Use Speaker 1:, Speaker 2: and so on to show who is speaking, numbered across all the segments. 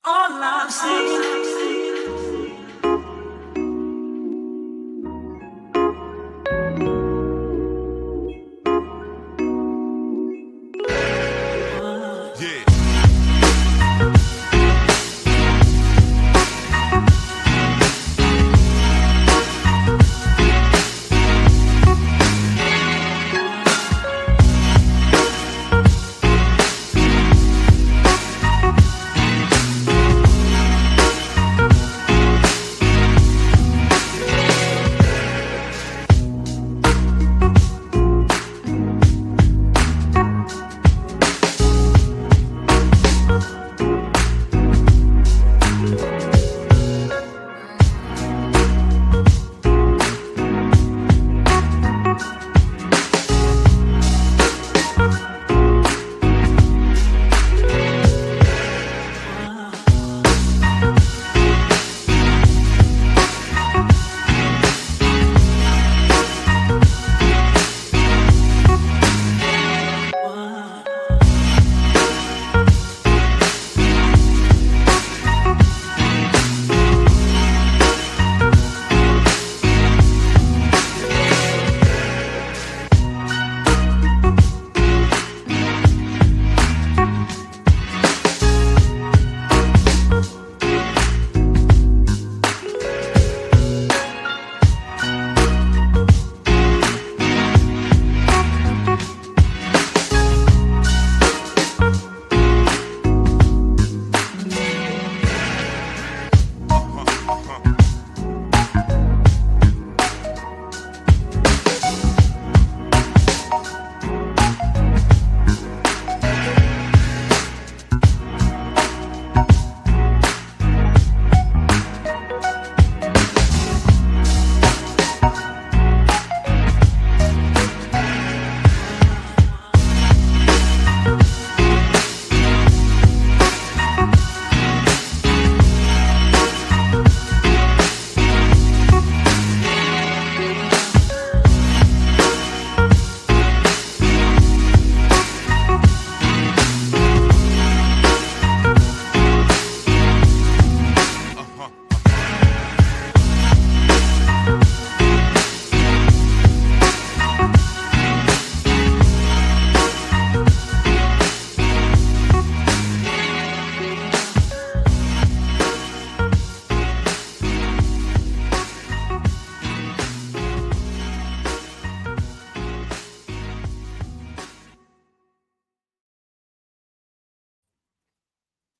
Speaker 1: All I'm saying.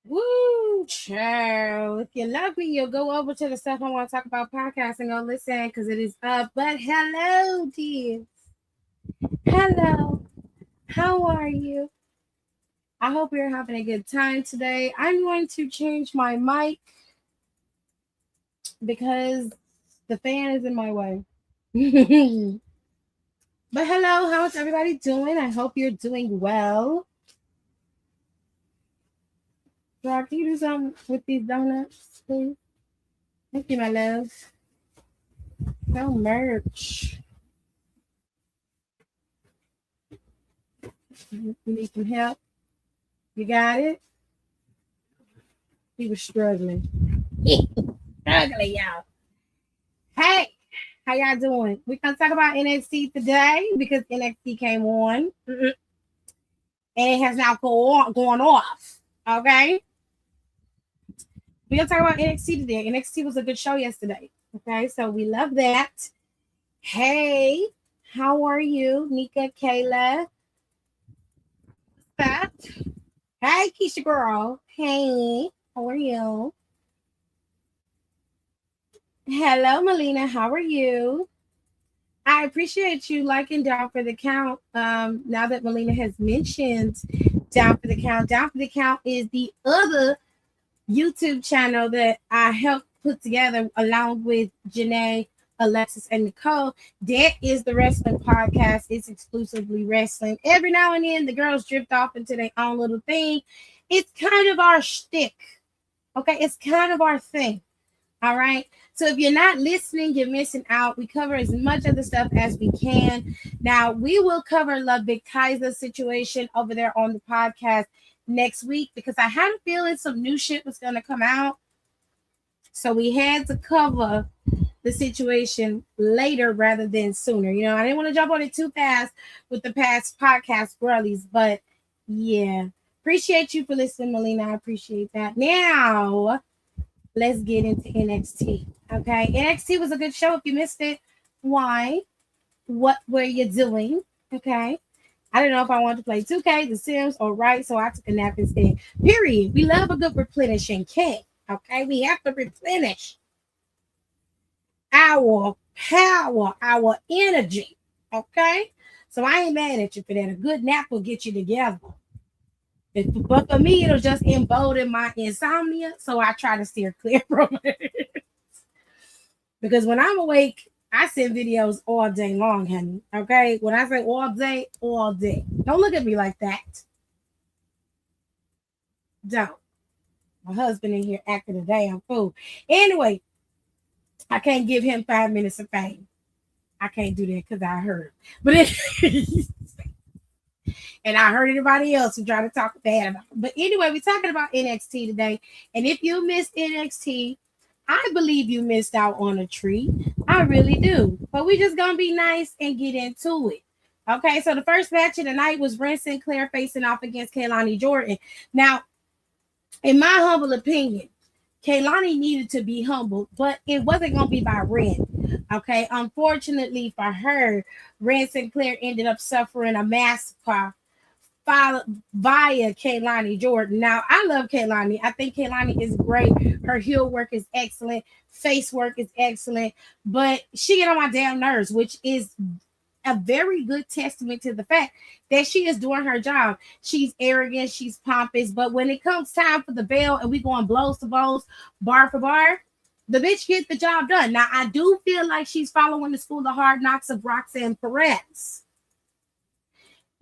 Speaker 2: Woo, child. If you love me, you'll go over to the stuff I want to talk about podcast and go listen because it is up. But hello, dear. Hello. How are you? I hope you're having a good time today. I'm going to change my mic because the fan is in my way. But hello, how's everybody doing? I hope you're doing well. Rob, can you do something with these donuts, please? Thank you, my love. No merch. You need some help? You got it? He was struggling. Struggling, y'all. Hey, how y'all doing? We're going to talk about NXT today because NXT came on. And it has now gone off. Okay? We're going to talk about NXT today. NXT was a good show yesterday. Okay? So we love that. Hey, how are you? Nika, Kayla. That. Hey, Keisha girl. Hey, how are you? Hello, Melina. How are you? I appreciate you liking Down for the Count. Now that Melina has mentioned Down for the Count, Down for the Count is the other YouTube channel that I helped put together along with Janae, Alexis, and Nicole. That is the wrestling podcast. It's exclusively wrestling. Every now and then, the girls drift off into their own little thing. It's kind of our shtick. Okay, it's kind of our thing. All right. So if you're not listening, you're missing out. We cover as much of the stuff as we can. Now, we will cover Ludwig Kaiser's situation over there on the podcast next week because I had a feeling some new shit was gonna come out. So we had to cover the situation later rather than sooner. You know, I didn't want to jump on it too fast with the past podcast girlies, but yeah. Appreciate you for listening, Melina. I appreciate that. Now, let's get into NXT. Okay. NXT was a good show. If you missed it, why? What were you doing? Okay. I didn't know if I wanted to play 2K, The Sims, or Right, so I took a nap instead. Period. We love a good replenishing kit. Okay. We have to replenish our power, our energy. Okay. So I ain't mad at you for that. A good nap will get you together. But for me, it'll just embolden my insomnia. So I try to steer clear from it. Because when I'm awake, I send videos all day long, honey. Okay. When I say all day, all day. Don't look at me like that. Don't. My husband in here acting a damn fool. Anyway, I can't give him 5 minutes of fame. I can't do that because I heard. But and I heard anybody else who tried to talk bad about it. But anyway, we're talking about NXT today. And if you missed NXT, I believe you missed out on a treat. I really do. But we just gonna be nice and get into it. Okay, so the first match of the night was Ren Sinclair facing off against Kaylani Jordan. Now, in my humble opinion, Kaylani needed to be humbled, but it wasn't gonna be by Ren. Okay, unfortunately for her, Ren Sinclair ended up suffering a massacre via Kaylani Jordan. Now, I love Kaylani. I think Kaylani is great. Her heel work is excellent. Face work is excellent. But she get on my damn nerves, which is a very good testament to the fact that she is doing her job. She's arrogant. She's pompous. But when it comes time for the bell and we going blows to blows, bar for bar, the bitch get the job done. Now, I do feel like she's following the school of hard knocks of Roxanne Perez.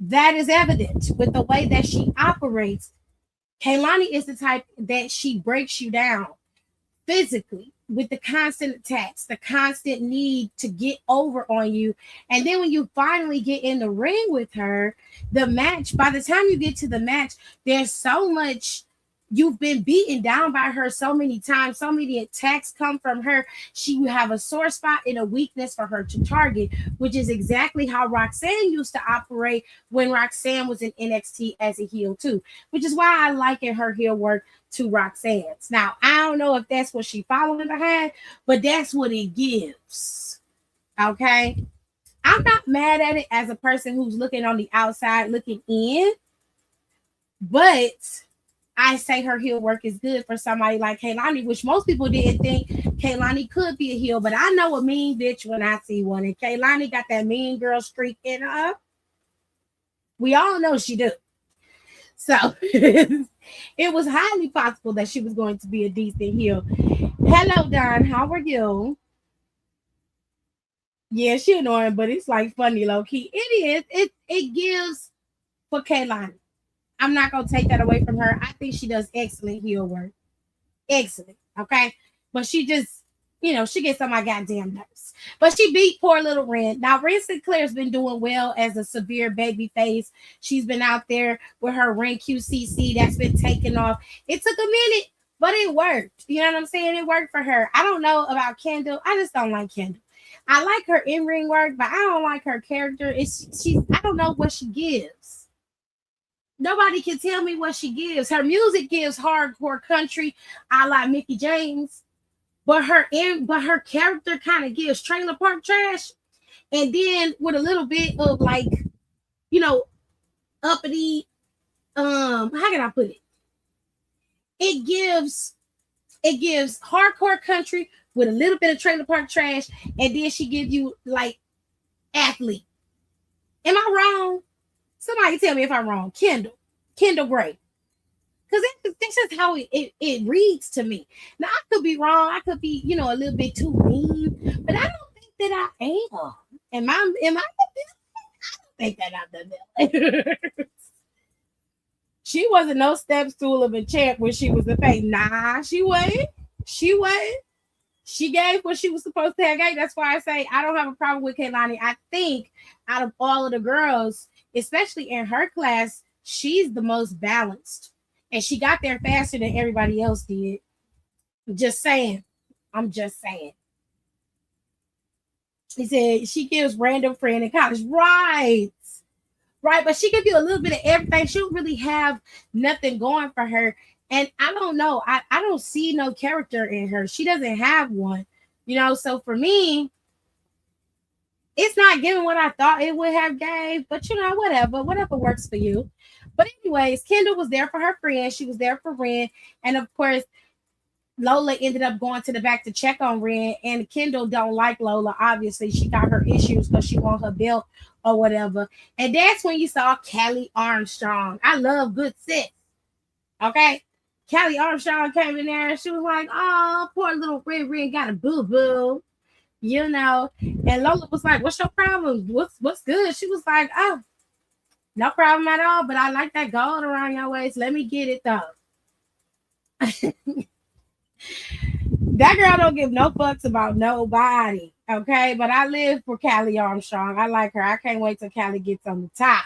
Speaker 2: That is evident with the way that she operates. Kaylani is the type that she breaks you down physically with the constant attacks, the constant need to get over on you. And then when you finally get in the ring with her, the match, by the time you get to the match, there's so much. You've been beaten down by her so many times. So many attacks come from her. She will have a sore spot and a weakness for her to target, which is exactly how Roxanne used to operate when Roxanne was in NXT as a heel too, which is why I liken her heel work to Roxanne's. Now, I don't know if that's what she's following behind, but that's what it gives. Okay? I'm not mad at it as a person who's looking on the outside, looking in, but I say her heel work is good for somebody like Kaylani, which most people didn't think Kaylani could be a heel, but I know a mean bitch when I see one. And Kaylani got that mean girl streak in her. We all know she do. So it was highly possible that she was going to be a decent heel. Hello, Don. How are you? Yeah, she annoying, but it's like funny low key. It is. It gives for Kaylani. I'm not gonna take that away from her. I think she does excellent heel work. Excellent. Okay. But she just, she gets on my goddamn nerves. But she beat poor little Ren. Now, Ren Sinclair's been doing well as a severe baby face. She's been out there with her Ren QCC that's been taking off. It took a minute, but it worked. You know what I'm saying? It worked for her. I don't know about Kendall. I just don't like Kendall. I like her in-ring work, but I don't like her character. I don't know what she gives. Nobody can tell me what she gives. Her music gives hardcore country, a la Mickey James, but her character kind of gives trailer park trash, and then with a little bit of like, uppity. How can I put it? It gives hardcore country with a little bit of trailer park trash, and then she gives you like athlete. Am I wrong? Somebody tell me if I'm wrong. Kendall Gray. Because this is how it reads to me. Now, I could be wrong. I could be, a little bit too mean. But I don't think that I am. Am I the villain? I don't think that I'm the villain. She wasn't no step stool of a champ when she was the face. Nah, she wasn't. She wasn't. She gave what she was supposed to have gave. That's why I say I don't have a problem with Kaylani. I think out of all of the girls, especially in her class, she's the most balanced. And she got there faster than everybody else did. Just saying. I'm just saying. He said she gives random friend in college. Right. Right. But she give you a little bit of everything. She don't really have nothing going for her. And I don't know. I don't see no character in her. She doesn't have one. So for me, it's not giving what I thought it would have gave, but whatever works for you. But anyways, Kendall was there for her friend. She was there for Ren. And of course, Lola ended up going to the back to check on Ren, and Kendall don't like Lola. Obviously, she got her issues because she want her belt or whatever. And that's when you saw Kelly Armstrong. I love good sis. Okay. Kelly Armstrong came in there and she was like, oh, poor little Ren got a boo-boo. And Lola was like, what's your problem? What's good? She was like, oh, no problem at all, but I like that gold around your waist. Let me get it though. That girl don't give no fucks about nobody, okay? But I live for Callie Armstrong. I like her. I can't wait till Callie gets on the top.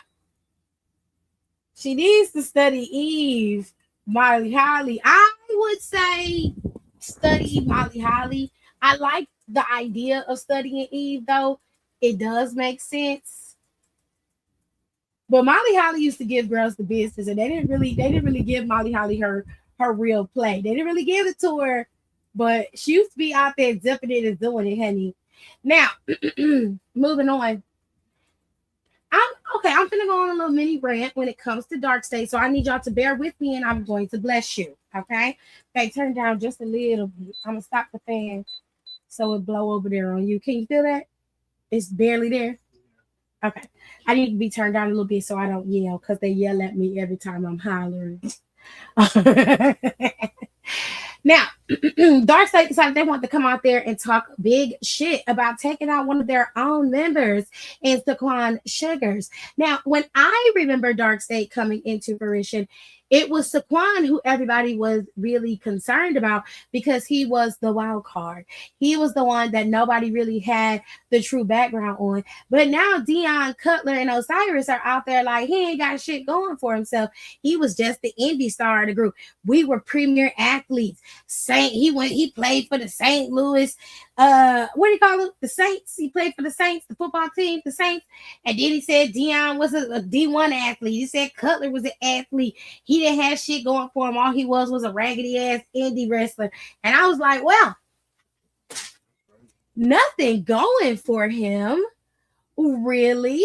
Speaker 2: She needs to study Eve, Molly Holly. I would say study Molly Holly. I like the idea of studying Eve, though. It does make sense. But Molly Holly used to give girls the business, and they didn't really give Molly Holly her real play. They didn't really give it to her, but she used to be out there zipping it and doing it, honey. Now, moving on. I'm gonna go on a little mini rant when it comes to Dark State. So I need y'all to bear with me and I'm going to bless you. Okay. Okay, turn down just a little bit. I'm gonna stop the fan so it blow over there on you. Can you feel that? It's barely there. Okay. I need to be turned down a little bit so I don't yell because they yell at me every time I'm hollering. Now, Darkseid decided they want to come out there and talk big shit about taking out one of their own members in Saquon Sugars. Now, when I remember Darkseid coming into fruition, it was Saquon who everybody was really concerned about because he was the wild card. He was the one that nobody really had the true background on. But now Dion Cutler and Osiris are out there like he ain't got shit going for himself. He was just the indie star of the group. We were premier athletes. He played for the St. Louis what do you call it? The Saints. He played for the Saints, the football team, the Saints. And then he said Dion was a D1 athlete. He said Cutler was an athlete. He didn't have shit going for him. All he was a raggedy ass indie wrestler. And I was like, well, nothing going for him. Really?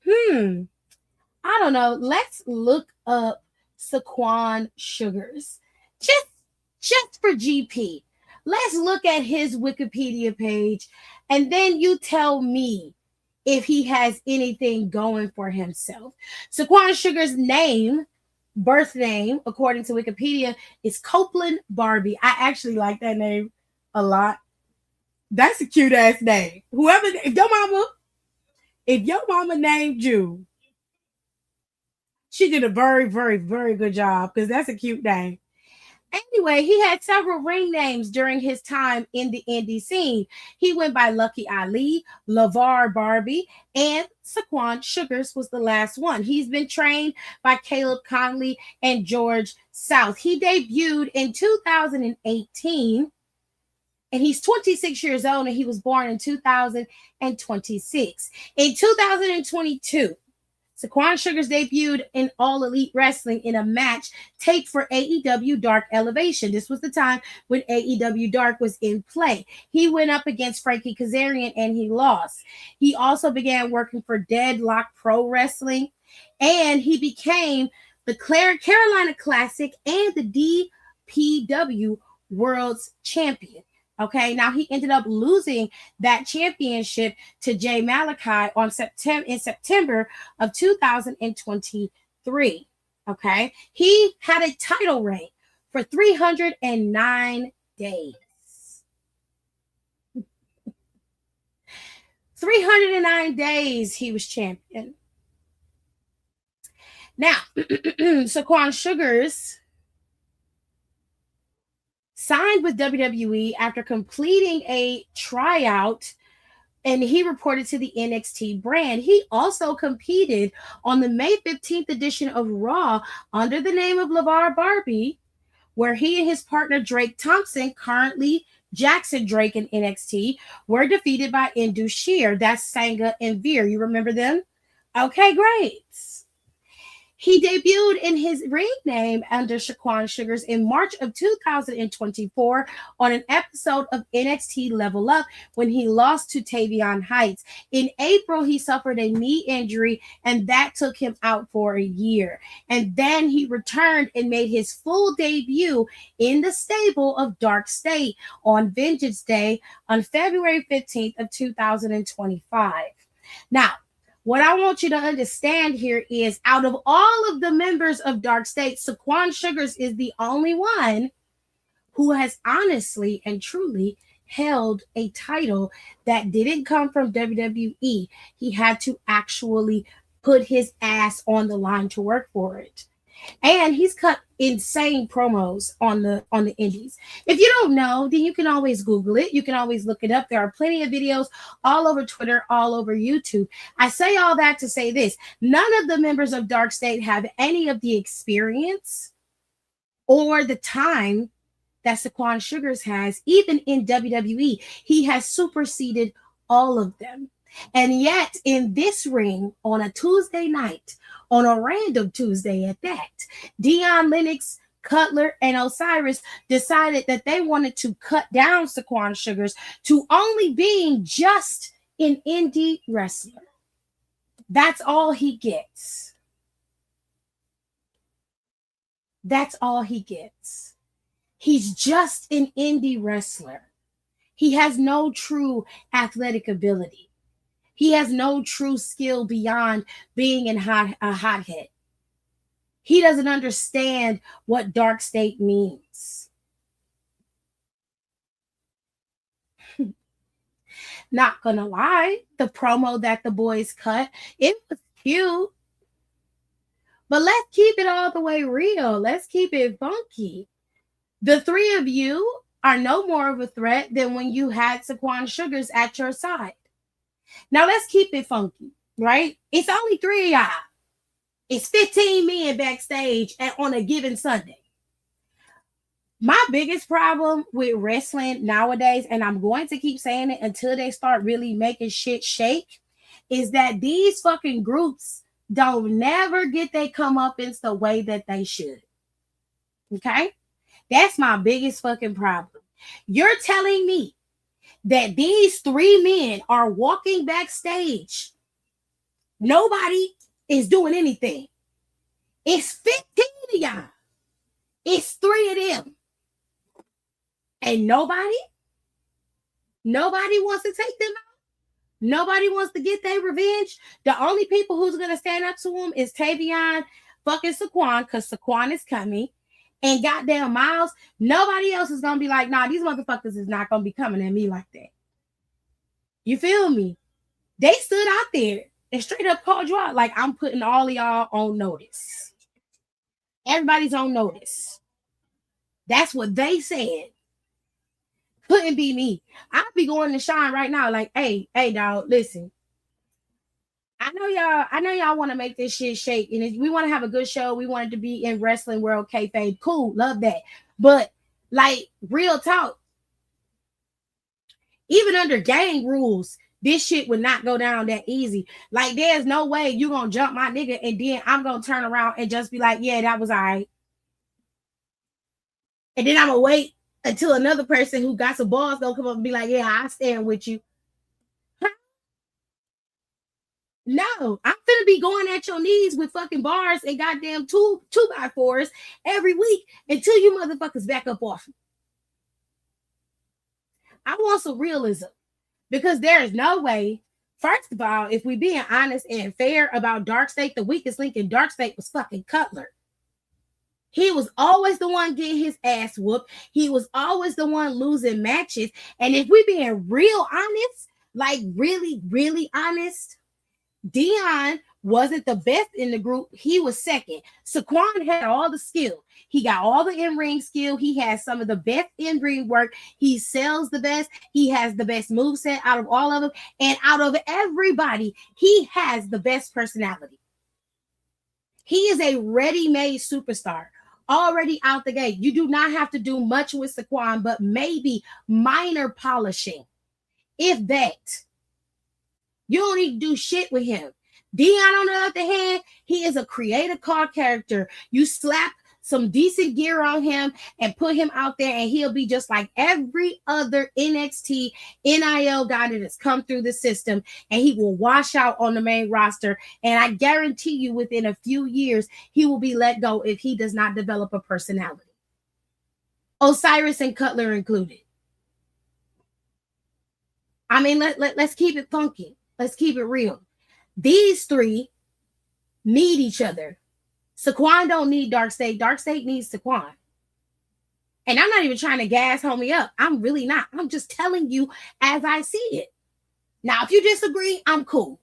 Speaker 2: I don't know. Let's look up Saquon Sugars. Just for GP. Let's look at his Wikipedia page and then you tell me if he has anything going for himself. Saquon Sugars' birth name, according to Wikipedia, is Copeland Barbie. I actually like that name a lot. That's a cute ass name. If your mama named you, she did a very, very, very good job because that's a cute name. Anyway, he had several ring names during his time in the indie scene. He went by Lucky Ali, LeVar Barbie, and Saquon Sugars was the last one. He's been trained by Caleb Conley and George South. He debuted in 2018, and he's 26 years old, and he was born in 2026. In 2022, Saquon Sugars debuted in All Elite Wrestling in a match taped for AEW Dark Elevation. This was the time when AEW Dark was in play. He went up against Frankie Kazarian and he lost. He also began working for Deadlock Pro Wrestling and he became the Carolina Classic and the DPW World's Champion. Okay, now he ended up losing that championship to Jay Malachi in September of 2023. Okay, he had a title reign for 309 days. 309 days he was champion. Now, Saquon Sugars signed with WWE after completing a tryout and he reported to the NXT brand. He also competed on the May 15th edition of Raw under the name of LeVar Barbie, where he and his partner Drake Thompson, currently Jackson Drake in NXT, were defeated by Indu Sheer. That's Sanga and Veer. You remember them? Okay, great. He debuted in his ring name under Shaquan Sugars in March of 2024 on an episode of NXT Level Up when he lost to Tavion Heights. In April, he suffered a knee injury, and that took him out for a year. And then he returned and made his full debut in the stable of Dark State on Vengeance Day on February 15th of 2025. Now, what I want you to understand here is out of all of the members of Dark State, Saquon Sugars is the only one who has honestly and truly held a title that didn't come from WWE. He had to actually put his ass on the line to work for it. And he's cut insane promos on the indies. If you don't know, then you can always Google it. You can always look it up. There are plenty of videos all over Twitter, all over YouTube. I say all that to say this. None of the members of Dark State have any of the experience or the time that Saquon Sugars has. Even in WWE, he has superseded all of them. And yet, in this ring on a Tuesday night, on a random Tuesday at that, Dion Lennox, Cutler, and Osiris decided that they wanted to cut down Saquon Sugars to only being just an indie wrestler. That's all he gets. That's all he gets. He's just an indie wrestler. He has no true athletic ability. He has no true skill beyond being a hothead. He doesn't understand what Dark State means. Not gonna lie, the promo that the boys cut, it was cute. But let's keep it all the way real. Let's keep it funky. The three of you are no more of a threat than when you had Saquon Sugars at your side. Now let's keep it funky, right? It's only three of y'all. It's 15 men backstage on a given Sunday. My biggest problem with wrestling nowadays, and I'm going to keep saying it until they start really making shit shake, is that these fucking groups don't never get their comeuppance the way that they should. Okay? That's my biggest fucking problem. You're telling me that these three men are walking backstage. Nobody is doing anything. It's 15 of y'all. It's three of them. And nobody wants to take them out. Nobody wants to get their revenge. The only people who's going to stand up to them is Tavion fucking Saquon, because Saquon is coming. And goddamn Miles, nobody else is going to be like, nah, these motherfuckers is not going to be coming at me like that. You feel me? They stood out there and straight up called you out. Like, I'm putting all of y'all on notice. Everybody's on notice. That's what they said. Couldn't be me. I'd be going to Shine right now like, hey, dog, listen. I know y'all want to make this shit shake. And if we want to have a good show, we want it to be in wrestling world kayfabe. Cool, love that. But like, real talk, even under gang rules, this shit would not go down that easy. Like, there's no way you gonna jump my nigga and then I'm gonna turn around and just be like, yeah, that was all right. And then I'm gonna wait until another person who got some balls gonna come up and be like, yeah, I stand with you. No, I'm gonna be going at your knees with fucking bars and goddamn two by fours every week until you motherfuckers back up off me. I want some realism, because there is no way. First of all, if we being honest and fair about Dark State, the weakest link in Dark State was fucking Cutler. He was always the one getting his ass whooped. He was always the one losing matches. And if we being real honest, like really, really honest, Dion wasn't the best in the group. He was second. Saquon had all the skill. He got all the in-ring skill. He has some of the best in-ring work. He sells the best. He has the best moveset out of all of them. And out of everybody, he has the best personality. He is a ready-made superstar. Already out the gate. You do not have to do much with Saquon, but maybe minor polishing. If that. You don't need to do shit with him. Dion, on the other hand, he is a creative car character. You slap some decent gear on him and put him out there, and he'll be just like every other NXT NIL guy that has come through the system, and he will wash out on the main roster. And I guarantee you, within a few years, he will be let go if he does not develop a personality. Osiris and Cutler included. I mean, let's keep it funky. Let's keep it real. These three need each other. Saquon don't need Dark State. Dark State needs Saquon. And I'm not even trying to gas homie up. I'm really not. I'm just telling you as I see it. Now, if you disagree, I'm cool.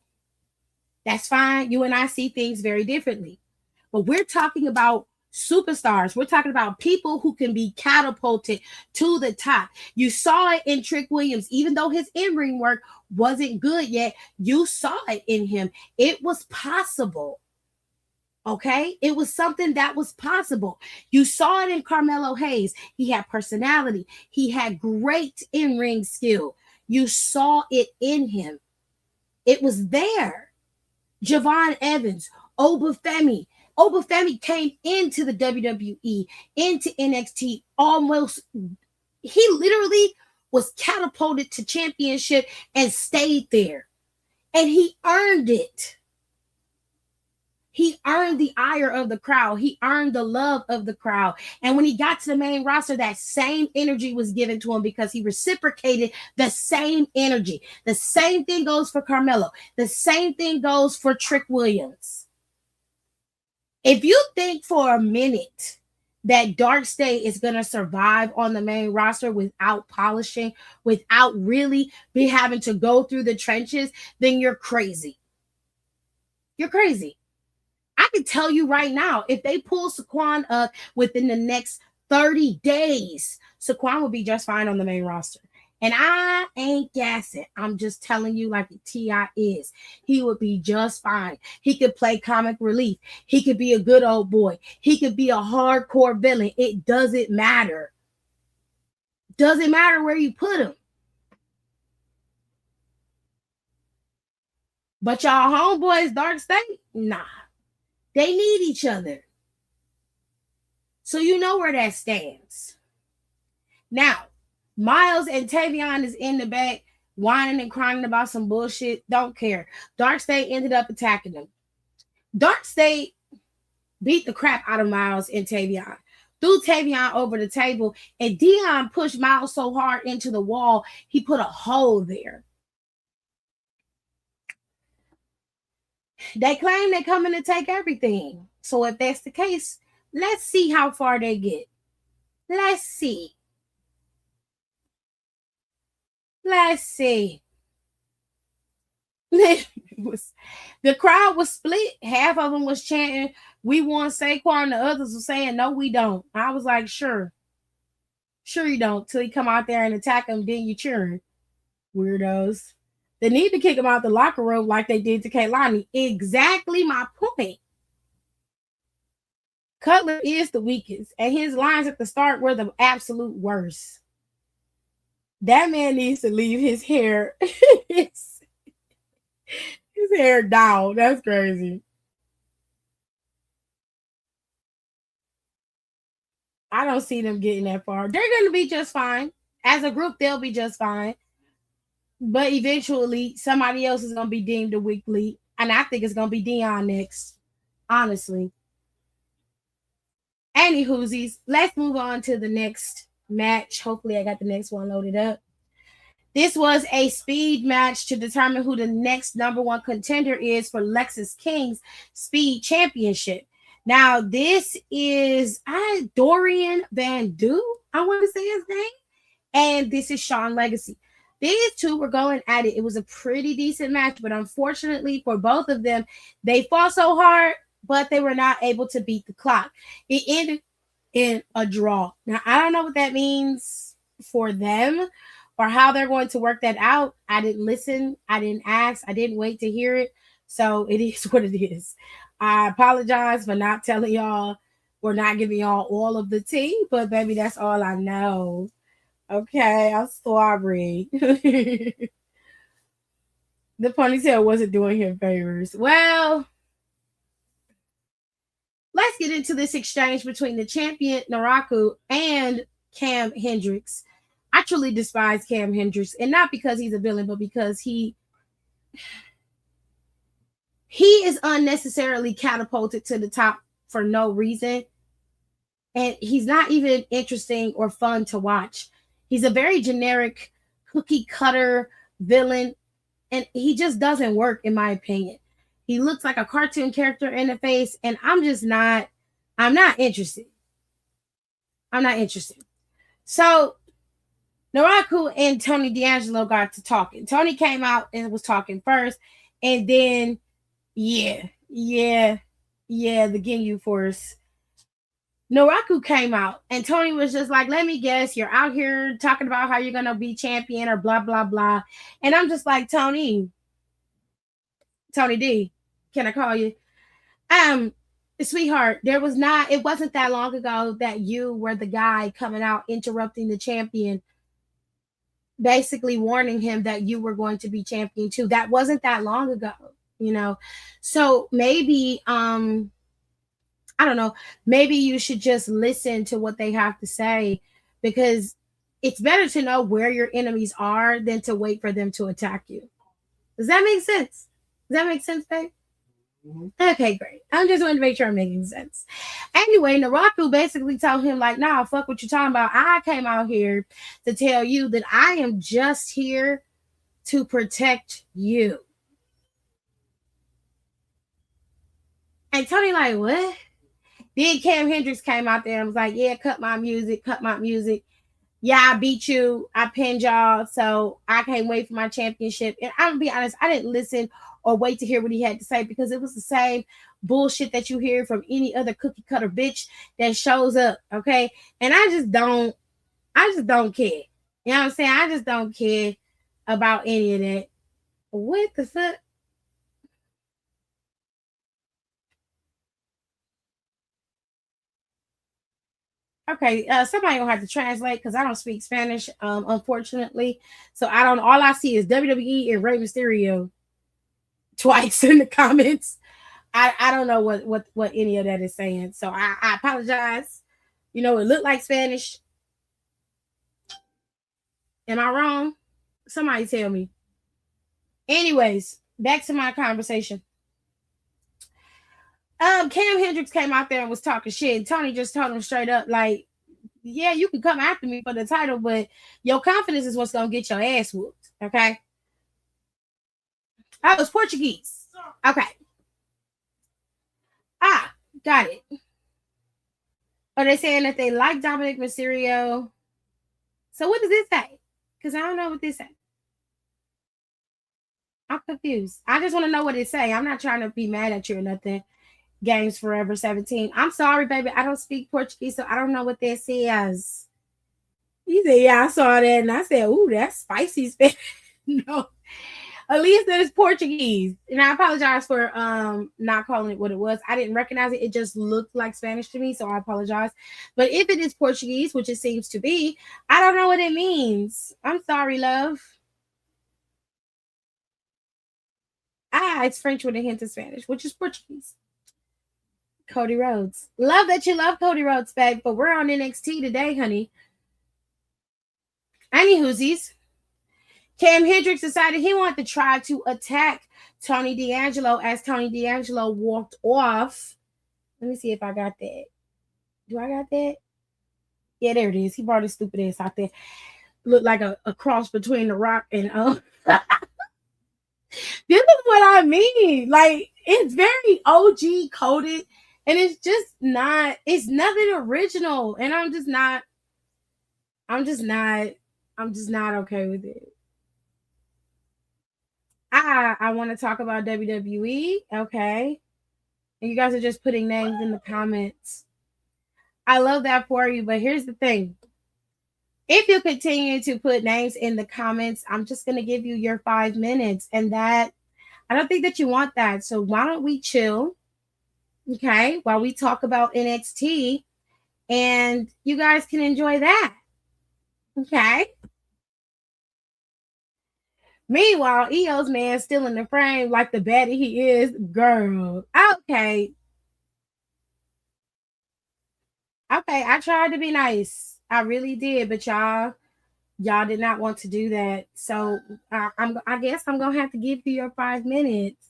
Speaker 2: That's fine. You and I see things very differently. But we're talking about superstars. We're talking about people who can be catapulted to the top. You saw it in Trick Williams. Even though his in-ring work wasn't good yet, you saw it in him. It was possible. Okay? It was something that was possible. You saw it in Carmelo Hayes. He had personality. He had great in-ring skill. You saw it in him. It was there. Javon Evans, Obafemi. Obafemi came into the WWE, into NXT almost. He literally was catapulted to championship and stayed there. And he earned it. He earned the ire of the crowd. He earned the love of the crowd. And when he got to the main roster, that same energy was given to him because he reciprocated the same energy. The same thing goes for Carmelo. The same thing goes for Trick Williams. If you think for a minute that Dark State is going to survive on the main roster without polishing, without really be having to go through the trenches, then you're crazy. You're crazy. I can tell you right now, if they pull Saquon up within the next 30 days, Saquon will be just fine on the main roster. And I ain't gassing. I'm just telling you like the T.I. is. He would be just fine. He could play comic relief. He could be a good old boy. He could be a hardcore villain. It doesn't matter. Doesn't matter where you put him. But y'all homeboys, Dark State, nah. They need each other. So you know where that stands. Now, Miles and Tavion is in the back, whining and crying about some bullshit. Don't care. Dark State ended up attacking them. Dark State beat the crap out of Miles and Tavion. Threw Tavion over the table, and Dion pushed Miles so hard into the wall, he put a hole there. They claim they're coming to take everything. So if that's the case, let's see how far they get. Let's see. Let's see. The crowd was split. Half of them was chanting, "We want Saquon." The others were saying, "No, we don't." I was like, sure. Sure you don't. Till he come out there and attack him, then you cheering. Weirdos. They need to kick him out the locker room like they did to Kaylani. Exactly my point. Cutler is the weakest, and his lines at the start were the absolute worst. That man needs to leave his hair, his hair down. That's crazy. I don't see them getting that far. They're going to be just fine. As a group, they'll be just fine. But eventually, somebody else is going to be deemed a weak link. And I think it's going to be Dion next. Honestly. Anywhoosies, let's move on to the next match. Hopefully, I got the next one loaded up. This was a speed match to determine who the next number one contender is for Lexus King's Speed Championship. Now, this is Dorian Van Du, I want to say his name. And this is Sean Legacy. These two were going at it. It was a pretty decent match, but unfortunately for both of them, they fought so hard, but they were not able to beat the clock. It ended in a draw. Now, I don't know what that means for them or how they're going to work that out. I didn't listen, I didn't ask, I didn't wait to hear it. So it is what it is. I apologize for not telling y'all or not giving y'all all of the tea, but baby, that's all I know. Okay, I'm sorry. The ponytail wasn't doing him favors. Well, let's get into this exchange between the champion Naraku and Cam Hendricks. I truly despise Cam Hendricks, and not because he's a villain, but because he is unnecessarily catapulted to the top for no reason, and he's not even interesting or fun to watch. He's a very generic cookie cutter villain, and he just doesn't work in my opinion. He looks like a cartoon character in the face, and I'm not interested. I'm not interested. So Naraku and Tony D'Angelo got to talking. Tony came out and was talking first, and then yeah, yeah, yeah, the Ginyu Force. Naraku came out, and Tony was just like, "Let me guess, you're out here talking about how you're gonna be champion or blah blah blah," and I'm just like, Tony D, can I call you? Um, Sweetheart, it wasn't that long ago that you were the guy coming out interrupting the champion, basically warning him that you were going to be champion too. That wasn't that long ago, you know. So maybe I don't know, maybe you should just listen to what they have to say, because it's better to know where your enemies are than to wait for them to attack you. Does that make sense? Does that make sense, babe? Okay, great. I'm just wanting to make sure I'm making sense. Anyway, Naraku basically told him, like, nah, fuck what you're talking about. I came out here to tell you that I am just here to protect you. And Tony, like, what? Then Cam Hendricks came out there and was like, yeah, cut my music, cut my music. Yeah, I beat you. I pinned y'all. So I can't wait for my championship. And I'm gonna be honest, I didn't listen or wait to hear what he had to say, because it was the same bullshit that you hear from any other cookie cutter bitch that shows up. Okay. And I just don't care. You know what I'm saying? I just don't care about any of that. What the fuck? Okay, somebody gonna have to translate because I don't speak Spanish, unfortunately. So I don't. All I see is WWE and Rey Mysterio twice in the comments. I don't know what any of that is saying. So I apologize. You know, it looked like Spanish. Am I wrong? Somebody tell me. Anyways, back to my conversation. Cam Hendricks came out there and was talking shit. And Tony just told him straight up, like, yeah, you can come after me for the title, but your confidence is what's gonna get your ass whooped. Okay. I was Portuguese. Okay. Ah, got it. Are they saying that they like Dominic Mysterio? So what does this say? Because I don't know what this says. I'm confused. I just want to know what it say. I'm not trying to be mad at you or nothing. Games Forever 17. I'm sorry, baby. I don't speak Portuguese, so I don't know what this says. He said, yeah, I saw that. And I said, ooh, that's spicy Spanish. No. At least that is Portuguese. And I apologize for not calling it what it was. I didn't recognize it. It just looked like Spanish to me, so I apologize. But if it is Portuguese, which it seems to be, I don't know what it means. I'm sorry, love. Ah, it's French with a hint of Spanish, which is Portuguese. Cody Rhodes. Love that you love Cody Rhodes, babe. But we're on NXT today, honey. Anywhoosies. Cam Hendricks decided he wanted to try to attack Tony D'Angelo as Tony D'Angelo walked off. Let me see if I got that. Do I got that? Yeah, there it is. He brought his stupid ass out there. Looked like a cross between The Rock and this is what I mean. Like, it's very OG coded, and it's just not, it's nothing original. And I'm just not okay with it. I want to talk about WWE. Okay. And you guys are just putting names in the comments. I love that for you, but here's the thing. If you continue to put names in the comments, I'm just going to give you your 5 minutes. And that, I don't think that you want that. So why don't we chill, okay, while we talk about NXT and you guys can enjoy that, okay? Meanwhile, EO's man still in the frame like the baddie he is. Girl, okay. Okay, I tried to be nice. I really did, but y'all did not want to do that. So I guess I'm gonna have to give you your 5 minutes.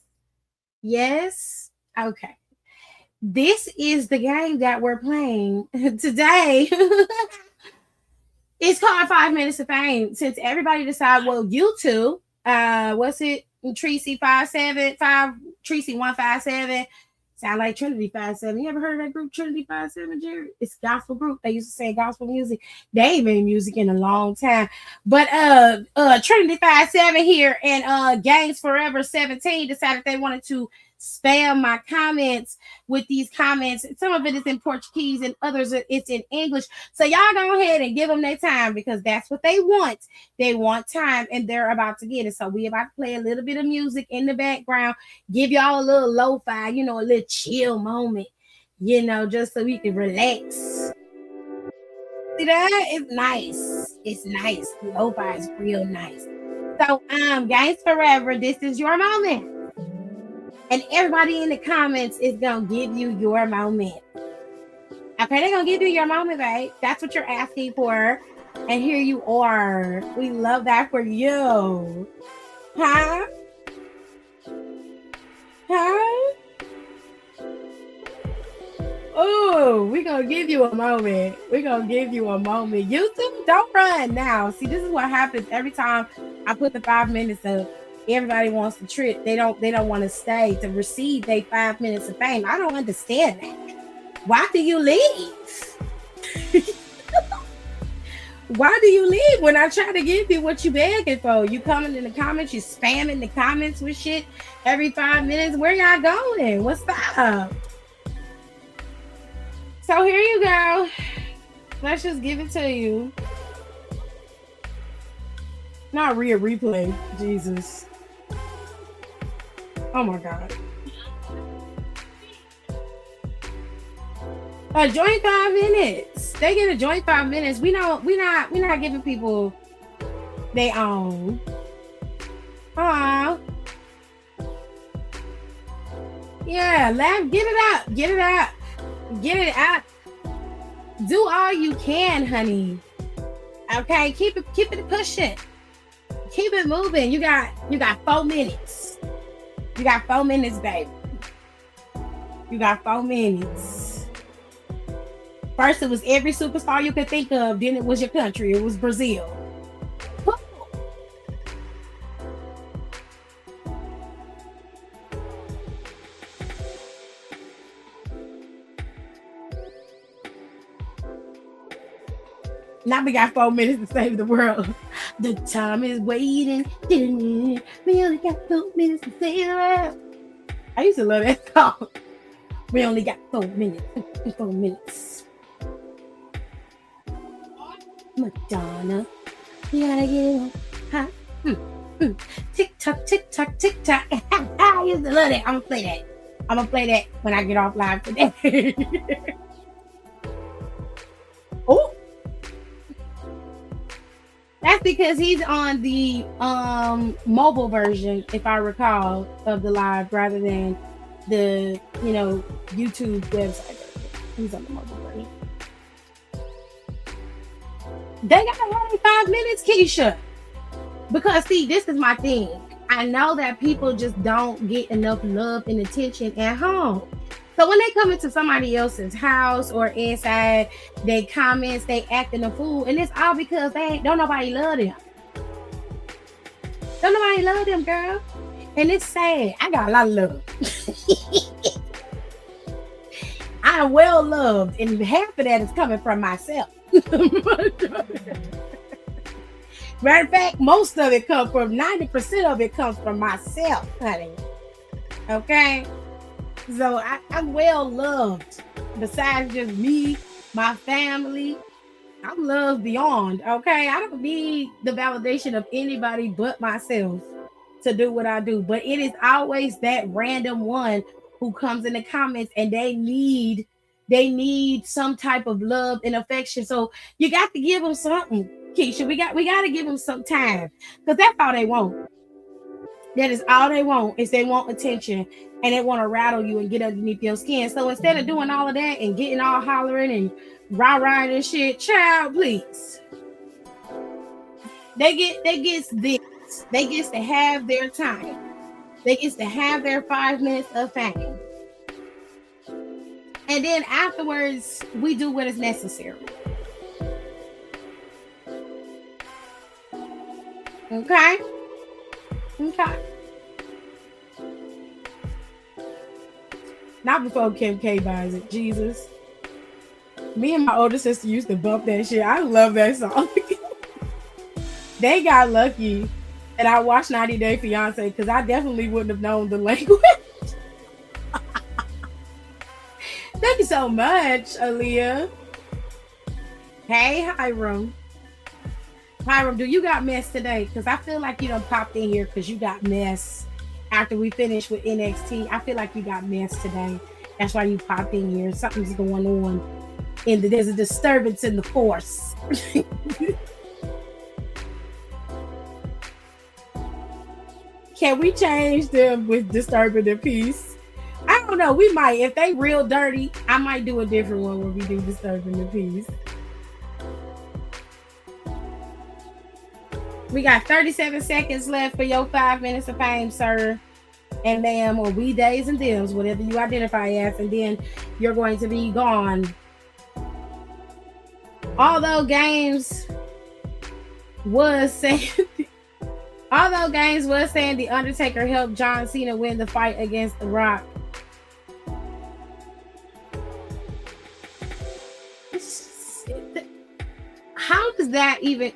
Speaker 2: Yes. Okay. This is the game that we're playing today. It's called 5 Minutes of Fame. Since everybody decided, well, you two, what's it? Tracy 575, Tracy 157. Sound like Trinity 57. You ever heard of that group, Trinity 57, Jerry? It's a gospel group. They used to say gospel music. They ain't made music in a long time. But Trinity 57 here and Gangs Forever 17 decided they wanted to spam my comments with these comments. Some of it is in Portuguese and others it's in English. So y'all go ahead and give them their time because that's what they want. They want time and they're about to get it. So we about to play a little bit of music in the background, give y'all a little lo-fi, a little chill moment, just so we can relax. See that? It's nice. It's nice. Lo-fi is real nice. So Gangs Forever, this is your moment. And everybody in the comments is going to give you your moment. Okay, they're going to give you your moment, right? That's what you're asking for. And here you are. We love that for you. Huh? Huh? Oh, we're going to give you a moment. We're going to give you a moment. YouTube, don't run now. See, this is what happens every time I put the 5 minutes up. Everybody wants to trip. They don't want to stay to receive their 5 minutes of fame. I don't understand that. Why do you leave? Why do you leave when I try to give you what you begging for? You coming in the comments, you spamming the comments with shit every 5 minutes. Where y'all going? What's up? So here you go. Let's just give it to you. Not replay. Jesus. Oh my God. A joint 5 minutes. They get a joint 5 minutes. We're not giving people they own. Yeah, laugh, get it up. Get it up. Get it out. Do all you can, honey. Okay, keep it pushing. Keep it moving. You got 4 minutes. You got 4 minutes, baby. You got 4 minutes. First, it was every superstar you could think of. Then it was your country. It was Brazil. Now we got 4 minutes to save the world. The time is waiting. We only got 4 minutes to save the world. I used to love that song. We only got 4 minutes. 4 minutes. Madonna. You gotta get it on. Tick tock, tick tock, tick tock. I used to love that. I'm gonna play that when I get off live today. Oh. That's because he's on the mobile version, if I recall, of the live rather than the YouTube website version. He's on the mobile version. They got only 5 minutes, Keisha. Because see, this is my thing. I know that people just don't get enough love and attention at home. So when they come into somebody else's house or inside, they comments, they acting a fool, and it's all because don't nobody love them. Don't nobody love them, girl. And it's sad. I got a lot of love. I am well loved, and half of that is coming from myself. Matter of fact, most of it comes from 90% of it comes from myself, honey. Okay. So I'm well loved. Besides just me, my family, I'm loved beyond. Okay. I don't need the validation of anybody but myself to do what I do. But it is always that random one who comes in the comments and they need some type of love and affection. So you got to give them something, Keisha. We got to give them some time because that's all they want. That is all they want is they want attention and they want to rattle you and get underneath your skin. So instead of doing all of that and getting all hollering and rah-rah and shit, child, please. They get this. They get to have their time. They get to have their 5 minutes of fame. And then afterwards, we do what is necessary. Okay? Okay. Not before Kim K buys it. Jesus. Me and my older sister used to bump that shit. I love that song. They got lucky that I watched 90 Day Fiance because I definitely wouldn't have known the language. Thank you so much, Aaliyah. Hey, Hiram. Hiram, do you got mess today? Because I feel like you done popped in here because you got mess after we finished with NXT. I feel like you got mess today. That's why you popped in here. Something's going on. There's a disturbance in the force. Can we change them with disturbing the peace? I don't know. We might. If they real dirty, I might do a different one where we do disturbing the peace. We got 37 seconds left for your 5 minutes of fame, sir and ma'am, or we days and dims, whatever you identify as, and then you're going to be gone. Although Games was saying the Undertaker helped John Cena win the fight against The Rock. How does that even?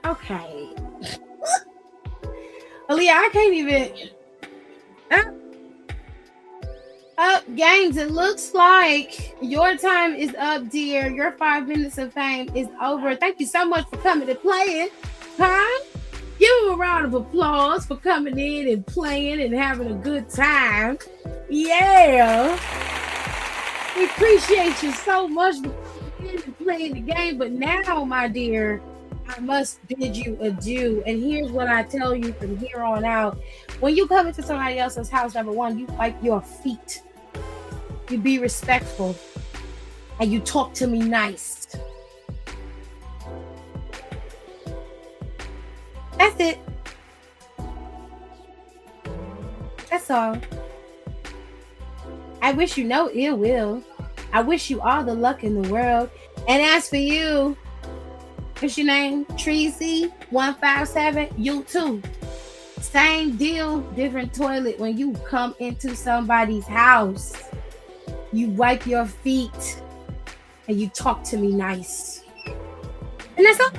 Speaker 2: Okay. Aaliyah, I can't even. Games, it looks like your time is up, dear. Your 5 minutes of fame is over. Thank you so much for coming and playing. Huh? Give him a round of applause for coming in and playing and having a good time. Yeah. We appreciate you so much for coming in and playing the game. But now, my dear, I must bid you adieu. And here's what I tell you from here on out. When you come into somebody else's house, number one, you wipe your feet. You be respectful. And you talk to me nice. That's it. That's all. I wish you no ill will. I wish you all the luck in the world. And as for you, what's your name? Treasy157. You too. Same deal, different toilet. When you come into somebody's house, you wipe your feet and you talk to me nice. And that's all.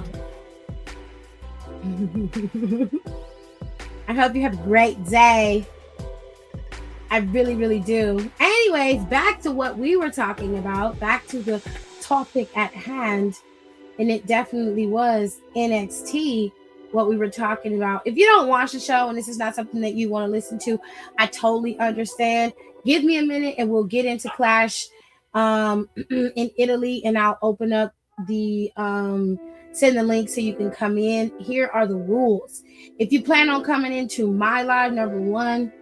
Speaker 2: I hope you have a great day. I really, really do. Anyways, back to what we were talking about, back to the topic at hand. And it definitely was NXT, what we were talking about. If you don't watch the show and this is not something that you want to listen to, I totally understand. Give me a minute and we'll get into Clash in Italy, and I'll open up the send the link so you can come in. Here are the rules. If you plan on coming into my live, number one,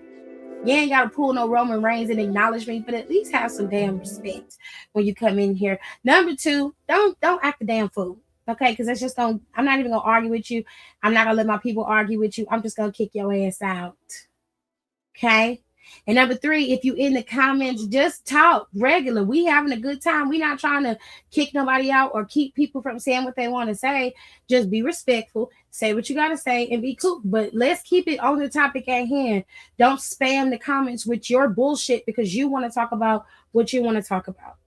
Speaker 2: you ain't gotta pull no Roman Reigns and acknowledge me, but at least have some damn respect when you come in here. Number two, don't act a damn fool. Okay, because that's just I'm not even gonna argue with you. I'm not gonna let my people argue with you. I'm just gonna kick your ass out. Okay. And number three, if you in the comments, just talk regular. We having a good time. We not trying to kick nobody out or keep people from saying what they want to say. Just be respectful. Say what you got to say and be cool. But let's keep it on the topic at hand. Don't spam the comments with your bullshit because you want to talk about what you want to talk about.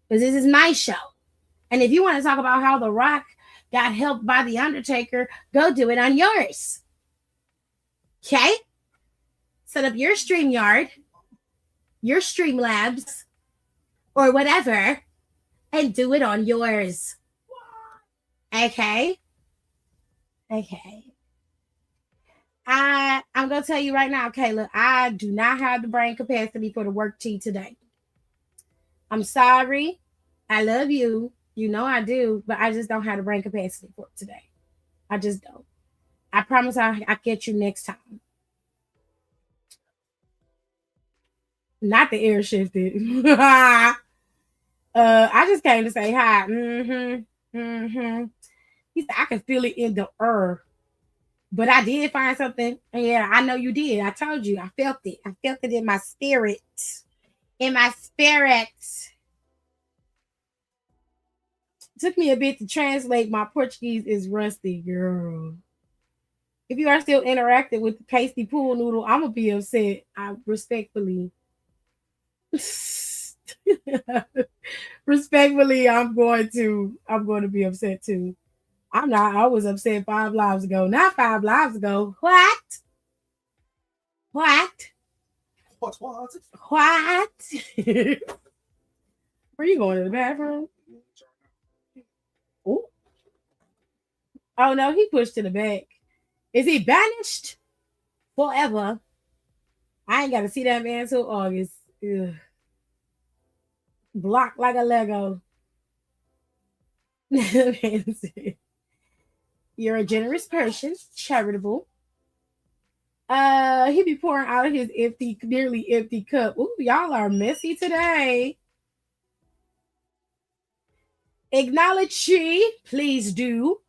Speaker 2: Because this is my show. And if you want to talk about how The Rock got helped by The Undertaker, go do it on yours. Okay? Set up your StreamYard, your Streamlabs, or whatever, and do it on yours. Okay? Okay. I'm gonna tell you right now, Kayla, I do not have the brain capacity for the work tea today. I'm sorry. I love you. You know I do, but I just don't have the brain capacity for it today. I just don't. I promise I'll get you next time. Not the air shifted. I just came to say hi. Mm-hmm. Mm-hmm. He said I can feel it in the air. But I did find something. Yeah, I know you did. I told you. I felt it. I felt it in my spirit. In my spirit. Took me a bit to translate. My Portuguese is rusty, girl. If you are still interacting with the pasty pool noodle, I'm gonna be upset. I respectfully. Respectfully, I'm going to be upset too. I'm not. I was upset 5 lives ago. Not 5 lives ago. What? What? What? Where you going to the bathroom? Ooh. Oh no, he pushed to the back. Is he banished forever? I ain't got to see that man till August. Ugh. Blocked like a Lego. You're a generous person, charitable. He be pouring out of his empty, nearly empty cup. Ooh, y'all are messy today. Acknowledge she, please do.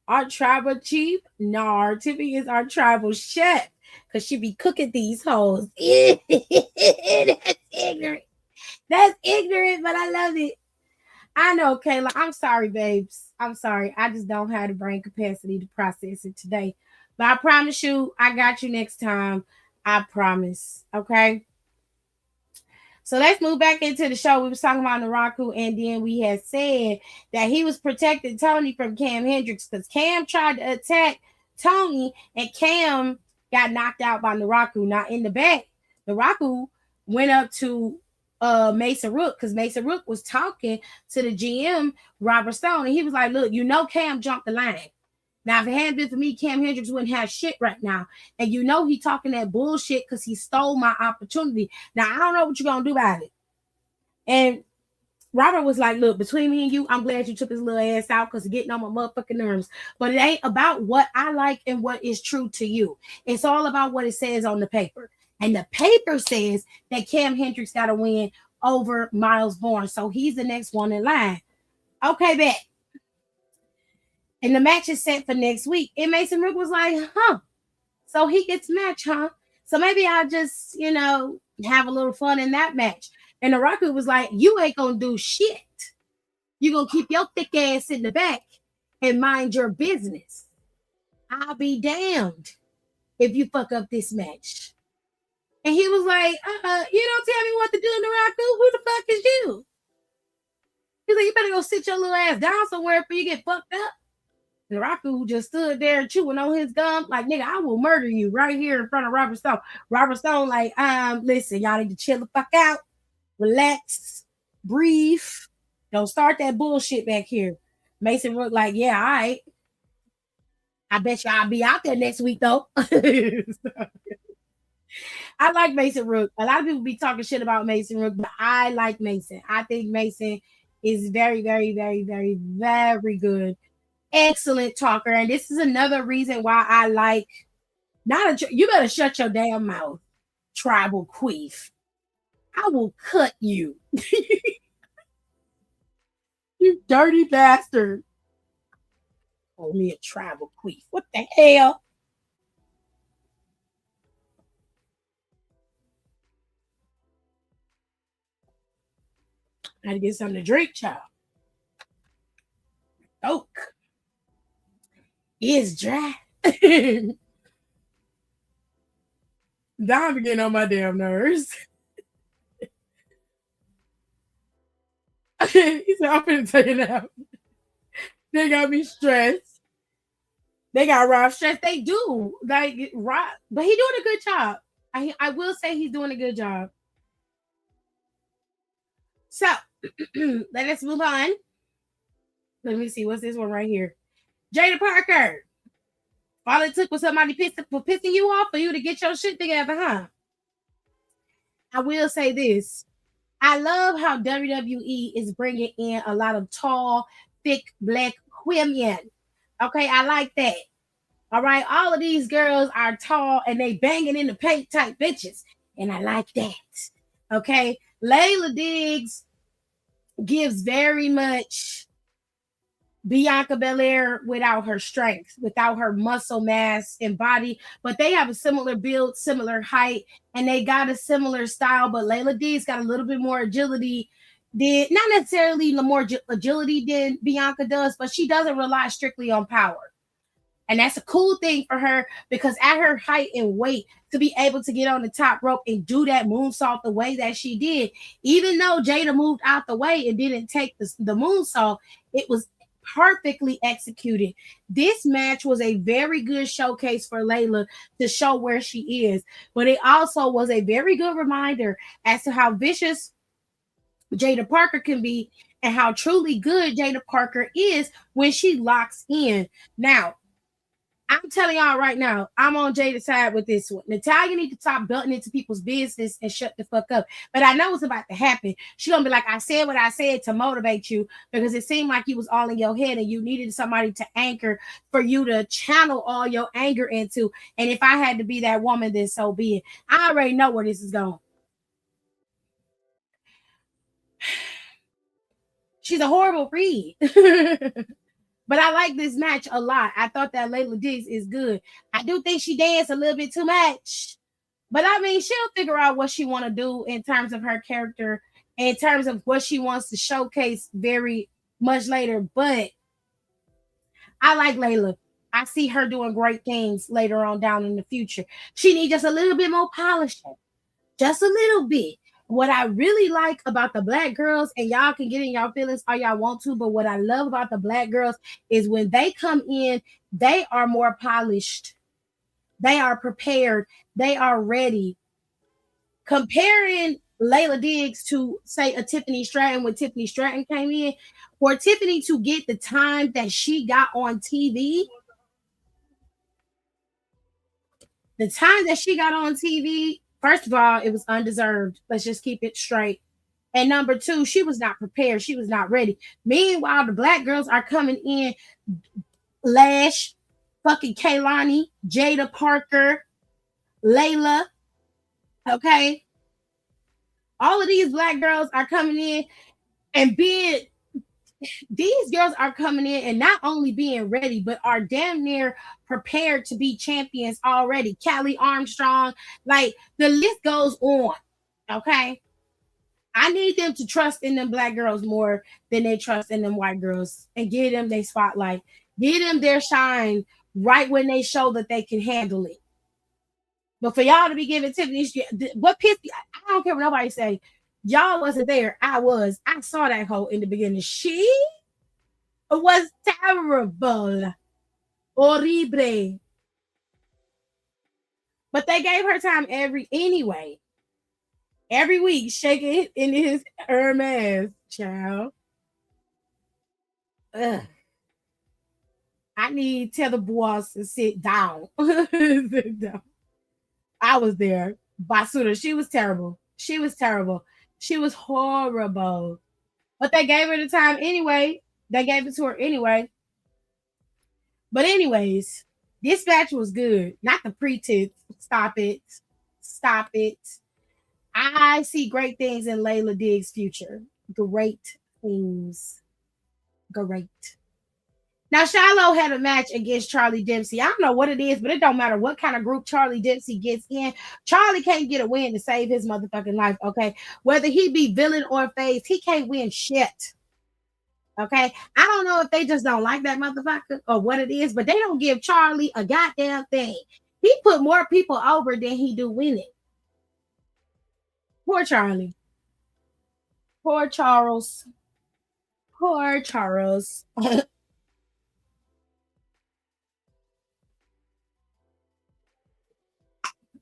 Speaker 2: Our tribal chief, nah, Tiffany is our tribal chef because she be cooking these hoes. That's ignorant. That's ignorant, but I love it. I know, Kayla. I'm sorry, babes. I'm sorry. I just don't have the brain capacity to process it today. But I promise you, I got you next time. I promise. Okay. So let's move back into the show. We was talking about Naraku, and then we had said that he was protecting Tony from Cam Hendricks because Cam tried to attack Tony, and Cam got knocked out by Naraku. Now in the back, Naraku went up to Mason Rook because Mason Rook was talking to the GM Robert Stone, and he was like, "Look, you know Cam jumped the line. Now, if it hadn't been for me, Cam Hendricks wouldn't have shit right now. And you know he talking that bullshit because he stole my opportunity. Now, I don't know what you're going to do about it." And Robert was like, "Look, between me and you, I'm glad you took his little ass out because it's getting on my motherfucking nerves. But it ain't about what I like and what is true to you. It's all about what it says on the paper. And the paper says that Cam Hendricks got to win over Miles Bourne. So he's the next one in line. Okay, bet." And the match is set for next week. And Mason Rook was like, "Huh. So he gets match, huh? So maybe I'll just, have a little fun in that match." And the Rocket was like, "You ain't gonna do shit. You gonna keep your thick ass in the back and mind your business. I'll be damned if you fuck up this match." And he was like, "You don't tell me what to do, Naraku. Who the fuck is you?" He's like, "You better go sit your little ass down somewhere before you get fucked up." Naraku just stood there chewing on his gum, like, "Nigga, I will murder you right here in front of Robert Stone." Robert Stone, like, listen, y'all need to chill the fuck out, relax, breathe. Don't start that bullshit back here. Mason Rook, like, "Yeah, all right. I bet you I'll be out there next week, though." I like Mason Rook. A lot of people be talking shit about Mason Rook, but I like Mason. I think Mason is very, very, very, very, very good. Excellent talker. And this is another reason why I like not a you better shut your damn mouth, tribal queef. I will cut you. You dirty bastard. Call me a tribal queef. What the hell? I gotta get something to drink, child. Oak is dry. Don getting on my damn nerves. He said, I'm finna take it out. They got me stressed. They got Rob stressed. They do. Like Rob, but he doing a good job. I will say he's doing a good job. So let us move on. Let me see. What's this one right here? Jada Parker. All it took was somebody pissing you off for you to get your shit together, huh? I will say this. I love how WWE is bringing in a lot of tall, thick black women. Okay, I like that. All right, all of these girls are tall and they banging in the paint type bitches, and I like that. Okay, Layla Diggs gives very much Bianca Belair without her strength, without her muscle mass and body, but they have a similar build, similar height, and they got a similar style. But Layla D's got a little bit more agility, did not necessarily the more agility than Bianca does, but she doesn't rely strictly on power. And that's a cool thing for her because at her height and weight, to be able to get on the top rope and do that moonsault the way that she did, even though Jada moved out the way and didn't take the moonsault, it was perfectly executed. This match was a very good showcase for Layla to show where she is, but it also was a very good reminder as to how vicious Jada Parker can be and how truly good Jada Parker is when she locks in. Now, I'm telling y'all right now, I'm on Jada's side with this one. Natalia need to stop belting into people's business and shut the fuck up. But I know what's about to happen. She gonna be like, I said what I said to motivate you because it seemed like you was all in your head and you needed somebody to anchor for you to channel all your anger into. And if I had to be that woman, then so be it. I already know where this is going. She's a horrible read. But I like this match a lot. I thought that Layla Diggs is good. I do think she danced a little bit too much. But I mean, she'll figure out what she want to do in terms of her character, in terms of what she wants to showcase very much later. But I like Layla. I see her doing great things later on down in the future. She needs just a little bit more polishing, just a little bit. What I really like about the black girls, and y'all can get in y'all feelings all y'all want to, but what I love about the black girls is when they come in, they are more polished, they are prepared, they are ready. Comparing Layla Diggs to say a Tiffany Stratton when Tiffany Stratton came in, for Tiffany to get the time that she got on TV, the time that she got on TV, first of all, it was undeserved. Let's just keep it straight. And number two, she was not prepared. She was not ready. Meanwhile, the black girls are coming in. Lash, fucking Kaylani, Jada Parker, Layla. Okay. All of these black girls are coming in and being, these girls are coming in and not only being ready, but are damn near prepared to be champions already. Callie Armstrong, like the list goes on. Okay. I need them to trust in them black girls more than they trust in them white girls and give them their spotlight. Give them their shine right when they show that they can handle it. But for y'all to be giving Tiffany, what pissed me, I don't care what nobody say. Y'all wasn't there. I was. I saw that hoe in the beginning. She was terrible. Horrible. But they gave her time every week, shaking it in his Hermes, child. Ugh. I need Tether Boss to sit down. Sit down. I was there. Basuda, she was terrible. She was terrible. She was horrible. But they gave her the time anyway. They gave it to her anyway. But anyways, this match was good. Not the pretense. Stop it. Stop it. I see great things in Layla Diggs' future. Great things. Great. Now, Shiloh had a match against Charlie Dempsey. I don't know what it is, but it don't matter what kind of group Charlie Dempsey gets in. Charlie can't get a win to save his motherfucking life, okay? Whether he be villain or face, he can't win shit, okay? I don't know if they just don't like that motherfucker or what it is, but they don't give Charlie a goddamn thing. He put more people over than he do winning. Poor Charlie. Poor Charles. Poor Charles.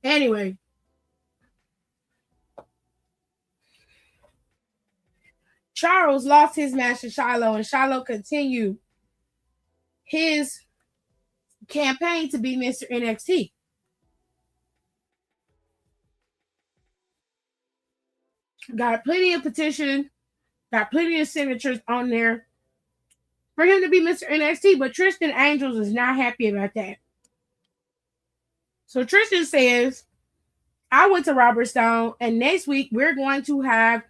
Speaker 2: Anyway, Charles lost his match to Shiloh, and Shiloh continued his campaign to be Mr. NXT. Got plenty of petition, got plenty of signatures on there for him to be Mr. NXT, but Tristan Angels is not happy about that. So Tristan says, I went to Robert Stone, and next week we're going to have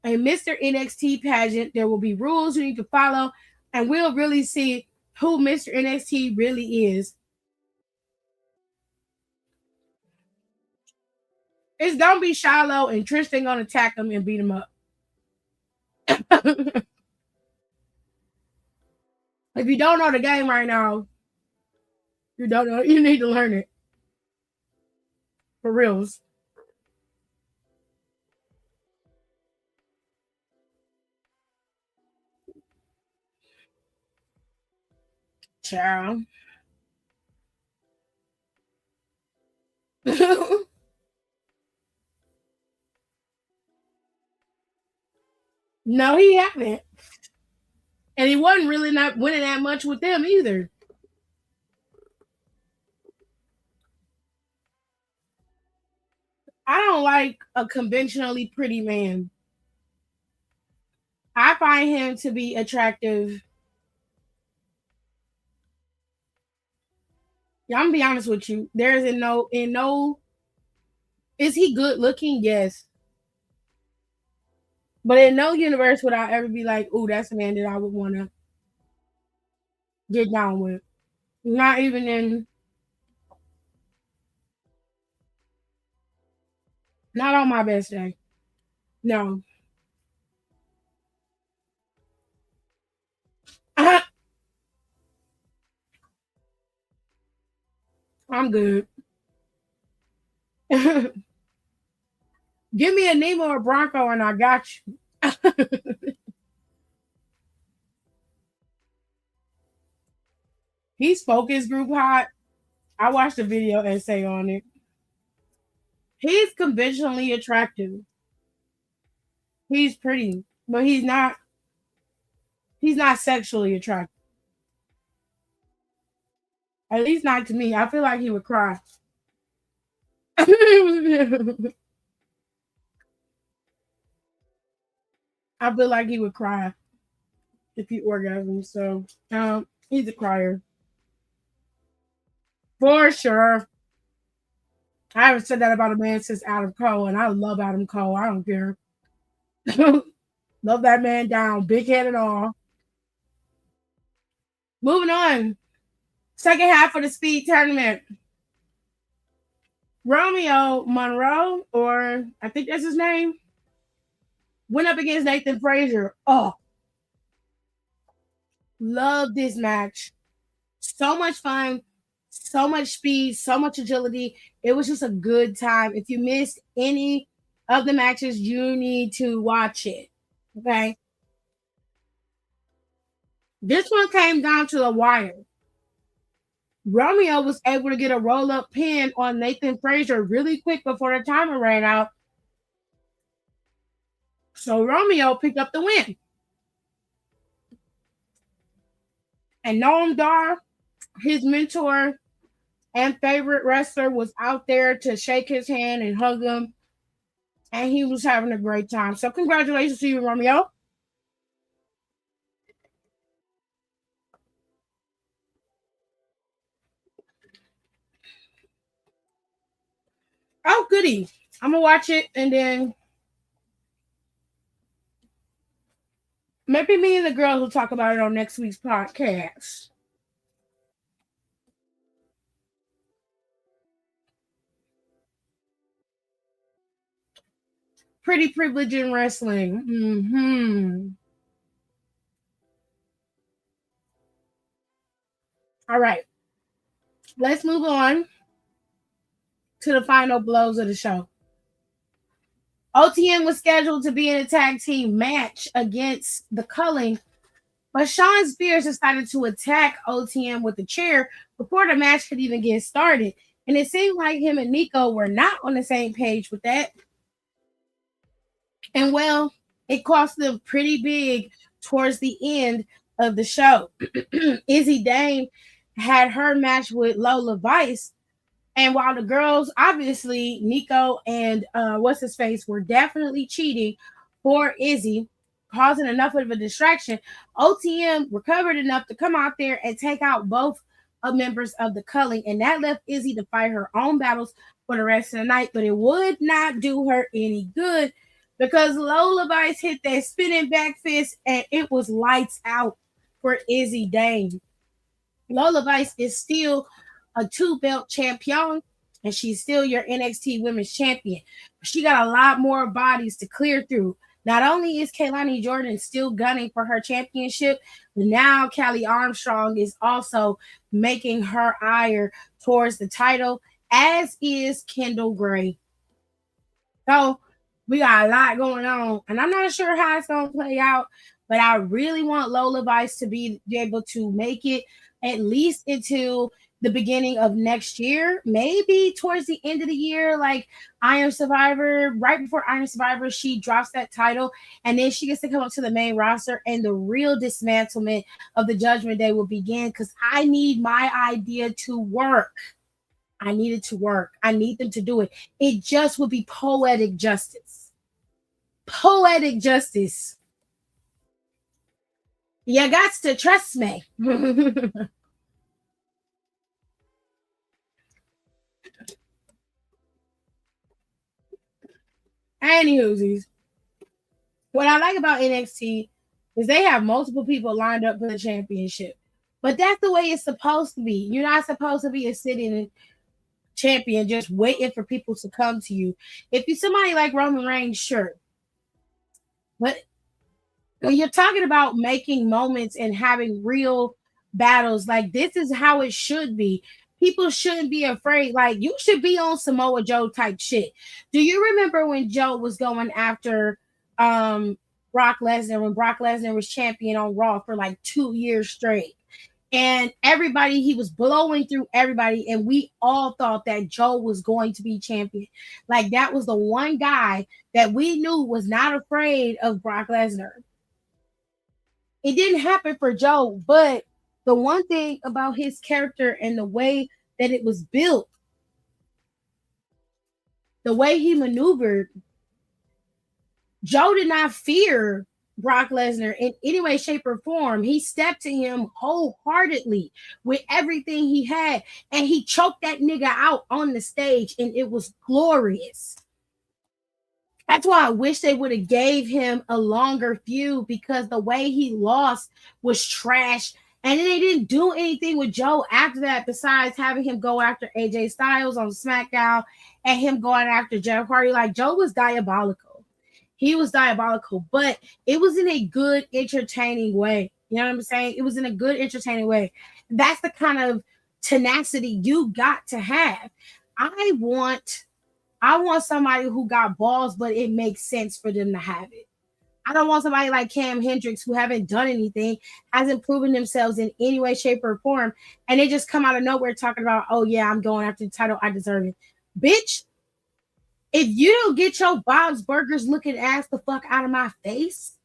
Speaker 2: a Mr. NXT pageant. There will be rules you need to follow, and we'll really see who Mr. NXT really is. It's gonna be Shiloh, and Tristan gonna attack him and beat him up. If you don't know the game right now, you don't know. You need to learn it for reals. Child. No, he haven't. And he wasn't really not winning that much with them either. I don't like a conventionally pretty man. I find him to be attractive. Yeah, I'm gonna be honest with you. There's in no is he good looking? Yes. But in no universe would I ever be like, oh, that's a man that I would wanna get down with. Not even in not on my best day. No. I'm good. Give me a Nemo or Bronco and I got you. He spoke his group hot. I watched a video essay on it. He's conventionally attractive. He's pretty, but he's not sexually attractive. At least not to me. I feel like he would cry. I feel like he would cry if he orgasmed. So he's a crier. For sure. I haven't said that about a man since Adam Cole, and I love Adam Cole. I don't care. Love that man down, big head and all. Moving on. Second half of the speed tournament. Romeo Monroe, or I think that's his name, went up against Nathan Frazier. Oh, love this match. So much fun, so much speed, so much agility. It was just a good time. If you missed any of the matches, you need to watch it. Okay. This one came down to the wire. Romeo was able to get a roll up pin on Nathan Frazier really quick before the timer ran out. So Romeo picked up the win. And Noam Dar, his mentor and favorite wrestler, was out there to shake his hand and hug him. And he was having a great time. So congratulations to you, Romeo. Oh, goody. I'm gonna watch it and then maybe me and the girls will talk about it on next week's podcast. Pretty privilege in wrestling. All right. Let's move on to the final blows of the show. OTM was scheduled to be in a tag team match against the Culling But Sean Spears decided to attack OTM with a chair before the match could even get started. And it seemed like him and Nico were not on the same page with that. And well, it cost them pretty big towards the end of the show. Izzy Dane had her match with Lola Vice, and while the girls, obviously, Nico and what's his face, were definitely cheating for Izzy, causing enough of a distraction, OTM recovered enough to come out there and take out both members of the culling. And that left Izzy to fight her own battles for the rest of the night. But it would not do her any good because Lola Vice hit that spinning back fist and it was lights out for Izzy Dane. Lola Vice is still a two-belt champion, and she's still your NXT Women's Champion. She got a lot more bodies to clear through. Not only is Kaylani Jordan still gunning for her championship, but now Callie Armstrong is also making her ire towards the title, as is Kendall Gray. So we got a lot going on, and I'm not sure how it's going to play out, but I really want Lola Vice to be able to make it at least until the beginning of next year, maybe towards the end of the year, like Iron Survivor. Right before Iron Survivor, she drops that title, and then she gets to come up to the main roster, and the real dismantlement of the Judgment Day will begin because I need my idea to work. I need it to work. I need them to do it. It just would be poetic justice. Poetic justice. You got to trust me. Anywho's, what I like about NXT is they have multiple people lined up for the championship. But that's the way it's supposed to be. You're not supposed to be a sitting champion just waiting for people to come to you. If you're somebody like Roman Reigns, sure. But when you're talking about making moments and having real battles, like this is how it should be. People shouldn't be afraid. Like you should be on Samoa Joe type shit. Do you remember when Joe was going after Brock Lesnar when Brock Lesnar was champion on Raw for like 2 years straight? And everybody, he was blowing through everybody, and we all thought that Joe was going to be champion. Like that was the one guy that we knew was not afraid of Brock Lesnar. It didn't happen for Joe, but the one thing about his character and the way that it was built, the way he maneuvered, Joe did not fear Brock Lesnar in any way, shape, or form. He stepped to him wholeheartedly with everything he had, and he choked that nigga out on the stage, and it was glorious. That's why I wish they would have gave him a longer feud because the way he lost was trash. And then they didn't do anything with Joe after that besides having him go after AJ Styles on SmackDown and him going after Jeff Hardy. Like Joe was diabolical. He was diabolical, but it was in a good, entertaining way. You know what I'm saying? It was in a good, entertaining way. That's the kind of tenacity you got to have. I want somebody who got balls, but it makes sense for them to have it. I don't want somebody like Cam Hendricks who haven't done anything, hasn't proven themselves in any way, shape, or form, and they just come out of nowhere talking about, oh yeah, I'm going after the title, I deserve it. Bitch, if you don't get your Bob's Burgers looking ass the fuck out of my face,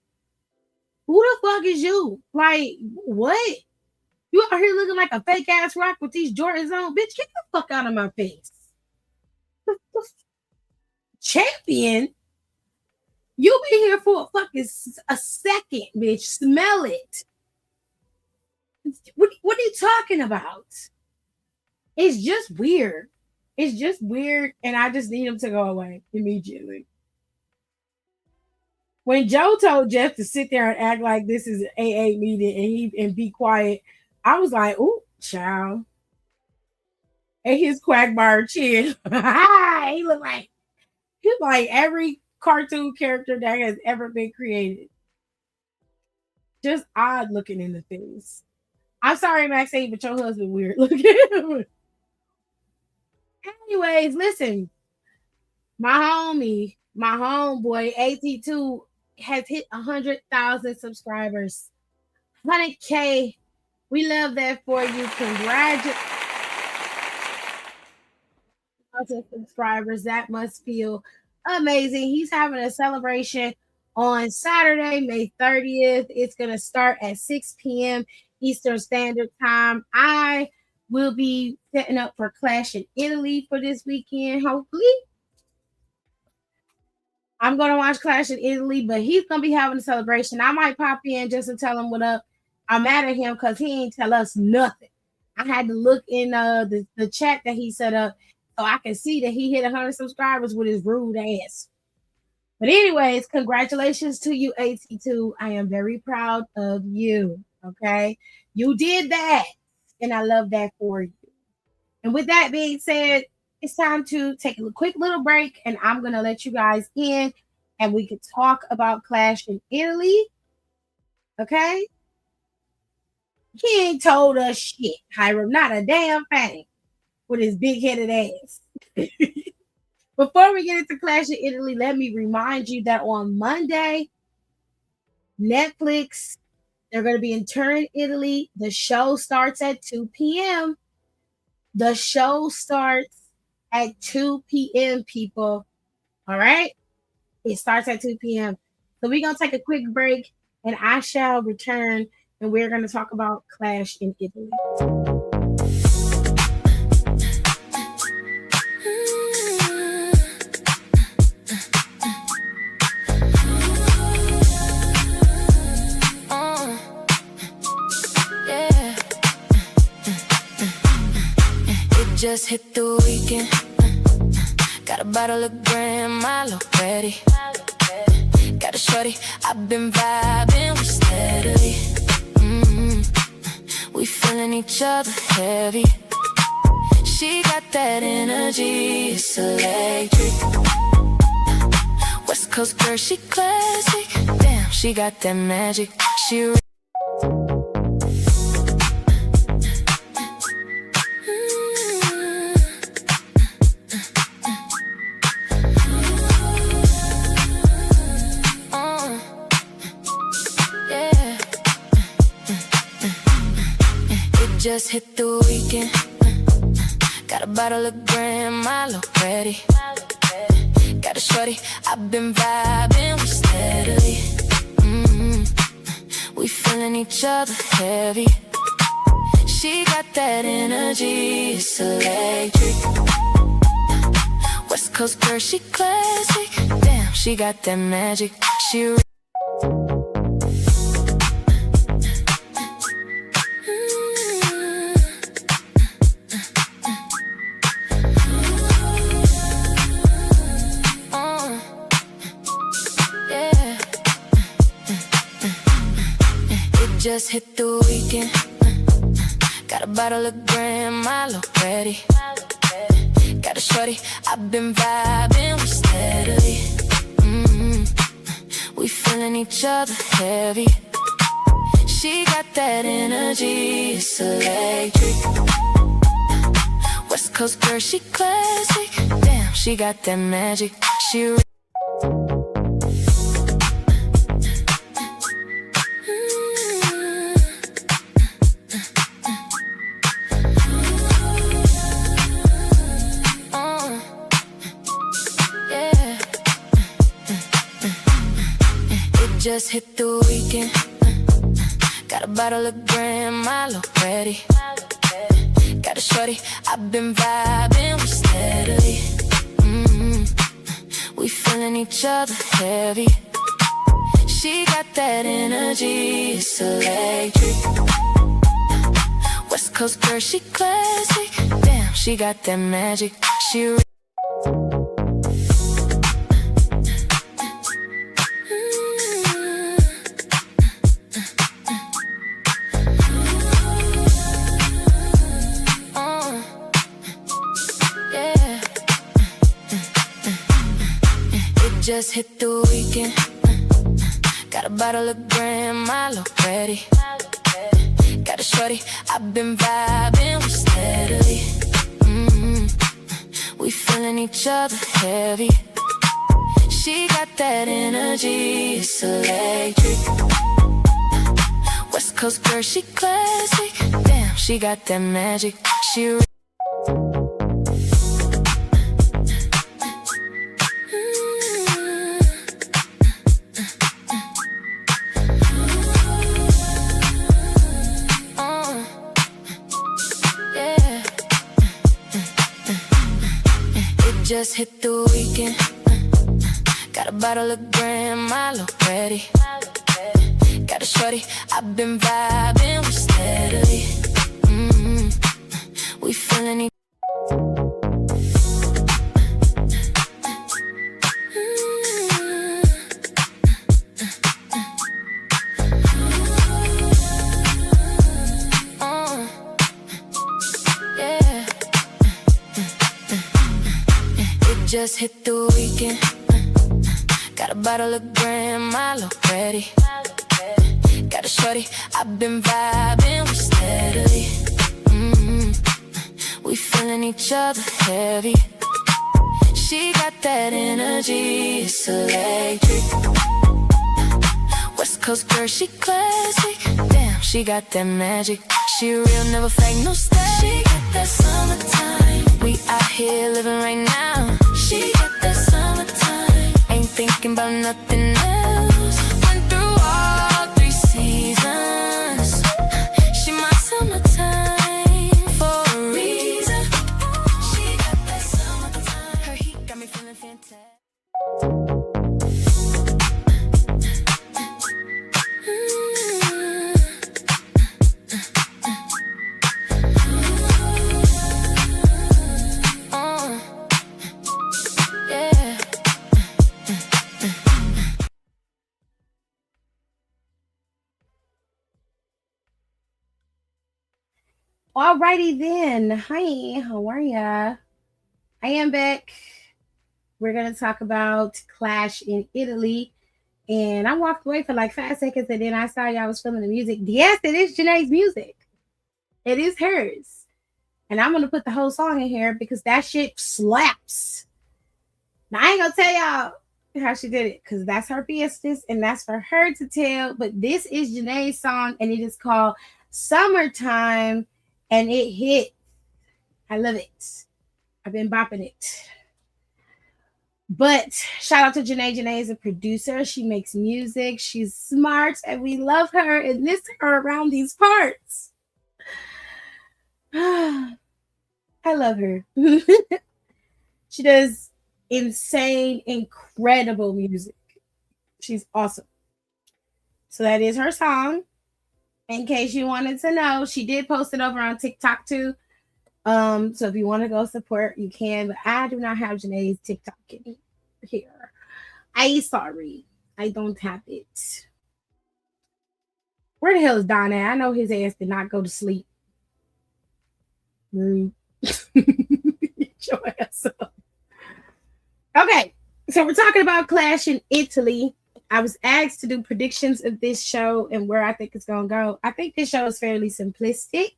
Speaker 2: who the fuck is you? Like, what? You out here looking like a fake ass rock with these Jordans on? Bitch, get the fuck out of my face. Champion? You'll be here for a second, bitch. Smell it. What are you talking about? It's just weird. It's just weird, and I just need him to go away immediately. When Joe told Jeff to sit there and act like this is an AA meeting and be quiet, I was like, "Ooh, child." And his quagmire chin, he looked like every cartoon character that has ever been created. Just odd looking in the face. I'm sorry, Maxine, but your husband weird looking. Anyways, listen. My homeboy, AT2, has hit 100,000 subscribers. 100K. We love that for you. Congratulations, subscribers. That must feel amazing. He's having a celebration on Saturday, May 30th. It's going to start at 6 p.m. Eastern Standard Time. I will be setting up for Clash in Italy for this weekend, hopefully. I'm going to watch Clash in Italy, but he's going to be having a celebration. I might pop in just to tell him what up. I'm mad at him because he ain't tell us nothing. I had to look in the chat that he set up so I can see that he hit 100 subscribers with his rude ass. But anyways, congratulations to you, AT2. I am very proud of you. Okay, you did that, and I love that for you. And with that being said, it's time to take a quick little break, and I'm gonna let you guys in, and we can talk about Clash in Italy. Okay? He ain't told us shit, Hiram, not a damn thing, with his big-headed ass. Before we get into Clash in Italy, let me remind you that on Monday, Netflix, they're going to be in Turin, Italy. The show starts at 2 p.m. The show starts at 2 p.m., people. All right? It starts at 2 p.m. So we're going to take a quick break, and I shall return, and we're going to talk about Clash in Italy.
Speaker 3: Just hit the weekend. Got a bottle of Grand Malo ready. Got a shorty, I've been vibing with steadily. We feeling each other heavy. She got that energy, it's electric. West Coast girl, she classic. Damn, she got that magic. She just hit the weekend. Got a bottle of Grand Malo ready. Got a shorty, I've been vibing with steadily. We feeling each other heavy. She got that energy, it's electric. West Coast girl, she classic. Damn, she got that magic. She just hit the weekend. Got a bottle of Grand Malo ready. Got a shorty, I've been vibing with steadily. We feeling each other heavy. She got that energy, it's electric. West Coast girl, she classic. Damn, she got that magic. She just hit the weekend. Got a bottle of Grand Malo ready. Got a shorty, I've been vibing with steadily. We feeling each other heavy. She got that energy, it's electric. West Coast girl, she classic. Damn, she got that magic. She just hit the weekend. Got a bottle of Grand Malo ready. Got a shorty, I've been vibing with steadily. We feeling each other heavy. She got that energy, it's electric. West Coast girl, she classic. Damn, she got that magic. She just hit the weekend. Got a bottle of Grand Malo ready. Got a shorty, I've been vibing with steadily. We feeling each just hit the weekend. Got a bottle of Grand Malo ready. Got a shorty, I've been vibing with steadily. We feeling each other heavy. She got that energy, it's electric. West Coast girl, she classic. Damn, she got that magic. She real, never fake, no style. She got that summertime. We out here living right now. She got that summertime. Ain't thinking about nothing else. Went through all 3 seasons. She my summertime for a reason. She got that summertime. Her heat got me feeling fantastic.
Speaker 2: Alrighty then. Hi, how are ya? I am back. We're gonna talk about Clash in Italy. And I walked away for like 5 seconds and then I saw y'all was feeling the music. Yes, it is Janae's music. It is hers. And I'm gonna put the whole song in here because that shit slaps. Now I ain't gonna tell y'all how she did it because that's her business and that's for her to tell. But this is Janae's song and it is called Summertime. And it hit. I love it. I've been bopping it. But shout out to Janae. Janae is a producer. She makes music. She's smart. And we love her and miss her around these parts. I love her. She does insane, incredible music. She's awesome. So that is her song. In case you wanted to know, she did post it over on TikTok too. So if you want to go support, you can. But I do not have Janae's TikTok in here. I sorry, I don't have it. Where the hell is Don at? I know his ass did not go to sleep. Rude. Your ass up. Okay, so we're talking about Clash in Italy. I was asked to do predictions of this show and where I think it's going to go. I think this show is fairly simplistic.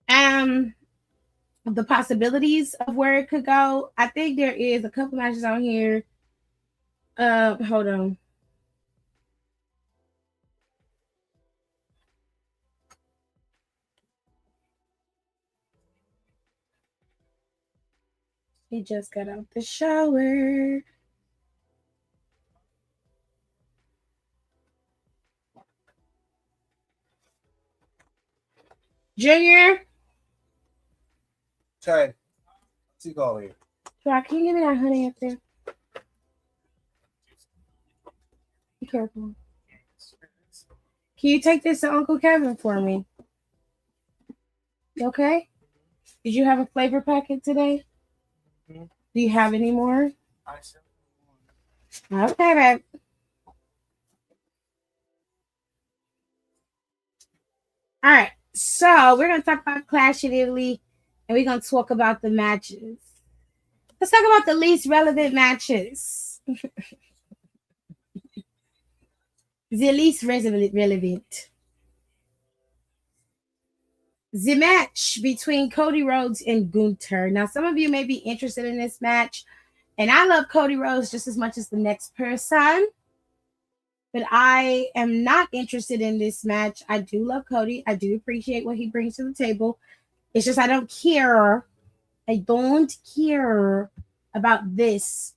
Speaker 2: The possibilities of where it could go. I think there is a couple matches on here. Hold on. He just got out the shower. Junior.
Speaker 4: Sorry. What's he calling you?
Speaker 2: Rock, can you give me that honey up there? Be careful. Can you take this to Uncle Kevin for me? Okay? Did you have a flavor packet today? Mm-hmm. Do you have any more? I said one. Okay, babe. All right. So we're going to talk about Clash in Italy, and we're going to talk about the matches. Let's talk about the least relevant matches. The least relevant. The match between Cody Rhodes and Gunther. Now, some of you may be interested in this match, and I love Cody Rhodes just as much as the next person. but I am not interested in this match. I do love Cody. I do appreciate what he brings to the table. It's just I don't care. I don't care about this.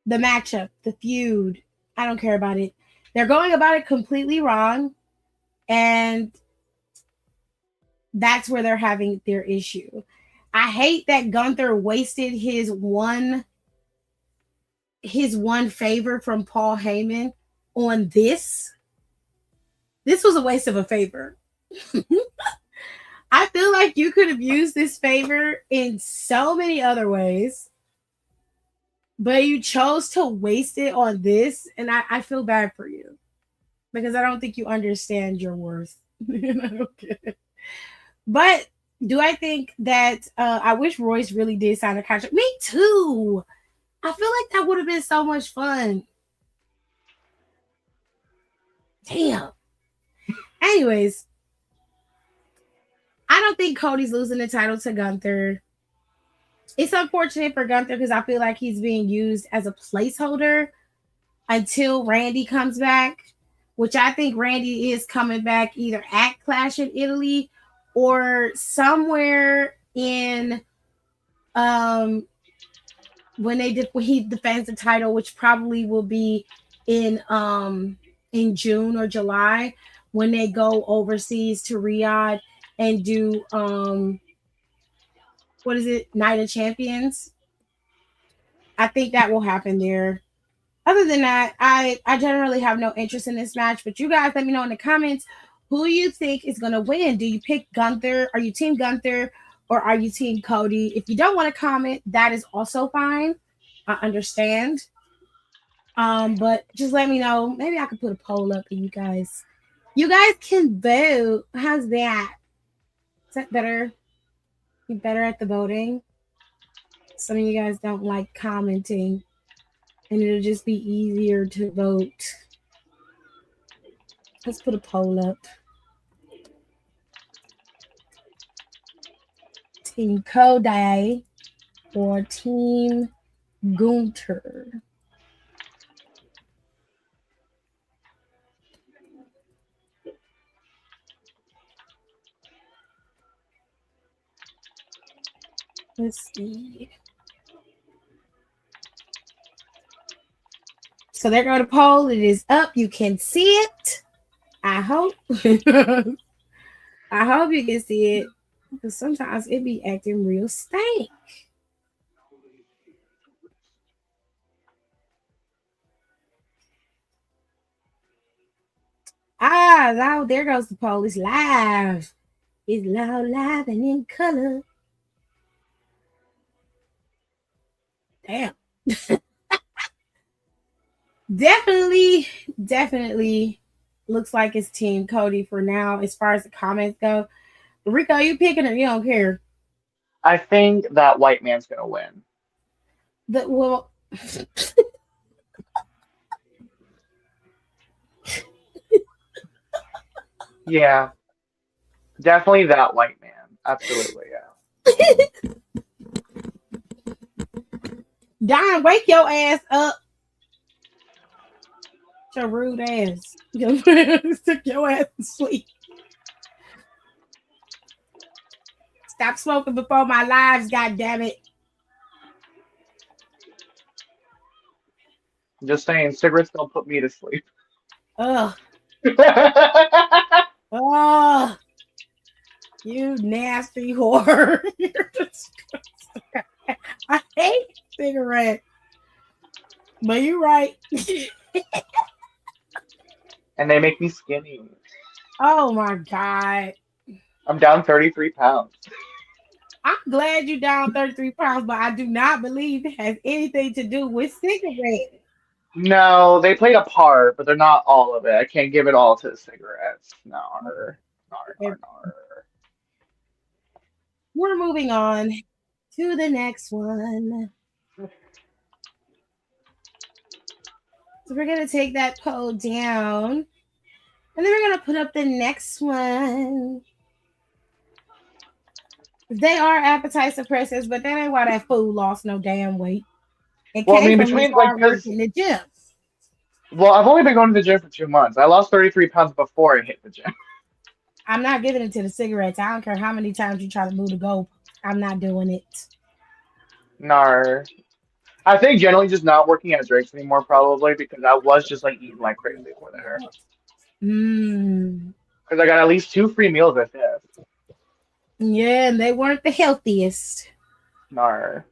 Speaker 2: The matchup, the feud. I don't care about it. They're going about it completely wrong. And that's where they're having their issue. I hate that Gunther wasted his one favor from Paul Heyman on this. This was a waste of a favor. I feel like you could have used this favor in so many other ways, but you chose to waste it on this, and I feel bad for you because I don't think you understand your worth. And I don't get it. But do I think that I wish Royce really did sign a contract? Me too. I feel like that would have been so much fun. Damn. Anyways, I don't think Cody's losing the title to Gunther. It's unfortunate for Gunther because I feel like he's being used as a placeholder until Randy comes back, which I think Randy is coming back either at Clash in Italy or somewhere in when he defends the title, which probably will be in June or July when they go overseas to Riyadh and do what is it, Night of Champions. I think that will happen there. Other than that, I generally have no interest in this match, but you guys let me know in the comments who you think is going to win. Do you pick Gunther? Are you team Gunther or are you team Cody? If you don't want to comment, that is also fine. I understand. But just let me know. Maybe I could put a poll up and you guys can vote. How's that? Is that better? You better at the voting? Some of you guys don't like commenting, and it'll just be easier to vote. Let's put a poll up. Team Cody or Team Gunther? Let's see. So there go the poll. It is up. You can see it. I hope. I hope you can see it. Because sometimes it be acting real stank. Now there goes the poll. It's live. It's loud, live, and in color. Damn. Definitely looks like it's Team Cody for now as far as the comments go. Rico, you picking or you don't care?
Speaker 5: I think that white man's gonna win.
Speaker 2: Well,
Speaker 5: Yeah, definitely that white man. Absolutely, yeah.
Speaker 2: Don, wake your ass up. Your rude ass. Took your ass to sleep. Stop smoking before my lives, goddammit.
Speaker 5: I'm just saying, cigarettes don't put me to sleep.
Speaker 2: Ugh. Oh, you nasty whore. You're disgusting. I hate cigarettes. But you're right.
Speaker 5: And they make me skinny.
Speaker 2: Oh my God.
Speaker 5: I'm down 33 pounds.
Speaker 2: I'm glad you're down 33 pounds, but I do not believe it has anything to do with cigarettes.
Speaker 5: No, they played a part, but they're not all of it. I can't give it all to the cigarettes. No.
Speaker 2: We're moving on to the next one. So we're going to take that poll down. And then we're going to put up the next one. They are appetite suppressors, but that ain't why that fool lost no damn weight. And
Speaker 5: Well, I mean,
Speaker 2: came from
Speaker 5: between
Speaker 2: his hard
Speaker 5: like,
Speaker 2: work in the gym.
Speaker 5: Well, I've only been going to the gym for 2 months. I lost 33 pounds before I hit the gym.
Speaker 2: I'm not giving it to the cigarettes. I don't care how many times you try to move the goal. I'm not doing it.
Speaker 5: No. I think generally just not working at Drake's anymore, probably because I was just like eating like crazy over there.
Speaker 2: Mm.
Speaker 5: Because I got at least 2 free meals at this.
Speaker 2: Yeah, and they weren't the healthiest.
Speaker 5: No.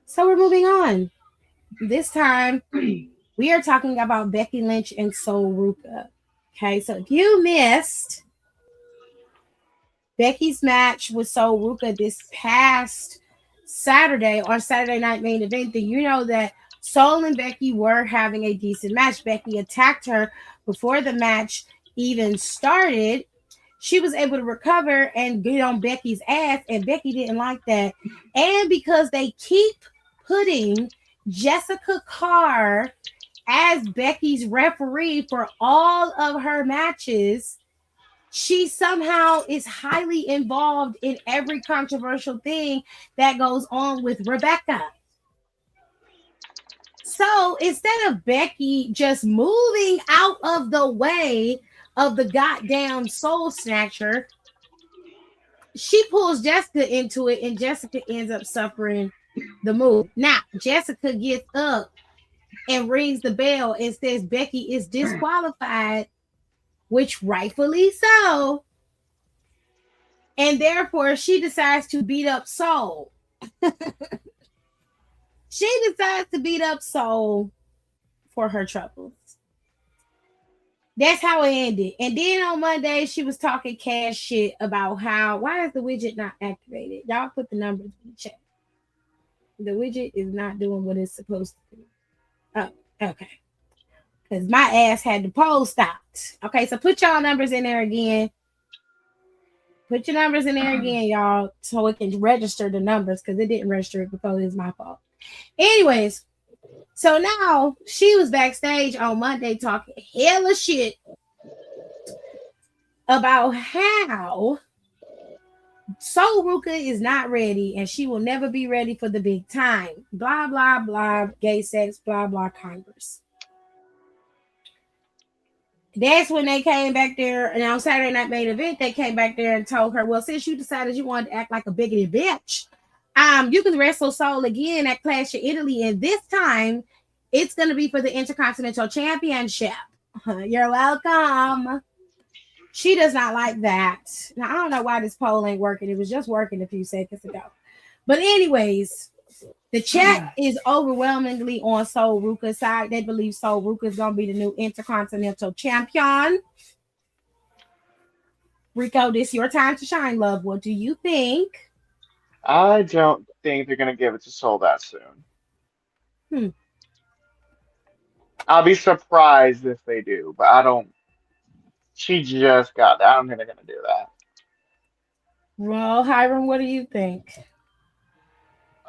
Speaker 2: So we're moving on. This time we are talking about Becky Lynch and Sol Ruka. Okay, so if you missed Becky's match with Sol Ruka this past Saturday or Saturday night main event, then you know that Sol and Becky were having a decent match. Becky attacked her before the match even started. She was able to recover and get on Becky's ass, and Becky didn't like that. And because they keep putting Jessica Carr as Becky's referee for all of her matches, she somehow is highly involved in every controversial thing that goes on with Rebecca. So instead of Becky just moving out of the way of the goddamn soul snatcher, she pulls Jessica into it, and Jessica ends up suffering the move. Now, Jessica gets up and rings the bell and says Becky is disqualified, which rightfully so. And therefore, she decides to beat up Sol. She decides to beat up Sol for her troubles. That's how it ended. And then on Monday, she was talking cash shit about why is the widget not activated? Y'all put the numbers in the chat. The widget is not doing what it's supposed to do. Oh, okay. Because my ass had the poll stopped. Okay, so put y'all numbers in there again. Put your numbers in there again, y'all, so it can register the numbers, because it didn't register it before. It was my fault. Anyways, so now she was backstage on Monday talking hella shit about how Sol Ruka is not ready and she will never be ready for the big time. Blah, blah, blah, gay sex, blah, blah, Congress. That's when they came back there, and on Saturday Night Main Event, they came back there and told her, well, since you decided you wanted to act like a bigoted bitch, you can wrestle Sol again at Clash of Italy, and this time it's going to be for the Intercontinental Championship. You're welcome. She does not like that. Now, I don't know why this poll ain't working. It was just working a few seconds ago. But anyways, the chat is overwhelmingly on Sol Ruka's side. They believe Sol Ruka is going to be the new Intercontinental Champion. Rico, this is your time to shine, love. What do you think?
Speaker 5: I don't think they're going to give it to Sol that soon. I'll be surprised if they do, but I don't. She just got that. I don't think they're going to do that.
Speaker 2: Well, Hiram, what do you think?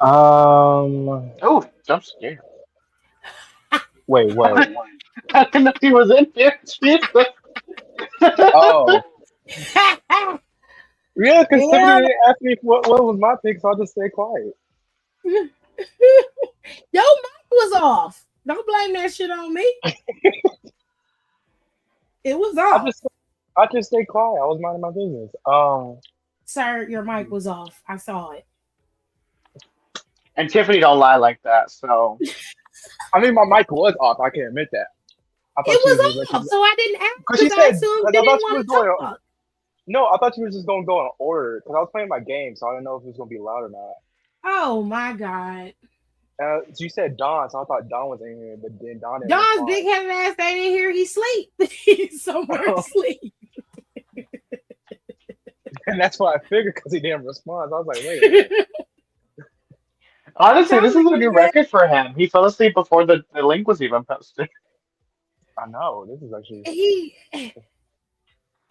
Speaker 5: Oh, jump scare.
Speaker 6: Wait.
Speaker 5: I didn't know he was in here. Jesus.
Speaker 6: Oh. Yeah, because
Speaker 2: Yeah.
Speaker 6: somebody asked me what was my pick, so I'll just stay quiet.
Speaker 2: Your mic was off. Don't blame that shit on me. It was off.
Speaker 6: I just stay quiet. I was minding my business.
Speaker 2: Sir, your mic was off. I saw it.
Speaker 5: And Tiffany don't lie like that, so.
Speaker 6: I mean, my mic was off. I can admit that. I thought
Speaker 2: It
Speaker 6: she
Speaker 2: was off, so I didn't ask
Speaker 6: Because she
Speaker 2: because I
Speaker 6: said-
Speaker 2: assumed
Speaker 6: because
Speaker 2: you
Speaker 6: I
Speaker 2: didn't
Speaker 6: thought she
Speaker 2: want
Speaker 6: was
Speaker 2: to
Speaker 6: going-
Speaker 2: talk.
Speaker 6: No, I thought you were just going to go in order because I was playing my game, so I didn't know if it was going to be loud or not.
Speaker 2: Oh my God.
Speaker 6: So you said Don, so I thought Don was in here, but then Don didn't
Speaker 2: Don's
Speaker 6: respond.
Speaker 2: big headed ass ain't in here. He sleep. He's somewhere
Speaker 6: Oh.
Speaker 2: asleep.
Speaker 6: And that's why I figured because he didn't respond. So I was like, wait a minute.
Speaker 5: Honestly, this is a new record for him. He fell asleep before the link was even posted.
Speaker 6: I know. This is actually.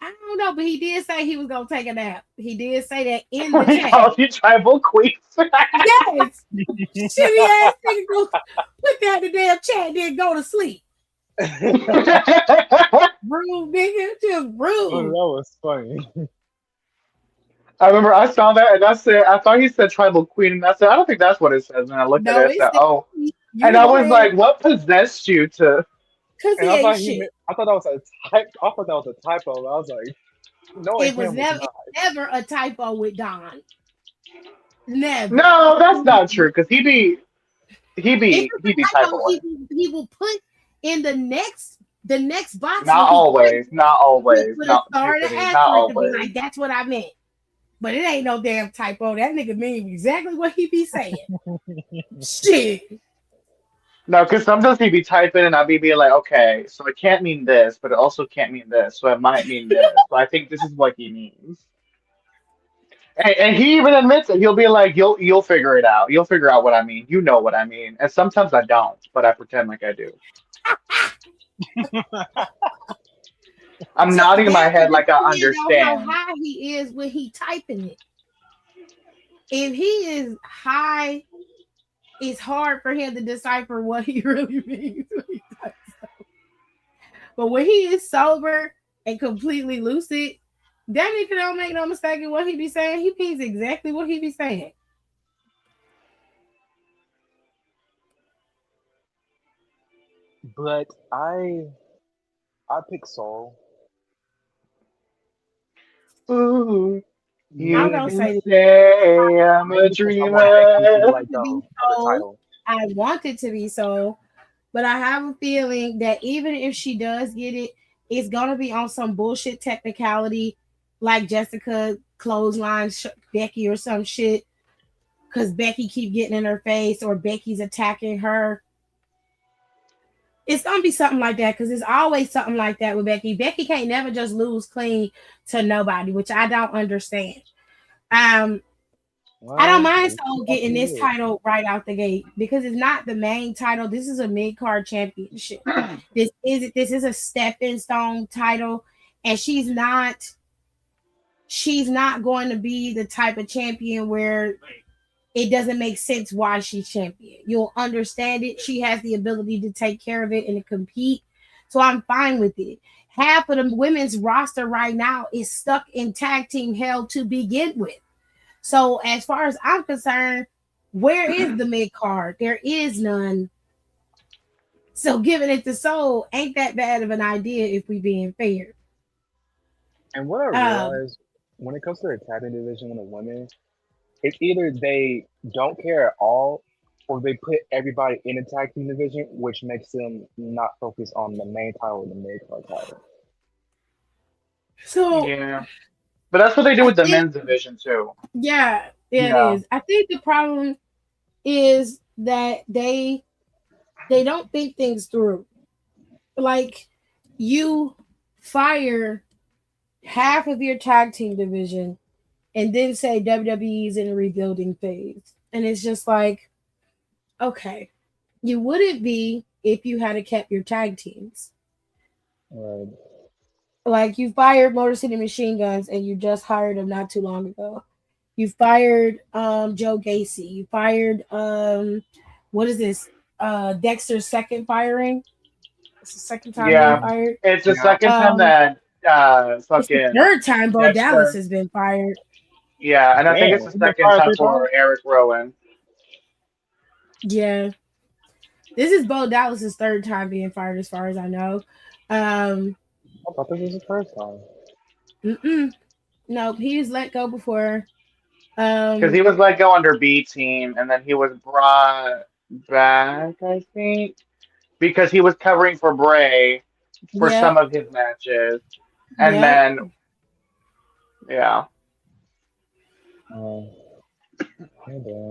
Speaker 2: I don't know, but he did say he was gonna take a nap. He did say that in the
Speaker 5: He
Speaker 2: chat.
Speaker 5: called you tribal queens.
Speaker 2: Yes. Shitty ass nigga go put that in the damn chat and then go to sleep. Rude nigga, just
Speaker 6: Oh,
Speaker 2: rude.
Speaker 6: that was funny.
Speaker 5: I remember I saw that and I thought he said tribal queen, and I said, I don't think that's what it says. And I looked at it and
Speaker 2: it
Speaker 5: said,
Speaker 2: said
Speaker 5: oh.
Speaker 2: You
Speaker 5: And
Speaker 2: the
Speaker 5: I was
Speaker 2: one,
Speaker 5: like, what possessed you to?
Speaker 2: because
Speaker 6: And
Speaker 2: he
Speaker 6: I
Speaker 2: ain't
Speaker 6: thought
Speaker 2: shit.
Speaker 6: I thought that was a type. I thought that was a typo. I was like, knowing
Speaker 2: It was
Speaker 6: him was
Speaker 2: never,
Speaker 6: not.
Speaker 2: never a typo with Don. Never.
Speaker 5: No, that's not true. Because he
Speaker 2: If
Speaker 5: be
Speaker 2: it's
Speaker 5: he be
Speaker 2: a typo,
Speaker 5: typing.
Speaker 2: he will put in the next box where
Speaker 5: Not
Speaker 2: he typed,
Speaker 5: always. Not
Speaker 2: he'll
Speaker 5: always.
Speaker 2: put a
Speaker 5: Not
Speaker 2: star and an
Speaker 5: Tiffany. Not
Speaker 2: asterisk to be
Speaker 5: always.
Speaker 2: like, that's what I meant. But it ain't no damn typo. That nigga mean exactly what he be saying. Shit.
Speaker 5: No, because sometimes he be typing and I'll be being like, okay, so it can't mean this, but it also can't mean this, so it might mean this. So I think this is what he means. And he even admits it. He'll be like, you'll figure it out. You'll figure out what I mean. You know what I mean. And sometimes I don't, but I pretend like I do. I'm
Speaker 2: So
Speaker 5: nodding my
Speaker 2: that
Speaker 5: head
Speaker 2: would
Speaker 5: like I
Speaker 2: depend on how
Speaker 5: understand.
Speaker 2: high he is when he typing it. If he is high, it's hard for him to decipher what he really means when he types. But when he is sober and completely lucid, that nigga don't make no mistake in what he be saying. He means exactly what he be saying.
Speaker 6: But I pick Soul.
Speaker 5: Ooh,
Speaker 2: I'm
Speaker 5: you
Speaker 2: gonna
Speaker 5: can
Speaker 2: say this.
Speaker 5: say I'm a
Speaker 6: Maybe because I want Becky to
Speaker 5: dreamer.
Speaker 6: let
Speaker 2: To be
Speaker 6: go of the
Speaker 2: so,
Speaker 6: title.
Speaker 2: I want it to be so, but I have a feeling that even if she does get it, it's gonna be on some bullshit technicality, like Jessica clothesline Becky or some shit, because Becky keep getting in her face or Becky's attacking her. It's gonna be something like that because it's always something like that with Becky. Becky can't never just lose clean to nobody, which I don't understand. Um, I don't
Speaker 6: Well,
Speaker 2: mind
Speaker 6: it's
Speaker 2: Soul
Speaker 6: up to
Speaker 2: getting this
Speaker 6: you.
Speaker 2: title right out the gate because it's not the main title. This is a mid card championship. This is a stepping stone title, and she's not going to be the type of champion where it doesn't make sense why she's champion. You'll understand it. She has the ability to take care of it and to compete. So I'm fine with it. Half of the women's roster right now is stuck in tag team hell to begin with. So as far as I'm concerned, where is the mid card? There is none. So giving it to Soul ain't that bad of an idea if we being fair.
Speaker 6: And what I
Speaker 2: Um,
Speaker 6: realized when it comes to the tag team division with the women, it's either they don't care at all, or they put everybody in the tag team division, which makes them not focus on the main title or the mid card title.
Speaker 2: so
Speaker 5: Yeah. But that's what they do
Speaker 2: I
Speaker 5: with the
Speaker 2: think,
Speaker 5: men's division too.
Speaker 2: yeah, it
Speaker 5: Yeah.
Speaker 2: is. I think the problem is that they don't think things through. Like you fire half of your tag team division and then say WWE is in a rebuilding phase. And it's just like, okay, you wouldn't be if you had kept your tag teams.
Speaker 6: Right.
Speaker 2: Like you fired Motor City Machine Guns and you just hired them not too long ago. You fired Joe Gacy. You fired what is this? Dexter's second firing. It's the second time being
Speaker 5: Yeah.
Speaker 2: fired.
Speaker 5: It's the
Speaker 6: Yeah.
Speaker 5: second time
Speaker 2: Um,
Speaker 5: that
Speaker 2: it's the
Speaker 5: fucking
Speaker 2: third time Bo Dallas
Speaker 5: Dexter.
Speaker 2: has been fired.
Speaker 5: Yeah, and I think it's
Speaker 6: Damn.
Speaker 5: the
Speaker 6: He's been
Speaker 5: second
Speaker 6: fired
Speaker 5: time
Speaker 6: three
Speaker 5: for
Speaker 6: times?
Speaker 5: Eric Rowan.
Speaker 2: Yeah, this is Bo Dallas's third time being fired, as far as I know. Um,
Speaker 6: I thought this was his first time.
Speaker 2: nope, he was let go before.
Speaker 5: Because
Speaker 2: Um,
Speaker 5: he was let go under B team, and then he was brought back, I think, because he was covering for Bray for some
Speaker 2: yep,
Speaker 5: of his matches, and
Speaker 2: yep.
Speaker 5: then yeah,
Speaker 6: Oh,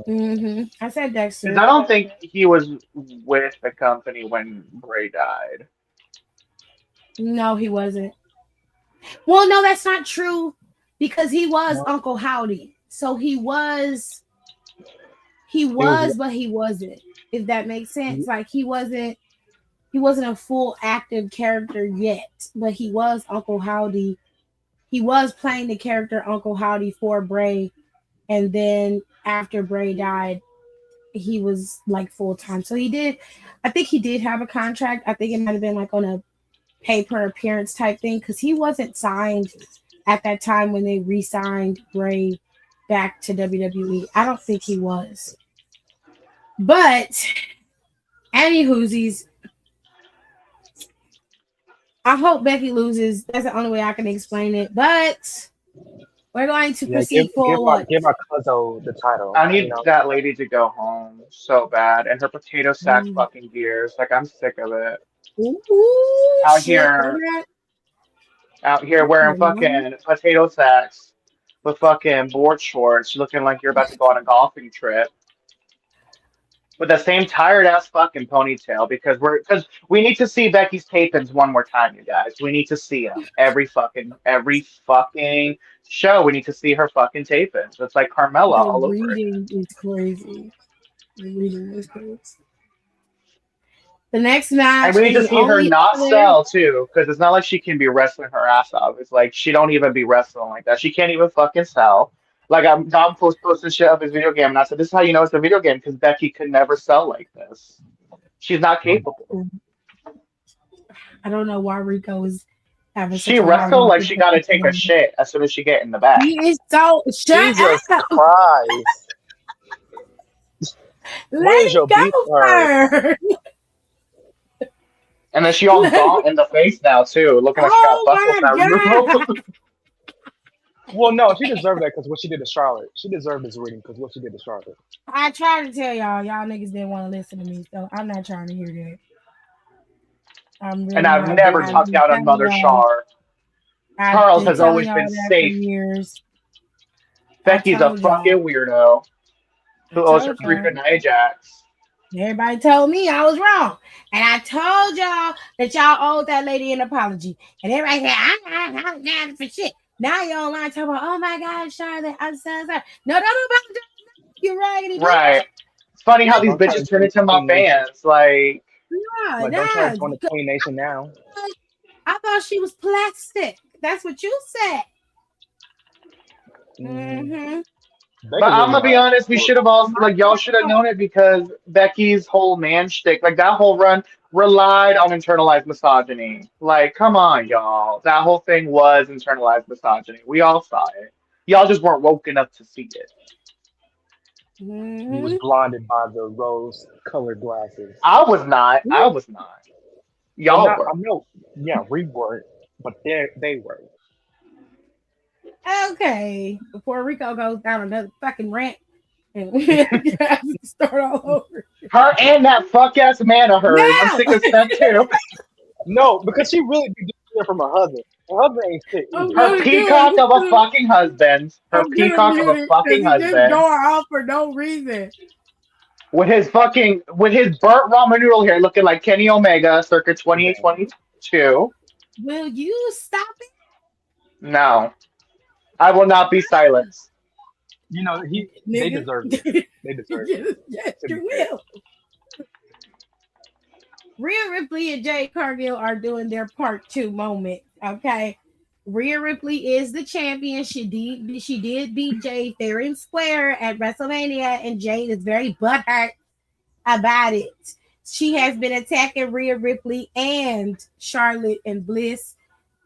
Speaker 6: damn.
Speaker 2: I said
Speaker 5: because
Speaker 2: Dexter.
Speaker 5: I don't think he was with the company when Bray died.
Speaker 2: No, he wasn't. Well, no, that's not true because he was
Speaker 6: What?
Speaker 2: Uncle Howdy. So
Speaker 6: He was.
Speaker 2: but he wasn't. If that makes sense, like he wasn't a full active character yet, but he was Uncle Howdy. He was playing the character Uncle Howdy for Bray, and then after Bray died, he was like full time. So he did. I think he did have a contract. I think it might have been like on a pay per appearance type thing because he wasn't signed at that time when they re-signed Bray back to WWE. I don't think he was. But Any whoosies. I hope Becky loses. That's the only way I can explain it. But we're going to
Speaker 6: Yeah, give
Speaker 2: proceed forward.
Speaker 6: our Cuzzo the title.
Speaker 5: I need that lady to go home so bad, and her potato sack fucking gears. Like I'm sick of it.
Speaker 2: Ooh,
Speaker 5: Out
Speaker 2: shit.
Speaker 5: here, out here wearing fucking potato sacks with fucking board shorts, looking like you're about to go on a golfing trip. With the same tired ass fucking ponytail because we need to see Becky's tapings one more time, you guys. We need to see them every fucking show. We need to see her fucking tapings. It's like Carmella
Speaker 2: The
Speaker 5: all over
Speaker 2: reading
Speaker 5: again.
Speaker 2: is crazy. The reading is crazy. The next match,
Speaker 5: And we need to
Speaker 2: and the
Speaker 5: see her
Speaker 2: only
Speaker 5: not
Speaker 2: other,
Speaker 5: sell too, because it's not like she can be wrestling her ass off. It's like she don't even be wrestling like that. She can't even fucking sell. Like Dom posting shit of his video game, and I said, "This is how you know it's a video game because Becky could never sell like this. She's not capable."
Speaker 2: I don't know why Rico is having such
Speaker 5: She
Speaker 2: a hard
Speaker 5: wrestled
Speaker 2: time.
Speaker 5: like she got to take a shit as soon as she get in the back.
Speaker 2: He is so shut
Speaker 6: Jesus
Speaker 2: up.
Speaker 6: Christ!
Speaker 2: Let
Speaker 6: Where's your
Speaker 2: it go
Speaker 6: beef her?
Speaker 5: And then she all gaunt in the face now too, looking like she got
Speaker 2: Oh
Speaker 5: buckles
Speaker 2: my
Speaker 5: that
Speaker 2: god!
Speaker 6: Well, no, she deserved that because what she did to Charlotte. She deserved this reading because what she did to Charlotte.
Speaker 2: I tried to tell y'all niggas didn't want to listen to me, so I'm not trying to hear that. I'm really
Speaker 5: And I've
Speaker 2: not.
Speaker 5: never
Speaker 2: I've
Speaker 5: talked
Speaker 2: been
Speaker 5: out on
Speaker 2: telling
Speaker 5: Mother
Speaker 2: y'all.
Speaker 5: Char.
Speaker 2: I've
Speaker 5: Charles
Speaker 2: been
Speaker 5: has
Speaker 2: telling
Speaker 5: always
Speaker 2: y'all
Speaker 5: been
Speaker 2: that for
Speaker 5: safe.
Speaker 2: years.
Speaker 5: Becky's a
Speaker 2: told y'all.
Speaker 5: fucking weirdo
Speaker 2: I
Speaker 5: who owes her
Speaker 2: told
Speaker 5: three
Speaker 2: y'all.
Speaker 5: for Ajax.
Speaker 2: Everybody told me I was wrong. And I told y'all that y'all owed that lady an apology. And everybody said, I'm not down for shit. Now you're online talking about, oh my God, Charlotte, I'm so sorry. No, don't apologize. You're raggedy.
Speaker 5: Right. It's funny how
Speaker 6: Like,
Speaker 5: these
Speaker 6: don't try to
Speaker 5: bitches turn into
Speaker 6: join
Speaker 5: my
Speaker 6: Queen Nation.
Speaker 5: fans. Like,
Speaker 6: Like, don't try to join the Queen Nation now.
Speaker 2: I thought she was plastic. That's what you said. Mm-hmm.
Speaker 5: but I'm gonna be honest, we should have all like y'all should have known it because Becky's whole man shtick, like that whole run relied on internalized misogyny. Like, come on, y'all. That whole thing was internalized misogyny. We all saw it. Y'all just weren't woke enough to see it.
Speaker 6: He was blinded by the rose-colored glasses.
Speaker 5: I was not. I was not. Y'all
Speaker 6: Well,
Speaker 5: were.
Speaker 6: I know. Yeah, we weren't, but they were.
Speaker 2: Okay. Before Rico goes down another fucking rant and we have to start all over.
Speaker 5: Her and that fuck ass man of hers. I'm
Speaker 2: No!
Speaker 5: sick of that too.
Speaker 6: No, because she really be doing it from her husband. Her husband ain't shit
Speaker 2: I'm
Speaker 6: either.
Speaker 5: Her
Speaker 2: gonna
Speaker 5: peacock
Speaker 2: do
Speaker 5: of a
Speaker 2: it.
Speaker 5: fucking husband. Her
Speaker 2: I'm gonna
Speaker 5: peacock of
Speaker 2: mute
Speaker 5: a
Speaker 2: it
Speaker 5: fucking
Speaker 2: because he just
Speaker 5: husband.
Speaker 2: going off for no reason.
Speaker 5: With his burnt ramen noodle hair looking like Kenny Omega circa 2822.
Speaker 2: Will you stop it?
Speaker 5: No. I will not be silenced.
Speaker 6: You know, they
Speaker 2: Nigga.
Speaker 6: deserve it. They deserve it.
Speaker 2: Yes,
Speaker 6: To be
Speaker 2: you
Speaker 6: fair.
Speaker 2: will. Rhea Ripley and Jade Cargill are doing their part 2 moment. Okay. Rhea Ripley is the champion. She did beat Jade fair and square at WrestleMania, and Jade is very butthurt about it. She has been attacking Rhea Ripley and Charlotte and Bliss,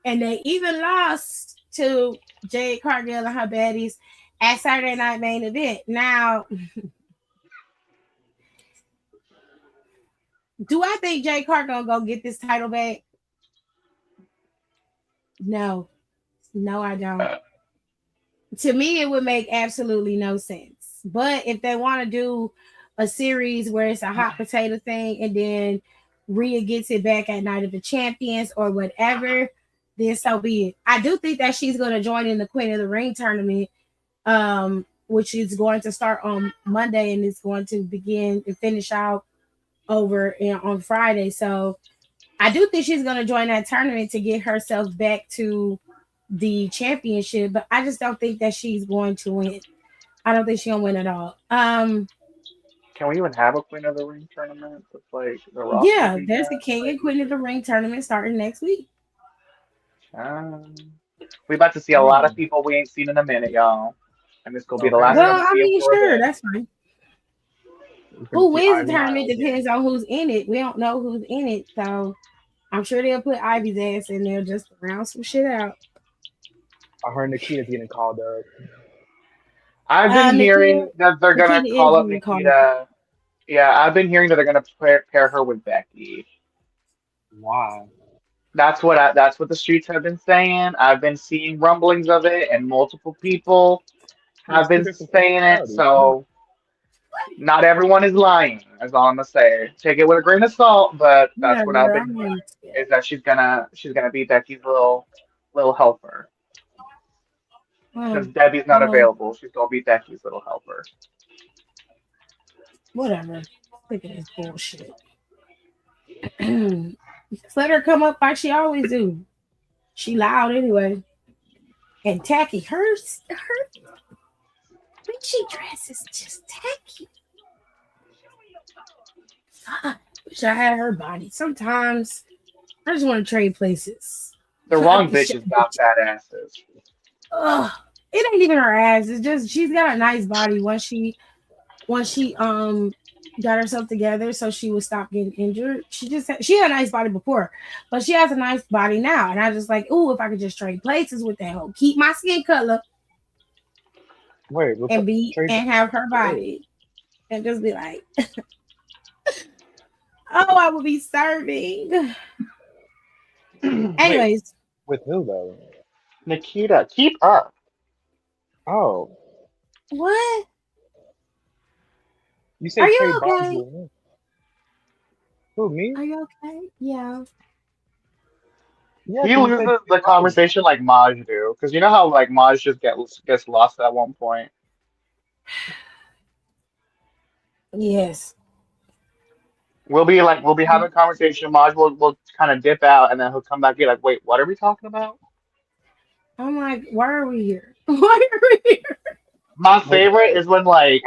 Speaker 2: and they even lost to Jade Cargill and her baddies at Saturday Night Main Event. Now, do I think Jade Cargill gonna go get this title back? No, I don't. To me, it would make absolutely no sense. But if they want to do a series where it's a hot potato thing and then Rhea gets it back at Night of the Champions or whatever, then so be it. I do think that she's going to join in the Queen of the Ring tournament, which is going to start on Monday and it's going to begin and finish out over on Friday. So I do think she's going to join that tournament to get herself back to the championship, but I just don't think that she's going to win. I don't think she'll win at all.
Speaker 5: Can we even have a Queen of the Ring tournament? With, like, the roster
Speaker 2: Yeah,
Speaker 5: we
Speaker 2: there's
Speaker 5: have?
Speaker 2: the King and Queen of the Ring tournament starting next week.
Speaker 5: We about to see a lot of people we ain't seen in a minute, y'all. And this will be the last time
Speaker 2: Well,
Speaker 5: we
Speaker 2: I
Speaker 5: see them
Speaker 2: mean,
Speaker 5: for a
Speaker 2: sure,
Speaker 5: bit.
Speaker 2: that's fine. Who wins the tournament depends on who's in it. We don't know who's in it, so I'm sure they'll put Ivy's ass in there just to round some shit out.
Speaker 6: I heard Nikita's getting called up.
Speaker 5: I've been hearing that they're gonna
Speaker 2: Nikita
Speaker 5: call
Speaker 2: is
Speaker 5: up
Speaker 2: being called
Speaker 5: Nikita Yeah, I've been hearing that they're gonna pair her with Becky.
Speaker 6: Why?
Speaker 5: That's what the streets have been saying. I've been seeing rumblings of it, and multiple people have
Speaker 6: There's two
Speaker 5: been
Speaker 6: different
Speaker 5: saying it.
Speaker 6: personalities.
Speaker 5: So not everyone is lying. That's all I'm gonna say. Take it with a grain of salt, but that's what I've
Speaker 2: Whatever.
Speaker 5: been
Speaker 2: I'm
Speaker 5: hearing.
Speaker 2: gonna
Speaker 5: Is that she's gonna be Becky's little helper because
Speaker 2: well,
Speaker 5: Debbie's not
Speaker 2: well,
Speaker 5: available. She's gonna be Becky's little helper.
Speaker 2: whatever. Look at this bullshit. Just let her come up like she always do. She loud anyway. And tacky. Her when she dresses just tacky. God, wish I had her body. Sometimes I just want to trade places.
Speaker 5: The
Speaker 2: Fuck
Speaker 5: wrong
Speaker 2: the shit.
Speaker 5: bitches got fat asses.
Speaker 2: Ugh. It ain't even her ass. It's just she's got a nice body once she got herself together so she would stop getting injured. She had a nice body before, but she has a nice body now. And I just like, ooh, if I could just trade places with that hoe, keep my skin color
Speaker 6: Wait, trade.
Speaker 2: and have her body. And just be like, oh, I will be serving.
Speaker 6: Wait,
Speaker 2: Anyways,
Speaker 6: with who though?
Speaker 5: Nikita, keep up.
Speaker 6: Oh,
Speaker 2: what?
Speaker 6: you
Speaker 2: Are
Speaker 6: said trade
Speaker 2: you
Speaker 6: bonds
Speaker 2: okay?
Speaker 6: with who? Who, me?
Speaker 2: Are you okay? Yeah.
Speaker 6: Yeah,
Speaker 5: He
Speaker 6: because you said
Speaker 5: loses
Speaker 6: trade
Speaker 5: the
Speaker 6: bonds.
Speaker 5: conversation like Maj do, because you know how like Maj just gets lost at one point.
Speaker 2: Yes.
Speaker 5: We'll be having a conversation. Maj will kind of dip out, and then he'll come back and be like, "Wait, what are we talking about?"
Speaker 2: I'm like, why are we here? Why are we here?
Speaker 5: My favorite
Speaker 6: Okay,
Speaker 5: is when
Speaker 6: I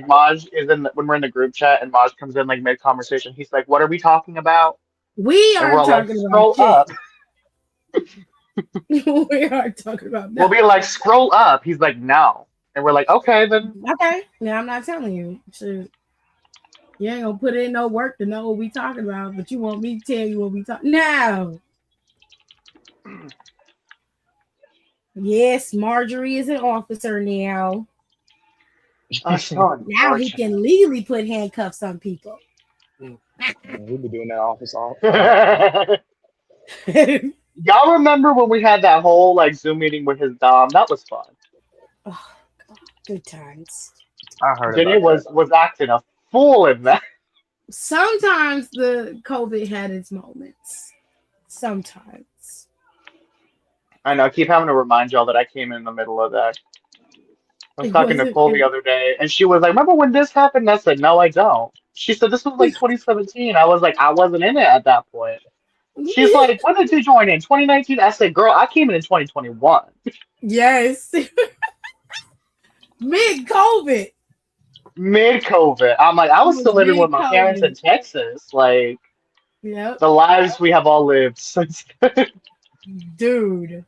Speaker 5: Maj is when we're in the group chat and Maj comes in like mid conversation. He's like, "What are we talking about?"
Speaker 2: We
Speaker 5: And we're
Speaker 2: aren't
Speaker 5: all like,
Speaker 2: talking about
Speaker 5: "Scroll
Speaker 2: shit.
Speaker 5: up."
Speaker 2: We aren't talking about
Speaker 5: We'll
Speaker 2: nothing.
Speaker 5: be like, "Scroll up." He's like, "No," and we're like, "Okay then."
Speaker 2: Okay. Now I'm not telling you. Shit. You ain't gonna put in no work to know what we talking about, but you want me to tell you what we talking. No. Yes, Marjorie is an officer now.
Speaker 5: Oh, so
Speaker 2: Now he
Speaker 5: unfortunate.
Speaker 2: can legally put handcuffs on people.
Speaker 6: we be doing that office all the time.
Speaker 2: Oh,
Speaker 5: Y'all remember when we had that whole like Zoom meeting with his dom? That was fun.
Speaker 2: God. Good times.
Speaker 6: I heard
Speaker 5: Jenny
Speaker 6: about that.
Speaker 5: was acting a fool in that.
Speaker 2: Sometimes the COVID had its moments. Sometimes.
Speaker 5: I know. I keep having to remind y'all that I came in the middle of that. I was
Speaker 2: It
Speaker 5: talking to
Speaker 2: wasn't.
Speaker 5: Nicole the other day, and she was like, "Remember when this happened?" I said, "No, I don't." She said, "This was like 2017." I was like, "I wasn't in it at that point." She's like, "When did you join in 2019?" I said, "Girl, I came in 2021,
Speaker 2: Yes. Mid COVID.
Speaker 5: mid COVID." I'm like, I
Speaker 2: It
Speaker 5: was
Speaker 2: was
Speaker 5: still living with
Speaker 2: mid
Speaker 5: my parents in
Speaker 2: COVID.
Speaker 5: Texas. Like
Speaker 2: Yep.
Speaker 5: the lives we have all lived since then.
Speaker 2: Dude.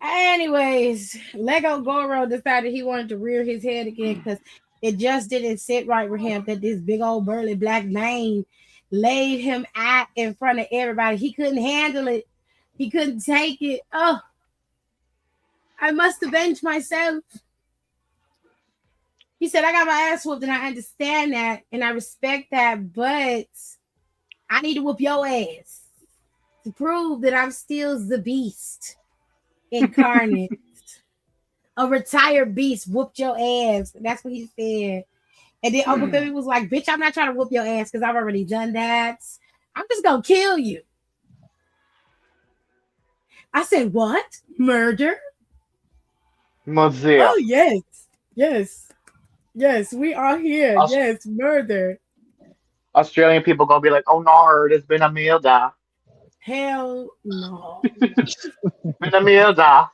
Speaker 2: Anyways, Lego Goro decided he wanted to rear his head again because it just didn't sit right with him that this big old burly black man laid him out in front of everybody. He couldn't handle it. He couldn't take it. Oh, I must avenge myself. He said, I got my ass whooped and I understand that and I respect that, but I need to whoop your ass to prove that I'm still the beast incarnate. A retired beast whooped your ass. That's what he said. And then Uncle Philly was like, bitch, I'm not trying to whoop your ass because I've already done that. I'm just going to kill you. I said, what? Murder?
Speaker 5: Mozilla.
Speaker 2: Oh, yes. Yes. Yes, we are here.
Speaker 5: Aus-
Speaker 2: Yes, murder.
Speaker 5: Australian people gonna be like, "Oh no, it's been a meal da,
Speaker 2: Hell no.
Speaker 5: been a meal da."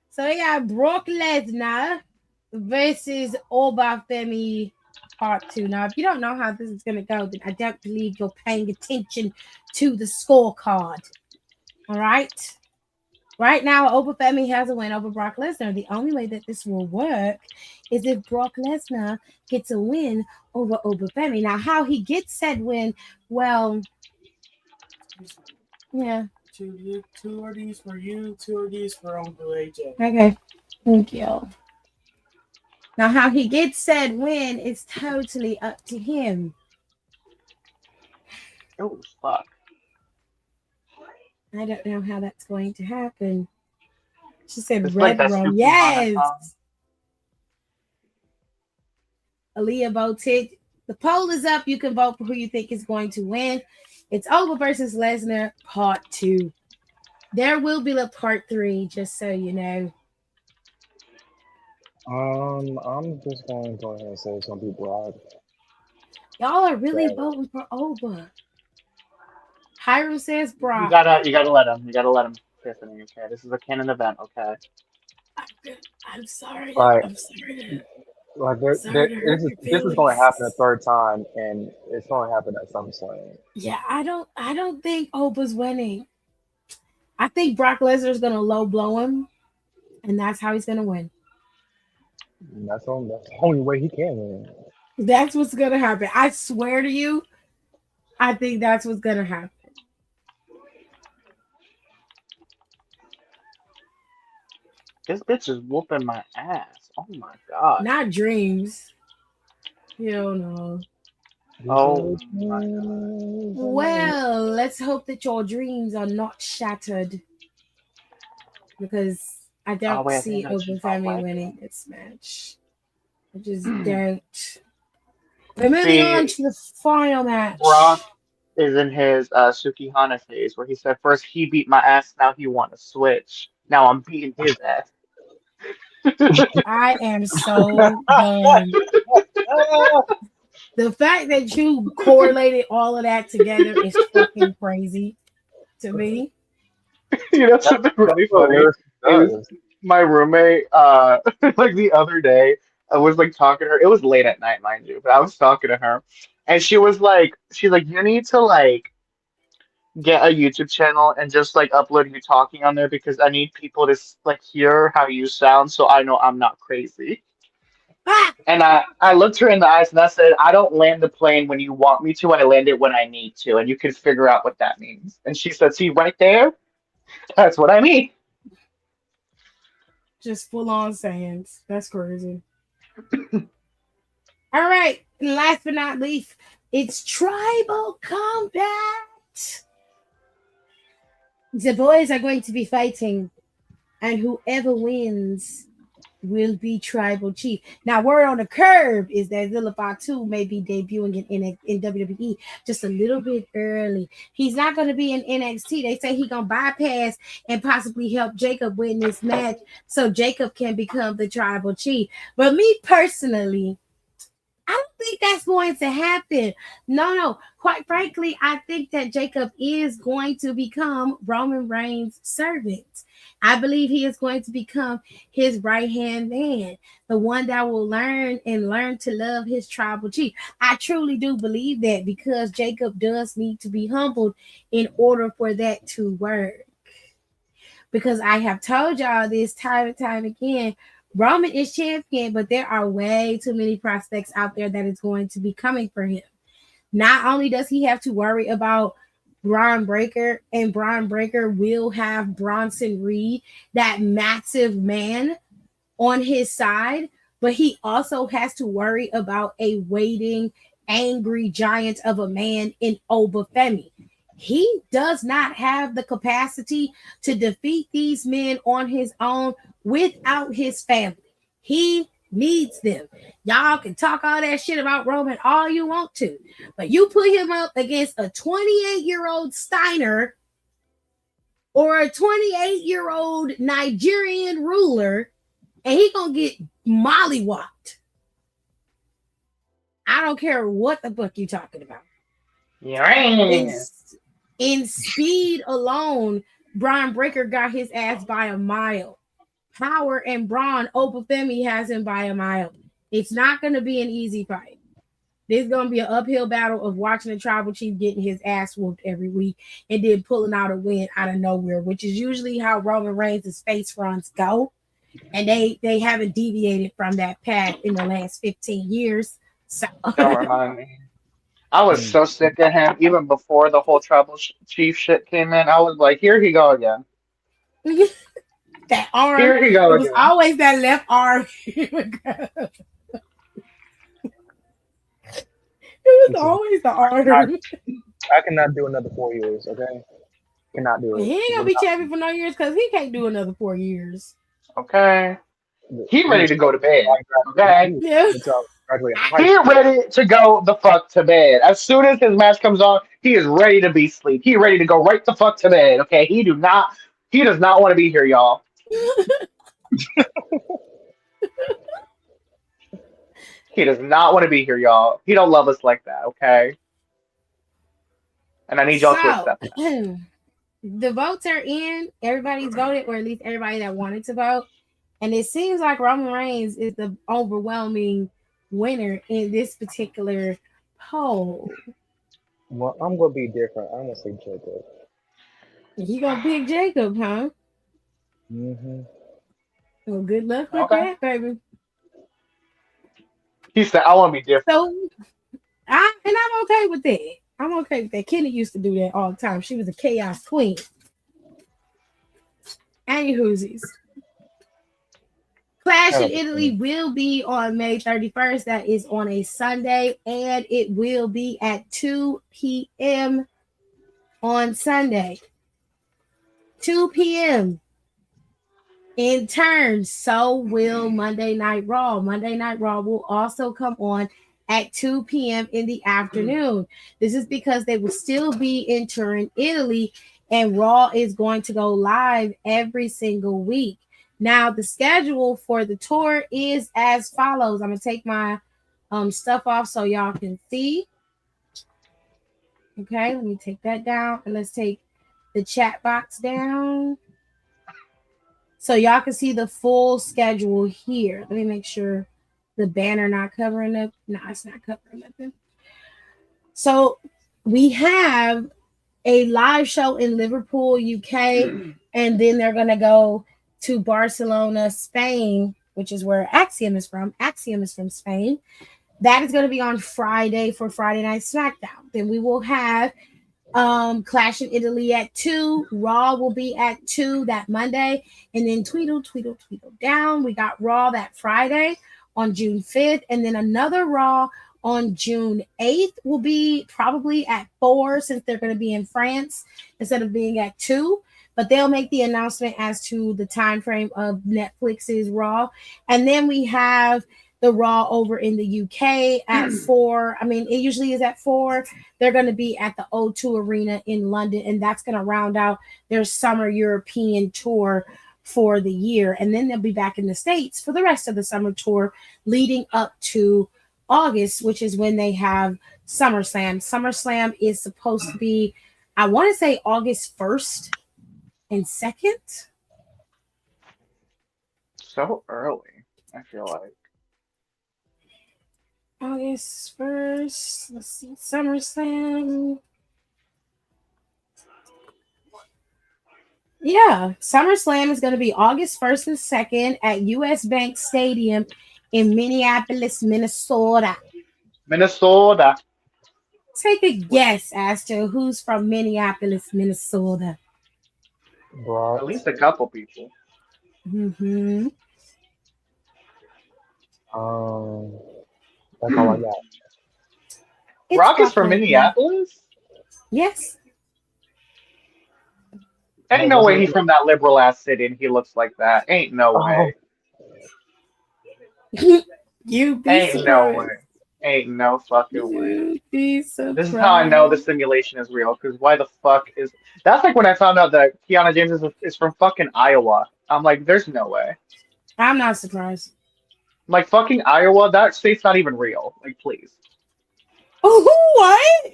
Speaker 2: So we got Brock Lesnar versus Obafemi Part 2. Now, if you don't know how this is going to go, then I don't believe you're paying attention to the scorecard. All right? Right now, Obafemi has a win over Brock Lesnar. The only way that this will work is if Brock Lesnar gets a win over Obafemi. Now, how he gets said win, well, yeah.
Speaker 1: Two of these for you, two of these for Uncle AJ.
Speaker 2: Okay. Thank you. Now, how he gets said win is totally up to him.
Speaker 5: Oh fuck!
Speaker 2: I don't know how that's going to happen. She said
Speaker 5: It's like
Speaker 2: red
Speaker 5: that
Speaker 2: rum.
Speaker 5: Suki Hana
Speaker 2: Yes.
Speaker 5: song.
Speaker 2: Aaliyah voted. The poll is up. You can vote for who you think is going to win. It's Oba versus Lesnar, part 2. There will be a part 3, just so you know.
Speaker 6: I'm just going to go ahead and say it's gonna be Brock.
Speaker 2: Y'all are really
Speaker 6: So,
Speaker 2: voting for Oba. Hiram says
Speaker 5: You
Speaker 2: Brock.
Speaker 5: gotta let him. You gotta let him. Tiffany, okay? This is a canon event, okay?
Speaker 2: I'm sorry.
Speaker 6: like,
Speaker 2: I'm sorry.
Speaker 6: like
Speaker 2: Sorry to hurt your
Speaker 6: this is going to happen a
Speaker 2: feelings.
Speaker 6: third time, and it's going to happen at SummerSlam.
Speaker 2: Yeah, I don't think Oba's winning. I think Brock Lesnar's gonna low blow him, and that's how he's gonna win.
Speaker 6: And that's the only way he can win.
Speaker 2: That's what's gonna happen. I swear to you, I think that's what's gonna happen.
Speaker 5: This bitch is whooping my ass. Oh my god.
Speaker 2: Not dreams. Hell no.
Speaker 5: Oh my god.
Speaker 2: Well, let's hope that your dreams are not shattered. Because I
Speaker 5: Oh
Speaker 2: don't
Speaker 5: wait, I think
Speaker 2: see
Speaker 5: that's
Speaker 2: Open
Speaker 5: she's not
Speaker 2: Family
Speaker 5: working.
Speaker 2: winning this match. I just don't. We're moving on
Speaker 5: See,
Speaker 2: to the final match.
Speaker 5: Brock is in his Sukihana phase where he said first he beat my ass, now he want to switch. Now I'm beating his ass.
Speaker 2: I am so done. The fact that you correlated all of that together is fucking crazy to me.
Speaker 5: You know
Speaker 6: That's
Speaker 5: something really
Speaker 6: what
Speaker 5: funny
Speaker 6: lyrics
Speaker 5: is
Speaker 6: does.
Speaker 5: my roommate like the other day I was like talking to her. It was late at night, mind you, but I was talking to her and she's like, you need to like get a YouTube channel and just like upload you talking on there because I need people to like hear how you sound so I know I'm not crazy.
Speaker 2: Ah!
Speaker 5: And I looked her in the eyes and I said, I don't land the plane when you want me to, I land it when I need to, and you can figure out what that means. And she said, see right there, that's what I mean.
Speaker 2: Just full on sayings. That's crazy. All right. And last but not least, it's tribal combat. The boys are going to be fighting, and whoever wins will be tribal chief. Now, word on the curb is that Zilla Fatu may be debuting in WWE just a little bit early. He's not going to be in NXT. They say he's going to bypass and possibly help Jacob win this match so Jacob can become the tribal chief. But me personally, I don't think that's going to happen. No. Quite frankly, I think that Jacob is going to become Roman Reigns' servant. I believe he is going to become his right hand man, the one that will learn to love his tribal chief. I truly do believe that because Jacob does need to be humbled in order for that to work. Because I have told y'all this time and time again, Roman is champion, but there are way too many prospects out there that is going to be coming for him. Not only does he have to worry about Braun Breaker, and Braun Breaker will have Bronson Reed, that massive man, on his side, but he also has to worry about a waiting, angry giant of a man in Obafemi. He does not have the capacity to defeat these men on his own without his family. He needs them. Y'all can talk all that shit about Roman all you want to, but you put him up against a 28-year-old Steiner or a 28-year-old Nigerian ruler, and he gonna get mollywopped. I don't care what the fuck you talking about. In speed alone, Brian Breaker got his ass by a mile. Power and Braun, Obafemi has him by a mile. It's not going to be an easy fight. This is going to be an uphill battle of watching the tribal chief getting his ass whooped every week and then pulling out a win out of nowhere, which is usually how Roman Reigns' face runs go. And they haven't deviated from that path in the last 15 years. So
Speaker 5: Don't remind me. I was so sick of him even before the whole tribal chief shit came in. I was like, here he go again.
Speaker 2: that arm.
Speaker 5: Here he goes.
Speaker 2: It was always that left arm. It was always the arm.
Speaker 6: I cannot do another 4 years. Okay, cannot do it.
Speaker 2: He ain't gonna be champion for no years because he can't do another 4 years.
Speaker 5: Okay. He ready to go to bed. Okay.
Speaker 2: Yeah.
Speaker 5: He ready to go the fuck to bed. As soon as his match comes on, he is ready to be asleep. He ready to go right the fuck to bed. Okay. He does not want to be here, y'all. He does not want to be here, y'all. He don't love us like that, okay? And I need y'all to accept that.
Speaker 2: The votes are in. Everybody's voted, or at least everybody that wanted to vote. And it seems like Roman Reigns is the overwhelming winner in this particular poll.
Speaker 6: Well, I'm gonna be different. I'm gonna say Jacob.
Speaker 2: You gonna pick Jacob, huh?
Speaker 6: Mm-hmm.
Speaker 2: Well, good luck with that, baby.
Speaker 5: He said, I want to be different.
Speaker 2: So, I'm okay with that. I'm okay with that. Kenny used to do that all the time. She was a chaos queen. And Hoosies. Clash in Italy will be on May 31st. That is on a Sunday. And it will be at 2 p.m. on Sunday. 2 p.m. In turn, so will Monday Night Raw. Monday Night Raw will also come on at 2 p.m. in the afternoon. This is because they will still be in Turin, Italy, and Raw is going to go live every single week. Now, the schedule for the tour is as follows. I'm going to take my stuff off so y'all can see. Okay, let me take that down, and let's take the chat box down. So y'all can see the full schedule here. Let me make sure the banner not covering up. No, it's not covering nothing. So we have a live show in Liverpool, UK, and then they're going to go to Barcelona, Spain, which is where Axiom is from. Axiom is from Spain. That is going to be on Friday for Friday Night SmackDown. Then we will have Clash in Italy at 2. Raw will be at 2 that Monday. And then tweedle down. We got Raw that Friday on June 5th. And then another Raw on June 8th will be probably at 4 since they're going to be in France instead of being at 2. But they'll make the announcement as to the time frame of Netflix's Raw. And then we have the Raw over in the UK at 4. I mean, it usually is at 4. They're going to be at the O2 Arena in London, and that's going to round out their summer European tour for the year. And then they'll be back in the States for the rest of the summer tour leading up to August, which is when they have SummerSlam. SummerSlam is supposed to be, I want to say August 1st and 2nd.
Speaker 5: So early, I feel like.
Speaker 2: August 1st. Let's see. SummerSlam. Yeah. SummerSlam is going to be August 1st and 2nd at US Bank Stadium in Minneapolis, Minnesota.
Speaker 5: Minnesota.
Speaker 2: Take a guess as to who's from Minneapolis, Minnesota.
Speaker 6: Brock.
Speaker 5: At least a couple people.
Speaker 2: Mm-hmm.
Speaker 6: That's all I got.
Speaker 5: Brock is from Minneapolis?
Speaker 2: Yes.
Speaker 5: Ain't no way he's from that liberal ass city and he looks like that. Ain't no way.
Speaker 2: You be
Speaker 5: Ain't
Speaker 2: surprised.
Speaker 5: no way. Ain't no fucking way.
Speaker 2: You'd be surprised.
Speaker 5: This is how I know the simulation is real. Because why the fuck is... That's like when I found out that Kiana James is from fucking Iowa. I'm like, there's no way.
Speaker 2: I'm not surprised.
Speaker 5: Like, fucking Iowa, that state's not even real. Like, please.
Speaker 2: Oh, what?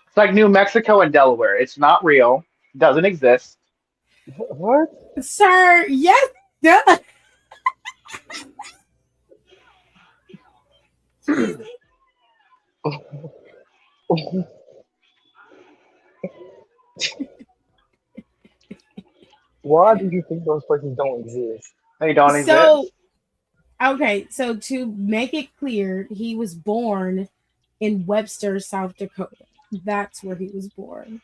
Speaker 5: It's like New Mexico and Delaware. It's not real. Doesn't exist.
Speaker 6: What?
Speaker 2: Sir, yes, duh.
Speaker 6: Why do you think those places don't exist?
Speaker 5: They don't
Speaker 2: So,
Speaker 5: exist.
Speaker 2: okay, so to make it clear, he was born in Webster, South Dakota. That's where he was born.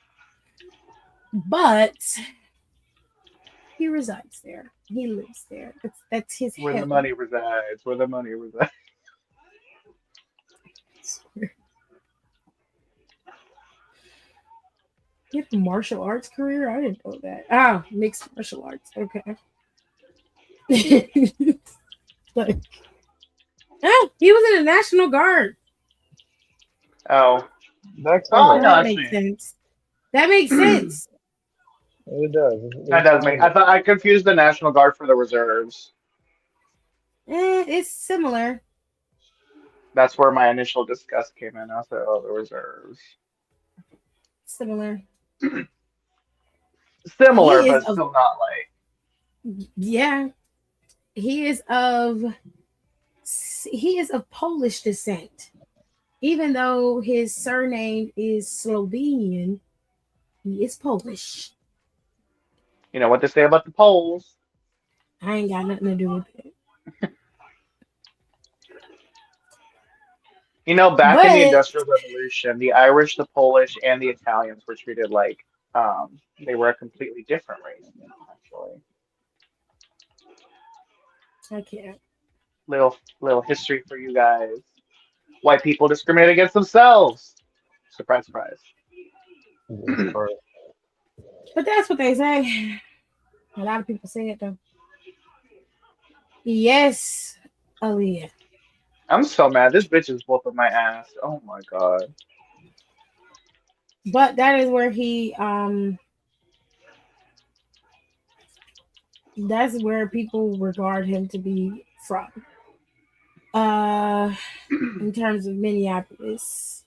Speaker 2: But He resides there. He lives there. That's his
Speaker 5: Where the
Speaker 2: heaven.
Speaker 5: money resides. Where the money resides.
Speaker 2: You have a martial arts career? I didn't know that. Ah, mixed martial arts. Okay. Like, oh, he was in the National Guard.
Speaker 5: Oh.
Speaker 6: That's
Speaker 5: Oh,
Speaker 2: So
Speaker 5: no,
Speaker 2: that
Speaker 5: I
Speaker 2: makes
Speaker 5: see.
Speaker 2: sense. That makes sense.
Speaker 6: It does.
Speaker 5: That does make. I thought I confused the National Guard for the reserves.
Speaker 2: It's similar.
Speaker 5: That's where my initial disgust came in. I said, "Oh, the reserves."
Speaker 2: Similar.
Speaker 5: Similar,
Speaker 2: He is
Speaker 5: but
Speaker 2: of
Speaker 5: still not like.
Speaker 2: yeah. He is of he is of Polish descent. Even though his surname is Slovenian, he is Polish.
Speaker 5: You know what they say about the Poles?
Speaker 2: I ain't got nothing to do with it.
Speaker 5: You know, back in the
Speaker 2: But
Speaker 5: Industrial Revolution, the Irish, the Polish, and the Italians were treated like they were a completely different race. Actually,
Speaker 2: I can't.
Speaker 5: little history for you guys. White people discriminate against themselves. Surprise, surprise.
Speaker 2: But that's what they say. A lot of people say it though. Yes, Aaliyah.
Speaker 5: I'm so mad. This bitch is whooping my ass. Oh my god.
Speaker 2: But that is where that's where people regard him to be from. In terms of Minneapolis.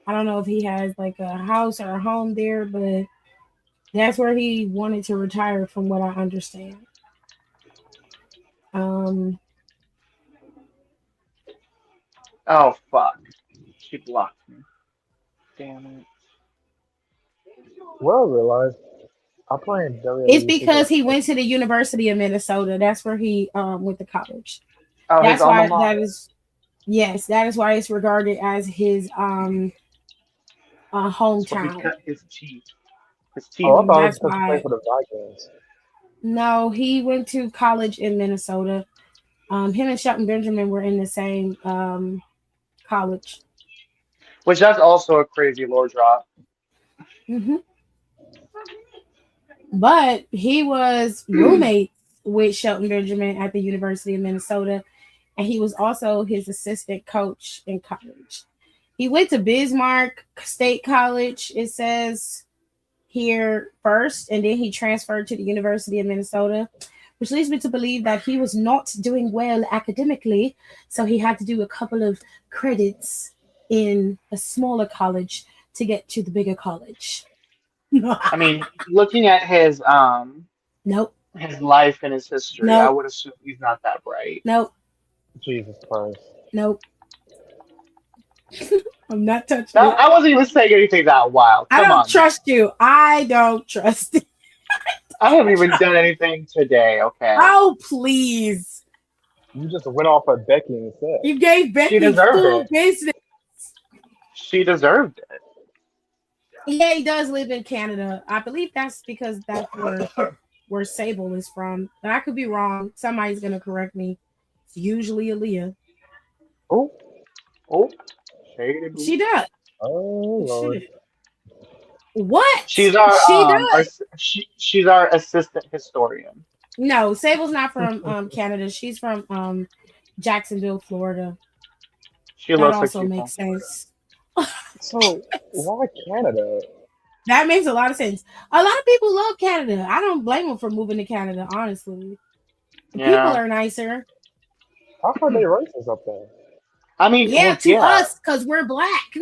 Speaker 2: I don't know if he has like a house or a home there, but that's where he wanted to retire from what I understand. Um
Speaker 5: Oh fuck. She blocked me. Damn it.
Speaker 6: Well, I realized I play in
Speaker 2: it's
Speaker 6: WWE
Speaker 2: because
Speaker 6: 2K.
Speaker 2: he went to the University of Minnesota. That's where he went to college.
Speaker 5: Oh, his
Speaker 2: That's
Speaker 5: alma
Speaker 2: why that
Speaker 5: mater.
Speaker 2: is yes, that is why it's regarded as his
Speaker 5: So he
Speaker 2: hometown.
Speaker 5: cut his teeth. His teeth.
Speaker 6: Oh, I thought it was
Speaker 2: That's
Speaker 6: because he played
Speaker 2: why
Speaker 6: for the Vikings.
Speaker 2: no, he went to college in Minnesota. Him and Shelton Benjamin were in the same college.
Speaker 5: Which that's also a crazy lore drop.
Speaker 2: Hmm. But he was roommates with Shelton Benjamin at the University of Minnesota, and he was also his assistant coach in college. He went to Bismarck State College, it says here first, and then he transferred to the University of Minnesota, which leads me to believe that he was not doing well academically, so he had to do a couple of credits in a smaller college to get to the bigger college.
Speaker 5: I mean, looking at
Speaker 2: Nope,
Speaker 5: his life and his history, I
Speaker 2: nope,
Speaker 5: would assume he's not that bright.
Speaker 2: nope,
Speaker 6: Jesus Christ.
Speaker 2: nope. I'm not touching
Speaker 5: Now,
Speaker 2: it.
Speaker 5: I wasn't even saying anything that wild.
Speaker 2: I
Speaker 5: Come
Speaker 2: don't
Speaker 5: on now.
Speaker 2: trust you. I don't trust it.
Speaker 5: I haven't even done anything today, okay?
Speaker 2: Oh, please.
Speaker 6: You just went off of Becky instead.
Speaker 2: You gave
Speaker 5: She
Speaker 2: Becky
Speaker 5: deserved
Speaker 2: full
Speaker 5: it.
Speaker 2: business.
Speaker 5: She deserved it.
Speaker 2: Yeah, he does live in Canada. I believe that's because that's where Sable is from. But I could be wrong. Somebody's gonna correct me. It's usually Aaliyah.
Speaker 6: Oh,
Speaker 5: Oh, shady boo.
Speaker 2: She does.
Speaker 6: oh Lord.
Speaker 2: She, what?
Speaker 5: She's
Speaker 2: She does.
Speaker 5: she's our assistant historian.
Speaker 2: No, Sable's not from Canada. She's from Jacksonville, Florida.
Speaker 5: She
Speaker 2: That
Speaker 5: looks like
Speaker 2: also
Speaker 5: she's
Speaker 2: makes
Speaker 5: from
Speaker 2: sense.
Speaker 6: So why Canada?
Speaker 2: That makes a lot of sense. A lot of people love Canada. I don't blame them for moving to Canada, honestly. The people
Speaker 5: Yeah.
Speaker 2: are nicer.
Speaker 6: How come they racist up there?
Speaker 5: I mean,
Speaker 2: Yeah,
Speaker 5: well,
Speaker 2: to
Speaker 5: yeah.
Speaker 2: us, because we're black.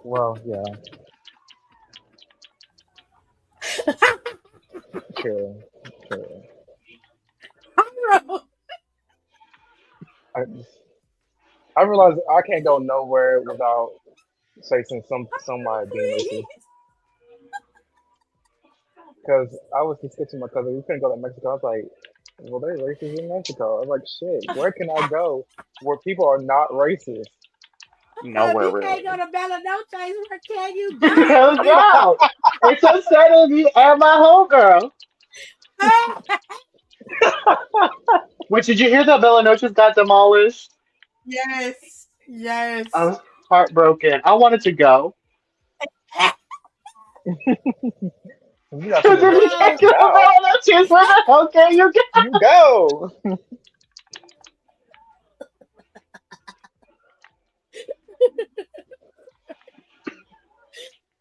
Speaker 6: Well, yeah, true, true. I, I realize I can't go nowhere without facing somebody being racist. Because I was discussing with my cousin, we couldn't go to Mexico. I was like, well, they're racist in Mexico. I was like, shit, where can I go where people are not racist?
Speaker 5: Nowhere
Speaker 2: You can't
Speaker 5: really.
Speaker 2: go to Bella Noche's. Where can you go?
Speaker 5: Hell no! It's unsettling me and my homegirl. Wait, did you hear that Villanoch's got demolished?
Speaker 2: Yes, yes.
Speaker 5: I was heartbroken. I wanted to go.
Speaker 6: You got
Speaker 5: Because
Speaker 6: something
Speaker 5: if
Speaker 6: to
Speaker 5: you
Speaker 6: do.
Speaker 5: can't go to Villanoch's, where the hell can you go?
Speaker 6: You go.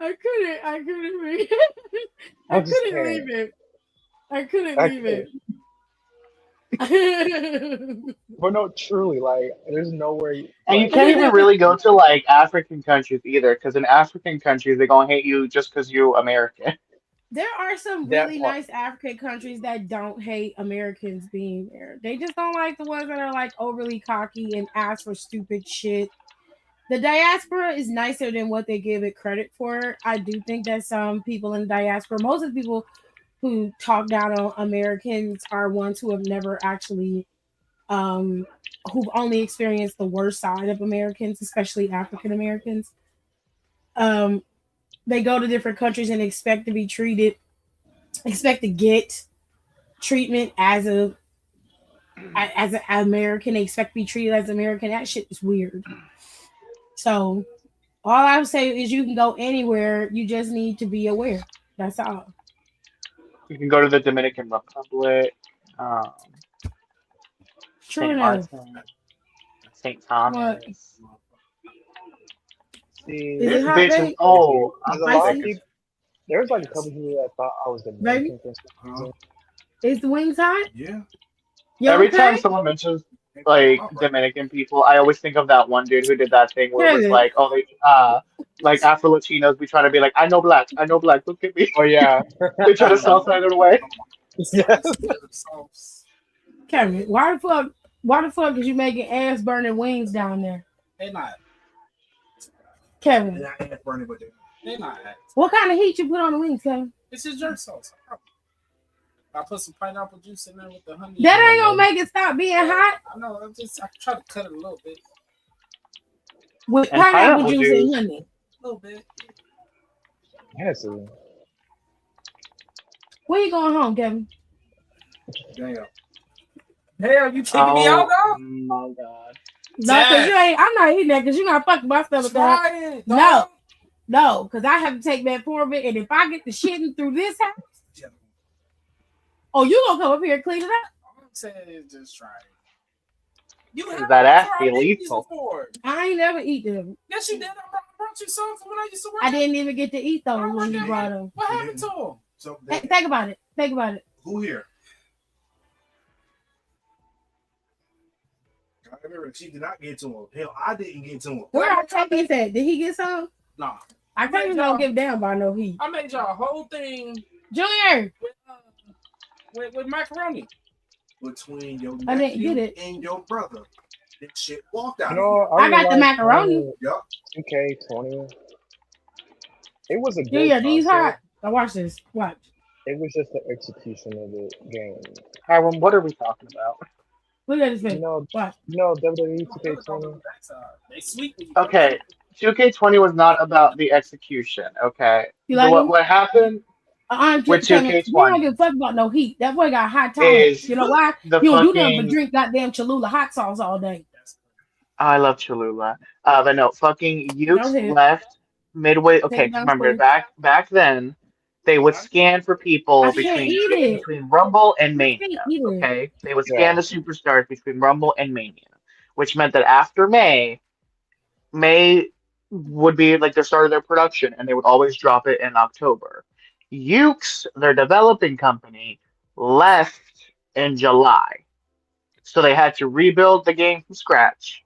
Speaker 2: I couldn't leave
Speaker 6: I
Speaker 2: I
Speaker 6: just
Speaker 2: couldn't
Speaker 6: can't.
Speaker 2: leave it. I couldn't
Speaker 6: I
Speaker 2: leave
Speaker 6: can't.
Speaker 2: it.
Speaker 6: But no, truly, like, there's nowhere.
Speaker 5: And you
Speaker 6: Like,
Speaker 5: can't even really go to like African countries either, because in African countries they're gonna hate you just because you American.
Speaker 2: There are some
Speaker 6: that
Speaker 2: really
Speaker 6: part.
Speaker 2: nice African countries that don't hate Americans being there. They just don't like the ones that are like overly cocky and ask for stupid shit. The diaspora is nicer than what they give it credit for. I do think that some people in the diaspora, most of the people who talk down on Americans are ones who have never actually who've only experienced the worst side of Americans, especially African Americans. Um, they go to different countries and expect to get treatment as an American. They expect to be treated as American. That shit is weird. So all I would say is you can go anywhere. You just need to be aware. That's all.
Speaker 5: You can go to the Dominican Republic, um,
Speaker 2: True
Speaker 5: St.
Speaker 2: enough.
Speaker 5: Martin, St.
Speaker 2: What
Speaker 5: Thomas.
Speaker 6: See,
Speaker 2: is it
Speaker 5: This
Speaker 2: hot,
Speaker 5: bitch is
Speaker 2: babe?
Speaker 6: there's a lot of
Speaker 2: Spicy,
Speaker 6: people. There's like a couple people that thought I was
Speaker 2: baby?
Speaker 6: Dominican for some reason.
Speaker 2: Is the wings hot?
Speaker 4: Yeah.
Speaker 2: You
Speaker 5: Every time
Speaker 2: okay,
Speaker 5: someone mentions like Dominican people, I always think of that one dude who did that thing where it was
Speaker 2: Kevin?
Speaker 5: like, oh, they like Afro Latinos be trying to be like, I know black, look at me.
Speaker 6: Oh yeah,
Speaker 5: They try to sell side it away.
Speaker 6: yeah.
Speaker 2: Kevin, why the fuck is you making ass burning wings down there?
Speaker 4: They not.
Speaker 2: Kevin,
Speaker 4: They're not ass burning, but they not.
Speaker 2: what kind of heat you put on the wings, Kevin?
Speaker 4: It's just jerk sauce. I put some pineapple juice in there with the honey.
Speaker 2: That ain't gonna make it stop being hot
Speaker 4: I know. I try to cut it a little bit.
Speaker 2: with
Speaker 5: And
Speaker 2: pineapple
Speaker 5: pineapple
Speaker 2: juice
Speaker 5: juice.
Speaker 2: and honey.
Speaker 4: A little bit.
Speaker 6: Yes.
Speaker 2: When you going home, Kevin?
Speaker 4: Damn. Hell, you taking me out
Speaker 5: Oh
Speaker 4: now?
Speaker 5: my god.
Speaker 2: No, because you ain't. I'm not eating that because you're not fucking my stomach up.
Speaker 4: Try it.
Speaker 2: No.
Speaker 4: dog.
Speaker 2: No, because I have to take metformin, and if I get the shitting through this house, oh, you gonna come up here and clean it up?
Speaker 4: All I'm saying is just try it. You
Speaker 5: Is
Speaker 4: have
Speaker 5: that ass
Speaker 4: tried
Speaker 5: be
Speaker 4: these
Speaker 5: lethal?
Speaker 4: before.
Speaker 2: I ain't never eat them.
Speaker 4: Yes, you did. I brought you some from when I used to work.
Speaker 2: I didn't even get to eat those when you brought them.
Speaker 4: What happened to them?
Speaker 7: So
Speaker 2: Hey, think about it. Think about it.
Speaker 7: who here? I remember she did not get to him. Hell, I didn't get to him.
Speaker 2: Where our Tammy's at? Did he get some?
Speaker 4: Nah.
Speaker 2: I think he's gonna give down by no heat.
Speaker 4: I made y'all a whole thing
Speaker 2: Junior,
Speaker 4: with macaroni.
Speaker 7: Between your
Speaker 2: I didn't
Speaker 7: nephew
Speaker 2: get it.
Speaker 7: and your brother. That shit walked out.
Speaker 6: No,
Speaker 2: I got the macaroni.
Speaker 7: Yep.
Speaker 6: 2K20. It was a good
Speaker 2: Junior, these hot.
Speaker 6: concept.
Speaker 2: Now watch this. Watch.
Speaker 6: It was just the execution of the game.
Speaker 5: Hiram, what are we talking about?
Speaker 2: Look at this
Speaker 6: You
Speaker 2: thing.
Speaker 6: know,
Speaker 2: Watch.
Speaker 6: WWE 2K20.
Speaker 4: They sweet. when you-
Speaker 5: Okay, 2K20 was not about the execution. Okay,
Speaker 2: You like them?
Speaker 5: what happened
Speaker 2: I'm
Speaker 5: with
Speaker 2: just telling you,
Speaker 5: 2K20
Speaker 2: don't give a fuck about no heat. That boy got hot tolerance.
Speaker 5: is
Speaker 2: You know why?
Speaker 5: the
Speaker 2: He don't do nothing but
Speaker 5: fucking.
Speaker 2: drink goddamn Cholula hot sauce all day.
Speaker 5: I love Cholula. But no, fucking
Speaker 2: Go
Speaker 5: Ukes
Speaker 2: ahead.
Speaker 5: left midway. Okay,
Speaker 2: Take it down,
Speaker 5: remember
Speaker 2: please.
Speaker 5: back then, they would scan for people
Speaker 2: I can't eat it.
Speaker 5: between Rumble and
Speaker 2: I can't
Speaker 5: Mania.
Speaker 2: eat it.
Speaker 5: Okay, they would
Speaker 6: Yeah.
Speaker 5: scan the superstars between Rumble and Mania, which meant that after May would be like the start of their production, and they would always drop it in October. Ukes, their developing company, left in July, so they had to rebuild the game from scratch.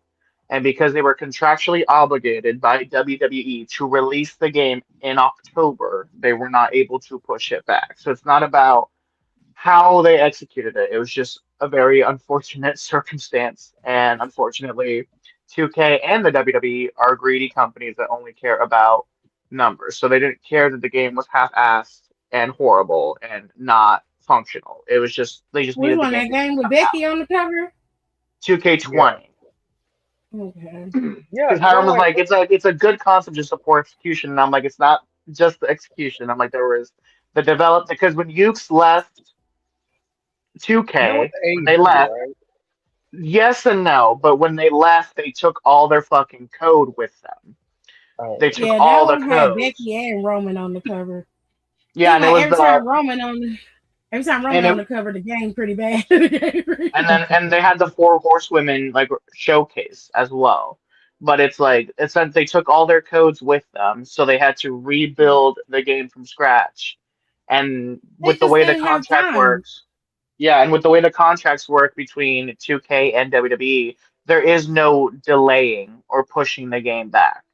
Speaker 5: And because they were contractually obligated by WWE to release the game in October, they were not able to push it back. So it's not about how they executed it. It was just a very unfortunate circumstance. And unfortunately, 2K and the WWE are greedy companies that only care about numbers. So they didn't care that the game was half-assed and horrible and not functional. It was just they just
Speaker 2: Which
Speaker 5: needed the
Speaker 2: one? That
Speaker 5: game
Speaker 2: game
Speaker 5: to
Speaker 2: with
Speaker 5: come
Speaker 2: Becky
Speaker 5: out.
Speaker 2: on the cover?
Speaker 5: 2K20.
Speaker 2: Okay.
Speaker 6: Yeah,
Speaker 5: Because Hiram was like, it's a good concept, just a poor execution. And I'm like, it's not just the execution. I'm like, there was the develop because when Ukes left
Speaker 6: That was
Speaker 5: 2K,
Speaker 6: the
Speaker 5: when they
Speaker 6: AEW,
Speaker 5: left,
Speaker 6: right?
Speaker 5: yes and no, but when they left, they took all their fucking code with them. They
Speaker 6: Oh,
Speaker 5: took
Speaker 2: Yeah, that
Speaker 5: all the
Speaker 2: one had
Speaker 5: codes.
Speaker 2: Becky and Roman on the cover.
Speaker 5: Yeah,
Speaker 2: Seemed
Speaker 5: and it
Speaker 2: like
Speaker 5: was
Speaker 2: every time Roman
Speaker 5: and
Speaker 2: on
Speaker 5: it
Speaker 2: the cover, the game pretty bad.
Speaker 5: and they had the four horsewomen like showcase as well. But it's like it's that they took all their codes with them, so they had to rebuild the game from scratch. And
Speaker 2: They
Speaker 5: with the
Speaker 2: just
Speaker 5: way the
Speaker 2: didn't have
Speaker 5: contract
Speaker 2: time.
Speaker 5: works, yeah, and with the way the contracts work between 2K and WWE, there is no delaying or pushing the game back.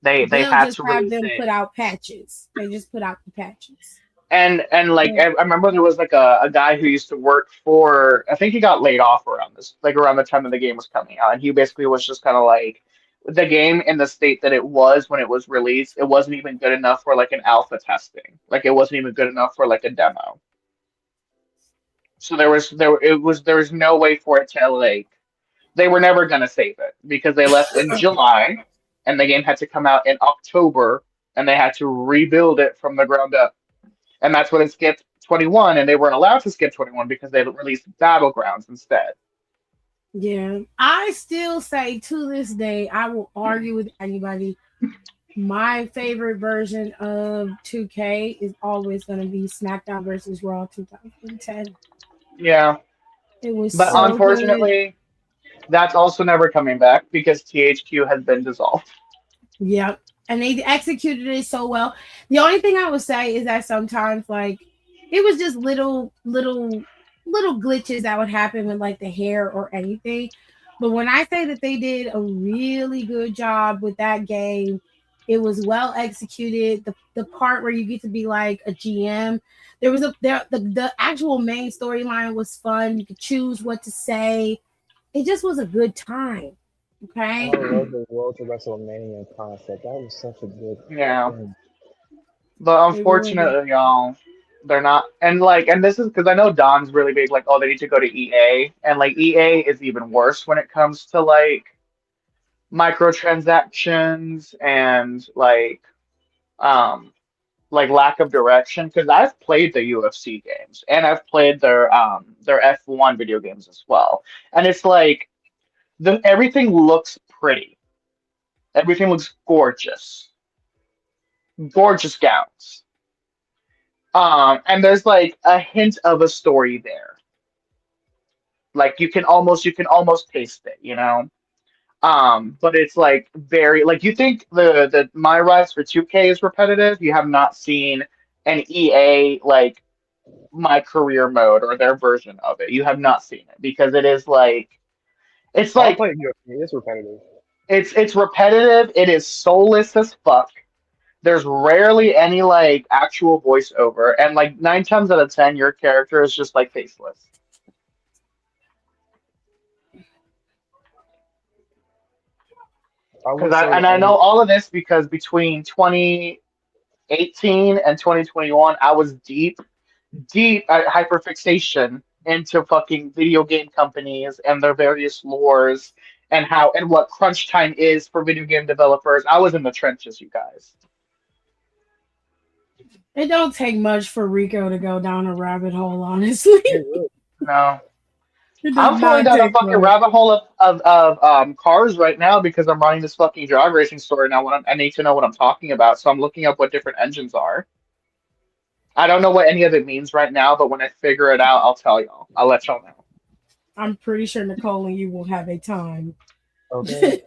Speaker 5: They
Speaker 2: They'll
Speaker 5: had
Speaker 2: just
Speaker 5: to
Speaker 2: have
Speaker 5: release
Speaker 2: them put
Speaker 5: it.
Speaker 2: out patches. They just put out the patches.
Speaker 5: And like
Speaker 2: Yeah.
Speaker 5: I remember there was like a guy who used to work for, I think he got laid off around this, like around the time that the game was coming out, and he basically was just kind of like the game in the state that it was when it was released, it wasn't even good enough for like an alpha testing. Like it wasn't even good enough for like a demo. So there was no way for it to like they were never gonna save it because they left in July and the game had to come out in October and they had to rebuild it from the ground up. And that's when it skipped 21, and they weren't allowed to skip 21 because they released Battlegrounds instead.
Speaker 2: Yeah. I still say to this day, I will argue with anybody. My favorite version of 2K is always going to be SmackDown versus Raw 2010.
Speaker 5: Yeah,
Speaker 2: It was
Speaker 5: but
Speaker 2: so good.
Speaker 5: unfortunately, that's also never coming back because THQ has been dissolved.
Speaker 2: Yep. And they executed it so well. The only thing I would say is that sometimes like it was just little glitches that would happen with like the hair or anything. But when I say that they did a really good job with that game, it was well executed. The part where you get to be like a GM, there was a there the actual main storyline was fun. You could choose what to say. It just was a good time.
Speaker 6: I
Speaker 2: Okay.
Speaker 6: love the World to WrestleMania concept. That was such a good
Speaker 5: Yeah,
Speaker 6: thing.
Speaker 5: but
Speaker 2: It really
Speaker 5: unfortunately, y'all, they're not. And this is because I know Don's really big. Like, oh, they need to go to EA, and like EA is even worse when it comes to like microtransactions and um like lack of direction because I've played the UFC games and I've played their F1 video games as well. And it's like the everything looks pretty. Everything looks gorgeous. Gorgeous gowns. And there's like a hint of a story there. Like you can almost taste it, you know? But it's like very like you think the My Rise for 2K is repetitive. You have not seen an EA like My Career mode or their version of it. You have not seen it because it is like it's
Speaker 6: I
Speaker 5: like
Speaker 6: played UFC. It's repetitive.
Speaker 5: it's repetitive. It is soulless as fuck. There's rarely any like actual voiceover, and like 9 times out of 10, your character is just like faceless.
Speaker 6: I
Speaker 5: Because
Speaker 6: would say the
Speaker 5: I know
Speaker 6: only
Speaker 5: all of this because between 2018 and 2021, I was deep at hyperfixation into fucking video game companies and their various lores and how and what crunch time is for video game developers. I was in the trenches, you guys.
Speaker 2: it don't take much for Rico to go down a rabbit hole, honestly.
Speaker 6: it really
Speaker 5: No.
Speaker 2: It does
Speaker 5: I'm falling
Speaker 2: not
Speaker 5: down a
Speaker 2: take
Speaker 5: fucking
Speaker 2: much.
Speaker 5: rabbit hole of cars right now because I'm running this fucking drag racing story now. I need to know what I'm talking about, so I'm looking up what different engines are. I don't know what any of it means right now, but when I figure it out, I'll tell y'all. I'll let y'all know.
Speaker 2: I'm pretty sure Nicole and you will have a time.
Speaker 6: okay.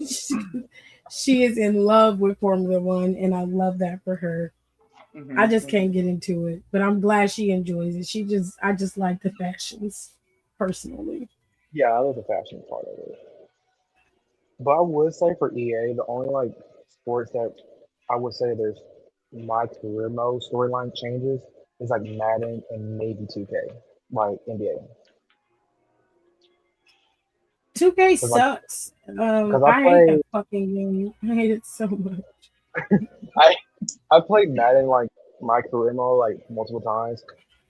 Speaker 2: She is in love with Formula One, and I love that for her. I just
Speaker 5: Hmm.
Speaker 2: can't get into it, but I'm glad she enjoys it. I just like the fashions personally.
Speaker 6: Yeah, I love the fashion part of it. But I would say for EA, the only like sports that I would say there's my career mode storyline changes is like Madden and maybe 2K, like NBA.
Speaker 2: 2K
Speaker 6: Cause like,
Speaker 2: sucks.
Speaker 6: cause I
Speaker 2: I hate
Speaker 6: play,
Speaker 2: that fucking game. I hate it so much.
Speaker 6: I I played Madden like my career mode like multiple times,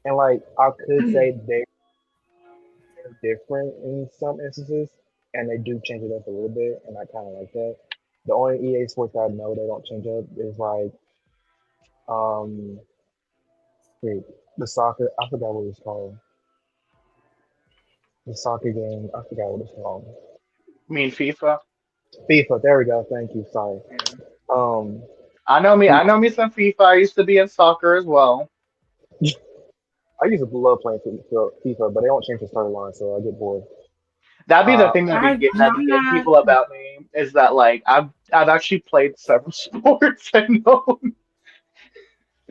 Speaker 6: and like I could say they're different in some instances, and they do change it up a little bit, and I kind of like that. The only EA sports that I know they don't change up is like um wait, the soccer. I forgot what it's called. The soccer game. I forgot what it's called.
Speaker 5: I mean FIFA.
Speaker 6: FIFA. There we go. Thank you. Sorry.
Speaker 5: Yeah.
Speaker 6: Um,
Speaker 5: I know me.
Speaker 6: we,
Speaker 5: I know me some FIFA. I used to be in soccer as well.
Speaker 6: I used to love playing FIFA, but they don't change the storyline, so I get bored.
Speaker 5: That'd be the
Speaker 6: Uh,
Speaker 5: thing that'd be
Speaker 2: I'm
Speaker 5: getting
Speaker 2: not.
Speaker 5: people about me is that like I've actually played several sports and no one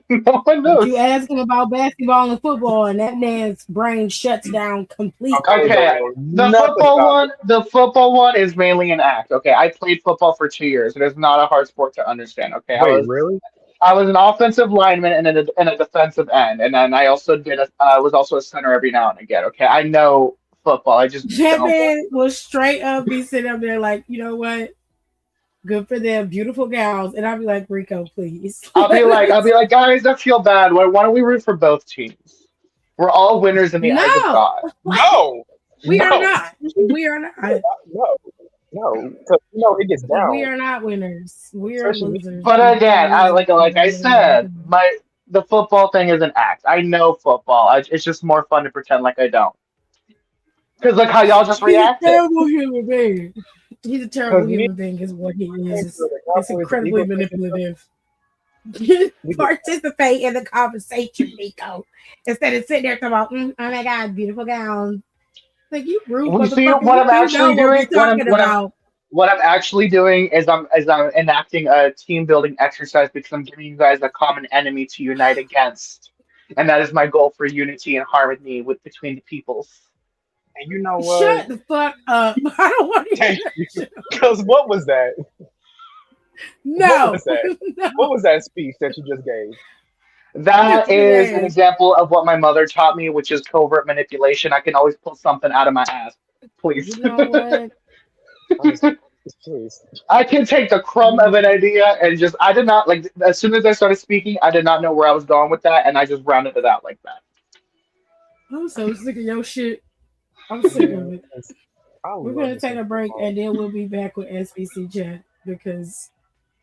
Speaker 2: But you
Speaker 5: knows.
Speaker 2: ask him about basketball and football, and that man's brain shuts down completely.
Speaker 6: okay,
Speaker 5: Okay,
Speaker 6: don't know nothing about it.
Speaker 5: the football one is mainly an act. Okay, I played football for 2 years. It is not a hard sport to understand. Okay,
Speaker 6: Wait, really?
Speaker 5: I was an offensive lineman and a defensive end, and then I also was also a center every now and again. Okay, I know football. I just
Speaker 2: That
Speaker 5: don't.
Speaker 2: man will straight up be sitting up there like, you know what? Good for them, beautiful gals. And I'll be like, Rico, please.
Speaker 5: I'll be like, guys, I feel bad. Why don't we root for both teams? We're all winners in the eyes of
Speaker 2: No,
Speaker 5: God.
Speaker 6: No,
Speaker 2: we are
Speaker 6: no,
Speaker 2: not. We are not.
Speaker 6: no, no. Because it gets
Speaker 2: We
Speaker 6: down,
Speaker 2: are not winners. We are
Speaker 6: especially me.
Speaker 2: losers.
Speaker 5: But
Speaker 2: We are
Speaker 5: again,
Speaker 2: losers.
Speaker 5: like I said, the football thing is an act. I know football. It's just more fun to pretend like I don't. Because look how y'all just
Speaker 2: He's a
Speaker 5: reacted.
Speaker 2: terrible human being. He's a terrible
Speaker 6: Because me
Speaker 2: human being, is what he
Speaker 6: and
Speaker 2: is.
Speaker 6: the
Speaker 2: It's
Speaker 6: Cowboys and
Speaker 2: incredibly
Speaker 6: Eagles facing each other,
Speaker 2: manipulative.
Speaker 6: we get
Speaker 2: Participate in the conversation, Rico. Instead of sitting there talking about, oh my God, beautiful gowns. Like, you rude
Speaker 5: We see
Speaker 2: motherfucker.
Speaker 5: what
Speaker 2: We
Speaker 5: I'm
Speaker 2: do know
Speaker 5: actually
Speaker 2: what
Speaker 5: doing.
Speaker 2: we're talking about.
Speaker 5: What I'm actually doing is I'm enacting a team building exercise because I'm giving you guys a common enemy to unite against, and that is my goal for unity and harmony between the peoples.
Speaker 6: and you know what?
Speaker 2: Shut the fuck up. I don't want to hear
Speaker 6: Thank
Speaker 2: that
Speaker 6: you.
Speaker 2: shit.
Speaker 6: Because what was that? What
Speaker 2: No.
Speaker 6: was that? What
Speaker 2: No.
Speaker 6: was that speech that you just gave?
Speaker 5: That
Speaker 2: Get your
Speaker 5: is an
Speaker 2: ass.
Speaker 5: example of what my mother taught me, which is covert manipulation. I can always pull something out of my ass.
Speaker 2: You
Speaker 5: Please.
Speaker 2: know what?
Speaker 6: I just please.
Speaker 5: I can take the crumb of an idea and just, I did not, like, as soon as I started speaking, I did not know where I was going with that, and I just rounded it out like that.
Speaker 2: I'm so sick of your shit. I'm sick
Speaker 6: Yeah,
Speaker 2: of it.
Speaker 6: 'cause I
Speaker 2: We're
Speaker 6: love
Speaker 2: gonna
Speaker 6: me
Speaker 2: take
Speaker 6: some
Speaker 2: a break
Speaker 6: football.
Speaker 2: and then we'll be back with SBC chat because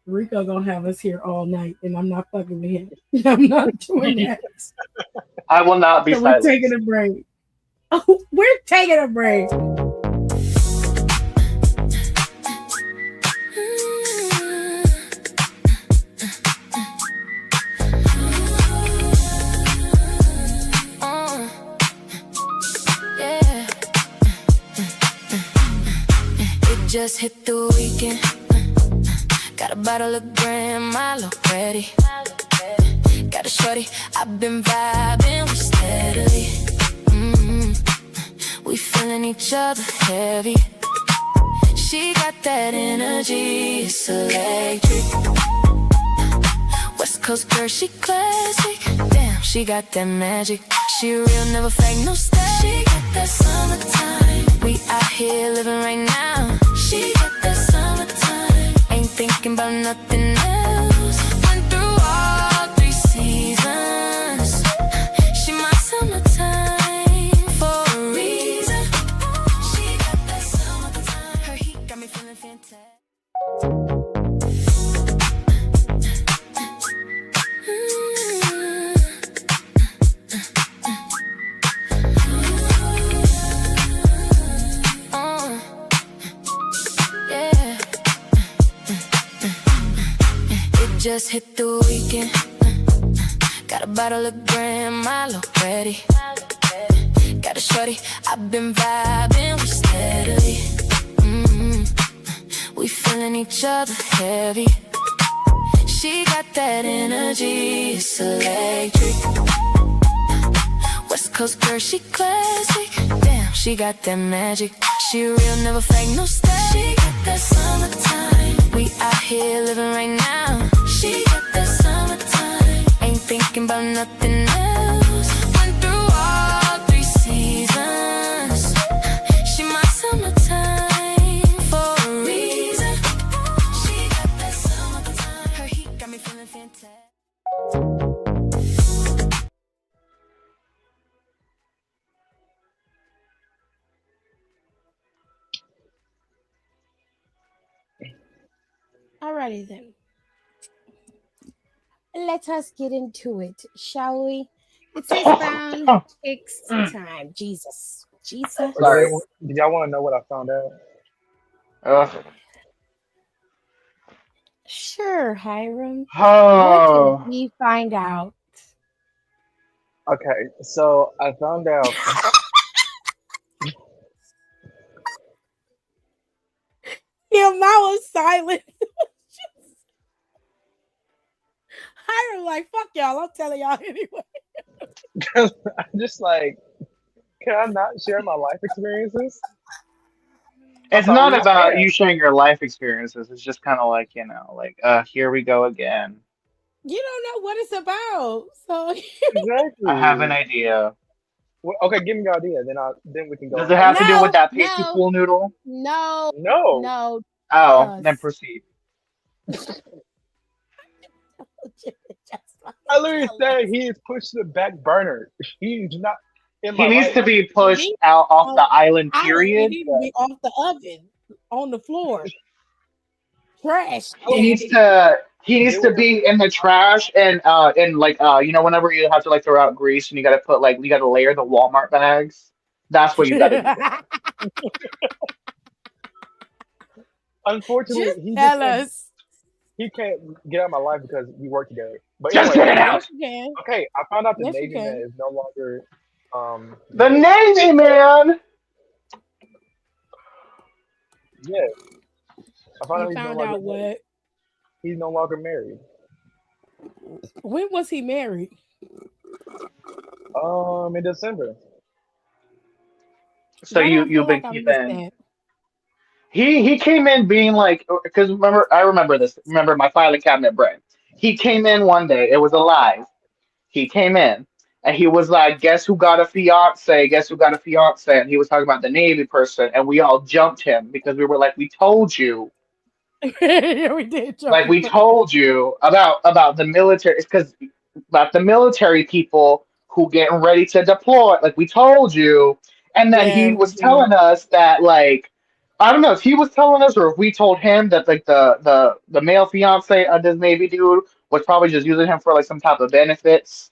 Speaker 2: Rico gonna have us here all night and I'm not fucking with him. I'm not doing that.
Speaker 5: I will not be
Speaker 2: So we're taking
Speaker 5: silenced.
Speaker 2: a break. Oh, we're taking a break.
Speaker 3: Yeah. It just hit the weekend. Got a bottle of grandma already. Got a shorty, I've been vibing with steadily. We feeling each other heavy. She got that energy, it's electric. West Coast girl, she classic. Damn, she got that magic. She real, never fake, no style. She got that summertime. We out here living right now. She got that summertime. Ain't thinking about nothing else. Went through all 3 seasons. She my summertime for a reason. She got that summertime. Her heat got me feeling fantastic. Yeah. It just hit the weekend. Got a bottle of grandma already. Got a shorty, I've been vibing with steadily. We feeling each other heavy. She got that energy, it's electric. West Coast girl, she classic. Damn, she got that magic. She real, never fake, no style. She got that summertime. We out here living right now. She got that summertime. Ain't thinking about nothing else. Went through all 3 seasons. She my summertime for a reason. She got that summertime. Her heat got me feeling fantastic.
Speaker 2: Alrighty then. Let us get into it, shall we? It is found X time. Jesus. Jesus.
Speaker 5: Sorry.
Speaker 6: Did y'all want to know what I found out?
Speaker 5: Ugh.
Speaker 2: Sure, Hiram. What did
Speaker 5: Oh.
Speaker 2: we find out?
Speaker 6: Okay, so I found out.
Speaker 2: Your mouth was silent. Hiram, like, fuck y'all. I'm telling y'all anyway.
Speaker 6: I'm just like, can I not share my life experiences? I
Speaker 5: It's
Speaker 6: thought
Speaker 5: not
Speaker 6: we
Speaker 5: about
Speaker 6: can.
Speaker 5: you sharing your life experiences. It's just kind of like, here we go again.
Speaker 2: You don't know what it's about. So
Speaker 5: I have an
Speaker 6: Exactly.
Speaker 5: idea.
Speaker 6: Well, okay, give me your idea, then we can go
Speaker 5: Does it
Speaker 6: from
Speaker 5: have
Speaker 6: there.
Speaker 5: to do with
Speaker 2: no,
Speaker 5: that pasty
Speaker 2: no,
Speaker 5: pool noodle?
Speaker 2: no,
Speaker 6: No,
Speaker 2: no.
Speaker 5: Oh, then
Speaker 2: Us.
Speaker 5: proceed.
Speaker 6: I literally said he is pushed to the back burner. He's not in my
Speaker 5: He needs
Speaker 6: life.
Speaker 5: to be
Speaker 2: He
Speaker 5: pushed
Speaker 2: needs
Speaker 5: out off
Speaker 2: on
Speaker 5: the island,
Speaker 2: island. He
Speaker 5: period.
Speaker 2: needs to be off the oven on the floor. Trash
Speaker 5: He
Speaker 2: can.
Speaker 5: needs to he needs
Speaker 6: There
Speaker 5: to
Speaker 6: was
Speaker 5: be in the trash and like whenever you have to like throw out grease and you gotta put like you gotta layer the Walmart bags. That's what you gotta do.
Speaker 6: unfortunately
Speaker 2: Just
Speaker 6: he just
Speaker 2: tell
Speaker 6: said
Speaker 2: us.
Speaker 6: he can't get out of my life because we work together. But
Speaker 5: Just
Speaker 6: anyway,
Speaker 5: get it out.
Speaker 2: Yes, you can.
Speaker 6: okay, I found out the
Speaker 2: Yes, you
Speaker 6: Navy man
Speaker 2: can.
Speaker 6: is no longer
Speaker 5: The
Speaker 6: married.
Speaker 5: Navy man.
Speaker 6: Yeah, I found
Speaker 2: You
Speaker 6: out he's no
Speaker 2: found
Speaker 6: longer
Speaker 2: out
Speaker 6: married.
Speaker 2: what?
Speaker 6: He's no longer married.
Speaker 2: When was he married?
Speaker 6: In December.
Speaker 5: So
Speaker 2: Why do I
Speaker 5: you've
Speaker 2: feel
Speaker 5: been
Speaker 2: like I missed
Speaker 5: keeping.
Speaker 2: that?
Speaker 5: He came in being like because I remember this. Remember my filing cabinet bread. He came in one day. It was alive. He came in and he was like, "Guess who got a fiance? Guess who got a fiance?" And he was talking about the Navy person, and we all jumped him because we were like, "We told you,
Speaker 2: Yeah, we did jump
Speaker 5: like
Speaker 2: him
Speaker 5: we
Speaker 2: for that.
Speaker 5: told you about the military. It's because about the military people who getting ready to deploy. Like we told you." And then
Speaker 2: Yeah,
Speaker 5: he
Speaker 2: we
Speaker 5: was
Speaker 2: did.
Speaker 5: telling us that like. I don't know if he was telling us or if we told him that like the male fiance of this Navy dude was probably just using him for like some type of benefits.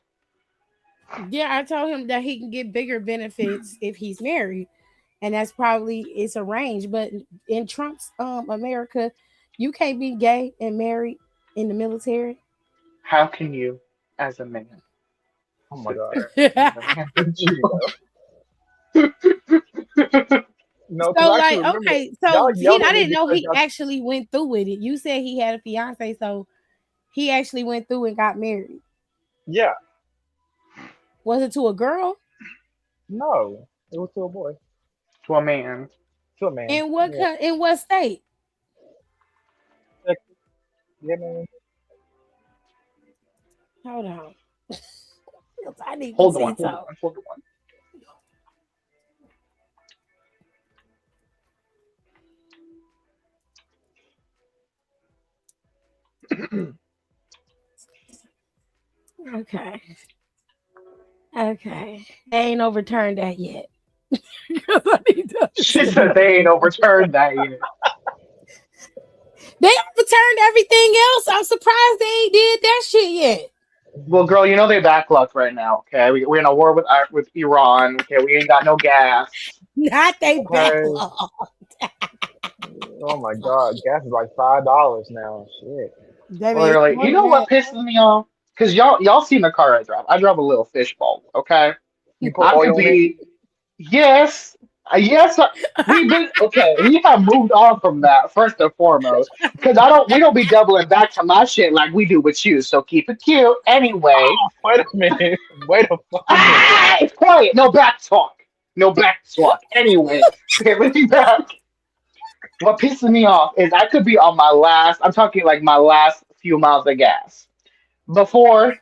Speaker 2: Yeah, I told him that he can get bigger benefits if he's married, and that's probably it's arranged. But in Trump's America, you can't be gay and married in the military.
Speaker 5: How can you, as a man,
Speaker 6: Oh my
Speaker 5: sit
Speaker 6: god.
Speaker 5: there in the hand of Gino?
Speaker 6: No, because
Speaker 2: So
Speaker 6: I actually
Speaker 2: like,
Speaker 6: remember
Speaker 2: okay,
Speaker 6: y'all
Speaker 2: so he
Speaker 6: yelled
Speaker 2: I
Speaker 6: at me
Speaker 2: didn't know
Speaker 6: because
Speaker 2: he actually went through with it. You said he had a fiance, so he actually went through and got married.
Speaker 6: yeah,
Speaker 2: Was it to a girl?
Speaker 6: no, it was to a boy,
Speaker 5: To a man.
Speaker 6: to a man.
Speaker 2: In what
Speaker 6: Yeah,
Speaker 2: in what state?
Speaker 6: Texas. Yeah, man.
Speaker 2: Hold on. I need to
Speaker 5: Hold
Speaker 2: see
Speaker 5: on, hold
Speaker 2: so.
Speaker 5: on, hold
Speaker 2: Okay. Okay. They ain't overturned that yet. 'Cause I need to
Speaker 5: She
Speaker 2: understand.
Speaker 5: said they ain't overturned that yet.
Speaker 2: They overturned everything else. I'm surprised they ain't did that shit yet.
Speaker 5: Well, girl, you know they backlogged right now. Okay, we're in a war with Iran. Okay, we ain't got no gas.
Speaker 2: Not they
Speaker 6: Okay.
Speaker 2: backlog.
Speaker 6: Oh my god, gas is like $5 now. Shit.
Speaker 2: They ain't
Speaker 5: Literally,
Speaker 2: more
Speaker 5: you
Speaker 2: than
Speaker 5: know what
Speaker 2: that.
Speaker 5: pisses me off? Because y'all seen the car I drive. I drive a little fishbowl. Okay,
Speaker 6: You put
Speaker 5: I could
Speaker 6: oil in it.
Speaker 5: be. Yes, yes. We've been okay. We have moved on from that first and foremost because I don't. We don't be doubling back to my shit like we do with you. So keep it cute. Anyway,
Speaker 6: Oh, wait a minute. Wait a fucking minute.
Speaker 5: it's quiet. No back talk. No back talk. Anyway, pivoting back. What pisses me off is I could be on my last. I'm talking like my last few miles of gas before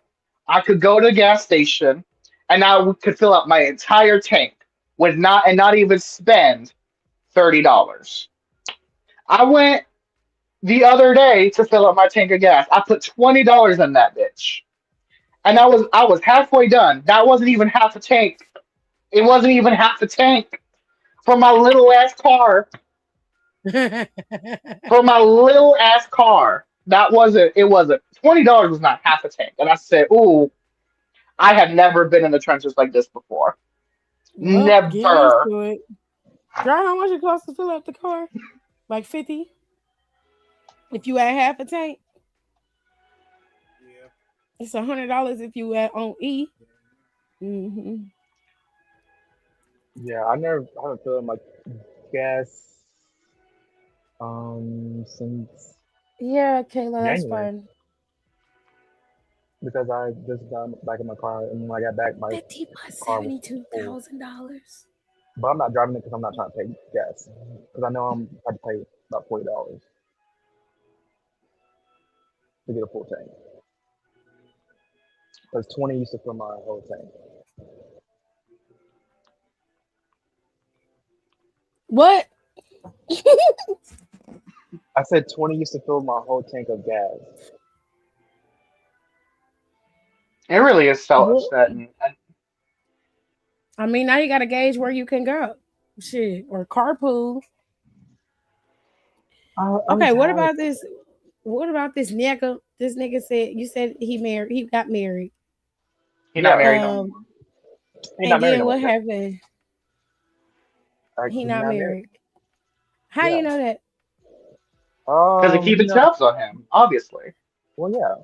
Speaker 5: I could go to the gas station and could fill up my entire tank with not even spend $30. I went the other day to fill up my tank of gas. I put $20 in that bitch. And I was halfway done. That wasn't even half a tank. It wasn't even half a tank for my little ass car. For my little ass car. It wasn't $20 was not half a tank. And I said, ooh, I have never been in the trenches like this before.
Speaker 2: Well, get used
Speaker 5: Never.
Speaker 2: to it. Dry, how much it costs to fill up the car? Like 50? If you add half a tank,
Speaker 7: Yeah.
Speaker 2: it's $100 if you add on E. Mm-hmm.
Speaker 6: Yeah, I haven't filled my gas since
Speaker 2: Yeah, Kayla, that's
Speaker 6: January
Speaker 2: fine.
Speaker 6: because I just got back in my car and when I got back, my
Speaker 2: 50 plus
Speaker 6: car was full.
Speaker 2: $72,000.
Speaker 6: But I'm not driving it because I'm not trying to pay gas because I know I'm had to pay about $40 to get a full tank because 20 used to fill my whole tank.
Speaker 2: What?
Speaker 6: I said 20 used to fill my whole tank of gas.
Speaker 5: It really is so
Speaker 2: What?
Speaker 5: upsetting.
Speaker 2: I mean, now you got to gauge where you can go. Shit. Or carpool.
Speaker 6: I'm
Speaker 2: Okay, what
Speaker 6: tired.
Speaker 2: about this? What about this nigga? This nigga said you said he got married.
Speaker 5: He's not
Speaker 6: Yeah,
Speaker 5: married no more.
Speaker 6: he's
Speaker 2: And
Speaker 6: not married
Speaker 2: then
Speaker 6: no more.
Speaker 2: what happened? He
Speaker 6: He's
Speaker 2: not
Speaker 6: not married.
Speaker 2: married. How
Speaker 6: Yeah.
Speaker 2: you know that?
Speaker 5: Because they keep
Speaker 6: You
Speaker 5: the
Speaker 6: know,
Speaker 5: tabs on him, obviously.
Speaker 6: well, yeah,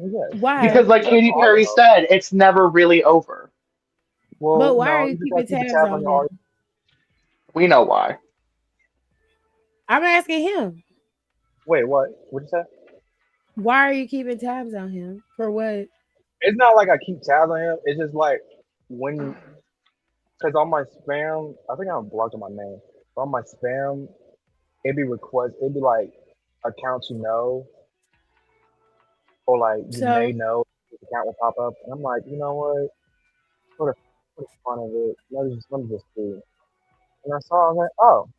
Speaker 6: yes.
Speaker 2: Why?
Speaker 5: Because, like
Speaker 6: That's
Speaker 5: Katy
Speaker 6: all I
Speaker 5: Perry
Speaker 6: know.
Speaker 5: said, it's never really over.
Speaker 2: But
Speaker 6: Well,
Speaker 2: why are
Speaker 6: no,
Speaker 2: you
Speaker 6: you just gotta
Speaker 2: keeping
Speaker 6: keep the
Speaker 2: tabs
Speaker 6: tab on
Speaker 2: on
Speaker 6: your
Speaker 2: him?
Speaker 6: audience.
Speaker 5: We know why.
Speaker 2: I'm asking him.
Speaker 6: Wait, what? What'd you say?
Speaker 2: Why are you keeping tabs on him? For what?
Speaker 6: It's not like I keep tabs on him. It's just like when, because on my spam, I think I'm blocked on my name. But on my spam, it'd be like accounts you know, or like you may
Speaker 2: So
Speaker 6: know, the account will pop up. And I'm like, you know what? For the fun of it, let me just see. And I saw, I was like, oh,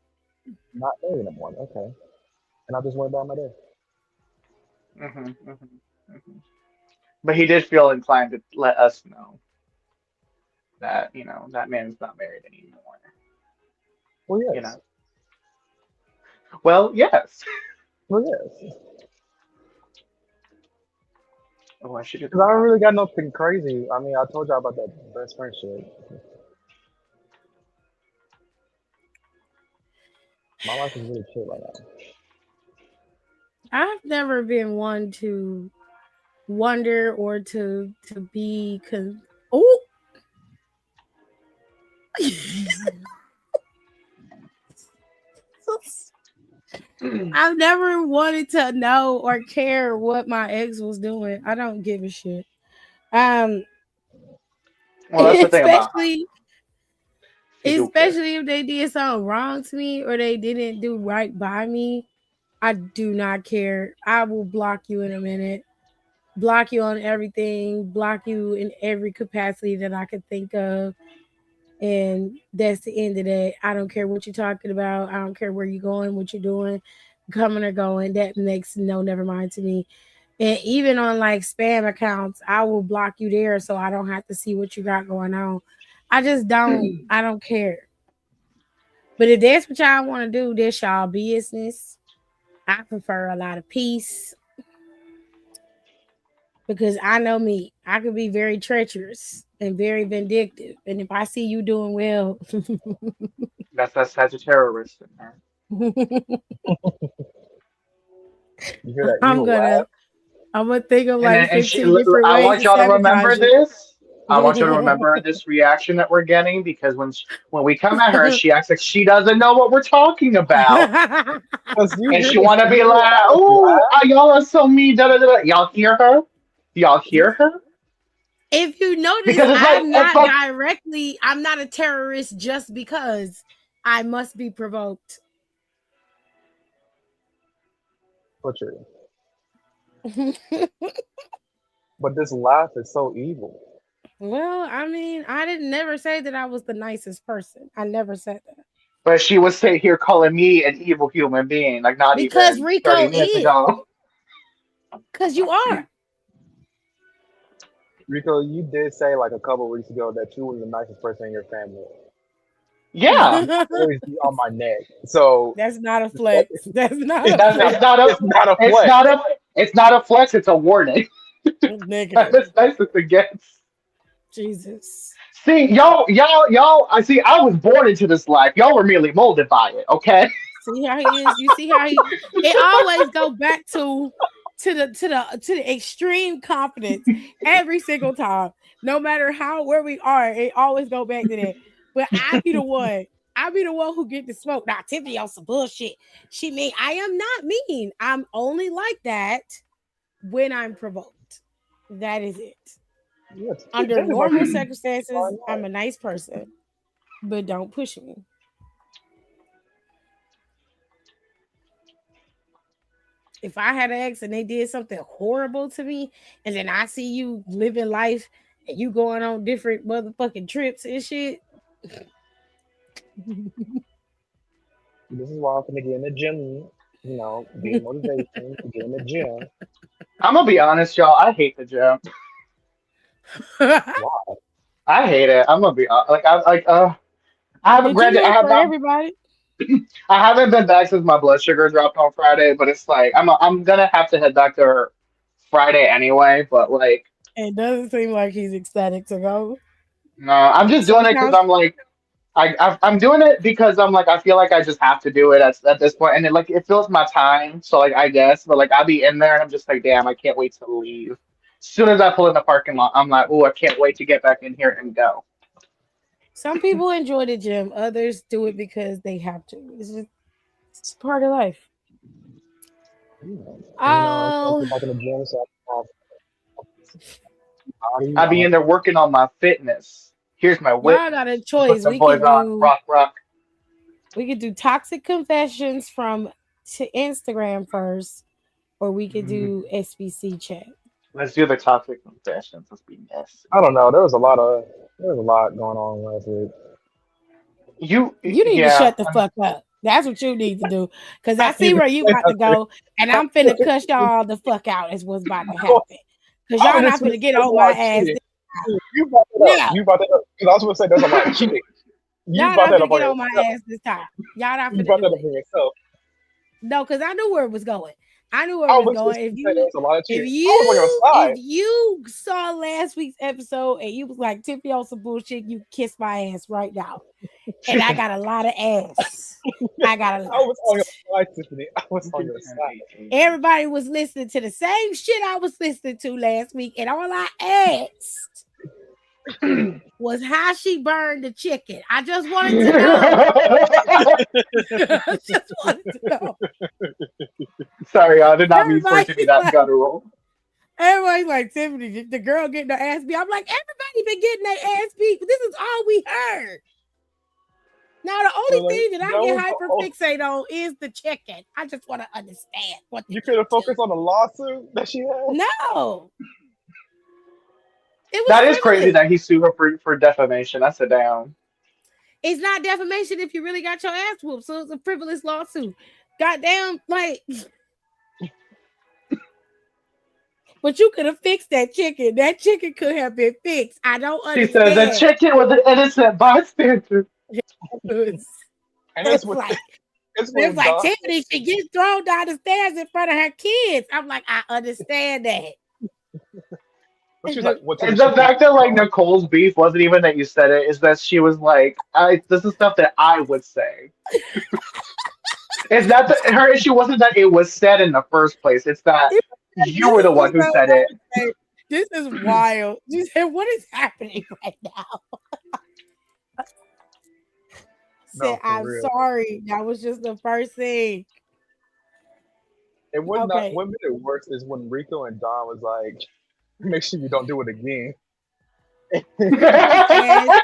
Speaker 6: not there anymore. Okay. And I just went about my day.
Speaker 5: Hmm hmm But he did feel inclined to let us know that, that man's not married anymore.
Speaker 6: Well,
Speaker 5: You
Speaker 6: yes.
Speaker 5: know. Well, yes.
Speaker 6: Well, yes.
Speaker 5: Oh, I should do the
Speaker 6: Because I don't
Speaker 5: math.
Speaker 6: really got nothing crazy. I mean, I told y'all about that best friend shit. My life is really chill right now.
Speaker 2: I've never been one to wonder or to be oh. I've never wanted to know or care what my ex was doing. I don't give a shit. Um,
Speaker 5: Well, that's the thing about her.
Speaker 2: especially
Speaker 5: She do care.
Speaker 2: especially if they did something wrong to me or they didn't do right by me. I do not care. I will block you in a minute. Block you on everything. Block you in every capacity that I could think of. And that's the end of that. I don't care what you're talking about. I don't care where you're going, what you're doing, coming or going. That makes no never mind to me. And even on like spam accounts, I will block you there so I don't have to see what you got going on. I don't care. But if that's what y'all want to do, that's y'all business. I prefer a lot of peace because I know me. I could be very treacherous and very vindictive. And if I see you doing well,
Speaker 5: That's Sagittarius in her.
Speaker 6: You hear that
Speaker 2: I'm
Speaker 6: evil laugh?
Speaker 2: gonna I'm gonna think of
Speaker 5: And
Speaker 2: like
Speaker 5: then,
Speaker 2: 15 different
Speaker 5: I
Speaker 2: ways
Speaker 5: want
Speaker 2: to
Speaker 5: y'all to remember
Speaker 2: sabotage
Speaker 5: this. I want you to
Speaker 2: it.
Speaker 5: remember this reaction that we're getting because when we come at her, she acts like she doesn't know what we're talking about,
Speaker 6: Because you
Speaker 5: and
Speaker 6: hear
Speaker 5: she
Speaker 6: this
Speaker 5: want to be
Speaker 6: evil
Speaker 5: like,
Speaker 6: ass
Speaker 5: "Oh,
Speaker 6: laugh?
Speaker 5: y'all are so mean." Da, da, da. Da." Y'all hear her? Y'all hear her?
Speaker 2: If you notice,
Speaker 5: Because
Speaker 2: I'm not a terrorist just because I must be provoked.
Speaker 6: Butcher. But this laugh is so evil.
Speaker 2: Well, I mean, I didn't never say that I was the nicest person. I never said that.
Speaker 5: but she was sitting here calling me an evil human being, like not
Speaker 2: Because
Speaker 5: even 30
Speaker 2: Rico
Speaker 5: minutes
Speaker 2: is.
Speaker 5: ago.
Speaker 2: Because you are.
Speaker 6: Rico, you did say like a couple weeks ago that you were the nicest person in your family.
Speaker 5: Yeah,
Speaker 6: You always be on my neck. So
Speaker 2: That's not a flex. That's not a
Speaker 5: that's
Speaker 2: flex.
Speaker 6: it's not a
Speaker 5: it's
Speaker 6: flex.
Speaker 5: not a it's not a flex. It's a warning.
Speaker 2: Negative.
Speaker 5: That's nice as it gets.
Speaker 2: Jesus.
Speaker 5: See, I see. I was born into this life. Y'all were merely molded by it. Okay.
Speaker 2: See how he is. You see how he. It always go back to the extreme confidence every single time. No matter how where we are, it always go back to that. But I be the one. I be the one who get the smoke. Now Tiffany on some bullshit. She mean I am not mean. I'm only like that when I'm provoked. That is it.
Speaker 6: Yes.
Speaker 2: Under
Speaker 6: That is like
Speaker 2: normal
Speaker 6: why
Speaker 2: circumstances, I'm
Speaker 6: not?
Speaker 2: a nice person, but don't push me. If I had an ex and they did something horrible to me, and then I see you living life and you going on different motherfucking trips and shit.
Speaker 6: This is why I'm gonna get in the gym. You know, be motivation to get in the gym.
Speaker 5: I'm gonna be honest, y'all. I hate the gym.
Speaker 6: Why?
Speaker 5: I hate it. I'm gonna be like I like I
Speaker 2: The
Speaker 5: haven't
Speaker 2: gym
Speaker 5: granted I
Speaker 2: ain't
Speaker 5: have
Speaker 2: for
Speaker 5: not
Speaker 2: everybody.
Speaker 5: I haven't been back since my blood sugar dropped on Friday, but it's like I'm gonna have to head back there Friday anyway. But like
Speaker 2: It doesn't seem like he's ecstatic to go.
Speaker 5: no, I'm just doing it because
Speaker 2: Sometimes
Speaker 5: I'm like I'm doing it because I'm like I feel like I just have to do it at this point, and it like it fills my time. So like I guess, but like I'll be in there and I'm just like, damn, I can't wait to leave. As soon as I pull in the parking lot, I'm like, oh, I can't wait to get back in here and go.
Speaker 2: some people enjoy the gym, others do it because they have to. It's part of life.
Speaker 6: You know, I'm trying to
Speaker 2: Oh,
Speaker 6: get back in the gym so I can have body.
Speaker 5: I'll be in there working on my fitness. Here's my whip.
Speaker 2: y'all got a
Speaker 5: Put
Speaker 2: choice.
Speaker 5: the boys on. Rock, rock.
Speaker 2: We could do toxic confessions from to Instagram first, or we could
Speaker 5: Mm,
Speaker 2: do SBC chat.
Speaker 5: let's do the toxic confessions. Let's be messy.
Speaker 6: I don't know. There was a lot going on last week.
Speaker 2: You need to
Speaker 5: Yeah.
Speaker 2: shut the fuck up. That's what you need to do. Cause I
Speaker 6: I
Speaker 2: see
Speaker 6: didn't
Speaker 2: where you
Speaker 6: say
Speaker 2: about to
Speaker 6: nothing.
Speaker 2: go, and I'm finna cuss y'all the fuck out is what's about to happen. Cause
Speaker 6: I
Speaker 2: y'all
Speaker 6: was
Speaker 2: not
Speaker 6: just gonna
Speaker 2: finna
Speaker 6: say
Speaker 2: get
Speaker 6: there's a
Speaker 2: on
Speaker 6: lot
Speaker 2: my
Speaker 6: of
Speaker 2: ass.
Speaker 6: cheating. You brought that up.
Speaker 2: No,
Speaker 6: You brought that up. Because I was gonna say there's a lot of cheating. You
Speaker 2: y'all
Speaker 6: brought
Speaker 2: not
Speaker 6: that up
Speaker 2: finna
Speaker 6: on
Speaker 2: get on my
Speaker 6: yourself.
Speaker 2: ass this time. Y'all not
Speaker 6: You
Speaker 2: finna
Speaker 6: brought that
Speaker 2: do
Speaker 6: up
Speaker 2: it.
Speaker 6: on yourself.
Speaker 2: No, because I knew where it was going. I knew where
Speaker 6: I
Speaker 2: it was
Speaker 6: was just
Speaker 2: going. If
Speaker 6: gonna say there
Speaker 2: you
Speaker 6: was a lot of
Speaker 2: if
Speaker 6: cheating. I was on your
Speaker 2: you if
Speaker 6: side.
Speaker 2: you saw last week's episode and you was like Tiffy on some bullshit, you kiss my ass right now. And I got a lot of ass. I got a
Speaker 6: I
Speaker 2: lot.
Speaker 6: was on your side, Tiffany. I was on your side.
Speaker 2: Everybody was listening to the same shit I was listening to last week, and all I asked was how she burned the chicken. I just wanted to know. I just wanted to know.
Speaker 5: Sorry, I did not mean for it to be
Speaker 2: Everybody's
Speaker 5: that
Speaker 2: like,
Speaker 5: guttural.
Speaker 2: everybody's like, Tiffany, the girl getting her ass beat. I'm like, everybody been getting their ass beat, but this is all we heard. Now, the only
Speaker 6: But like,
Speaker 2: thing that I
Speaker 6: that
Speaker 2: get
Speaker 6: was the
Speaker 2: hyper
Speaker 6: whole,
Speaker 2: fixated on is the chicken. I just want to understand what they
Speaker 6: you could have
Speaker 2: do.
Speaker 6: focused on the lawsuit that she had.
Speaker 2: No, it was
Speaker 5: That is crazy
Speaker 2: frivolous.
Speaker 5: that he sued her for defamation. That's a down.
Speaker 2: It's not defamation if you really got your ass whooped. So it's a frivolous lawsuit. Goddamn, like, but you could have fixed that chicken. That chicken could have been fixed. I don't
Speaker 5: She said the
Speaker 2: understand.
Speaker 5: chicken was an innocent bystander.
Speaker 2: It's,
Speaker 6: And
Speaker 2: it's like
Speaker 6: it's
Speaker 2: it's
Speaker 6: when
Speaker 2: like
Speaker 6: Don
Speaker 2: Tiffany, she gets thrown down the stairs in front of her kids. I'm like, I understand that.
Speaker 6: but she was like, "What's in the
Speaker 5: And the
Speaker 6: chicken?"
Speaker 5: fact that like Nicole's beef wasn't even that you said it, is that she was like, this is stuff that I would say. It's not that her issue wasn't that it was said in the first place. It's that you
Speaker 2: This
Speaker 5: were the
Speaker 2: is
Speaker 5: one
Speaker 2: what's
Speaker 5: who
Speaker 2: so
Speaker 5: said it.
Speaker 2: funny. This is wild. She said, "What is happening right now?"
Speaker 6: No,
Speaker 2: Said,
Speaker 6: for
Speaker 2: "I'm
Speaker 6: real.
Speaker 2: sorry. That was just the first thing."
Speaker 6: And
Speaker 2: Okay.
Speaker 6: what made it worse is when Rico and Don was like, "Make sure you don't do it again."
Speaker 2: Yes.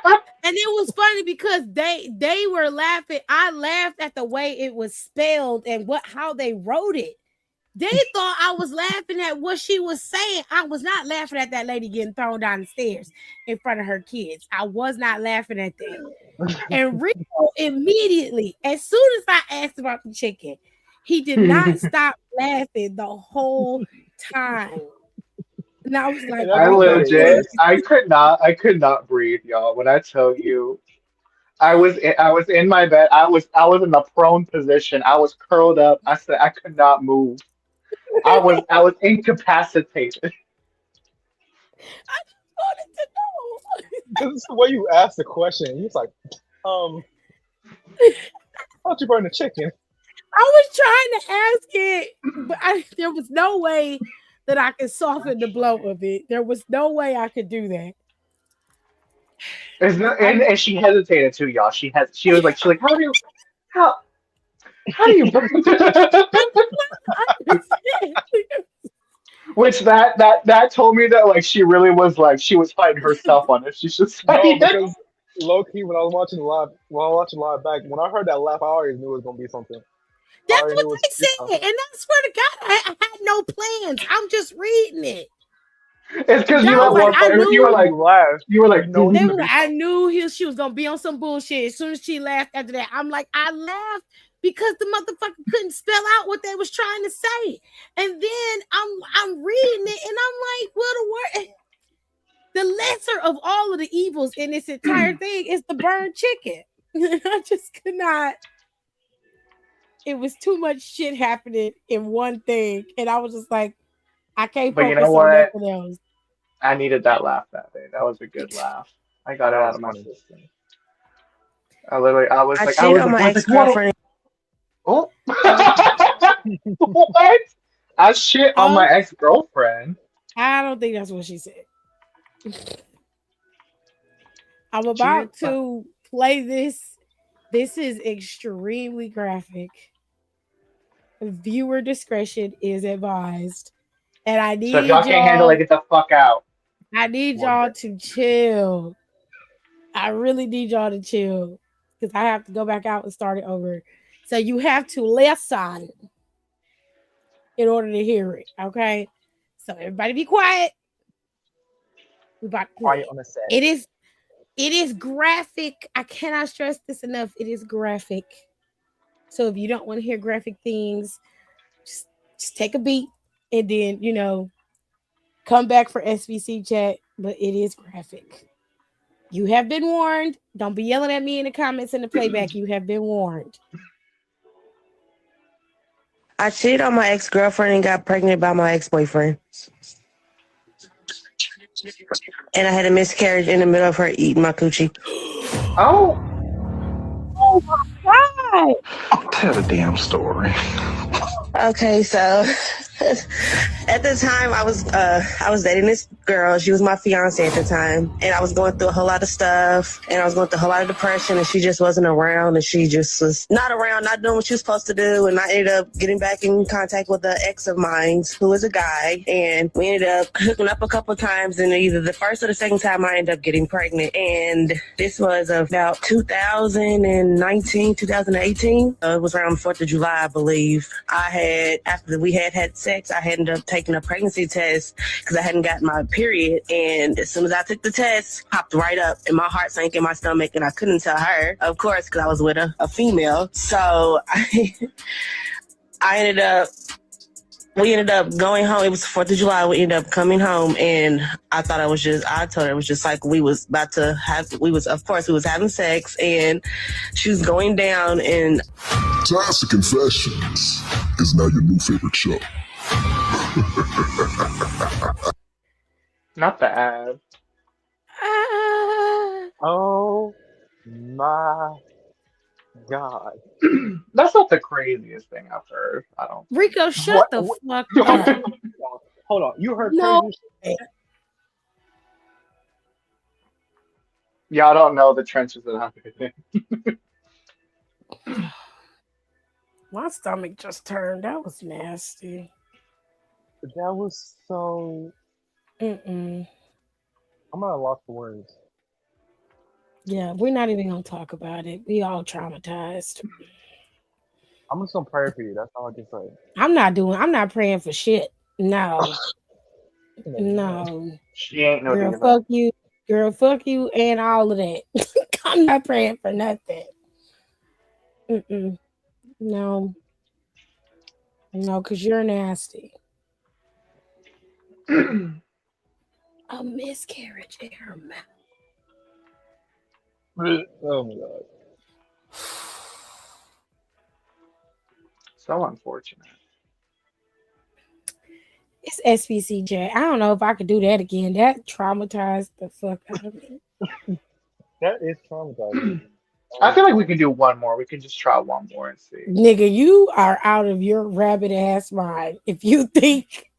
Speaker 2: And it was funny because they were laughing. I laughed at the way it was spelled and how they wrote it. They thought I was laughing at what she was saying. I was not laughing at that lady getting thrown down the stairs in front of her kids. I was not laughing at that. And Rico immediately, as soon as I asked about the chicken, he did not stop laughing the whole time. And I was like,
Speaker 6: And that's
Speaker 5: I
Speaker 2: oh
Speaker 6: what made
Speaker 2: my
Speaker 6: it
Speaker 2: goodness.
Speaker 5: legit,
Speaker 6: worse.
Speaker 5: I could not breathe, y'all. When I tell you, I was in my bed. I was in the prone position. I was curled up. I said I could not move. I was incapacitated.
Speaker 2: I just wanted to know.
Speaker 6: Because it's the way you asked the question. He was like, why don't you burn the chicken?
Speaker 2: I was trying to ask it, but there was no way that I could soften the blow of it. There was no way I could do that.
Speaker 5: And she hesitated too, y'all. She was like how how do you which that told me that like she really was like she was fighting herself on it. She's just like
Speaker 6: No, because low key when I was watching live back, when I heard that laugh, I already knew it was gonna be something. I
Speaker 2: That's
Speaker 6: already
Speaker 2: what
Speaker 6: knew it
Speaker 2: they
Speaker 6: was.
Speaker 2: said, and I swear to God, I had no plans. I'm just reading it.
Speaker 5: it's because you
Speaker 2: Y'all
Speaker 5: let
Speaker 2: like
Speaker 5: one
Speaker 2: I
Speaker 5: fight.
Speaker 2: knew
Speaker 5: You were like
Speaker 6: No,
Speaker 2: they
Speaker 6: to
Speaker 2: were
Speaker 6: be
Speaker 2: like, I knew she was gonna be on some bullshit. As soon as she laughed after that, I'm like, I laughed because the motherfucker couldn't spell out what they was trying to say. And then I'm reading it and I'm like, well, the lesser of all of the evils in this entire thing is the burned chicken. I just could not. It was too much shit happening in one thing, and I was just like, I can't
Speaker 5: but you know
Speaker 2: focus on
Speaker 5: what?
Speaker 2: nothing else.
Speaker 5: I needed that laugh that day. That was a good laugh. I got it
Speaker 6: that
Speaker 5: out
Speaker 6: was
Speaker 5: of my
Speaker 6: funny.
Speaker 5: system. I was
Speaker 8: I
Speaker 5: like,
Speaker 8: cheated on my ex
Speaker 5: what?
Speaker 8: girlfriend.
Speaker 5: Oh,
Speaker 2: Oh,
Speaker 5: what? I shit on my
Speaker 2: oh,
Speaker 5: ex-girlfriend.
Speaker 2: I don't think that's what she said. I'm
Speaker 5: Cheated?
Speaker 2: about to play this. This is extremely graphic. Viewer discretion is advised. And
Speaker 5: So if y'all can't handle it, get the fuck out.
Speaker 2: I need
Speaker 6: One
Speaker 2: y'all
Speaker 6: day.
Speaker 2: to chill. I really need y'all to chill because I have to go back out and start it over. So you have to listen in order to hear it. Okay. So everybody be quiet. We about to play
Speaker 6: Quiet
Speaker 2: it.
Speaker 6: on the set.
Speaker 2: It is graphic. I cannot stress this enough. It is graphic. So if you don't want to hear graphic things, just take a beat and then, come back for SVC chat. But it is graphic. You have been warned. Don't be yelling at me in the comments in the playback. You have been warned.
Speaker 8: I cheated on my ex girlfriend and got pregnant by my ex boyfriend. And I had a miscarriage in the middle of her eating my coochie.
Speaker 5: Oh,
Speaker 2: Oh my God.
Speaker 9: Tell the damn story.
Speaker 8: Okay, so at the time I was dating this girl. She was my fiance at the time, and I was going through a whole lot of stuff, and I was going through a whole lot of depression, and she just wasn't around, and she just was not around, not doing what she was supposed to do, and I ended up getting back in contact with an ex of mine who was a guy, and we ended up hooking up a couple of times, and either the first or the second time I ended up getting pregnant, and this was about 2019, 2018. It was around 4th of July, I believe. After we had sex, I ended up taking a pregnancy test because I hadn't gotten my period. And as soon as I took the test, popped right up and my heart sank in my stomach and I couldn't tell her, of course, because I was with a female. So we ended up going home. It was 4th of July. We ended up coming home and I told her it was just like we was having sex and she was going down and
Speaker 9: Classic Confessions is now your new favorite show.
Speaker 5: not the ad.
Speaker 6: Oh my God.
Speaker 5: That's not the craziest thing I've heard. I don't think.
Speaker 2: Rico, shut
Speaker 6: What?
Speaker 2: the
Speaker 6: what
Speaker 2: fuck up.
Speaker 6: hold on. You heard
Speaker 2: No.
Speaker 6: crazy shit?
Speaker 5: Y'all don't know the trenches that I'm in.
Speaker 2: My stomach just turned. That was nasty.
Speaker 6: That was so.
Speaker 2: Mm-mm.
Speaker 6: I'm at a loss for words.
Speaker 2: Yeah, we're not even gonna talk about it. We all traumatized.
Speaker 6: I'm just gonna pray for you. That's all I can say.
Speaker 2: I'm not praying for shit. No. No.
Speaker 5: She ain't no
Speaker 2: Girl,
Speaker 5: diva.
Speaker 2: fuck you. Girl, fuck you and all of that. I'm not praying for nothing. Mm-mm. No. No, because you're nasty. A miscarriage in her mouth.
Speaker 6: Oh my God.
Speaker 5: So unfortunate.
Speaker 2: It's SPCJ. I don't know if I could do that again. That traumatized the fuck out of me.
Speaker 6: That is traumatizing.
Speaker 5: I feel like we can do one more. We can just try one more and see.
Speaker 2: Nigga, you are out of your rabbit ass mind. If you think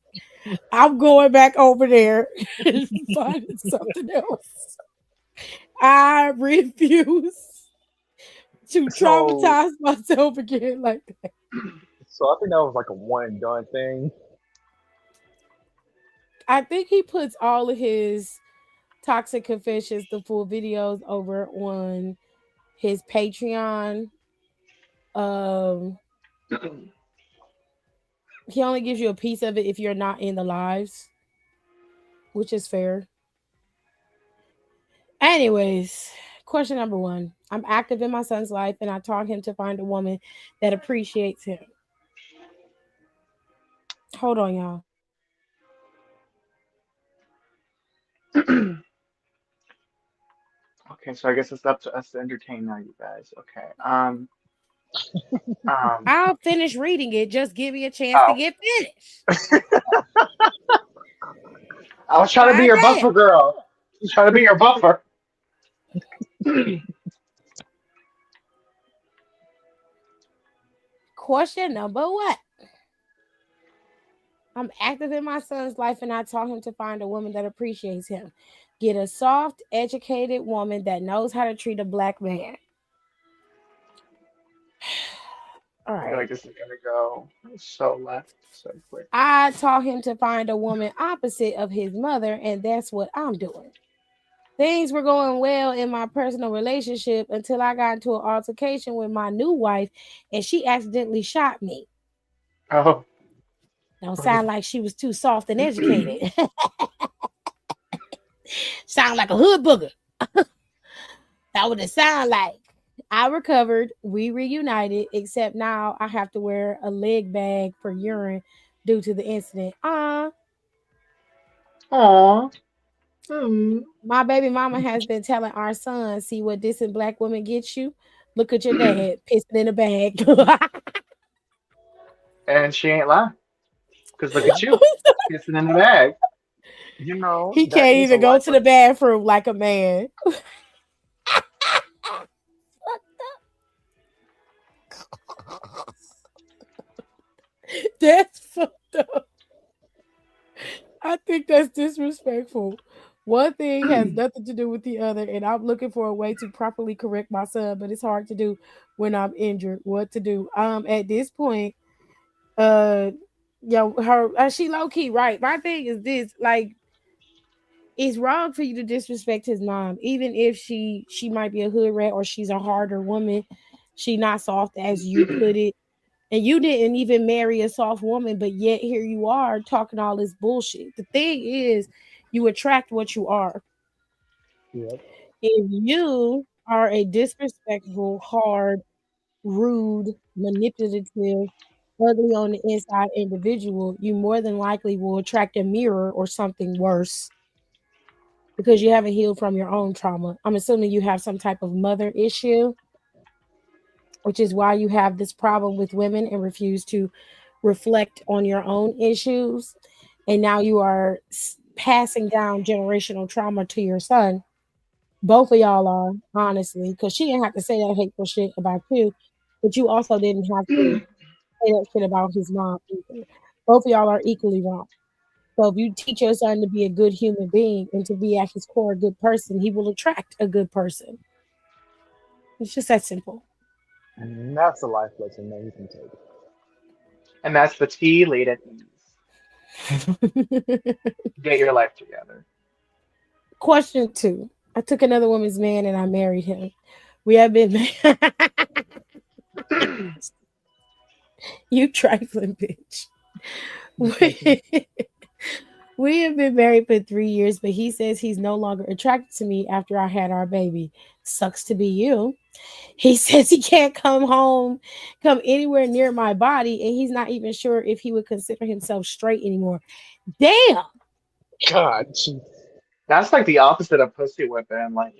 Speaker 2: I'm going back over there and finding something else, I refuse to
Speaker 6: So,
Speaker 2: traumatize myself again like that.
Speaker 6: so I think that was like a one and done thing.
Speaker 2: I think he puts all of his toxic confessions, the full videos, over on his Patreon. Um, he only gives you a piece of it if you're not in the lives, which is fair. Anyways, question number one. I'm active in my son's life and I taught him to find a woman that appreciates him. Hold on, y'all.
Speaker 5: Okay, so I guess it's up to us to entertain now, you guys. Okay.
Speaker 2: I'll finish reading it. Just give me a chance to
Speaker 5: Oh,
Speaker 2: get finished.
Speaker 5: I was trying to be
Speaker 2: God
Speaker 5: your
Speaker 2: damn.
Speaker 5: buffer girl. I was trying to be your buffer.
Speaker 2: Question number one. I'm active in my son's life and I taught him to find a woman that appreciates him. Get a soft, educated woman that knows how to treat a black man. All
Speaker 5: I feel
Speaker 2: right.
Speaker 5: like this is gonna go so left so quick.
Speaker 2: I taught him to find a woman opposite of his mother, and that's what I'm doing. Things were going well in my personal relationship until I got into an altercation with my new wife and she accidentally shot me.
Speaker 5: Oh,
Speaker 2: Don't sound like she was too soft and educated. Sound like a hood booger. That would it sound like. I recovered. We reunited, except now I have to wear a leg bag for urine due to the incident.
Speaker 5: aw. Hmm.
Speaker 2: My baby mama has been telling our son, see what this and black women get you? Look at your dad pissing in a bag.
Speaker 5: And she ain't lying. Because look at you, kissing in the bag.
Speaker 6: You know,
Speaker 2: He
Speaker 6: that
Speaker 2: can't
Speaker 6: is a
Speaker 2: even go
Speaker 6: life
Speaker 2: to the
Speaker 6: lesson.
Speaker 2: bathroom like a man. That's fucked up. I think that's disrespectful. One thing has nothing to do with the other, and I'm looking for a way to properly correct my son, but it's hard to do when I'm injured. What to do? At this point, uh, her she low key right. My thing is this: like, it's wrong for you to disrespect his mom, even if she might be a hood rat or she's a harder woman. She not soft as you put it. And you didn't even marry a soft woman, but yet here you are talking all this bullshit. The thing is, you attract what you are.
Speaker 6: Yep.
Speaker 2: If you are a disrespectful, hard, rude, manipulative, ugly on the inside individual, you more than likely will attract a mirror or something worse because you haven't healed from your own trauma. I'm assuming you have some type of mother issue, which is why you have this problem with women and refuse to reflect on your own issues. And now you are passing down generational trauma to your son. Both of y'all are, honestly, because she didn't have to say that hateful shit about you, but you also didn't have to say that shit about his mom either. Both of y'all are equally wrong. So if you teach your son to be a good human being and to be at his core a good person, he will attract a good person. It's just that simple.
Speaker 6: And that's a life lesson that you can take.
Speaker 5: And that's the tea laid at ease. Get your life together.
Speaker 2: Question two. I took another woman's man and I married him. We have been you trifling bitch. We have been married for 3 years, but he says he's no longer attracted to me after I had our baby. Sucks to be you. He says he can't come anywhere near my body, and he's not even sure if he would consider himself straight anymore. Damn.
Speaker 6: God, jeez.
Speaker 5: That's like the opposite of pussy whipping. Like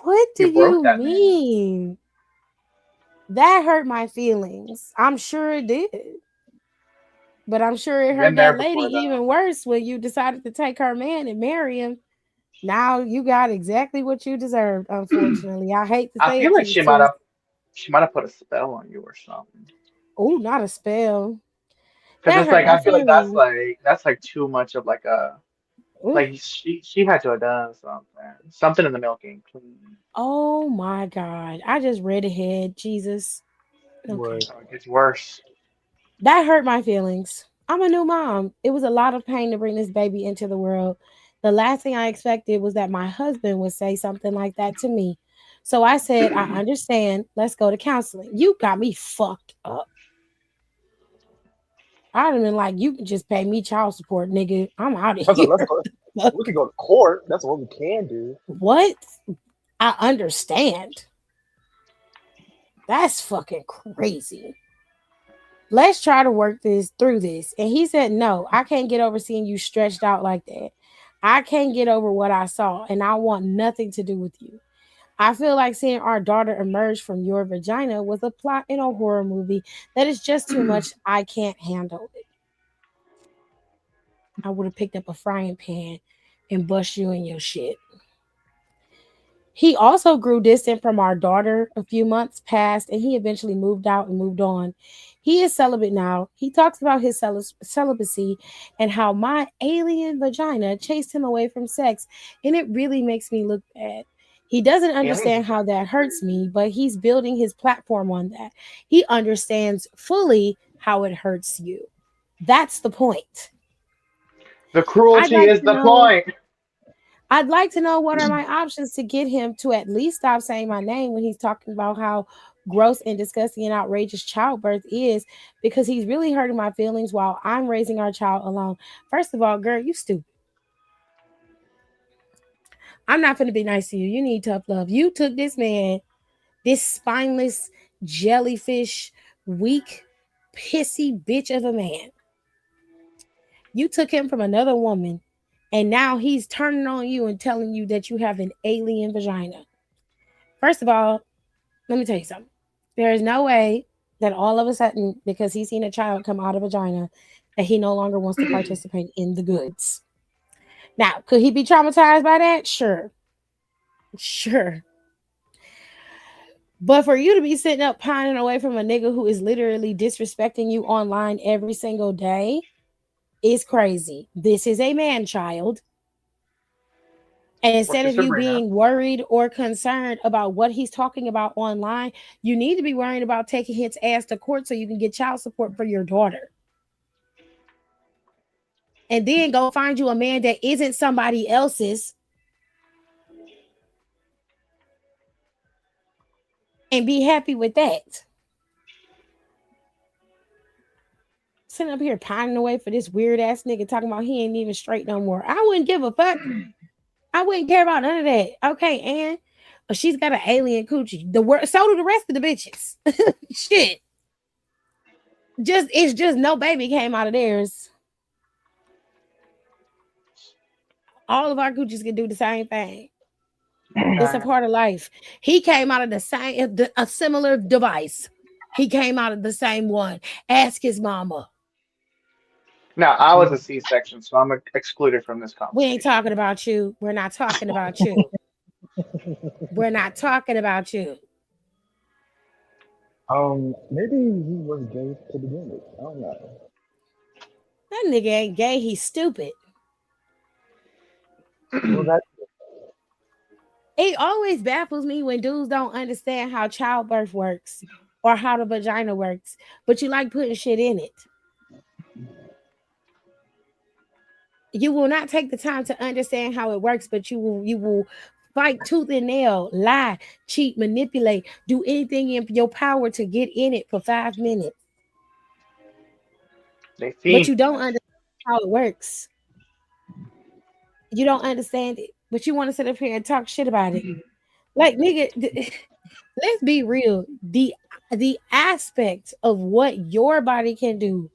Speaker 2: What do
Speaker 5: you broke
Speaker 2: you
Speaker 5: that man.
Speaker 2: mean? That hurt my feelings. I'm sure it did. But I'm sure it hurt
Speaker 5: Been there
Speaker 2: that lady
Speaker 5: before though.
Speaker 2: even worse when you decided to take her man and marry him. Now you got exactly what you deserved, unfortunately. I hate to
Speaker 5: I
Speaker 2: say
Speaker 5: feel
Speaker 2: it to
Speaker 5: like
Speaker 2: you, sis.
Speaker 5: she might have put a spell on you or something.
Speaker 2: Oh, not a spell.
Speaker 5: Because
Speaker 2: That
Speaker 5: it's
Speaker 2: hurt
Speaker 5: like
Speaker 2: my
Speaker 5: I feel like
Speaker 2: feelings.
Speaker 5: that's like too much of like a
Speaker 2: Ooh.
Speaker 5: like she had to have done something. Something in the milking clean.
Speaker 2: Oh my God. I just read ahead. Jesus. Okay.
Speaker 6: Right.
Speaker 5: Oh, it gets worse.
Speaker 2: That hurt my feelings. I'm a new mom. It was a lot of pain to bring this baby into the world. The last thing I expected was that my husband would say something like that to me. So I said, I understand. Let's go to counseling. You got me fucked up. I'd have been like, you can just pay me child support, nigga. I'm out of
Speaker 6: I was like,
Speaker 2: here.
Speaker 6: let's go. We could go to court. That's what we can do.
Speaker 2: What? I understand. That's fucking crazy. Let's try to work this through this. And he said, no, I can't get over seeing you stretched out like that. I can't get over what I saw, and I want nothing to do with you. I feel like seeing our daughter emerge from your vagina was a plot in a horror movie that is just too much. I can't handle it. I would have picked up a frying pan and bust you in your shit. He also grew distant from our daughter. A few months passed and he eventually moved out and moved on. He is celibate now. He talks about his celibacy and how my alien vagina chased him away from sex, and it really makes me look bad. He doesn't
Speaker 5: Aliens.
Speaker 2: understand how that hurts me, but he's building his platform on that. He understands fully how it hurts you. That's the point.
Speaker 5: The
Speaker 2: I'd
Speaker 5: cruelty
Speaker 2: like
Speaker 5: is
Speaker 2: to
Speaker 5: the
Speaker 2: know
Speaker 5: point.
Speaker 2: I'd like to know what are my options to get him to at least stop saying my name when he's talking about how gross and disgusting and outrageous childbirth is, because he's really hurting my feelings while I'm raising our child alone. First of all, girl, you stupid. I'm not going to be nice to you. You need tough love. You took this man, this spineless jellyfish, weak, pissy bitch of a man. You took him from another woman, and now he's turning on you and telling you that you have an alien vagina. First of all, let me tell you something. There is no way that all of a sudden, because he's seen a child come out of vagina, that he no longer wants to participate in the goods. Now, could he be traumatized by that? Sure. Sure. But for you to be sitting up pining away from a nigga who is literally disrespecting you online every single day is crazy. This is a man child. And
Speaker 5: What's
Speaker 2: instead
Speaker 5: your
Speaker 2: of you
Speaker 5: Sabrina?
Speaker 2: being worried or concerned about what he's talking about online, you need to be worrying about taking his ass to court so you can get child support for your daughter. And then go find you a man that isn't somebody else's and be happy with that. Sitting up here pining away for this weird ass nigga talking about he ain't even straight no more. I wouldn't give a fuck. I wouldn't care about none of that. Okay, and she's got an alien coochie. So do the rest of the bitches. Shit. It's just no baby came out of theirs. All of our coochies can do the same thing. It's a
Speaker 5: Okay.
Speaker 2: part of life. He came out of the same, a similar device. He came out of the same one. Ask his mama.
Speaker 5: Now I was a C-section, so I'm excluded from this
Speaker 2: We ain't
Speaker 5: conversation.
Speaker 2: talking about you. We're not talking about you. We're not talking about you.
Speaker 6: Maybe he was gay to begin with. I don't know.
Speaker 2: That nigga ain't gay. He's stupid.
Speaker 6: Well, that
Speaker 2: It always baffles me when dudes don't understand how childbirth works or how the vagina works, but you like putting shit in it. You will not take the time to understand how it works, but you will fight tooth and nail, lie, cheat, manipulate, do anything in your power to get in it for 5 minutes.
Speaker 5: They
Speaker 2: But
Speaker 5: fiend
Speaker 2: you
Speaker 5: for
Speaker 2: don't
Speaker 5: this.
Speaker 2: understand how it works. You don't understand it, but you want to sit up here and talk shit about it. Like nigga, let's be real. The aspect of what your body can do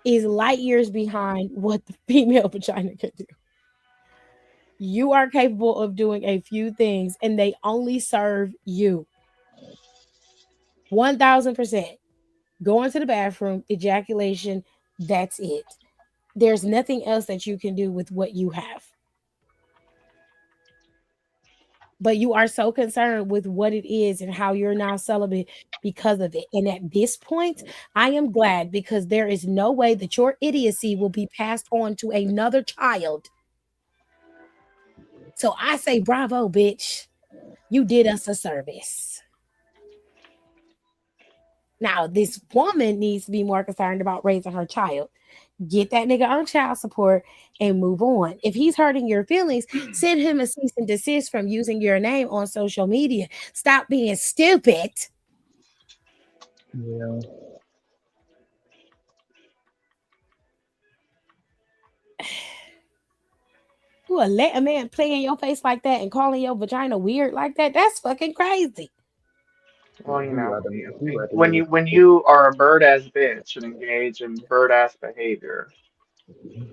Speaker 2: is light years behind what the female vagina can do. You are capable of doing a few things and they only serve you. 1000%. Going to the bathroom, ejaculation, That's it. There's nothing else that you can do with what you have. But you are so concerned with what it is and how you're now celibate because of it. And at this point, I am glad because there is no way that your idiocy will be passed on to another child. So I say, bravo, bitch. You did us a service. Now, this woman needs to be more concerned about raising her child. Get that nigga on child support and move on. If he's hurting your feelings, send him a cease and desist from using your name on social media. Stop being stupid.
Speaker 6: Yeah.
Speaker 2: You will let a man play in your face like that and calling your vagina weird like that? That's fucking crazy.
Speaker 5: Well, you
Speaker 6: He
Speaker 5: know,
Speaker 6: rather, he rather
Speaker 5: when
Speaker 6: me.
Speaker 5: you are a bird ass bitch and engage in bird ass behavior.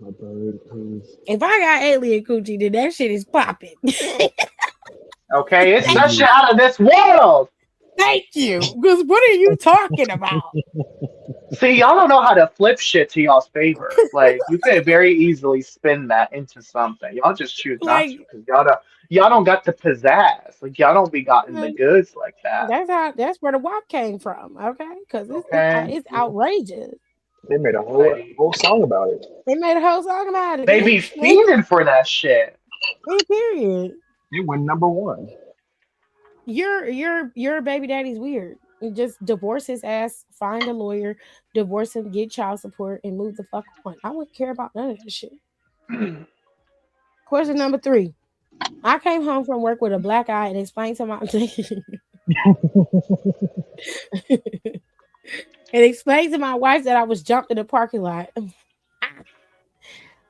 Speaker 6: A bird, please.
Speaker 2: If I got alien coochie, then that shit is popping.
Speaker 5: Okay, it's that
Speaker 2: Thank
Speaker 5: shit
Speaker 6: Please.
Speaker 5: out of this world.
Speaker 2: Thank you. Because what are you talking about?
Speaker 5: See, y'all don't know how to flip shit to y'all's favor. Like you could very easily spin that into something. Y'all just choose not to
Speaker 2: Like,
Speaker 5: because y'all don't got the pizzazz. Like y'all don't be gotten the goods like that.
Speaker 2: that's where the WAP came from, okay? Because
Speaker 5: Okay,
Speaker 2: it's outrageous.
Speaker 6: They made a
Speaker 5: like
Speaker 6: whole song about it.
Speaker 2: They made a whole song about it,
Speaker 5: they be
Speaker 2: bitch. Like,
Speaker 5: fiending for that shit.
Speaker 2: period.
Speaker 6: It went #1.
Speaker 2: Your baby daddy's weird. You just divorce his ass, find a lawyer, divorce him, get child support, and move the fuck on. I wouldn't care about none of that shit. Question number 3. I came home from work with a black eye and explained to my and explained to my wife that I was jumped in the parking lot.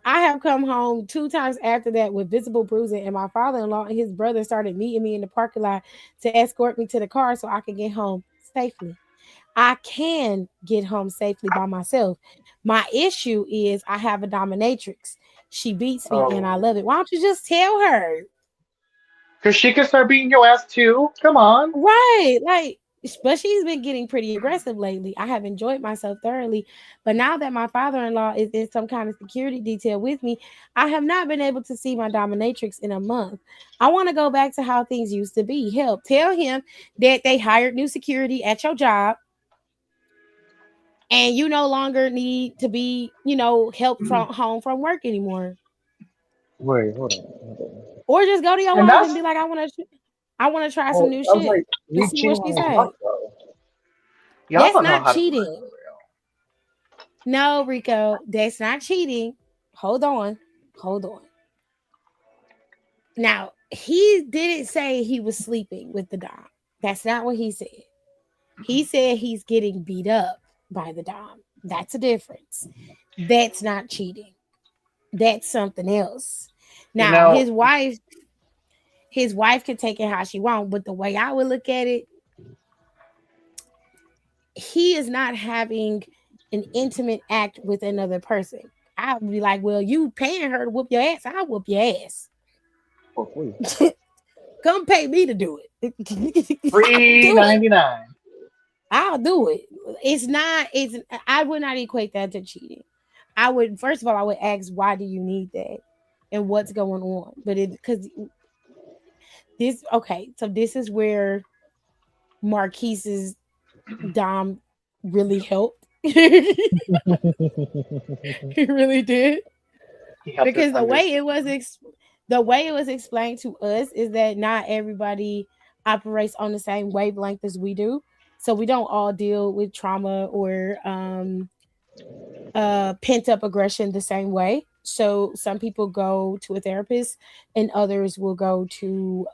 Speaker 2: I have come home 2 times after that with visible bruising, and my father-in-law and his brother started meeting me in the parking lot to escort me to the car so I could get home safely. I can get home safely by myself. My issue is I have a dominatrix. She beats me and I
Speaker 5: Oh,
Speaker 2: love it. Why don't you just tell her?
Speaker 5: because she can start beating your ass too. Come on.
Speaker 2: Right. Like, but she's been getting pretty aggressive lately. I have enjoyed myself thoroughly. But now that my father in law is in some kind of security detail with me, I have not been able to see my dominatrix in a month. I want to go back to how things used to be. Help. Tell him that they hired new security at your job and you no longer need to be, helped from home from work anymore.
Speaker 6: Wait, hold on. Hold on.
Speaker 2: Or just go to your
Speaker 5: And
Speaker 2: wife and
Speaker 5: that's
Speaker 2: be like, I want to try some
Speaker 6: Oh,
Speaker 2: new
Speaker 6: I was
Speaker 2: shit
Speaker 6: like,
Speaker 2: and
Speaker 6: we
Speaker 2: see what
Speaker 6: cheating
Speaker 2: she
Speaker 6: on his
Speaker 2: say.
Speaker 6: luck though.
Speaker 5: y'all
Speaker 2: That's
Speaker 5: don't know
Speaker 2: not
Speaker 5: how to flirt
Speaker 2: cheating.
Speaker 5: for real.
Speaker 2: No, Rico, that's not cheating. Hold on. Hold on. Now, he didn't say he was sleeping with the Dom. That's not what he said. He said he's getting beat up by the Dom. That's a difference. That's not cheating. That's something else.
Speaker 5: You
Speaker 2: Now,
Speaker 5: know,
Speaker 2: his wife can take it how she wants, but the way I would look at it, he is not having an intimate act with another person. I would be like, well, you paying her to whoop your ass. I'll whoop your ass.
Speaker 6: For free.
Speaker 2: Come pay me to do it. I'll
Speaker 5: free
Speaker 2: do it.
Speaker 5: 99.
Speaker 2: I'll do it. I would not equate that to cheating. I would, first of all, I would ask, why do you need that? And what's going on? But because so this is where Marquise's Dom really helped. He really did.
Speaker 5: He helped us
Speaker 2: Because the way it was explained to us is that not everybody operates on the same wavelength as we do. So we don't all deal with trauma or pent up aggression the same way. So some people go to a therapist, and others will go to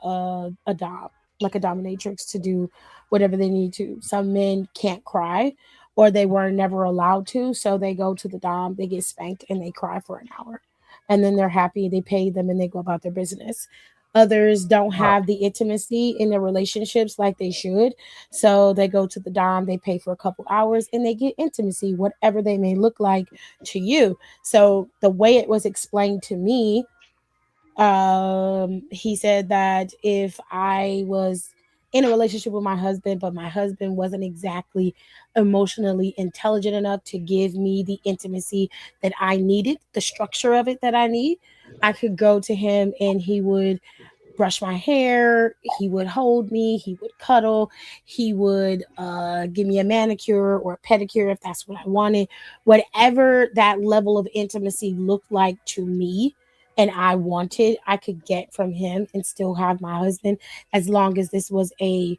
Speaker 2: a dom, like a dominatrix, to do whatever they need to. Some men can't cry, or they were never allowed to, so they go to the dom, they get spanked, and they cry for an hour, and then they're happy. They pay them, and they go about their business. Others don't
Speaker 5: Huh.
Speaker 2: have the intimacy in their relationships like they should, so they go to the dom, they pay for a couple hours, and they get intimacy, whatever they may look like to you. So the way it was explained to me, he said that if I was in a relationship with my husband, but my husband wasn't exactly emotionally intelligent enough to give me the intimacy that I needed, the structure of it that I need. I could go to him and he would brush my hair, he would hold me, he would cuddle, he would give me a manicure or a pedicure if that's what I wanted. Whatever that level of intimacy looked like to me and I wanted, I could get from him and still have my husband, as long as this was a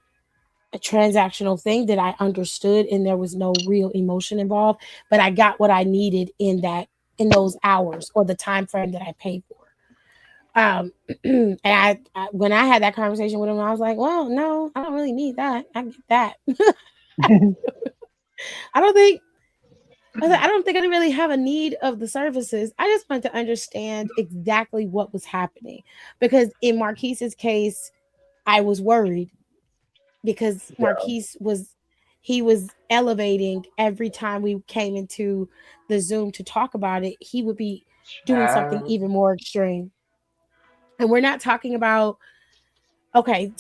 Speaker 2: transactional thing that I understood and there was no real emotion involved, but I got what I needed in those hours or the time frame that I paid for. And when I had that conversation with him, I was like, well, no, I don't really need that. I get that. I don't think I don't think I really have a need of the services. I just want to understand exactly what was happening. Because in Marquise's case, I was worried because Marquise was elevating every time we came into the Zoom to talk about it. He would be doing something even more extreme. And we're not talking about okay,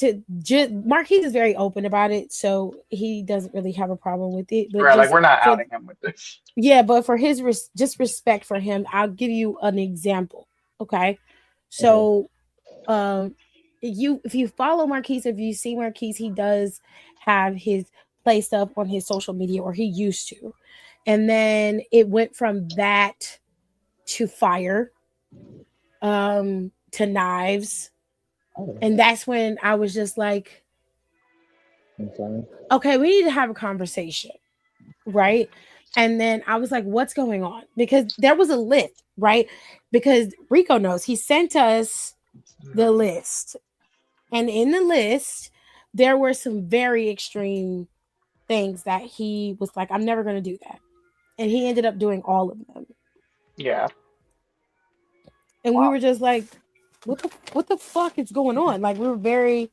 Speaker 2: Marquise is very open about it, so he doesn't really have a problem with it. But
Speaker 5: Right, like
Speaker 2: just
Speaker 5: we're not
Speaker 2: for
Speaker 5: outing him with this.
Speaker 2: yeah, but for his just respect for him, I'll give you an example. Okay, so if you follow Marquise, if you see Marquise, he does have his play stuff on his social media, or he used to, and then it went from that to fire, to knives. And that's when I was just like, okay, we need to have a conversation. Right. And then I was like, what's going on? Because there was a list, right? Because Rico knows he sent us the list. And in the list, there were some very extreme things that he was like, I'm never going to do that. And he ended up doing all of them.
Speaker 5: Yeah.
Speaker 2: And we were just like, what the fuck is going on? Like, we were very,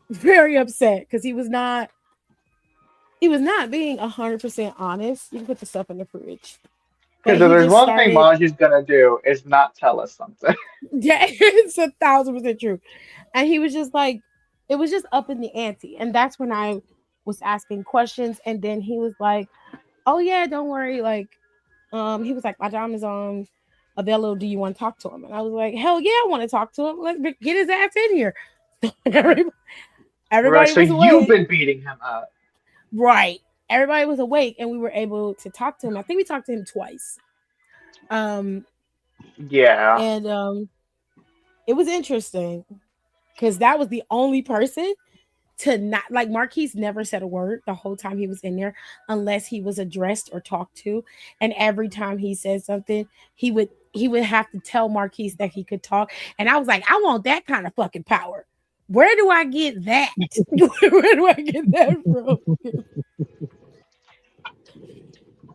Speaker 2: very upset because he was not being 100% honest. You can put the stuff in the fridge.
Speaker 5: Because if there's one thing Maji's gonna do is not tell us something.
Speaker 2: Yeah, it's 1,000% true. And he was just like, it was just up in the ante. And that's when I was asking questions. And then he was like, oh yeah, don't worry. Like, he was like, my dom is on available. Do you want to talk to him? And I was like, hell yeah, I want to talk to him. Let's get his ass in here. Everybody
Speaker 5: so
Speaker 2: was awake.
Speaker 5: You've been beating him up.
Speaker 2: Right. Everybody was awake and we were able to talk to him. I think we talked to him twice.
Speaker 5: Yeah.
Speaker 2: And it was interesting because that was the only person to not, like, Marquise never said a word the whole time he was in there unless he was addressed or talked to. And every time he said something, he would have to tell Marquise that he could talk. And I was like, I want that kind of fucking power. Where do I get that? Where do I get that from?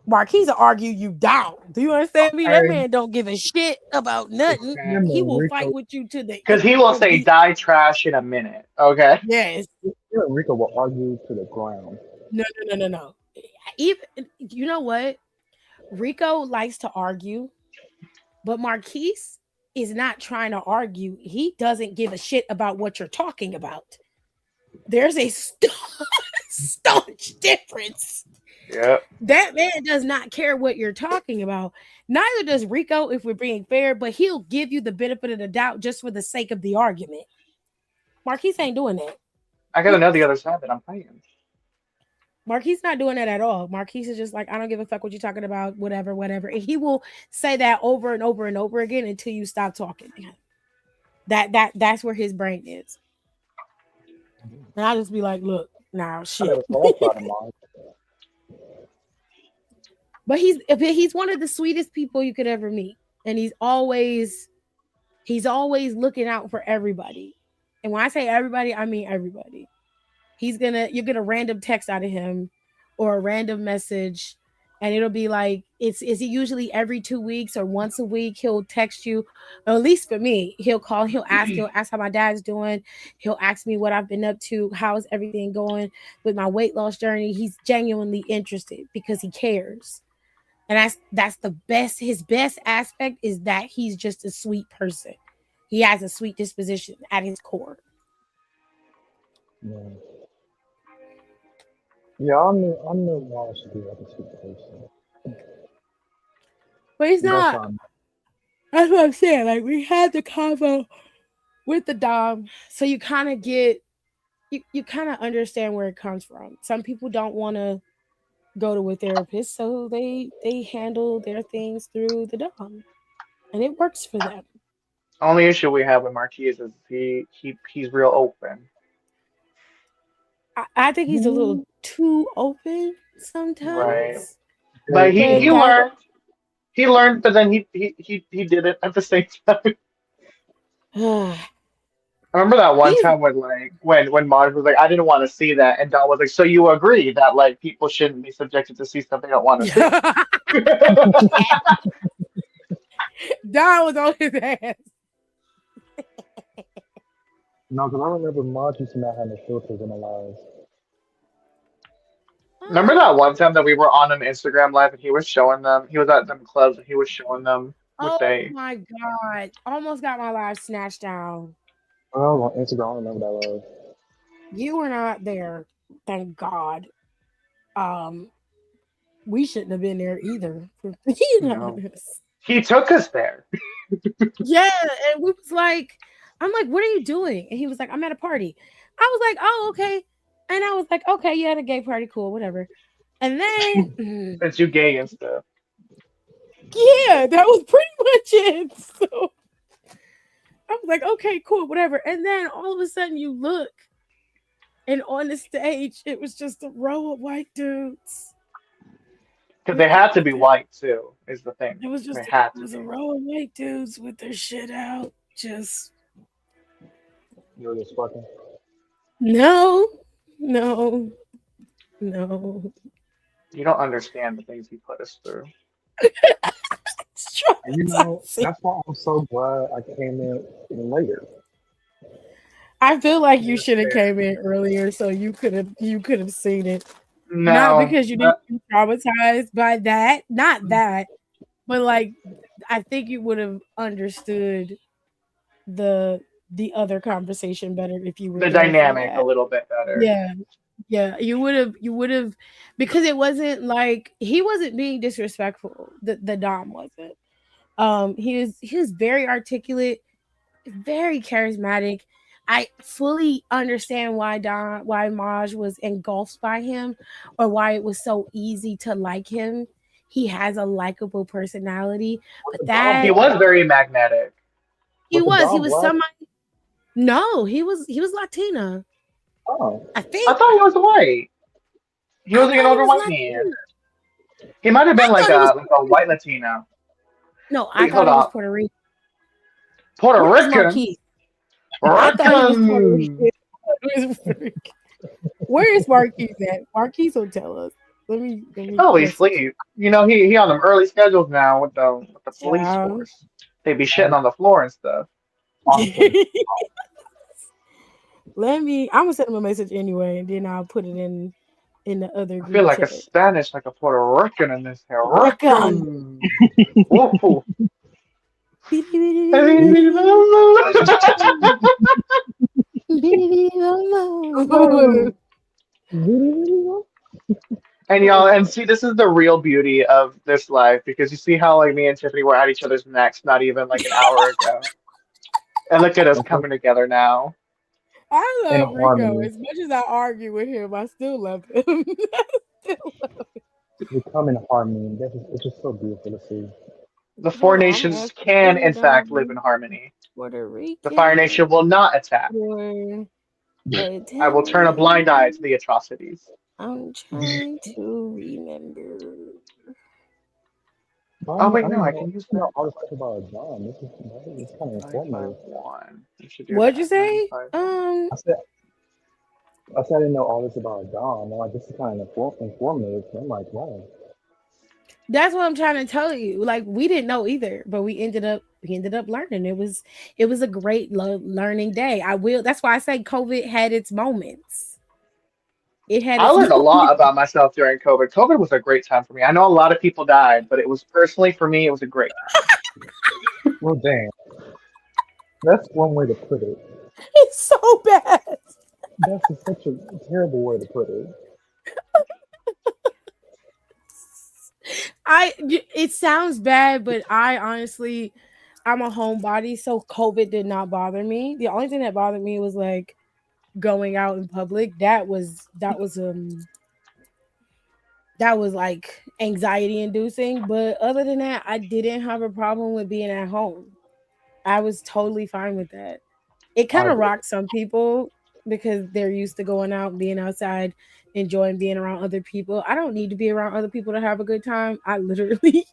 Speaker 2: Marquise will argue you down. Do you understand me? That man don't give a shit about nothing. He will fight with you to the
Speaker 5: because he will say die trash in a minute. Okay.
Speaker 2: Yes.
Speaker 6: Rico will argue to the ground.
Speaker 2: No. Even, you know what? Rico likes to argue, but Marquise is not trying to argue. He doesn't give a shit about what you're talking about. There's a staunch difference.
Speaker 5: Yeah.
Speaker 2: That man does not care what you're talking about. Neither does Rico, if we're being fair, but he'll give you the benefit of the doubt just for the sake of the argument. Marquise ain't doing that.
Speaker 5: I gotta know the other side that I'm playing.
Speaker 2: Marquise not doing that at all. Marquise is just like, I don't give a fuck what you're talking about, whatever. And he will say that over and over and over again until you stop talking to him. That's where his brain is. And I'll just be like, look, nah, shit. But he's one of the sweetest people you could ever meet. And he's always looking out for everybody. And when I say everybody, I mean everybody. You're gonna random text out of him or a random message, and it'll be like, is it usually every 2 weeks or once a week? He'll text you, or at least for me, he'll call, he'll ask how my dad's doing, he'll ask me what I've been up to, how's everything going with my weight loss journey. He's genuinely interested because he cares. And that's the best, his best aspect is that he's just a sweet person. He has a sweet disposition at his core.
Speaker 6: Yeah. Yeah, I knew why I should be like a sweet person.
Speaker 2: But he's
Speaker 6: Go
Speaker 2: not.
Speaker 6: find.
Speaker 2: That's what I'm saying. Like we had the convo with the dom, so you kind of get you kind of understand where it comes from. Some people don't want to go to a therapist, so they handle their things through the dom, and it works for them.
Speaker 5: Only issue we have with Marquise is he's real open.
Speaker 2: I think he's a little
Speaker 6: Hmm,
Speaker 2: too open
Speaker 5: Right.
Speaker 2: sometimes,
Speaker 5: But
Speaker 6: very
Speaker 2: but
Speaker 5: he
Speaker 6: true.
Speaker 2: that
Speaker 5: learned. He learned, but then he did it at the same time. I remember that one
Speaker 2: he's
Speaker 5: time when like when Maj was like, I didn't want to see that, and Don was like, so you agree that like people shouldn't be subjected to see stuff they don't want to see?
Speaker 2: Don was on his ass.
Speaker 6: No, because I remember Marge used to not have no filters in her lives.
Speaker 5: Remember that one time that we were on an Instagram live and he was showing them, he was at them clubs and he was showing them what
Speaker 2: Oh
Speaker 5: they.
Speaker 2: my god! Almost got my life snatched down.
Speaker 6: When I was on Instagram, I don't remember that was.
Speaker 2: You were not there, thank God. Um, we shouldn't have been there either. For being
Speaker 5: No,
Speaker 2: honest.
Speaker 5: he took us there.
Speaker 2: Yeah, and we was like, I'm like, what are you doing? And he was like, I'm at a party. I was like, oh, okay. And I was like, okay, you had a gay party, cool, whatever. And then,
Speaker 5: Since you gay and stuff.
Speaker 2: yeah, that was pretty much it. So I was like, okay, cool, whatever. And then all of a sudden, you look, and on the stage, it was just a row of white dudes
Speaker 5: Because they
Speaker 2: with the,
Speaker 5: had to
Speaker 2: with
Speaker 5: be
Speaker 2: the
Speaker 5: white too, is the thing.
Speaker 2: it was
Speaker 5: They
Speaker 2: just
Speaker 5: had
Speaker 2: it
Speaker 5: to
Speaker 2: was a
Speaker 5: be.
Speaker 2: row of white dudes with their shit out. Just
Speaker 6: You were just fucking.
Speaker 2: no, no, no.
Speaker 5: You don't understand the things he put us through.
Speaker 2: It's
Speaker 6: And you know,
Speaker 2: traumatizing.
Speaker 6: that's why I'm so glad I came in later.
Speaker 2: I feel like you
Speaker 5: That's
Speaker 2: should have
Speaker 5: fair.
Speaker 2: came in earlier so you could have seen it. Not
Speaker 5: No,
Speaker 2: because you didn't be traumatized by that, not that, but like I think you would have understood the the other conversation better if you were
Speaker 5: the
Speaker 2: there for
Speaker 5: dynamic a
Speaker 2: that.
Speaker 5: little bit better.
Speaker 2: Yeah. Yeah, you would have because it wasn't like he wasn't being disrespectful. The Dom wasn't. He was very articulate, very charismatic. I fully understand why Maj was engulfed by him or why it was so easy to like him. He has a likable personality,
Speaker 6: Was
Speaker 2: but
Speaker 6: the Dom
Speaker 5: He
Speaker 2: that
Speaker 6: black?
Speaker 5: was very magnetic.
Speaker 2: he
Speaker 6: Was the
Speaker 2: was he
Speaker 6: Dom
Speaker 2: was
Speaker 6: black?
Speaker 2: somebody. No, he was Latina.
Speaker 6: Oh,
Speaker 2: I
Speaker 5: I
Speaker 2: think
Speaker 5: thought he was white. He
Speaker 2: I
Speaker 5: was like an
Speaker 2: thought he
Speaker 5: older
Speaker 2: was
Speaker 5: white man.
Speaker 2: Latina.
Speaker 5: He might have
Speaker 2: I
Speaker 5: been like
Speaker 2: thought he was
Speaker 5: a white Latino.
Speaker 2: no, I
Speaker 5: Wait,
Speaker 2: thought
Speaker 5: hold
Speaker 2: he was
Speaker 5: on.
Speaker 2: Puerto Rican.
Speaker 5: Puerto
Speaker 2: Where's
Speaker 5: Rican?
Speaker 2: Marquise? I thought he was Puerto
Speaker 5: Rican!
Speaker 2: Rican. Where is Marquise at? Marquise will tell us. Let me
Speaker 5: Oh, he's
Speaker 2: message
Speaker 5: asleep. You know, he on them early schedules now with the police
Speaker 2: him.
Speaker 5: force. They be shitting
Speaker 6: honestly,
Speaker 5: on the floor and stuff.
Speaker 6: honestly,
Speaker 2: I'm gonna send him a message anyway, and then I'll put it in the other
Speaker 5: I feel
Speaker 2: group
Speaker 5: like a
Speaker 2: chat.
Speaker 5: Spanish, like a Puerto Rican in this here.
Speaker 2: Rican.
Speaker 5: Rican! Woof, And y'all, and see, this is the real beauty of this life because you see how like me and Tiffany were at each other's necks not even like an hour ago, and look at us coming together now.
Speaker 2: I
Speaker 6: in
Speaker 2: love Rico.
Speaker 6: harmony,
Speaker 2: As much as I argue with him, I still love him. I still love
Speaker 6: we come in harmony. It's just so beautiful to see.
Speaker 5: The
Speaker 2: Hold
Speaker 5: four
Speaker 2: on, I'm
Speaker 5: nations
Speaker 2: asking
Speaker 5: can, in fact, live in
Speaker 2: everybody.
Speaker 5: harmony.
Speaker 2: Puerto
Speaker 5: The Fire
Speaker 2: Rican
Speaker 5: Nation will not attack.
Speaker 2: or
Speaker 5: I will turn a blind eye to
Speaker 2: Italian.
Speaker 5: the atrocities.
Speaker 2: I'm trying to remember.
Speaker 5: Oh wait,
Speaker 6: I
Speaker 5: no,
Speaker 6: didn't
Speaker 5: I
Speaker 6: know,
Speaker 5: can use
Speaker 6: you know
Speaker 5: that.
Speaker 6: all this stuff about John. This is kind of informative.
Speaker 5: 951. You should do
Speaker 2: What'd you
Speaker 5: that.
Speaker 2: say?
Speaker 5: 951.
Speaker 6: I said I said I didn't know all this about John. I'm like, this is kind of informative. I'm like, wow.
Speaker 2: That's what I'm trying to tell you. Like we didn't know either, but we ended up learning. It was a great learning day. I will. That's why I say COVID had its moments. It had
Speaker 5: I
Speaker 2: its
Speaker 5: learned a lot
Speaker 2: moments.
Speaker 5: about myself during COVID. COVID was a great time for me. I know a lot of people died, but it was personally for me, it was a great time.
Speaker 6: Well, damn, that's one way to put it.
Speaker 2: It's so bad.
Speaker 6: That's such a terrible way to put it.
Speaker 2: It sounds bad, but I honestly, I'm a homebody, so COVID did not bother me. The only thing that bothered me was like going out in public. That was like anxiety inducing. But other than that, I didn't have a problem with being at home. I was totally fine with that. It kind
Speaker 5: I
Speaker 2: of rocks some people because they're used to going out, being outside, enjoying being around other people. I don't need to be around other people to have a good time. I literally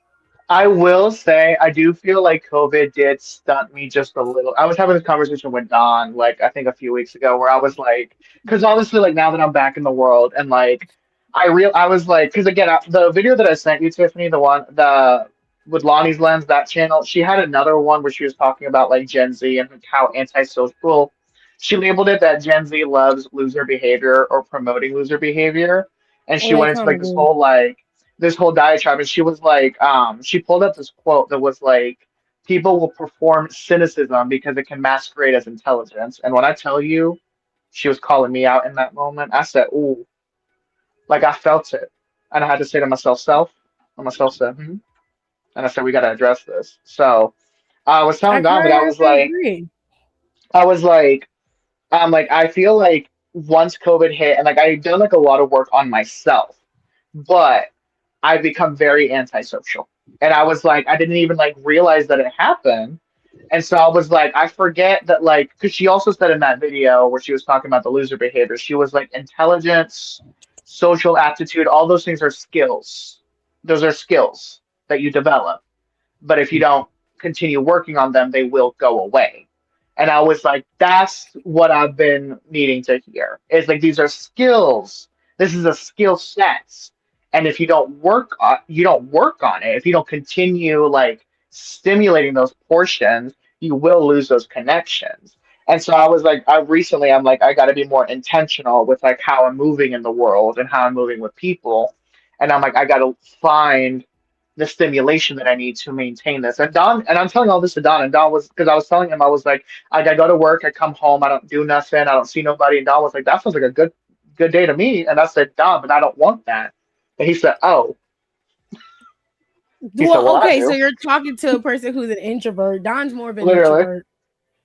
Speaker 5: I will say I do feel like COVID did stunt me just a little. I was having this conversation with Don, like I think a few weeks ago, where I was like, because obviously, like now that I'm back in the world, and like I was like, because again, the video that I sent you, Tiffany, the one the with Lonnie's Lens, that channel, she had another one where she was talking about like Gen Z and how antisocial. She labeled it that Gen Z loves loser behavior or promoting loser behavior, and she
Speaker 2: they
Speaker 5: went into
Speaker 2: kind
Speaker 5: like
Speaker 2: of do.
Speaker 5: this whole diatribe, and she was like, she pulled up this quote that was like, people will perform cynicism because it can masquerade as intelligence. And when I tell you, she was calling me out in that moment, I said, ooh, like I felt it. And I had to say to myself, and myself said, hmm. And I said, we got to address this. So I was
Speaker 2: I
Speaker 5: telling Dom that
Speaker 2: kind of have to agree.
Speaker 5: I was like, I feel like once COVID hit, and like I've done like a lot of work on myself, but I've become very antisocial. And I was like, I didn't even like realize that it happened. And so I was like, I forget that, like, because she also said in that video where she was talking about the loser behavior, she was like, intelligence, social aptitude, all those things are skills. Those are skills that you develop. But if you don't continue working on them, they will go away. And I was like, that's what I've been needing to hear. It's like these are skills. This is a skill set. And if you don't work on it. If you don't continue like stimulating those portions, you will lose those connections. And so I was like, I'm like, I got to be more intentional with like how I'm moving in the world and how I'm moving with people. And I'm like, I got to find the stimulation that I need to maintain this. And I'm telling all this to Don, and Don was, because I was telling him, I was like, I go to work, I come home, I don't do nothing, I don't see nobody. And Don was like, that sounds like a good day to me. And I said, Don, but I don't want that. And he said, oh, he said, well,
Speaker 2: Well,
Speaker 5: I
Speaker 2: okay, so
Speaker 5: do.
Speaker 2: you're talking to a person who's an introvert. Don's more of an
Speaker 5: Literally.
Speaker 2: introvert.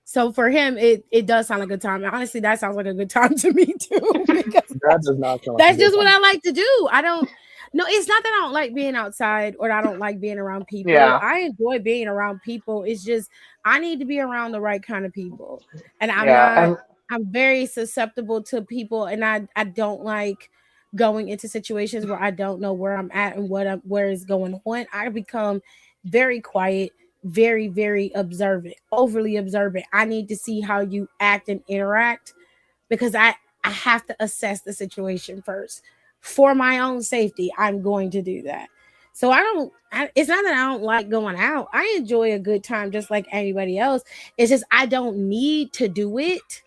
Speaker 2: So for him, it does sound like a good time. Honestly, that sounds like a good time to me too, because
Speaker 6: That does not sound like a
Speaker 2: that's
Speaker 6: good
Speaker 2: just what
Speaker 6: time.
Speaker 2: I like to do. I don't. No, it's not that I don't like being outside or I don't like being around people.
Speaker 5: Yeah.
Speaker 2: I enjoy being around people. It's just I need to be around the right kind of people, and I'm
Speaker 5: Yeah.
Speaker 2: not.
Speaker 5: And
Speaker 2: I'm very susceptible to people, and I don't like going into situations where I don't know where I'm at and where is going on. I become very quiet, very observant, overly observant. I need to see how you act and interact because I have to assess the situation first for my own safety. I'm going to do that. So I don't. It's not that I don't like going out. I enjoy a good time just like anybody else. It's just I don't need to do it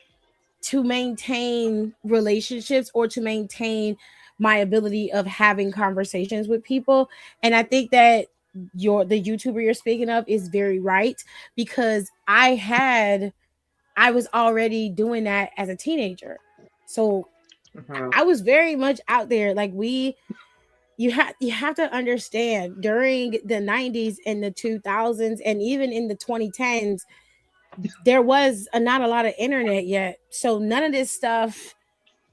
Speaker 2: to maintain relationships or to maintain my ability of having conversations with people. And I think that the YouTuber you're speaking of is very right because I was already doing that as a teenager. So
Speaker 5: mhm.
Speaker 2: I was very much out there. Like you have to understand during the 90s and the 2000s and even in the 2010s, there was not a lot of internet yet. So none of this stuff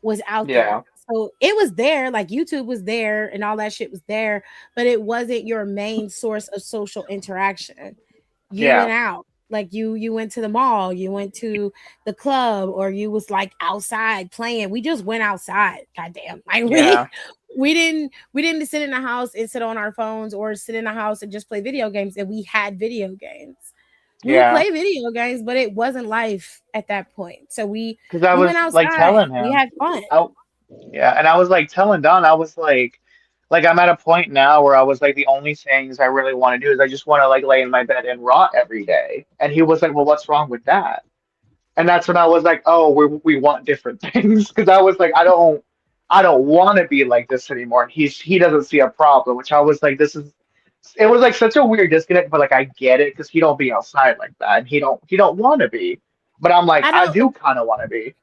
Speaker 2: was out there.
Speaker 5: Yeah.
Speaker 2: So it was there, like YouTube was there and all that shit was there, but it wasn't your main source of social interaction. You went
Speaker 5: Yeah.
Speaker 2: out, like you went to the mall, you went to the club, or you was like outside playing. We just went outside. Goddamn. Like we
Speaker 5: Yeah.
Speaker 2: we didn't sit in the house and sit on our phones or sit in the house and just play video games. And we had video games. We would
Speaker 5: Yeah.
Speaker 2: play video games, but it wasn't life at that point. So we
Speaker 5: Because I
Speaker 2: we went
Speaker 5: was like
Speaker 2: outside.
Speaker 5: telling
Speaker 2: We
Speaker 5: him,
Speaker 2: had fun.
Speaker 5: I, yeah. And I was like telling Don, I was like I'm at a point now where I was like, the only things I really want to do is I just want to like lay in my bed and rot every day. And he was like, well, what's wrong with that? And that's when I was like, oh, we want different things. Because I was like, I don't want to be like this anymore. And he doesn't see a problem, which I was like, this is. It was like such a weird disconnect, but like I get it because he don't be outside like that, and he don't want to be. But I'm like,
Speaker 2: I
Speaker 5: I
Speaker 2: don't
Speaker 5: do kind of want to be.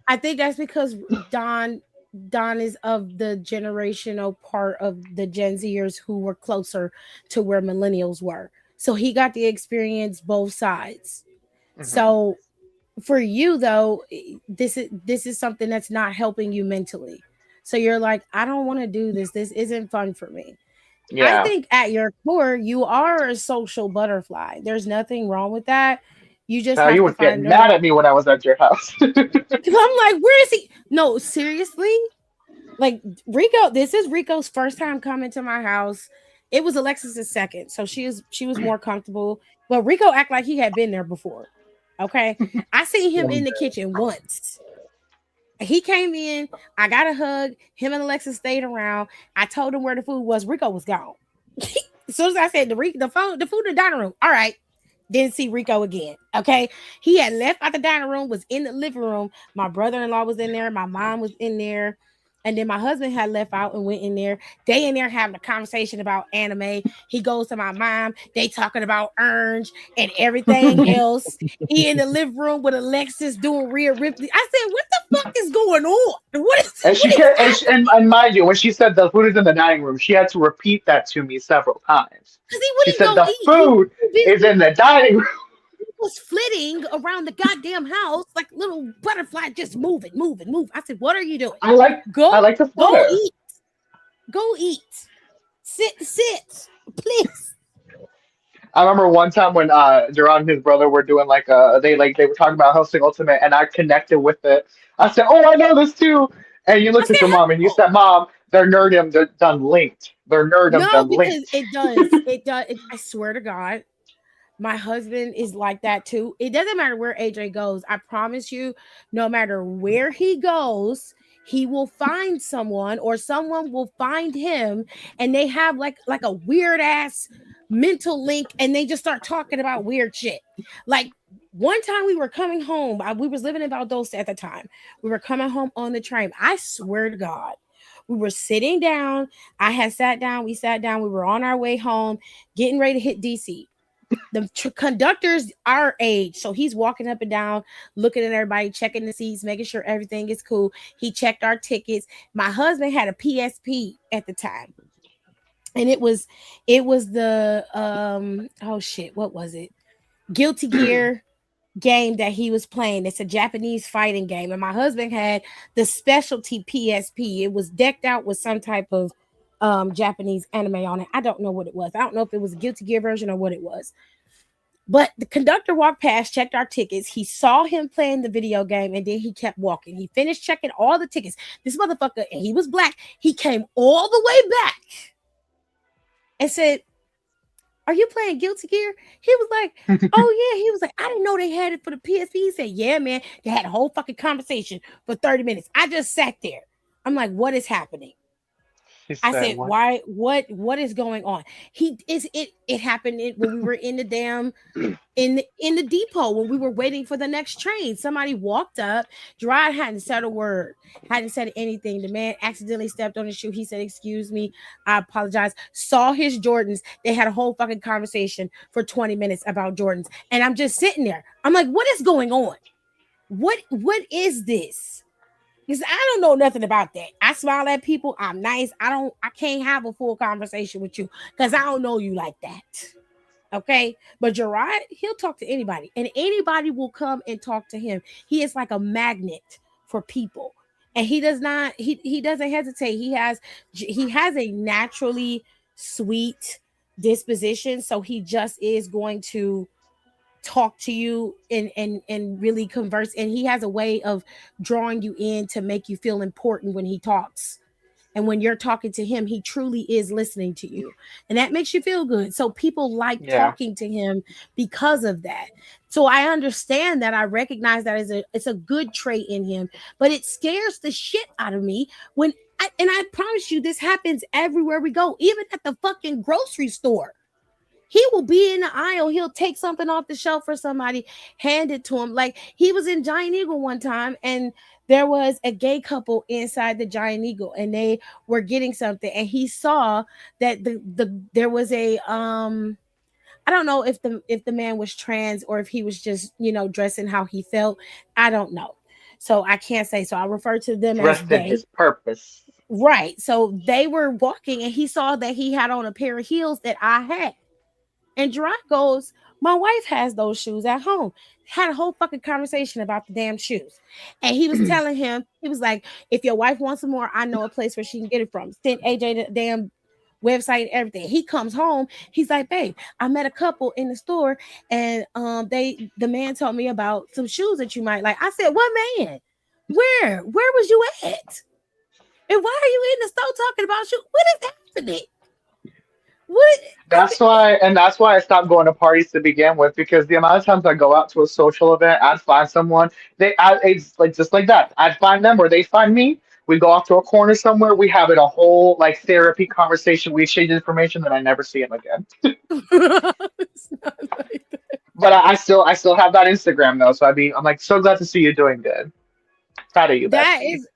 Speaker 2: I think that's because Don Don is of the generational part of the Gen Zers who were closer to where millennials were. So he got to experience both sides.
Speaker 5: Hmm.
Speaker 2: So for you though, this is something that's not helping you mentally. So you're like, I don't want to do this. This isn't fun for me. I
Speaker 5: Yeah.
Speaker 2: think at your core, you are a social butterfly. There's nothing wrong with that. You just
Speaker 5: Now
Speaker 2: have
Speaker 5: you
Speaker 2: to
Speaker 5: would get
Speaker 2: find the
Speaker 5: mad at me when I was at your house.
Speaker 2: Cause I'm like, where is he? No, seriously? Like Rico, this is Rico's first time coming to my house. It was Alexis's second, so she was more comfortable. But Rico act like he had been there before. Okay. I seen him in the kitchen once. He came in, I got a hug. Him and Alexis stayed around. I told him where the food was. Rico was gone. As soon as I said the food in the dining room. All right. Didn't see Rico again. Okay. He had left out the dining room, was in the living room. My brother-in-law was in there. My mom was in there. And then my husband had left out and went in there. They in there having a conversation about anime. He goes to my mom. They talking about Orange and everything else. He in the living room with Alexis doing Rhea Ripley. I said, "What the fuck is going on? What is
Speaker 5: And
Speaker 2: what
Speaker 5: she
Speaker 2: is
Speaker 5: kept,
Speaker 2: happening?"
Speaker 5: and mind you, when she said the food is in the dining room, she had to repeat that to me several times.
Speaker 2: Because he
Speaker 5: She
Speaker 2: wouldn't
Speaker 5: said
Speaker 2: go
Speaker 5: the
Speaker 2: eat. He
Speaker 5: food
Speaker 2: was
Speaker 5: is
Speaker 2: busy.
Speaker 5: in the dining room.
Speaker 2: He was flitting around the goddamn house like little butterfly, just moving, moving, moving. I said, "What are you doing?
Speaker 5: I like I
Speaker 2: Go,
Speaker 5: like the
Speaker 2: go
Speaker 5: flutter.
Speaker 2: eat. Go eat. Sit, please."
Speaker 5: I remember one time when Duran and his brother were doing they were talking about Hellsing Ultimate, and I connected with it. I said, "Oh, I know this too." And you
Speaker 2: I
Speaker 5: looked at your
Speaker 2: said,
Speaker 5: mom and you
Speaker 2: "How?"
Speaker 5: said, "Mom, they're nerdum done linked. They're nerdum
Speaker 2: No,
Speaker 5: done
Speaker 2: because
Speaker 5: linked."
Speaker 2: it does. It does. I swear to God, my husband is like that too. It doesn't matter where AJ goes. I promise you, no matter where he goes, he will find someone or someone will find him and they have like a weird ass mental link and they just start talking about weird shit. Like one time we were coming home, we was living in Valdosta at the time. We were coming home on the train. I swear to God. We were sitting down. I had sat down. We sat down. We were on our way home, getting ready to hit DC. The conductor's our age, so he's walking up and down, looking at everybody, checking the seats, making sure everything is cool. He checked our tickets. My husband had a PSP at the time, and it was the oh shit, what was it? Guilty Gear game that he was playing. It's a Japanese fighting game, and my husband had the specialty PSP. It was decked out with some type of Japanese anime on it. I don't know what it was. I don't know if it was a Guilty Gear version or what it was. But the conductor walked past, checked our tickets. He saw him playing the video game, and then he kept walking. He finished checking all the tickets. This motherfucker, and he was black. He came all the way back and said, "Are you playing Guilty Gear?" He was like, "Oh yeah." He was like, "I didn't know they had it for the PSP." He said, "Yeah, man. They had a whole fucking conversation for 30 minutes. I just sat there." I'm like, "What is happening?"
Speaker 5: She
Speaker 2: I
Speaker 5: said,
Speaker 2: said,
Speaker 5: "What?"
Speaker 2: "Why? What is going on?" He is it. It happened when we were in the damn in the depot when we were waiting for the next train. Somebody walked up. Gerard hadn't said a word, hadn't said anything. The man accidentally stepped on his shoe. He said, "Excuse me, I apologize." Saw his Jordans. They had a whole fucking conversation for 20 minutes about Jordans. And I'm just sitting there. I'm like, what is going on? What is this? Because I don't know nothing about that. I smile at people. I'm nice. I can't have a full conversation with you because I don't know you like that. Okay. But Gerard, he'll talk to anybody, and anybody will come and talk to him. He is like a magnet for people. And he doesn't hesitate. He has a naturally sweet disposition. So he just is going to talk to you and really converse. And he has a way of drawing you in to make you feel important when he talks. And when you're talking to him, he truly is listening to you. And that makes you feel good. So people like
Speaker 5: Yeah.
Speaker 2: talking to him because of that. So I understand that. I recognize that as it's a good trait in him, but it scares the shit out of me when and I promise you this happens everywhere we go, even at the fucking grocery store. He will be in the aisle. He'll take something off the shelf for somebody, hand it to him. Like he was in Giant Eagle one time, and there was a gay couple inside the Giant Eagle, and they were getting something, and he saw that there was a I don't know if the man was trans or if he was just dressing how he felt. I don't know. So I can't say. So I refer to them as
Speaker 5: Dressed in
Speaker 2: they.
Speaker 5: his purpose.
Speaker 2: Right. So they were walking and he saw that he had on a pair of heels that I had. And Gerard goes, my wife has those shoes at home. Had a whole fucking conversation about the damn shoes. And he was telling him, he was like, if your wife wants some more, I know a place where she can get it from. Sent AJ the damn website, everything. He comes home, he's like, babe, I met a couple in the store, and the man told me about some shoes that you might like. I said, what man? Where was you at? And why are you in the store talking about shoes? What is happening? What?
Speaker 5: That's why I stopped going to parties to begin with, because the amount of times I go out to a social event, I'd find someone, it's like just like that. I'd find them or they find me. We go off to a corner somewhere. We have it a whole like therapy conversation. We exchange information, then I never see him again.
Speaker 2: It's not like that.
Speaker 5: But I still have that Instagram though, so I'm like so glad to see you doing good. Proud of you,
Speaker 2: That
Speaker 5: bestie.
Speaker 2: is,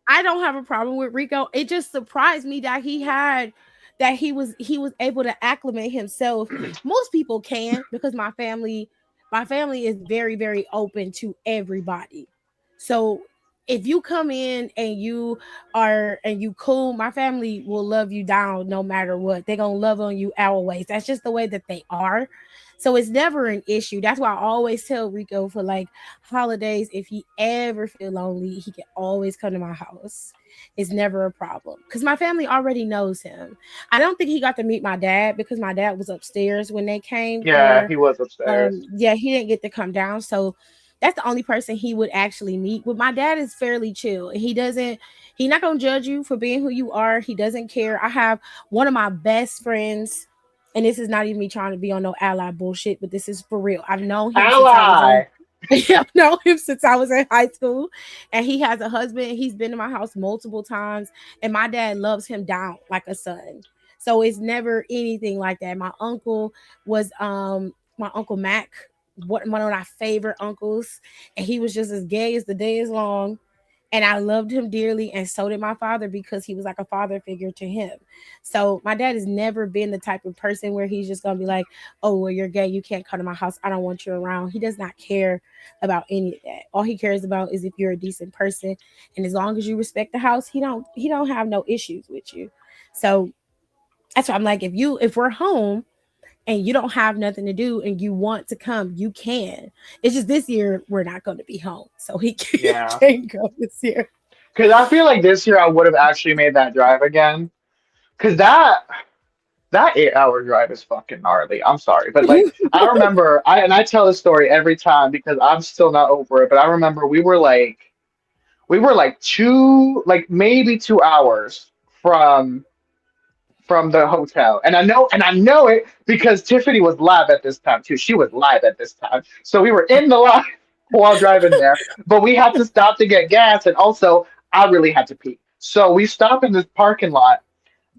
Speaker 2: I don't have a problem with Rico. It just surprised me that he was able to acclimate himself. Most people can, because my family is very, very open to everybody. So if you come in and you cool, my family will love you down no matter what. They're gonna love on you always. That's just the way that they are. So it's never an issue. That's why I always tell Rico for like holidays, if he ever feel lonely, he can always come to my house. It's never a problem because my family already knows him. I don't think he got to meet my dad because my dad was upstairs when they came
Speaker 5: Yeah,
Speaker 2: for
Speaker 5: he was upstairs.
Speaker 2: yeah, he didn't get to come down. So that's the only person he would actually meet. With my dad is fairly chill. He's not gonna judge you for being who you are. He doesn't care. I have one of my best friends, and this is not even me trying to be on no ally bullshit, but this is for real. I've known him since I was in
Speaker 5: Ally.
Speaker 2: I've known him since I was in high school, and he has a husband. He's been to my house multiple times, and my dad loves him down like a son. So it's never anything like that. My uncle Mac, one of my favorite uncles, and he was just as gay as the day is long. And I loved him dearly, and so did my father because he was like a father figure to him. So my dad has never been the type of person where he's just gonna be like, "Oh, well, you're gay. You can't come to my house. I don't want you around." He does not care about any of that. All he cares about is if you're a decent person, and as long as you respect the house, he don't have no issues with you. So that's why I'm like, if we're home and you don't have nothing to do and you want to come, you can. It's just this year we're not going to be home, so he
Speaker 5: Yeah.
Speaker 2: can't go this year.
Speaker 5: Because I feel like this year I would have actually made that drive again. Because that 8 hour drive is fucking gnarly. I'm sorry, but like I remember, I tell this story every time because I'm still not over it. But I remember we were like like maybe 2 hours from the hotel, and I know it because Tiffany was live at this time too. She was live at this time, so we were in the live while driving there. But we had to stop to get gas, and also I really had to pee. So we stopped in this parking lot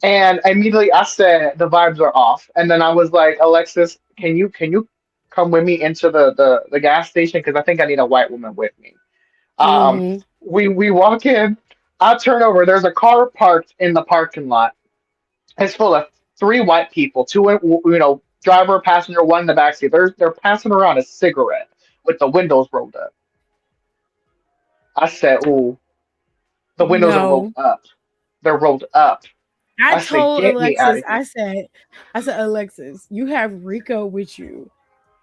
Speaker 5: and immediately I said the vibes are off. And then I was like, Alexis, can you come with me into the gas station? Because I think I need a white woman with me. Um,
Speaker 2: Hmm.
Speaker 5: we walk in, I turn over, there's a car parked in the parking lot. It's full of three white people, two driver, passenger, one in the backseat. They're passing around a cigarette with the windows rolled up. I said, ooh, the windows are rolled
Speaker 2: No,
Speaker 5: up. They're rolled up.
Speaker 2: I
Speaker 5: I said,
Speaker 2: told
Speaker 5: get me out
Speaker 2: Alexis.
Speaker 5: of here.
Speaker 2: I said, Alexis, you have Rico with you.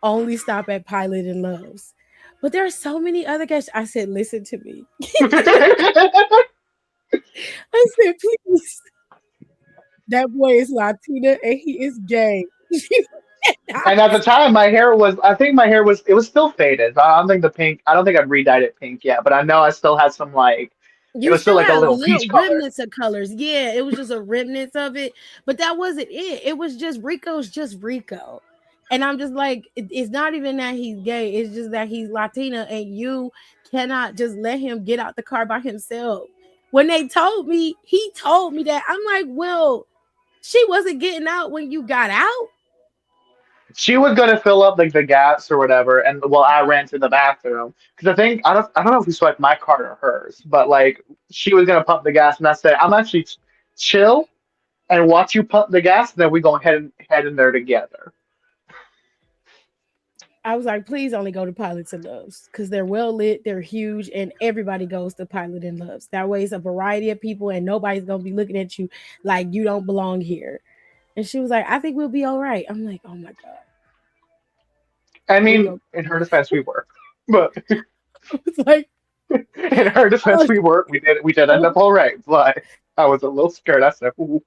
Speaker 2: Only stop at Pilot and Loves. But there are so many other guys. I said, listen to me. I said, please. That boy is Latina and he is gay.
Speaker 5: And at the time, I think my hair it was still faded. I don't think I'd re-dyed it pink yet, but I know I still had some like, it
Speaker 2: You
Speaker 5: was still
Speaker 2: still
Speaker 5: like a
Speaker 2: had
Speaker 5: little
Speaker 2: little
Speaker 5: peach color.
Speaker 2: remnants of colors. Yeah, it was just a remnants of it, but that wasn't it. It was just Rico's just Rico. And I'm just like, it's not even that he's gay, it's just that he's Latina, and you cannot just let him get out the car by himself. When he told me that. I'm like, well, she wasn't getting out when you got out.
Speaker 5: She was gonna fill up like the gaps or whatever, and well, I ran to the bathroom because I don't know if we swiped my card or hers, but like she was gonna pump the gas, and I said, I'm actually chill and watch you pump the gas, and then we gonna head in there together.
Speaker 2: I was like, please only go to Pilots and Loves because they're well lit, they're huge, and everybody goes to Pilot and Loves. That way, it's a variety of people, and nobody's gonna be looking at you like you don't belong here. And she was like, I think we'll be all right. I'm like, oh my god,
Speaker 5: I
Speaker 2: we
Speaker 5: mean,
Speaker 2: go.
Speaker 5: in her defense, we were, but
Speaker 2: It's like,
Speaker 5: in her defense,
Speaker 2: oh,
Speaker 5: we were. We did end up all right, but I was a little scared. I said, "Ooh."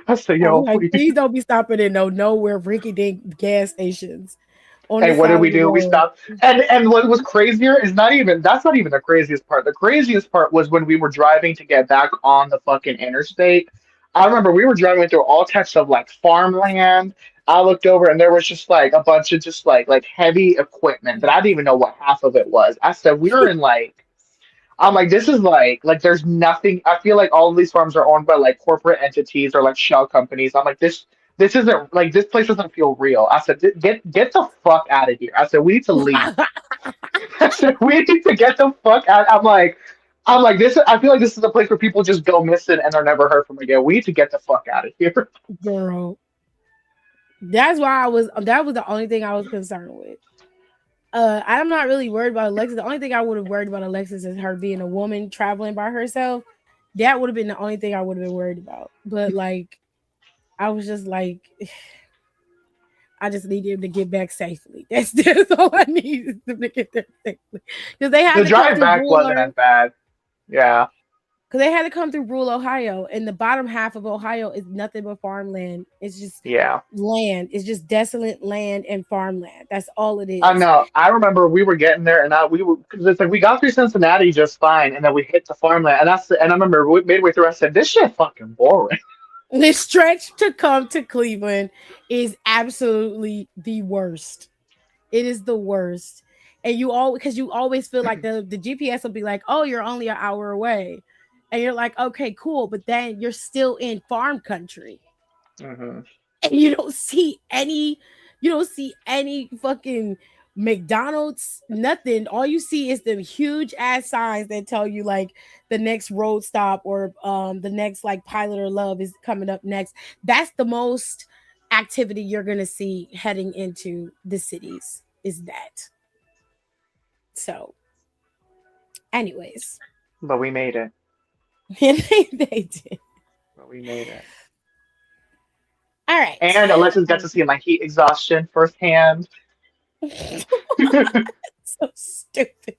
Speaker 5: I said,
Speaker 2: I
Speaker 5: "Yo,
Speaker 2: was like,
Speaker 5: please."
Speaker 2: please don't be stopping in nowhere rinky dink gas stations on the
Speaker 5: And what
Speaker 2: side
Speaker 5: did
Speaker 2: of
Speaker 5: we
Speaker 2: the
Speaker 5: do? We
Speaker 2: road.
Speaker 5: stopped. And what was crazier is not even that's not even the craziest part. The craziest part was when we were driving to get back on the fucking interstate. I remember we were driving through all types of like farmland. I looked over and there was just like a bunch of just like heavy equipment that I didn't even know what half of it was. I said we're in like I'm like this is like there's nothing. I feel like all of these farms are owned by like corporate entities or like shell companies. I'm like this isn't like this place doesn't feel real. I said, get the fuck out of here. I said, we need to leave. I said, we need to get the fuck out. I'm like this. I feel like this is a place where people just go missing and are never heard from again. We need to get the fuck out of here.
Speaker 2: Girl, that's why I was. That was the only thing I was concerned with. I'm not really worried about Alexis. The only thing I would have worried about Alexis is her being a woman traveling by herself. That would have been the only thing I would have been worried about. But like, I was just like, I just need him to get back safely. That's all I need is them to get there safely. Because they had
Speaker 5: The
Speaker 2: to come
Speaker 5: drive
Speaker 2: through
Speaker 5: back wasn't
Speaker 2: rural.
Speaker 5: as bad. Yeah.
Speaker 2: Because they had to come through rural Ohio, and the bottom half of Ohio is nothing but farmland. It's just
Speaker 5: Yeah.
Speaker 2: land. It's just desolate land and farmland. That's all it
Speaker 5: I
Speaker 2: is.
Speaker 5: know. I remember we were getting there, and we were because it's like we got through Cincinnati just fine, and then we hit the farmland, and I remember midway through, I said, "This shit fucking boring."
Speaker 2: This stretch to come to Cleveland is absolutely the worst. It is the worst. And you all because you always feel like the GPS will be like, oh, you're only an hour away. And you're like, okay, cool. But then you're still in farm country.
Speaker 5: Hmm.
Speaker 2: And you don't see any fucking McDonald's, nothing. All you see is the huge ass signs that tell you like the next road stop or the next like Pilot or Love is coming up next. That's the most activity you're gonna see heading into the cities, is that. So, anyways,
Speaker 5: But we made it.
Speaker 2: they did.
Speaker 5: But we made it.
Speaker 2: All right.
Speaker 5: And Alexis got to see my heat exhaustion firsthand.
Speaker 2: So stupid.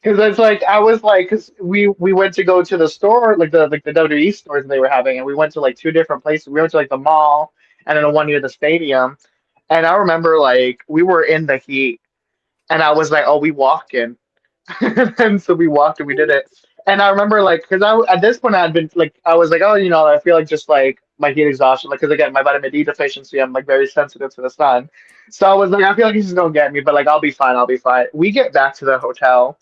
Speaker 5: Because it's like I was like, because we went to go to the store, like the WWE stores they were having, and we went to like two different places. We went to like the mall and then the one near the stadium. And I remember like we were in the heat, and I was like, oh, we walking. And so we walked and we did it. And I remember like because at this point I had been like I was like, oh, I feel like just like my heat exhaustion, like because again my vitamin D deficiency, I'm like very sensitive to the sun. So I was like, I feel like he's just gonna get me, but like I'll be fine, I'll be fine. We get back to the hotel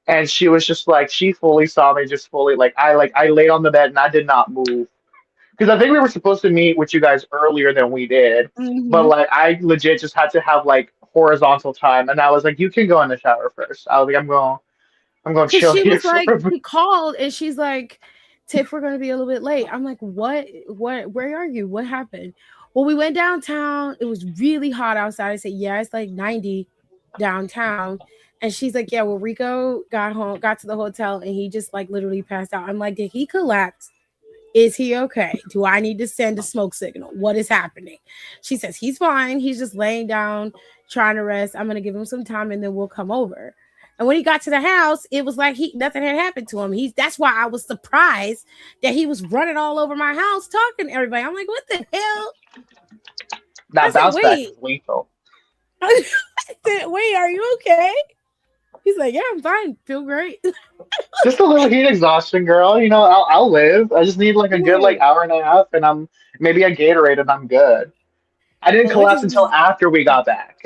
Speaker 5: and she was just like she fully saw me just fully like I laid on the bed and I did not move because I think we were supposed to meet with you guys earlier than we did, but
Speaker 2: Mm-hmm.
Speaker 5: like I legit just had to have like horizontal time and I was like you can go in the shower first. I was like I'm going to
Speaker 2: Cause
Speaker 5: chill
Speaker 2: she
Speaker 5: here
Speaker 2: was
Speaker 5: for
Speaker 2: like,
Speaker 5: a bit.
Speaker 2: she called and she's like, Tiff, we're gonna be a little bit late. I'm like, where are you? What happened? Well, we went downtown. It was really hot outside. I said, yeah, it's like 90 downtown. And she's like, yeah, well, Rico got to the hotel and he just like literally passed out. I'm like, did he collapse? Is he okay? Do I need to send a smoke signal? What is happening? She says he's fine. He's just laying down, trying to rest. I'm gonna give him some time and then we'll come over. And when he got to the house, it was like nothing had happened to him. That's why I was surprised that he was running all over my house talking to everybody. I'm like, what the hell? I
Speaker 5: That
Speaker 2: said,
Speaker 5: bounce back
Speaker 2: wait.
Speaker 5: is lethal.
Speaker 2: I said, wait, are you okay? He's like, yeah, I'm fine. Feel great.
Speaker 5: Just a little heat exhaustion, girl. I'll live. I just need like a good like
Speaker 2: Right.
Speaker 5: hour and a half, and I'm maybe a Gatorade, and I'm good. I didn't collapse
Speaker 2: Alexis
Speaker 5: until
Speaker 2: was,
Speaker 5: after we got back.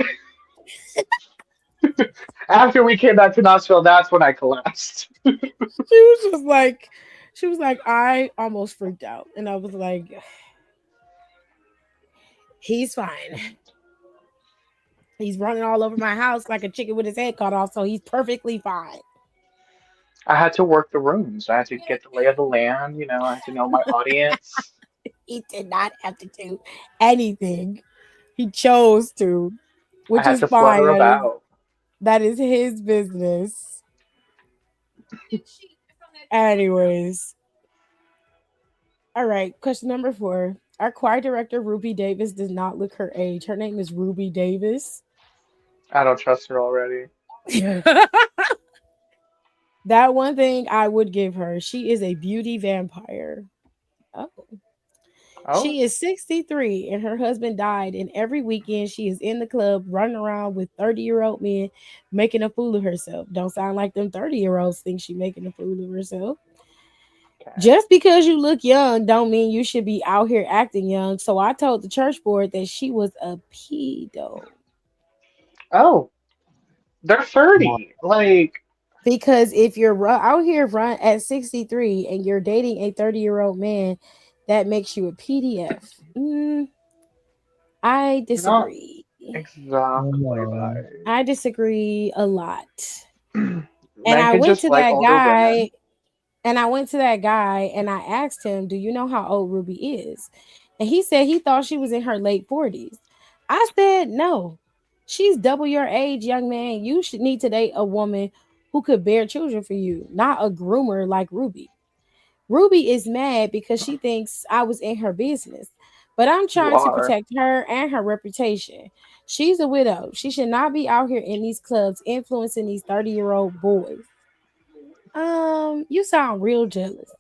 Speaker 5: After we came back to Knoxville, that's when I collapsed.
Speaker 2: she was like, I almost freaked out. And I was like, he's fine. He's running all over my house like a chicken with his head cut off, so he's perfectly fine.
Speaker 5: I had to work the rooms. I had to get the lay of the land. I had to know my audience.
Speaker 2: He did not have to do anything. He chose to.
Speaker 5: I
Speaker 2: which
Speaker 5: had
Speaker 2: is
Speaker 5: to flutter
Speaker 2: fine.
Speaker 5: about.
Speaker 2: That is his business. Anyways, all right. Question number 4. Our choir director Ruby Davis does not look her age. Her name is Ruby Davis.
Speaker 5: I don't trust her already.
Speaker 2: That one thing I would give her. She is a beauty vampire. Oh.
Speaker 5: Oh,
Speaker 2: She is 63 and her husband died. And every weekend she is in the club running around with 30-year-old men making a fool of herself. Don't sound like them 30-year-olds think she making a fool of herself.
Speaker 5: okay.
Speaker 2: Just because you look young don't mean you should be out here acting young. So I told the church board that she was a pedo.
Speaker 5: Oh, they're
Speaker 6: Come on.
Speaker 5: 30. Like,
Speaker 2: Because if you're out here run at 63 and you're dating a 30-year-old man, that makes you a PDF. I
Speaker 5: not
Speaker 2: disagree.
Speaker 5: exactly,
Speaker 6: No.
Speaker 2: I disagree a lot.
Speaker 5: like.
Speaker 2: And
Speaker 5: Men
Speaker 2: I
Speaker 5: can
Speaker 2: went
Speaker 5: just
Speaker 2: to
Speaker 5: like
Speaker 2: that
Speaker 5: older
Speaker 2: guy
Speaker 5: women.
Speaker 2: and I went to that guy and I asked him, "Do you know how old Ruby is?" And he said he thought she was in her late 40s. I said, "No. She's double your age, young man. You should need to date a woman who could bear children for you, not a groomer like Ruby." Ruby is mad because she thinks I was in her business, but I'm
Speaker 5: You
Speaker 2: trying to
Speaker 5: are.
Speaker 2: protect her and her reputation. She's a widow. She should not be out here in these clubs influencing these 30-year-old boys. You sound real jealous.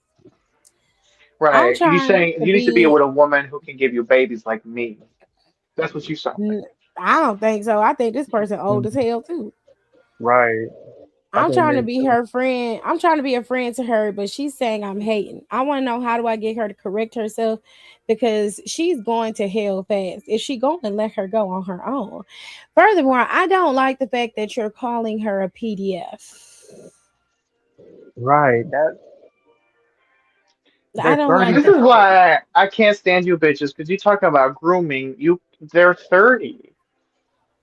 Speaker 2: I'm
Speaker 5: Right. You
Speaker 2: trying
Speaker 5: saying
Speaker 2: to
Speaker 5: you need to be
Speaker 2: be
Speaker 5: with a woman who can give you babies like me. That's what you sound like.
Speaker 2: n- I don't think so. I think this person old as hell too.
Speaker 6: Right. I
Speaker 2: I'm
Speaker 6: think
Speaker 2: trying to
Speaker 6: maybe
Speaker 2: be
Speaker 6: so.
Speaker 2: her friend. I'm trying to be a friend to her, but she's saying I'm hating. I want to know, how do I get her to correct herself, because she's going to hell fast if she going to let her go on her own. Furthermore, I don't like the fact that you're calling her a PDF.
Speaker 6: Right.
Speaker 2: I
Speaker 6: They're
Speaker 2: don't
Speaker 6: 30
Speaker 2: like
Speaker 5: This
Speaker 2: that.
Speaker 5: is why I can't stand you bitches, because you talking about grooming. They're 30.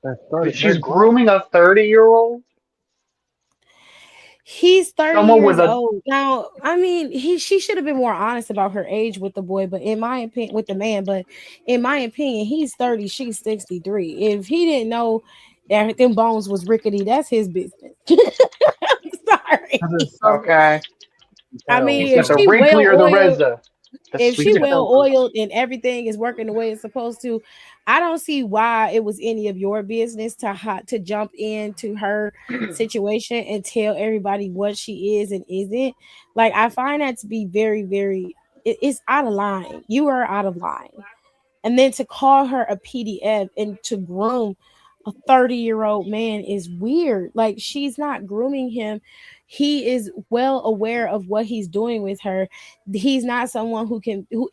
Speaker 6: they're 30. They're
Speaker 5: She's
Speaker 6: grown.
Speaker 5: grooming a 30-year-old?
Speaker 2: He's 30
Speaker 5: Someone
Speaker 2: years
Speaker 5: with a
Speaker 2: old. Now, I mean, she should have been more honest about her age with the boy, but in my opinion, with the man, but in my opinion, he's 30, she's 63. If he didn't know that them bones was rickety, that's his business. I'm sorry.
Speaker 6: 'Cause there's some
Speaker 5: okay.
Speaker 6: you
Speaker 2: I
Speaker 6: tell.
Speaker 5: He
Speaker 2: mean,
Speaker 5: said
Speaker 2: if
Speaker 5: the
Speaker 2: she
Speaker 5: wrinkly
Speaker 2: well
Speaker 5: or the
Speaker 2: oiled,
Speaker 5: reza. The
Speaker 2: if
Speaker 6: You
Speaker 2: she
Speaker 5: sweet
Speaker 6: can
Speaker 2: well
Speaker 6: tell.
Speaker 5: tempers.
Speaker 2: oiled and everything is working the way it's supposed to, I don't see why it was any of your business to jump into her situation and tell everybody what she is and isn't. Like, I find that to be very, very, it's out of line. You are out of line. And then to call her a PDF and to groom a 30-year-old man is weird. Like, she's not grooming him. He is well aware of what he's doing with her. He's not someone who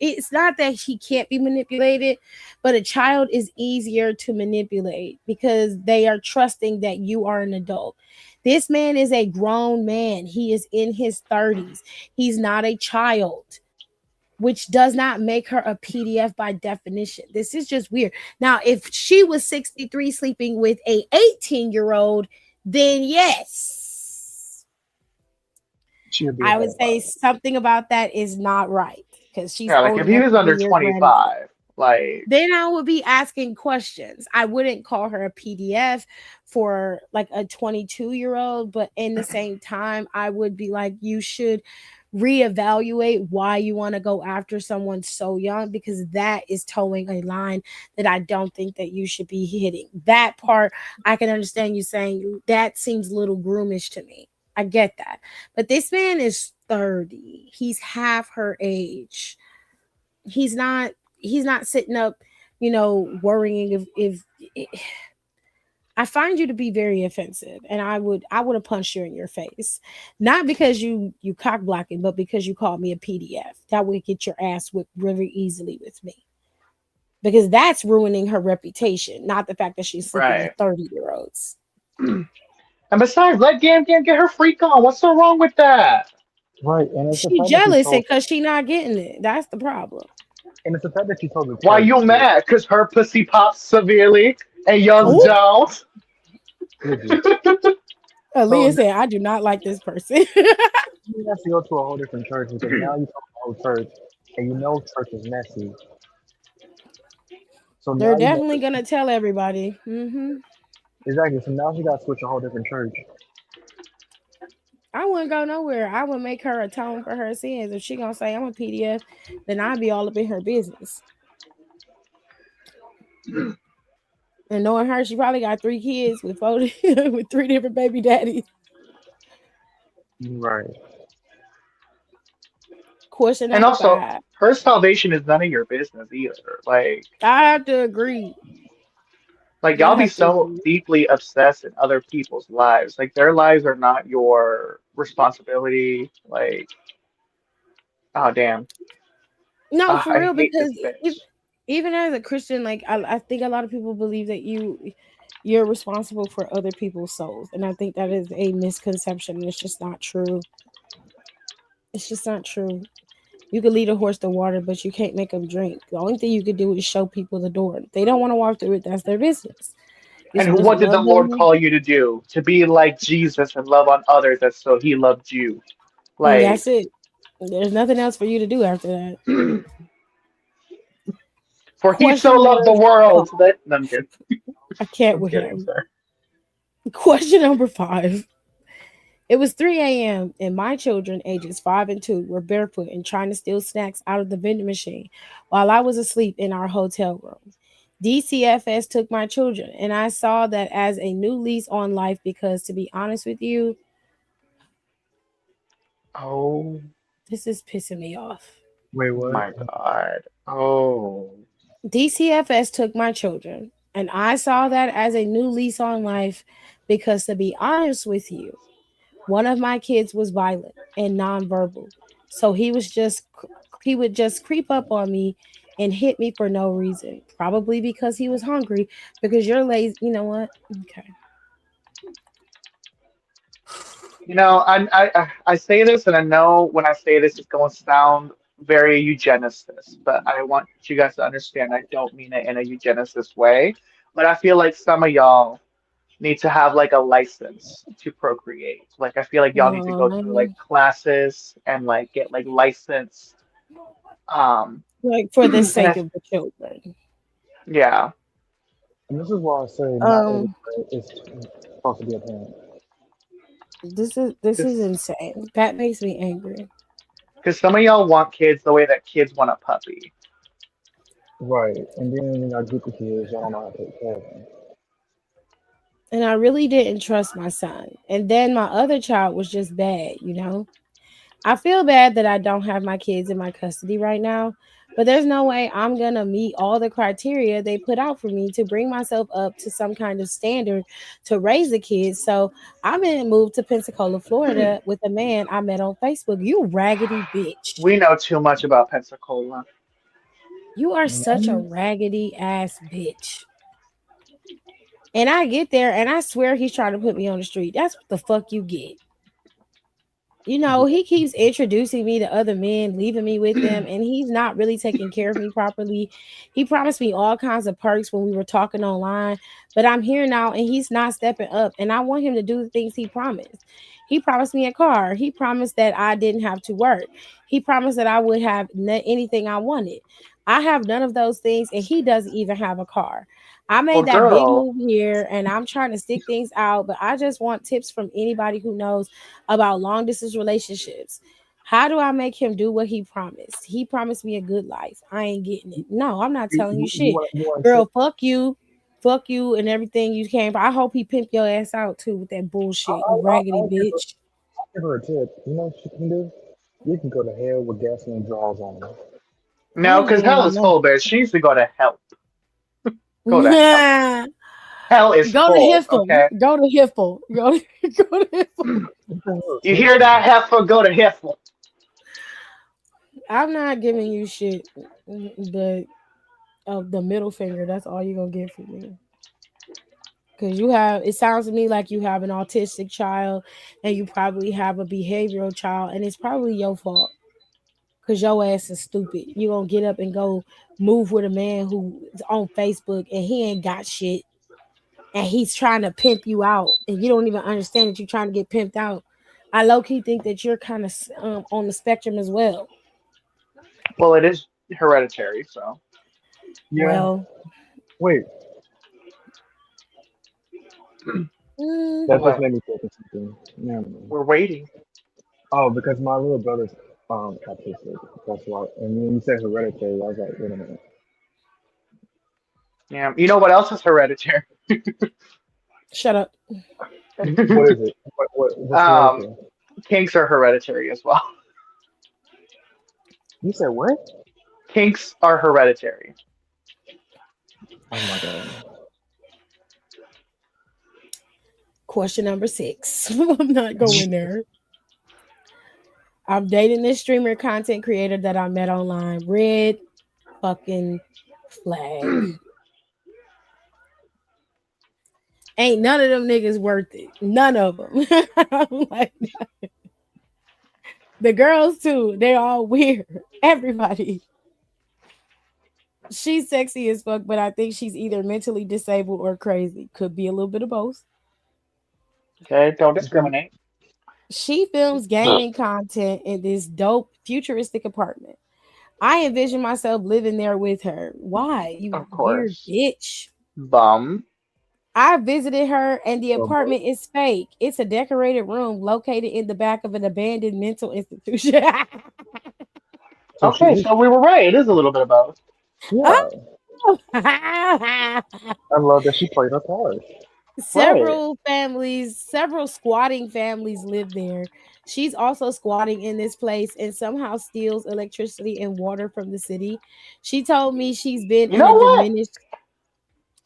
Speaker 2: it's not that he can't be manipulated, but a child is easier to manipulate because they are trusting that you are an adult. This man is a grown man. He is in his 30s. He's not a child, which does not make her a PDF by definition. This is just weird. Now, if she was 63 sleeping with a 18-year-old, then yes,
Speaker 6: She'll be a
Speaker 2: I would say
Speaker 6: pedophile.
Speaker 2: something about that is not right because she's
Speaker 5: Yeah, like
Speaker 2: old
Speaker 5: if he
Speaker 2: enough
Speaker 5: was
Speaker 2: to be
Speaker 5: under
Speaker 2: your grandmother.
Speaker 5: 25, like,
Speaker 2: Then I would be asking questions. I wouldn't call her a PDF for like a 22-year-old, but in the same time, I would be like, you should reevaluate why you want to go after someone so young, because that is towing a line that I don't think that you should be hitting. That part I can understand you saying that seems a little groomish to me. I get that. But this man is 30. He's half her age. He's not sitting up, worrying if I find you to be very offensive, and I would have punched you in your face, not because you cock blocking, but because you called me a PDF. That would get your ass whipped very easily with me, because that's ruining her reputation, not the fact that she's sleeping with
Speaker 5: right.
Speaker 2: 30-year-olds.
Speaker 5: And besides, let Gam Gam get her freak on. What's so wrong with that?
Speaker 6: Right. And it's the
Speaker 2: She
Speaker 6: fact that you
Speaker 2: jealous and
Speaker 6: told
Speaker 2: because she not getting it. That's the problem.
Speaker 6: and it's the fact that you told the
Speaker 5: Why
Speaker 6: church
Speaker 5: you
Speaker 6: that
Speaker 5: mad? Because her pussy pops severely and yours
Speaker 6: would
Speaker 2: Oh,
Speaker 5: don't?
Speaker 6: would you? So
Speaker 2: Aaliyah said, I do not like this person.
Speaker 6: you have to go to a whole different church because now you talk the whole church and you know church is messy. So
Speaker 2: They're
Speaker 6: now you have
Speaker 2: definitely
Speaker 6: to
Speaker 2: gonna tell everybody.
Speaker 6: Exactly. So now she got to switch a whole different church.
Speaker 2: I wouldn't go nowhere. I would make her atone for her sins. If she gonna say I'm a PDF, then I'd be all up in her business. And knowing her, she probably got 3 kids with with 3 different baby daddies.
Speaker 6: Right.
Speaker 2: Question
Speaker 5: And
Speaker 2: number
Speaker 5: also,
Speaker 2: 5.
Speaker 5: her salvation is none of your business either.
Speaker 2: I have to agree. I
Speaker 5: Y'all be
Speaker 2: have to
Speaker 5: so
Speaker 2: agree.
Speaker 5: deeply obsessed in other people's lives. Like their lives are not your responsibility. Oh damn.
Speaker 2: No, for
Speaker 5: I
Speaker 2: real,
Speaker 5: hate this
Speaker 2: because if,
Speaker 5: bitch.
Speaker 2: even as a Christian, like I think a lot of people believe that you're responsible for other people's souls, and I think that is a misconception. And it's just not true. It's just not true. You could lead a horse to water, but you can't make them drink. The only thing you could do is show people the door. If they don't want to walk through it, that's their business. You're
Speaker 5: And
Speaker 2: supposed to
Speaker 5: what did the
Speaker 2: love
Speaker 5: Lord
Speaker 2: them.
Speaker 5: call you to do? To be like Jesus and love on others as so he loved you.
Speaker 2: And
Speaker 5: Like
Speaker 2: that's it. There's nothing else for you to do after that.
Speaker 5: for he so
Speaker 2: Question
Speaker 5: loved
Speaker 2: number
Speaker 5: the world that no, I'm kidding.
Speaker 2: I can't
Speaker 5: I'm
Speaker 2: with
Speaker 5: kidding,
Speaker 2: him.
Speaker 5: sir.
Speaker 2: Question number 5. It was 3 a.m. and my children, ages 5 and 2, were barefoot and trying to steal snacks out of the vending machine while I was asleep in our hotel room. DCFS took my children, and I saw that as a new lease on life because, to be honest with you,
Speaker 5: Oh
Speaker 2: this is pissing me off.
Speaker 6: Wait, what?
Speaker 5: my God. Oh.
Speaker 2: DCFS took my children, and I saw that as a new lease on life because, to be honest with you, one of my kids was violent and nonverbal. So he would just creep up on me and hit me for no reason. Probably because he was hungry because you're lazy. You know what? Okay.
Speaker 5: I say this, and I know when I say this, it's going to sound very eugenicist, but I want you guys to understand I don't mean it in a eugenicist way. But I feel like some of y'all need to have like a license to procreate. Like I feel like y'all need to go through like
Speaker 2: Um,
Speaker 5: classes and like get like licensed. Um,
Speaker 2: like for the
Speaker 5: and
Speaker 2: sake of the children.
Speaker 5: yeah,
Speaker 6: And this is why I say not everybody
Speaker 2: Um,
Speaker 6: is supposed to be a parent.
Speaker 2: this is
Speaker 5: because
Speaker 2: insane. That makes me angry.
Speaker 5: some of y'all want kids the way that kids want a puppy.
Speaker 6: Right. And then when y'all get the kids, y'all don't know how to take care of them.
Speaker 2: And I really didn't trust my son. And then my other child was just bad. I feel bad that I don't have my kids in my custody right now, but there's no way I'm going to meet all the criteria they put out for me to bring myself up to some kind of standard to raise the kids. So I'm going to move to Pensacola, Florida with a man I met on Facebook. You raggedy bitch.
Speaker 5: We know too much about Pensacola.
Speaker 2: You are such a
Speaker 6: Mhm.
Speaker 2: raggedy ass bitch. And I get there and I swear he's trying to put me on the street. That's what the fuck you get. He keeps introducing me to other men, leaving me with them, and he's not really taking care of me properly. He promised me all kinds of perks when we were talking online, but I'm here now and he's not stepping up. And I want him to do the things he promised. He promised me a car. He promised that I didn't have to work. He promised that I would have anything I wanted. I have none of those things, and he doesn't even have a car. I
Speaker 5: Well,
Speaker 2: made that big
Speaker 5: girl,
Speaker 2: move here and I'm trying to stick things out, but I just want tips from anybody who knows about long distance relationships. How do I make him do what he promised? He promised me a good life. I ain't getting it. No, I'm not telling you shit.
Speaker 6: You want to
Speaker 2: Girl, fuck you and everything you came for. I hope he pimp your ass out too with that bullshit, you raggedy bitch.
Speaker 6: give her a tip. You know what she can do? You can go to hell with gasoline draws on her.
Speaker 2: I
Speaker 5: no,
Speaker 2: ain't
Speaker 5: because
Speaker 2: doing
Speaker 5: hell
Speaker 2: all
Speaker 5: is full, bitch. She needs to go to hell. Go to hell.
Speaker 2: that.
Speaker 5: Hell is
Speaker 2: Go to
Speaker 5: full.
Speaker 2: Hiffle.
Speaker 5: Okay.
Speaker 2: Go to Hiffle. Go to Hiffle.
Speaker 5: You hear that, heifer? Go to heifer.
Speaker 2: I'm not giving you shit, but of the middle finger, that's all you're gonna get from me. Because it sounds to me like you have an autistic child and you probably have a behavioral child, and it's probably your fault because your ass is stupid. You gonna get up and go move with a man who's on Facebook and he ain't got shit and he's trying to pimp you out and you don't even understand that you're trying to get pimped out. I low key think that you're kind of on the spectrum as well.
Speaker 5: Well, it is hereditary, so.
Speaker 6: Yeah.
Speaker 2: Well,
Speaker 6: Wait.
Speaker 2: Mm,
Speaker 6: That just
Speaker 5: What?
Speaker 6: made me think of something. Never mind.
Speaker 5: We're waiting.
Speaker 6: Oh, because my little brother's autistic. That's why. And when you said hereditary, I was like, wait a minute.
Speaker 5: Yeah. You know what else is hereditary?
Speaker 2: shut up.
Speaker 6: What is it? What's
Speaker 5: um,
Speaker 6: hereditary?
Speaker 5: kinks are hereditary as well.
Speaker 6: You said what?
Speaker 5: Kinks are hereditary.
Speaker 6: Oh my god.
Speaker 2: Question number 6. I'm not going there. I'm dating this streamer content creator that I met online. Red fucking flag. Ain't none of them niggas worth it. None of them. Like, the girls too. They all weird. Everybody. She's sexy as fuck, but I think she's either mentally disabled or crazy. Could be a little bit of both.
Speaker 5: Okay, don't
Speaker 6: Okay.
Speaker 5: discriminate.
Speaker 2: She films gaming content in this dope futuristic apartment. I envision myself living there with her. Why? You
Speaker 5: Of
Speaker 2: weird
Speaker 5: course.
Speaker 2: bitch.
Speaker 5: Bum.
Speaker 2: I visited her and the
Speaker 6: So, but
Speaker 2: apartment is fake. It's a decorated room located in the back of an abandoned mental institution.
Speaker 6: so she
Speaker 5: Okay,
Speaker 6: is.
Speaker 5: so we were right. It is a little bit of both.
Speaker 6: Yeah. I love that she played her cards.
Speaker 5: Right.
Speaker 2: Several squatting families live there. She's also squatting in this place and somehow steals electricity and water from the city. She told me she's been
Speaker 5: You
Speaker 2: in a
Speaker 5: know what?
Speaker 2: diminished.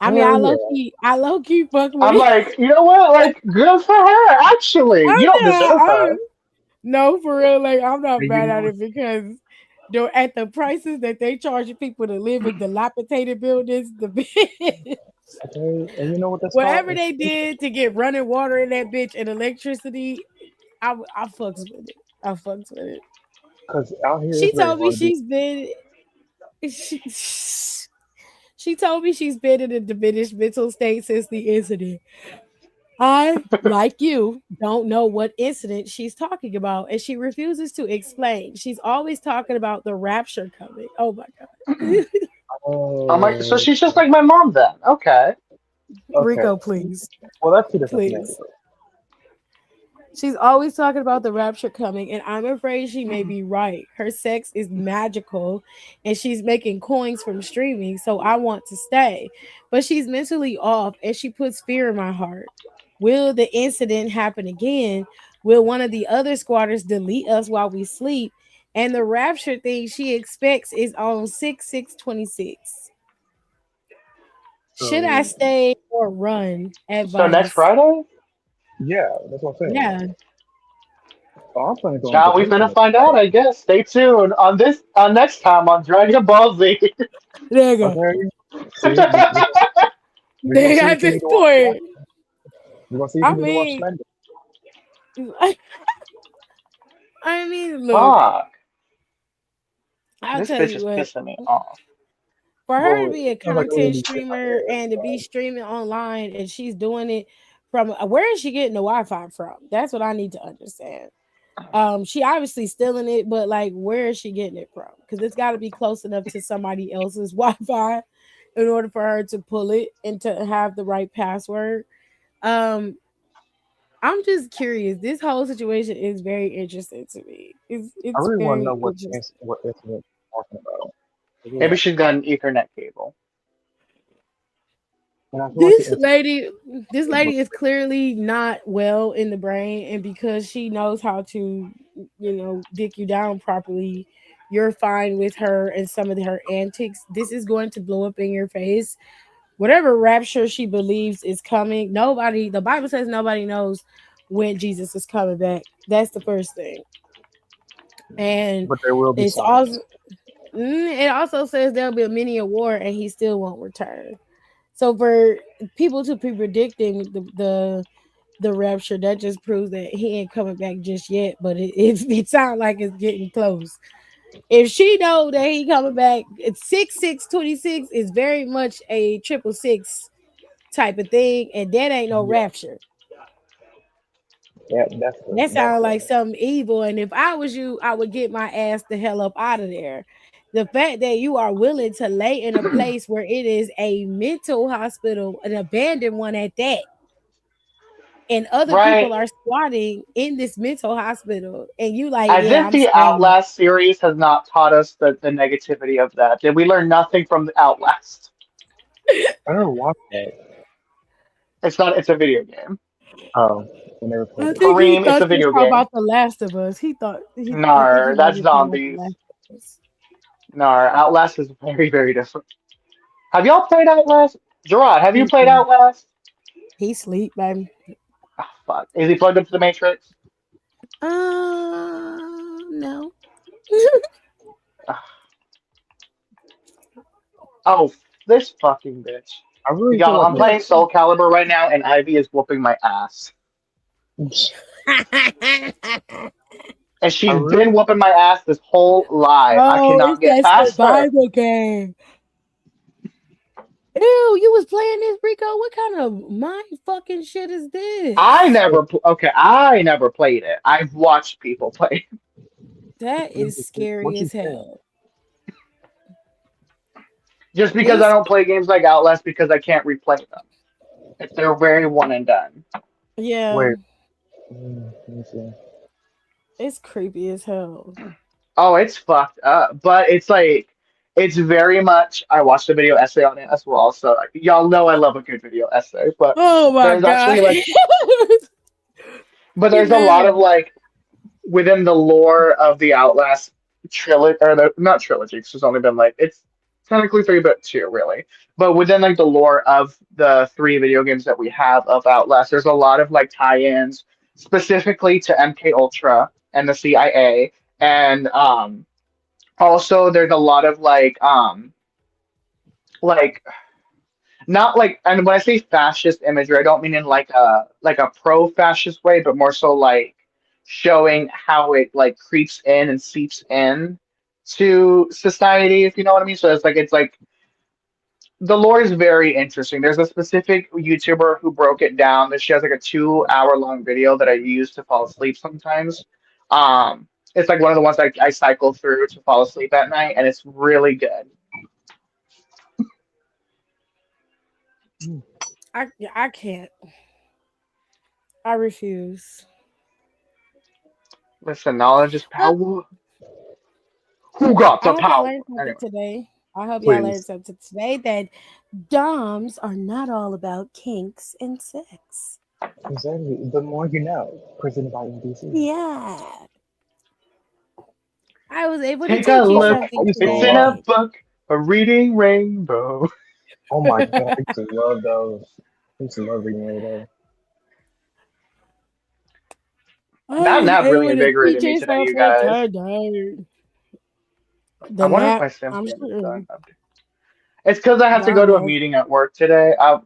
Speaker 2: I mean,
Speaker 6: Hell yeah.
Speaker 2: I low key fuck with
Speaker 5: I'm
Speaker 2: it.
Speaker 5: like, you know what? Like, good for her. Actually,
Speaker 2: I'm
Speaker 5: you don't
Speaker 2: not.
Speaker 5: deserve her.
Speaker 2: No, for real. Like, I'm not
Speaker 6: And you
Speaker 2: mad at
Speaker 6: know,
Speaker 2: it because though at the prices that they charge people to live in dilapidated buildings, the bitch,
Speaker 6: okay, and you know what that's called?
Speaker 2: whatever they did to get running water in that bitch and electricity, I fucks with it. I fucks with it.
Speaker 6: Because out here
Speaker 2: She
Speaker 6: it's very
Speaker 2: told me
Speaker 6: hard to.
Speaker 2: she's been she, she told me she's been in a diminished mental state since the incident. I, like you, don't know what incident she's talking about, and she refuses to explain. She's always talking about the rapture coming. Oh my god.
Speaker 5: I'm like, so
Speaker 6: Oh,
Speaker 5: she's just like my mom then. Okay.
Speaker 6: okay.
Speaker 2: Rico, please.
Speaker 6: Well, that's two different
Speaker 2: Please.
Speaker 6: scenarios.
Speaker 2: She's always talking about the rapture coming, and I'm afraid she may be right. Her sex is magical and she's making coins from streaming, so I want to stay. But she's mentally off and she puts fear in my heart. Will the incident happen again? Will one of the other squatters delete us while we sleep? And the rapture thing she expects is on 6/6/26. Should I
Speaker 6: So,
Speaker 2: stay or run?
Speaker 5: So next
Speaker 2: Advice.
Speaker 5: Friday,
Speaker 6: yeah, that's what I'm saying.
Speaker 2: Yeah,
Speaker 6: Oh, I'm planning to go on
Speaker 5: child, we
Speaker 6: vacation
Speaker 5: finna
Speaker 6: next
Speaker 5: find out.
Speaker 6: Friday.
Speaker 5: I guess. Stay tuned on this on next time on Dragon Ball Z.
Speaker 2: nigga.
Speaker 6: Okay? See, we're gonna
Speaker 2: Nigga,
Speaker 6: see
Speaker 2: at
Speaker 6: if you
Speaker 2: this
Speaker 6: need to watch.
Speaker 2: point,
Speaker 6: We're gonna see if
Speaker 2: I
Speaker 6: you need to watch
Speaker 2: mean,
Speaker 6: Slender.
Speaker 2: look,
Speaker 5: Fuck.
Speaker 2: I'll
Speaker 5: This
Speaker 2: tell
Speaker 5: bitch
Speaker 2: you
Speaker 5: is
Speaker 2: what.
Speaker 5: pissing me off.
Speaker 2: For her to
Speaker 6: Well,
Speaker 2: be a
Speaker 6: it sounds like we're
Speaker 2: content
Speaker 6: gonna be sitting out
Speaker 2: streamer
Speaker 6: there.
Speaker 2: and to be streaming online, and she's doing it from where is she getting the Wi-Fi from? That's what I need to understand. She obviously stealing it, but like, where is she getting it from? Because it's got to be close enough to somebody else's Wi-Fi in order for her to pull it and to have the right password. Um, I'm just curious. This whole situation is very interesting to me.
Speaker 6: I
Speaker 2: It's
Speaker 6: really want to know
Speaker 2: very interesting.
Speaker 6: what incident you're talking about. I really
Speaker 5: Maybe
Speaker 6: want to
Speaker 5: she's
Speaker 6: know.
Speaker 5: got an Ethernet cable.
Speaker 6: And I feel like the
Speaker 2: This
Speaker 6: incident
Speaker 2: lady, this
Speaker 6: was
Speaker 2: lady is clearly not well in the brain, and because she knows how to, dick you down properly, you're fine with her and some of her antics. This is going to blow up in your face. Whatever rapture she believes is coming, the Bible says nobody knows when Jesus is coming back. That's the first thing. And
Speaker 6: but there will be
Speaker 2: it's also
Speaker 6: signs.
Speaker 2: it also says there'll be a many a war and he still won't return. So for people to be predicting the rapture, that just proves that he ain't coming back just yet. But it sounds like it's getting close. If she know that he coming back, it's 6/6/26 is very much a 666 type of thing, and that ain't no
Speaker 6: Yeah,
Speaker 2: rapture. That
Speaker 6: that's
Speaker 2: sounds like something evil. And if I was you, I would get my ass the hell up out of there. The fact that you are willing to lay in a place where it is a mental hospital, an abandoned one at that, and other
Speaker 5: Right.
Speaker 2: people are squatting in this mental hospital, and you like,
Speaker 5: As
Speaker 2: yeah,
Speaker 5: if
Speaker 2: I'm
Speaker 5: the
Speaker 2: staying.
Speaker 5: Outlast series has not taught us the negativity of that. Did we learn nothing from the Outlast?
Speaker 6: I never watched that.
Speaker 5: It's not. It's a video game.
Speaker 6: Oh, I never played
Speaker 2: I
Speaker 6: it.
Speaker 2: think he
Speaker 5: Kareem, it's
Speaker 2: thought
Speaker 5: a
Speaker 2: this
Speaker 5: video
Speaker 2: was
Speaker 5: game.
Speaker 2: about The Last of Us. He thought he. I think he
Speaker 5: Nar,
Speaker 2: wanted
Speaker 5: that's
Speaker 2: to talk about The
Speaker 5: zombies.
Speaker 2: Last of Us.
Speaker 5: Nar, Outlast is very, very different. Have y'all played Outlast? Gerard, have you played
Speaker 2: Mm-mm.
Speaker 5: Outlast?
Speaker 2: He sleep, baby.
Speaker 5: Oh, fuck. Is he plugged into the Matrix?
Speaker 2: No.
Speaker 5: Oh, this fucking bitch.
Speaker 6: I really feel
Speaker 5: Y'all,
Speaker 6: like
Speaker 5: I'm playing Soul Calibur right now, and Ivy is whooping my ass. And
Speaker 6: I
Speaker 5: she's
Speaker 6: really,
Speaker 5: been whooping my ass this whole live. I
Speaker 2: Oh,
Speaker 5: cannot
Speaker 2: it's
Speaker 5: get
Speaker 2: that
Speaker 5: past her.
Speaker 2: survival game. Ew, you was playing this, Rico? What kind of mind fucking shit is this?
Speaker 5: I never played it. I've watched people play.
Speaker 2: That is
Speaker 6: what
Speaker 2: scary
Speaker 6: you
Speaker 2: as
Speaker 6: think?
Speaker 2: hell.
Speaker 5: Just because I
Speaker 2: It's
Speaker 5: don't play games like Outlast because I can't replay them. They're very one and done.
Speaker 2: yeah,
Speaker 6: Wait, let me see.
Speaker 2: it's creepy as hell.
Speaker 5: Oh, it's fucked up. But it's like it's very much I watched a video essay on it as well. So like, y'all know I love a good video essay, but
Speaker 2: Oh my
Speaker 5: there's
Speaker 2: god.
Speaker 5: actually like but
Speaker 2: He
Speaker 5: there's a lot of
Speaker 2: mad.
Speaker 5: like within the lore of the Outlast trilogy, or the not trilogy, 'cause there's only been like it's technically three, but two really. But within like the lore of the three video games that we have of Outlast, there's a lot of like tie-ins specifically to MK Ultra and the CIA, and also there's a lot of like not like and when I say fascist imagery, I don't mean in like a pro-fascist way, but more so like showing how it like creeps in and seeps in to society, if you know what I mean. So it's like the lore is very interesting. There's a specific YouTuber who broke it down that she has like a 2 hour long video that I use to fall asleep sometimes. It's like one of the ones I cycle through to fall asleep at night, and it's really good.
Speaker 2: I can't. I refuse.
Speaker 5: Listen, knowledge is
Speaker 2: Well,
Speaker 5: power. Who got
Speaker 2: I
Speaker 5: the
Speaker 2: hope y'all
Speaker 5: power?
Speaker 2: learned something
Speaker 5: Anyway.
Speaker 2: today. I hope y'all learned
Speaker 6: Please.
Speaker 2: something today that DOMs are not all about kinks and sex.
Speaker 6: Exactly. The more you know. Presented by NBC.
Speaker 2: Yeah. I was able to
Speaker 5: Take a
Speaker 2: teach you
Speaker 5: look.
Speaker 6: I
Speaker 2: something
Speaker 6: used to
Speaker 5: It's in a
Speaker 6: love.
Speaker 2: today.
Speaker 5: book. A reading rainbow.
Speaker 6: Oh my god, I used to love those. I used to love reading those.
Speaker 2: I
Speaker 5: That
Speaker 2: was
Speaker 5: nap really
Speaker 2: able to teach
Speaker 5: invigorated me
Speaker 2: you
Speaker 5: today, you
Speaker 2: something
Speaker 5: guys.
Speaker 2: today.
Speaker 5: I
Speaker 2: The
Speaker 5: wonder if
Speaker 2: nap,
Speaker 5: my Sims
Speaker 2: I'm
Speaker 5: game is
Speaker 2: sure.
Speaker 5: done. It's because I have to
Speaker 2: Y'all
Speaker 5: go to a
Speaker 2: know.
Speaker 5: meeting at work today. I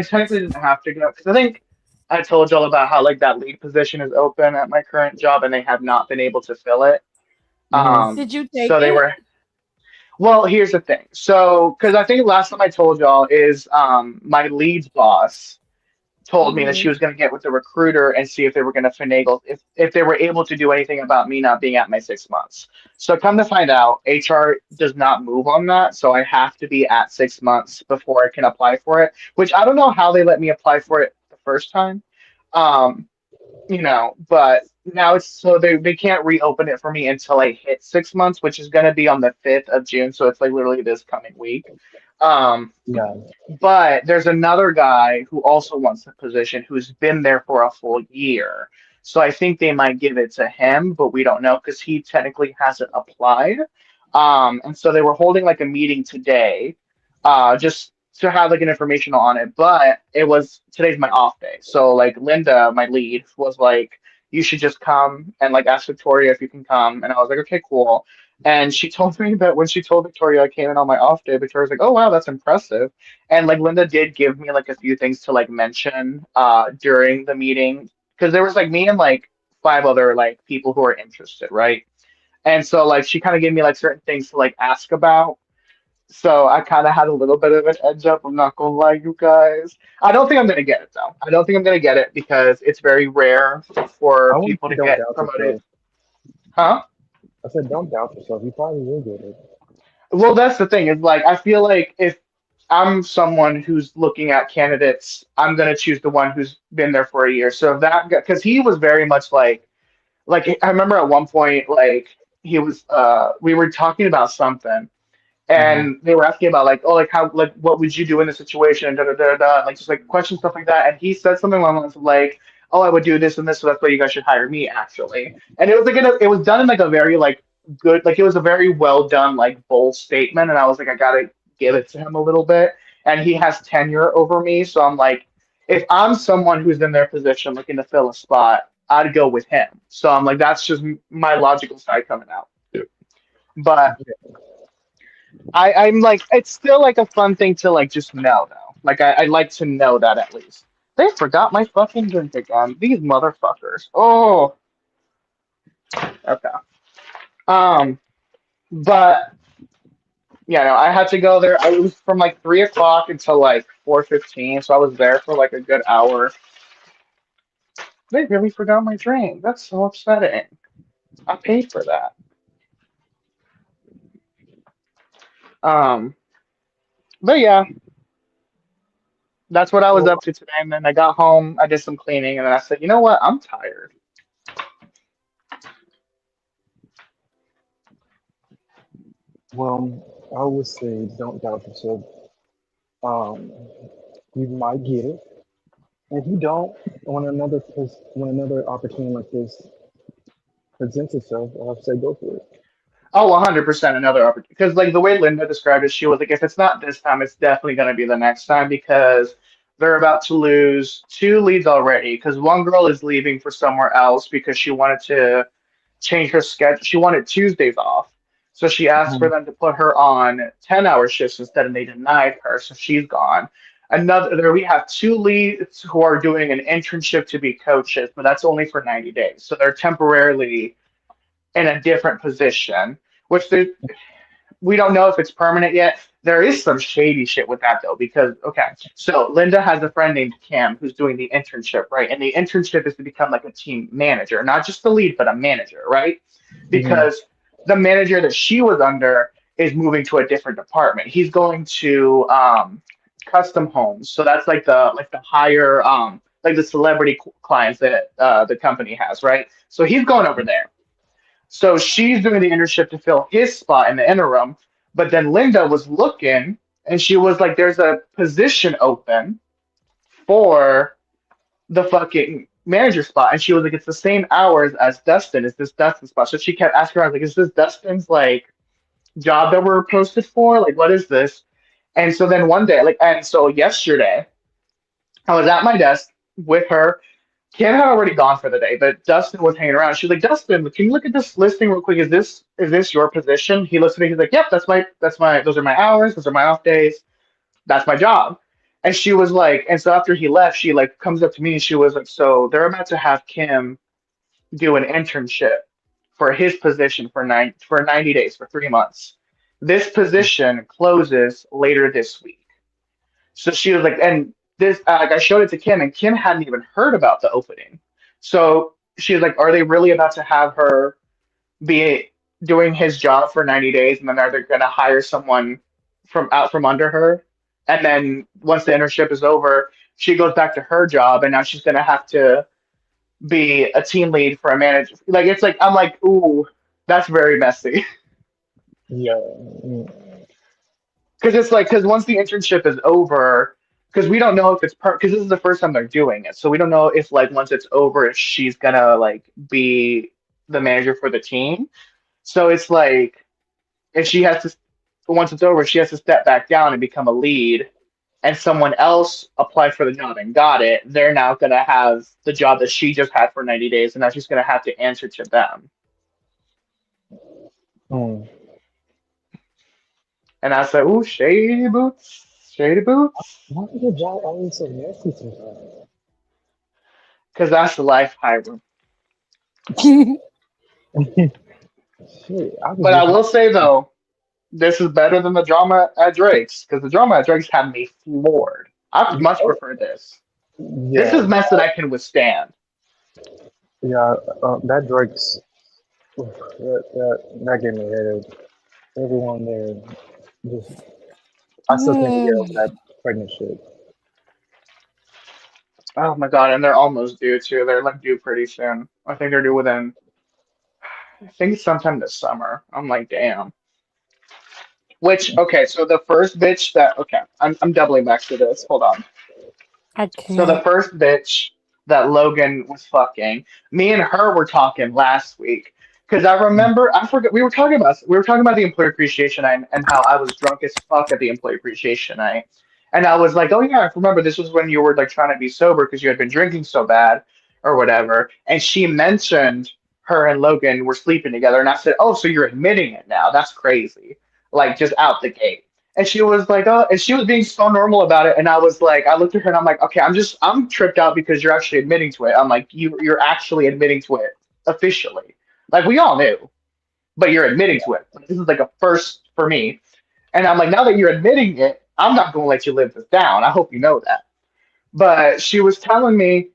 Speaker 5: technically didn't have to go because I think I told y'all about how like that lead position is open at my current job and they have not been able to fill it.
Speaker 6: Mm-hmm.
Speaker 2: Did you take
Speaker 5: So they
Speaker 2: it?
Speaker 5: were well, here's the thing. So, because I think last time I told y'all is my leads boss told me that she
Speaker 2: Mm-hmm.
Speaker 5: was going to get with the recruiter and see if they were going to finagle if they were able to do anything about me not being at my 6 months. So come to find out, HR does not move on that, so I have to be at 6 months before I can apply for it. Which I don't know how they let me apply for it the first time. Um, but now it's so they can't reopen it for me until I hit 6 months, which is going to be on the 5th of June. So it's like literally this coming week. Um,
Speaker 6: Yeah.
Speaker 5: but there's another guy who also wants the position who's been there for a full year. So I think they might give it to him, but we don't know because he technically hasn't applied. And so they were holding like a meeting today, just to have like an informational on it. But it was today's my off day. So like Linda, my lead, was like, you should just come and like ask Victoria if you can come. And I was like, okay, cool. And she told me that when she told Victoria I came in on my off day, Victoria's like, "Oh wow, that's impressive." And like Linda did give me like a few things to like mention during the meeting because there was like me and like five other like people who are interested, right? And so like she kind of gave me like certain things to like ask about. So I kind of had a little bit of an edge up. I'm not gonna lie, you guys. I don't think I'm gonna get it though. I don't think I'm gonna get it because it's very rare
Speaker 6: I
Speaker 5: for
Speaker 6: wouldn't
Speaker 5: people
Speaker 6: say
Speaker 5: to
Speaker 6: don't
Speaker 5: get
Speaker 6: doubt
Speaker 5: promoted.
Speaker 6: yourself.
Speaker 5: Huh?
Speaker 6: I said don't doubt yourself. You probably will get it.
Speaker 5: Well, that's the thing. Is like I feel like if I'm someone who's looking at candidates. I'm gonna choose the one who's been there for a year. So if that because he was very much like I remember at one point like he was we were talking about something
Speaker 6: Hmm.
Speaker 5: and they were asking about like, oh, like how, like what would you do in this situation, and da da da da, like just like questions stuff like that. And he said something along the lines of like, oh, I would do this and this, so that's why you guys should hire me, actually. And it was like it was done in like a very like good, like it was a very well done like bold statement. And I was like, I gotta give it to him a little bit. And he has tenure over me, so I'm like, if I'm someone who's in their position looking to fill a spot, I'd go with him. So I'm like, that's just my logical side coming out. But I'm like, it's still like a fun thing to like just know though. Like I like to know that at least. They forgot my fucking drink again. These motherfuckers. Oh, okay. Um, but yeah, no, I had to go there. I was from like 3 o'clock until like 4:15, so I was there for like a good hour. They really forgot my drink. That's so upsetting. I paid for that. Um, but yeah, that's what I was
Speaker 6: Well,
Speaker 5: up to today. And then I got home, I did some cleaning, and then I said, you know what? I'm tired.
Speaker 6: well, I would say don't doubt yourself. Um, you might get it. If you don't, when another opportunity like this presents itself, I'll say go for it.
Speaker 5: Oh, 100% another opportunity. Because, like, the way Linda described it, she was like, if it's not this time, it's definitely going to be the next time because they're about to lose two leads already. Because one girl is leaving for somewhere else because she wanted to change her schedule. She wanted Tuesdays off. So she asked for
Speaker 6: Mhm.
Speaker 5: them to put her on 10-hour shifts instead, and they denied her. So she's gone. Another, there we have two leads who are doing an internship to be coaches, but that's only for 90 days. So they're temporarily in a different position, which we don't know if it's permanent yet. There is some shady shit with that though, because okay, so Linda has a friend named Kim who's doing the internship, right? And the internship is to become like a team manager, not just the lead, but a manager, right?
Speaker 6: Mhm.
Speaker 5: Because the manager that she was under is moving to a different department. He's going to custom homes, so that's like the higher like the celebrity clients that the company has, right? So he's going over there. So she's doing the internship to fill his spot in the interim. But then Linda was looking and she was like, there's a position open for the fucking manager spot. And she was like, it's the same hours as Dustin. Is this Dustin's spot? So she kept asking around, like, is this Dustin's like job that we're posted for? Like, what is this? And so then one day, like, and so yesterday, I was at my desk with her. Kim had already gone for the day, but Dustin was hanging around. She's like, Dustin, can you look at this listing real quick? Is this your position? He looks at me, he's like, yep, that's my those are my hours, those are my off days, that's my job. And she was like, and so after he left, she like comes up to me and she was like, so they're about to have Kim do an internship for his position for 90 days, for 3 months. This position closes later this week. So she was like, and this, like, I showed it to Kim, and Kim hadn't even heard about the opening. So she was like, are they really about to have her be doing his job for 90 days, and then are they going to hire someone from out from under her? And then once the internship is over, she goes back to her job, and now she's going to have to be a team lead for a manager. Like, it's like, I'm like, ooh, that's very messy.
Speaker 6: Yeah.
Speaker 5: Because it's like, because once the internship is over, because we don't know if it's because this is the first time they're doing it, so we don't know if like once it's over, if she's gonna like be the manager for the team. So it's like if she has to, once it's over, she has to step back down and become a lead, and someone else applied for the job and got it. They're now gonna have the job that she just had for 90 days, and now she's gonna have to answer to them.
Speaker 6: Mm.
Speaker 5: And I said, ooh, shady boots, shady boots,
Speaker 6: Why is your job always so messy sometimes?
Speaker 5: because that's the life, Hiram.
Speaker 6: Shit, I was
Speaker 5: But I
Speaker 6: just
Speaker 5: will say though, this is better than the drama at Drake's because the drama at Drake's had me floored. I much
Speaker 6: oh,
Speaker 5: prefer this. This
Speaker 6: yeah,
Speaker 5: is mess that I can withstand.
Speaker 6: yeah. That Drake's that gave me a headache. Everyone there just I still can't get over that pregnant shit.
Speaker 5: Oh my god, and they're almost due too. They're like due pretty soon. I think they're due within. I think it's sometime this summer. I'm like, damn. Which okay, so the first bitch that okay, I'm doubling back to this. Hold on.
Speaker 2: I
Speaker 5: So the
Speaker 2: can't.
Speaker 5: first bitch that Logan was fucking, me and her were talking last week. Because I remember, I forget, we were talking about the employee appreciation night and how I was drunk as fuck at the employee appreciation night. And I was like, oh yeah, I remember this was when you were like trying to be sober because you had been drinking so bad or whatever. And she mentioned her and Logan were sleeping together. And I said, oh, so you're admitting it now. That's crazy. Like just out the gate. And she was like, oh, and she was being so normal about it. And I was like, I looked at her and I'm like, okay, I'm tripped out because you're actually admitting to it. I'm like, you're actually admitting to it officially. Like we all knew, but you're admitting to it. Like, this is like a first for me. And I'm like, now that you're admitting it, I'm not going to let you live this down. I hope you know that. But she was telling me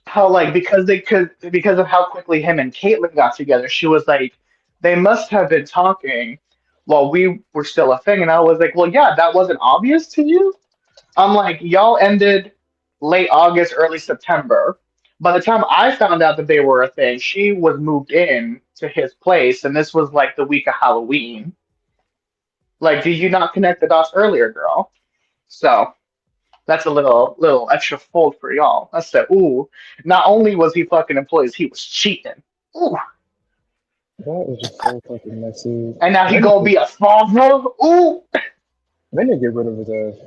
Speaker 5: how like because of how quickly him and Caitlyn got together, she was like, they must have been talking while we were still a thing. And I was like, well, yeah, that wasn't obvious to you. I'm like, y'all ended late August, early September. By the time I found out that they were a thing, she was moved in to his place, and this was like the week of Halloween. Like, did you not connect the dots earlier, girl? So that's a little extra fold for y'all. I said, ooh, not only was he fucking employees, he was cheating. Ooh.
Speaker 6: That is just so fucking messy.
Speaker 5: And now he
Speaker 6: They need
Speaker 5: gonna
Speaker 6: to,
Speaker 5: be a father. Ooh.
Speaker 6: they need to get rid of his ass.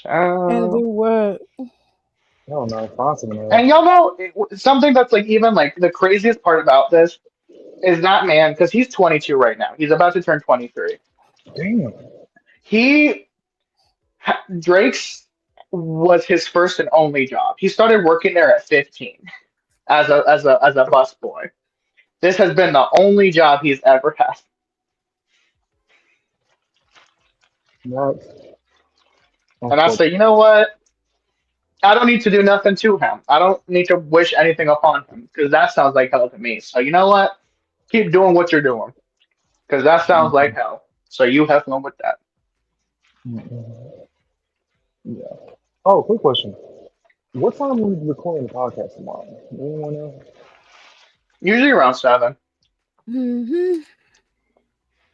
Speaker 2: And
Speaker 5: Child.
Speaker 2: do what?
Speaker 6: I don't know. Find someone
Speaker 5: And
Speaker 6: else.
Speaker 5: y'all know something that's like even like the craziest part about this is that man because he's 22 right now. He's about to turn 23.
Speaker 6: Damn.
Speaker 5: He Drake's was his first and only job. He started working there at 15 as a bus boy. This has been the only job he's ever had.
Speaker 6: That's
Speaker 5: And I say,
Speaker 6: unfortunate.
Speaker 5: you know what? I don't need to do nothing to him. I don't need to wish anything upon him because that sounds like hell to me. So you know what? Keep doing what you're doing because that sounds like
Speaker 6: Mhm.
Speaker 5: hell. So you have fun with that.
Speaker 6: Mhm. Yeah. Oh, quick question. What time are we recording the podcast tomorrow? Anyone know?
Speaker 5: Usually around 7.
Speaker 2: Hmm.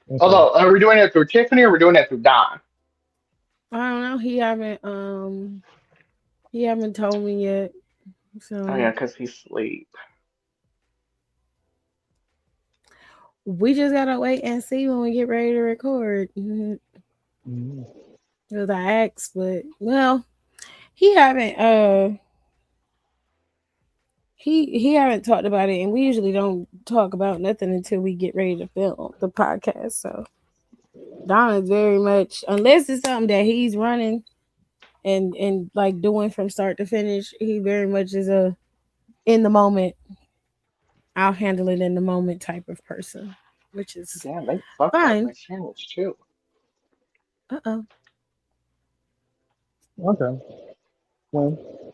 Speaker 6: Okay.
Speaker 5: Although, are we doing it through Tiffany or are we doing it through Don?
Speaker 2: I don't know. He haven't told me yet.
Speaker 5: Oh yeah,
Speaker 2: So
Speaker 5: because he's asleep.
Speaker 2: we just gotta wait and see when we get ready to record.
Speaker 6: Mhm.
Speaker 2: Because I asked, but well, he haven't he haven't talked about it, and we usually don't talk about nothing until we get ready to film the podcast. So Don is very much, unless it's something that he's running and like doing from start to finish, he very much is a in the moment. I'll handle it in the moment type of person, which is
Speaker 5: Damn, they fucked up my
Speaker 2: fine.
Speaker 5: sandwich too.
Speaker 2: Uh-oh.
Speaker 6: Okay. Well,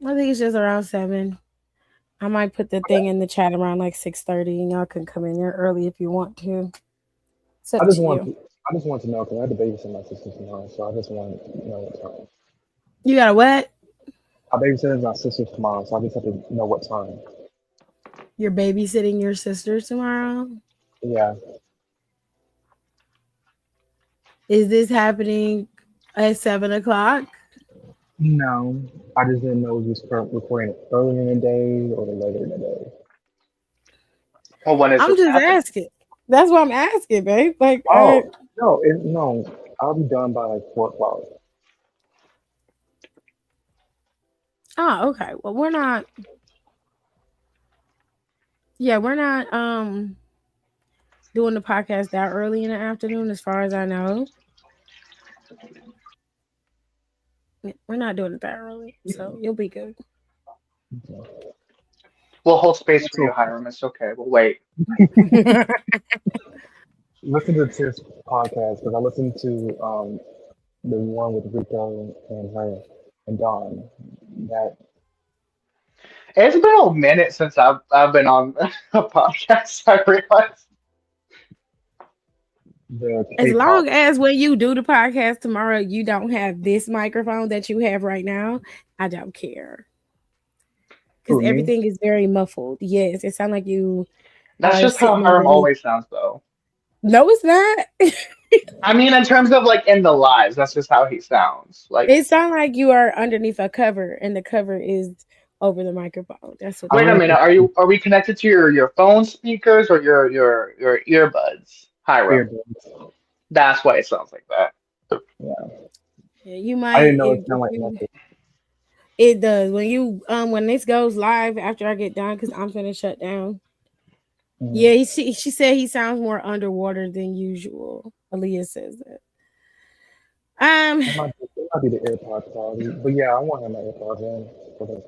Speaker 2: I think it's just around 7. I might put the thing in the chat around like 6:30, and y'all can come in there early if you want to. It's
Speaker 6: I
Speaker 2: up
Speaker 6: just
Speaker 2: to
Speaker 6: want
Speaker 2: you.
Speaker 6: to. I just want to know because I had to babysit my sister tomorrow, so I just want to know what time.
Speaker 2: You got a what?
Speaker 6: I babysit my sister tomorrow, so I just have to know what time.
Speaker 2: You're babysitting your sister tomorrow?
Speaker 6: Yeah.
Speaker 2: Is this happening at 7 o'clock?
Speaker 6: No, I just didn't know if it was recording earlier in the day or later in the day.
Speaker 5: Well, when is
Speaker 2: I'm
Speaker 5: this
Speaker 2: just
Speaker 5: happening?
Speaker 2: asking. That's what I'm asking, babe. Like,
Speaker 6: Oh no, no, I'll be done by like 4 o'clock.
Speaker 2: okay. Well, we're not. Yeah, we're not doing the podcast that early in the afternoon, as far as I know. We're not doing it that early, so you'll be good.
Speaker 5: We'll hold space for you,
Speaker 6: Also,
Speaker 5: Hiram. It's okay. We'll wait.
Speaker 6: listen to this podcast because I listened to the one with Rico and her and Don. That
Speaker 5: It's been a minute since I've been on a podcast. I realized.
Speaker 6: The
Speaker 2: As
Speaker 6: K-pop.
Speaker 2: long as when you do the podcast tomorrow, you don't have this microphone that you have right now, I don't care. Because
Speaker 6: Who, me?
Speaker 2: everything is very muffled. Yes, it sounds like you
Speaker 5: That's
Speaker 2: are
Speaker 5: just how
Speaker 2: sitting
Speaker 5: Hiram
Speaker 2: underneath.
Speaker 5: always sounds, though.
Speaker 2: No, it's not.
Speaker 5: I mean, in terms of like in the lives, that's just how he sounds. Like,
Speaker 2: It sounds like you are underneath a cover, and the cover is over the microphone. That's what
Speaker 6: I
Speaker 2: it
Speaker 5: wait a
Speaker 6: really
Speaker 5: minute,
Speaker 2: sounds.
Speaker 5: are we connected to your phone speakers or your earbuds, Hiram?
Speaker 6: earbuds.
Speaker 5: That's why it sounds like that.
Speaker 6: Yeah.
Speaker 2: Yeah, you
Speaker 6: I
Speaker 2: might
Speaker 6: didn't know it
Speaker 2: if
Speaker 6: sounded like
Speaker 2: you.
Speaker 6: nothing.
Speaker 2: It does when this goes live after I get done because I'm gonna shut down.
Speaker 6: Mm.
Speaker 2: Yeah, she said he sounds more underwater than usual. Aaliyah says that.
Speaker 6: It might be the AirPod quality. But yeah, I want him my AirPods in. For the,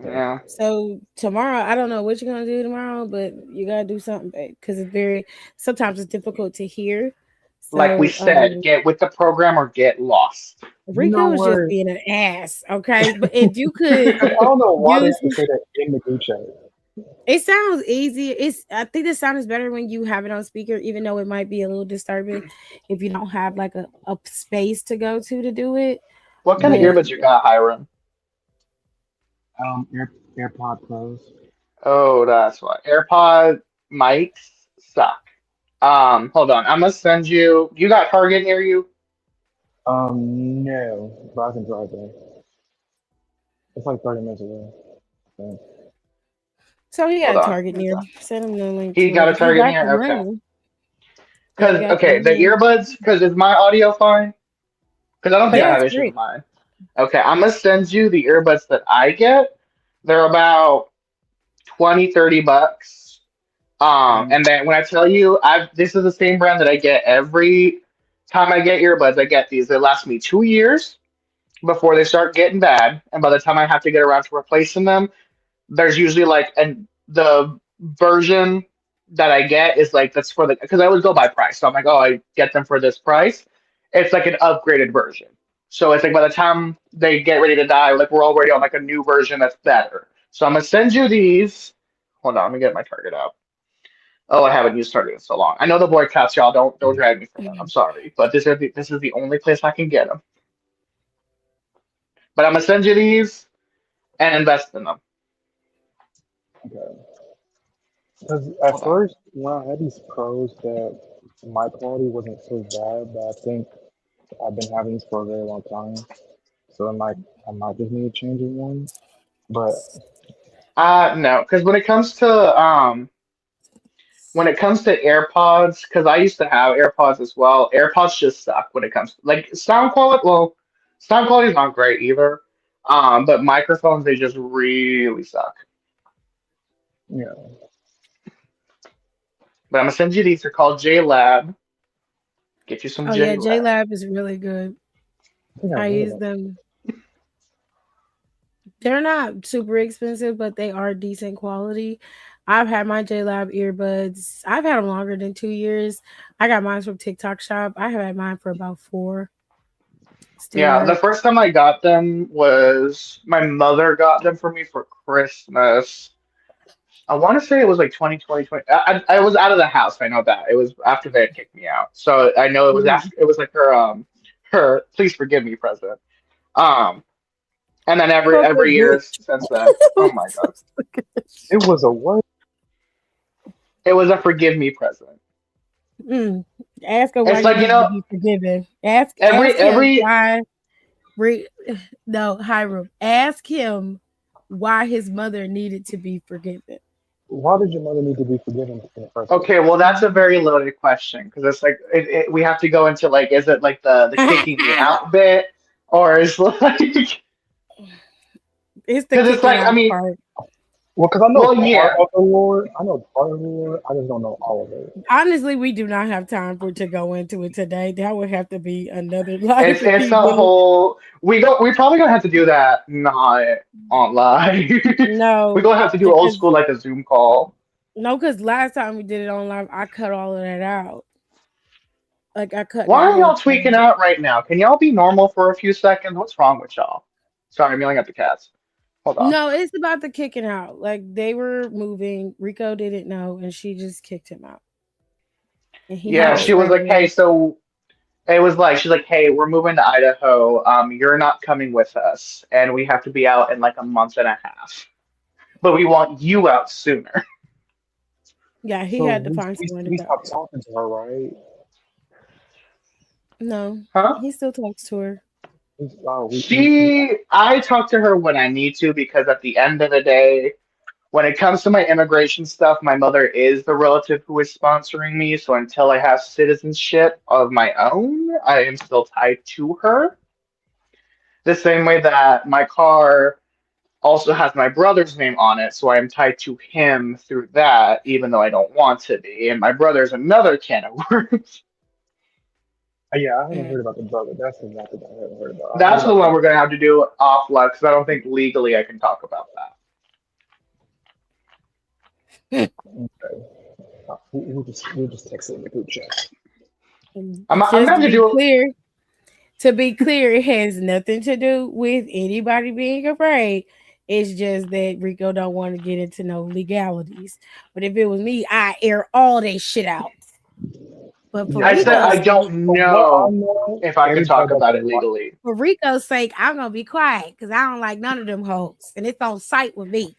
Speaker 5: Yeah.
Speaker 2: So tomorrow, I don't know what you're gonna do tomorrow, but you gotta do something, babe, because it's very sometimes it's difficult to hear.
Speaker 5: Like we
Speaker 2: So
Speaker 5: said, get with the program or get lost.
Speaker 6: you know
Speaker 2: Rico is just
Speaker 6: what?
Speaker 2: being an ass, okay? But if you could
Speaker 6: I don't know why they
Speaker 2: use
Speaker 6: have to say that in the group chat.
Speaker 2: it sounds easy. I think the sound is better when you have it on speaker, even though it might be a little disturbing if you don't have like a space to go to do it.
Speaker 5: What kind of
Speaker 2: But
Speaker 5: earbuds you got, Hiram?
Speaker 6: AirPod Pros.
Speaker 5: Oh, that's why. AirPod mics suck. Hold on. I'm gonna send you. You got Target near you?
Speaker 6: No, but I can drive there. It's like 30 minutes away. So,
Speaker 2: so he got
Speaker 5: Hold
Speaker 2: a
Speaker 5: on.
Speaker 2: Target near. Send him the link
Speaker 5: He
Speaker 2: to
Speaker 5: got
Speaker 2: it.
Speaker 5: a
Speaker 2: If he
Speaker 5: Target
Speaker 2: got the
Speaker 5: near. Okay.
Speaker 2: money, if he
Speaker 5: Cause
Speaker 2: got the
Speaker 5: okay, the
Speaker 2: money.
Speaker 5: earbuds. Cause is my audio fine? Cause I don't think I
Speaker 2: Yeah,
Speaker 5: have
Speaker 2: it's
Speaker 5: issues with
Speaker 2: great.
Speaker 5: mine. Okay, I'm gonna send you the earbuds that I get. They're about 20-30 bucks. And then when I tell you, I this is the same brand that I get every time I get earbuds. I get these. They last me 2 years before they start getting bad, and by the time I have to get around to replacing them, there's usually like the version that I get is like that's for the because I always go by price. So I'm like, oh, I get them for this price. It's like an upgraded version. So it's like by the time they get ready to die, like we're already on like a new version that's better. So I'm gonna send you these. Hold on, let me get my Target out. Oh, I haven't used Target in so long. I know the boycotts, y'all. Don't drag me from them. I'm sorry, but this is the only place I can get them. But I'm gonna send you these and invest in them.
Speaker 6: okay. Because at
Speaker 5: Hold on.
Speaker 6: first, when I had these pros, that my quality wasn't so bad, but I think I've been having these for a very long time. So I might just need to change one. But
Speaker 5: No, because when it comes to AirPods, because I used to have AirPods as well. AirPods just suck when it comes to like sound quality. Well, sound quality is not great either. But microphones they just really suck.
Speaker 6: yeah,
Speaker 5: But I'm gonna send you these. They're called JLab. Get you some
Speaker 2: Oh yeah, J
Speaker 5: JLab.
Speaker 2: Lab is really good.
Speaker 6: I think I
Speaker 2: I
Speaker 6: heard
Speaker 2: use
Speaker 6: about.
Speaker 2: them. They're not super expensive, but they are decent quality. I've had my J Lab earbuds. I've had them longer than 2 years. I got mine from TikTok Shop. I have had mine for about 4. Still
Speaker 5: Yeah, the
Speaker 2: work.
Speaker 5: first time I got them was my mother got them for me for Christmas. I want to say it was like 2020. I was out of the house. I know that. It was after they had kicked me out. So I know it was
Speaker 2: Mhm.
Speaker 5: after, it was like her please forgive me present. Um and then every year
Speaker 2: Bitch.
Speaker 5: since then. Oh my God.
Speaker 6: It was a what?
Speaker 5: It was a forgive me present.
Speaker 2: Mm. Ask her why
Speaker 5: It's
Speaker 2: you
Speaker 5: like,
Speaker 2: need to be forgiven. Ask him
Speaker 5: every
Speaker 2: why. Re, no, Hiram. Ask him why his mother needed to be forgiven.
Speaker 6: Why did your mother need to be forgiven in the first place?
Speaker 5: okay, well that's a very loaded question because it's like we have to go into like is it like the kicking me out bit or is like because
Speaker 2: It's the
Speaker 5: it's
Speaker 2: kicking
Speaker 5: like I
Speaker 2: out
Speaker 5: mean
Speaker 2: part.
Speaker 6: Well, because I know
Speaker 5: well
Speaker 6: part
Speaker 5: yeah.
Speaker 6: of the lore. I know part of the lore. I just don't know all of it.
Speaker 2: Honestly, we do not have time for to go into it today. That would have to be another live if
Speaker 5: It's
Speaker 2: he
Speaker 5: a
Speaker 2: did.
Speaker 5: whole we probably gonna have to do that not online. We're
Speaker 2: No,
Speaker 5: gonna have to do old
Speaker 2: because
Speaker 5: school like a Zoom call.
Speaker 2: no, because last time we did it on live, I cut all of that out. Like I cut
Speaker 5: Why
Speaker 2: that
Speaker 5: are
Speaker 2: whole
Speaker 5: y'all
Speaker 2: part
Speaker 5: tweaking
Speaker 2: out.
Speaker 5: out right now? Can y'all be normal for a few seconds? What's wrong with y'all? Sorry, I'm yelling at the cats. Hold on.
Speaker 2: No, it's about the kicking out. Like they were moving. Rico didn't know, and she just kicked him out. and he had
Speaker 5: Yeah,
Speaker 2: a
Speaker 5: she was like,
Speaker 2: trailer.
Speaker 5: hey, so it was like she's like, hey, we're moving to Idaho. You're not coming with us, and we have to be out in like a month and a half. But we want you out sooner.
Speaker 2: Yeah, he
Speaker 6: So
Speaker 2: had to find somewhere to
Speaker 6: we
Speaker 2: go.
Speaker 6: stopped talking to her, right?
Speaker 2: No,
Speaker 5: Huh?
Speaker 2: he still talks to her.
Speaker 6: We
Speaker 5: I talk to her when I need to because at the end of the day, when it comes to my immigration stuff, my mother is the relative who is sponsoring me. So until I have citizenship of my own, I am still tied to her. The same way that my car also has my brother's name on it, so I am tied to him through that, even though I don't want to be. And my brother's another can of worms.
Speaker 6: yeah, I haven't
Speaker 2: Mm.
Speaker 6: heard about the brother. That's exactly what I haven't heard about. I heard
Speaker 5: That's the
Speaker 6: about
Speaker 5: one
Speaker 6: the
Speaker 5: we're gonna have to do offline because I don't think legally I can talk about that.
Speaker 6: we just texted in the group chat.
Speaker 5: I'm gonna
Speaker 2: Just
Speaker 5: have to do
Speaker 2: to be clear, it has nothing to do with anybody being afraid. It's just that Rico don't want to get into no legalities. But if it was me, I air all that shit out. But
Speaker 6: Yeah,
Speaker 2: for
Speaker 5: I said I
Speaker 2: Rico's sake,
Speaker 5: don't
Speaker 6: from what I
Speaker 5: know
Speaker 6: know,
Speaker 5: if I can
Speaker 6: everybody
Speaker 5: talk
Speaker 6: that's
Speaker 5: about
Speaker 6: a
Speaker 5: it
Speaker 6: lot.
Speaker 5: legally.
Speaker 2: for Rico's sake, I'm gonna be quiet because I don't like none of them hoes, and it's on site with me.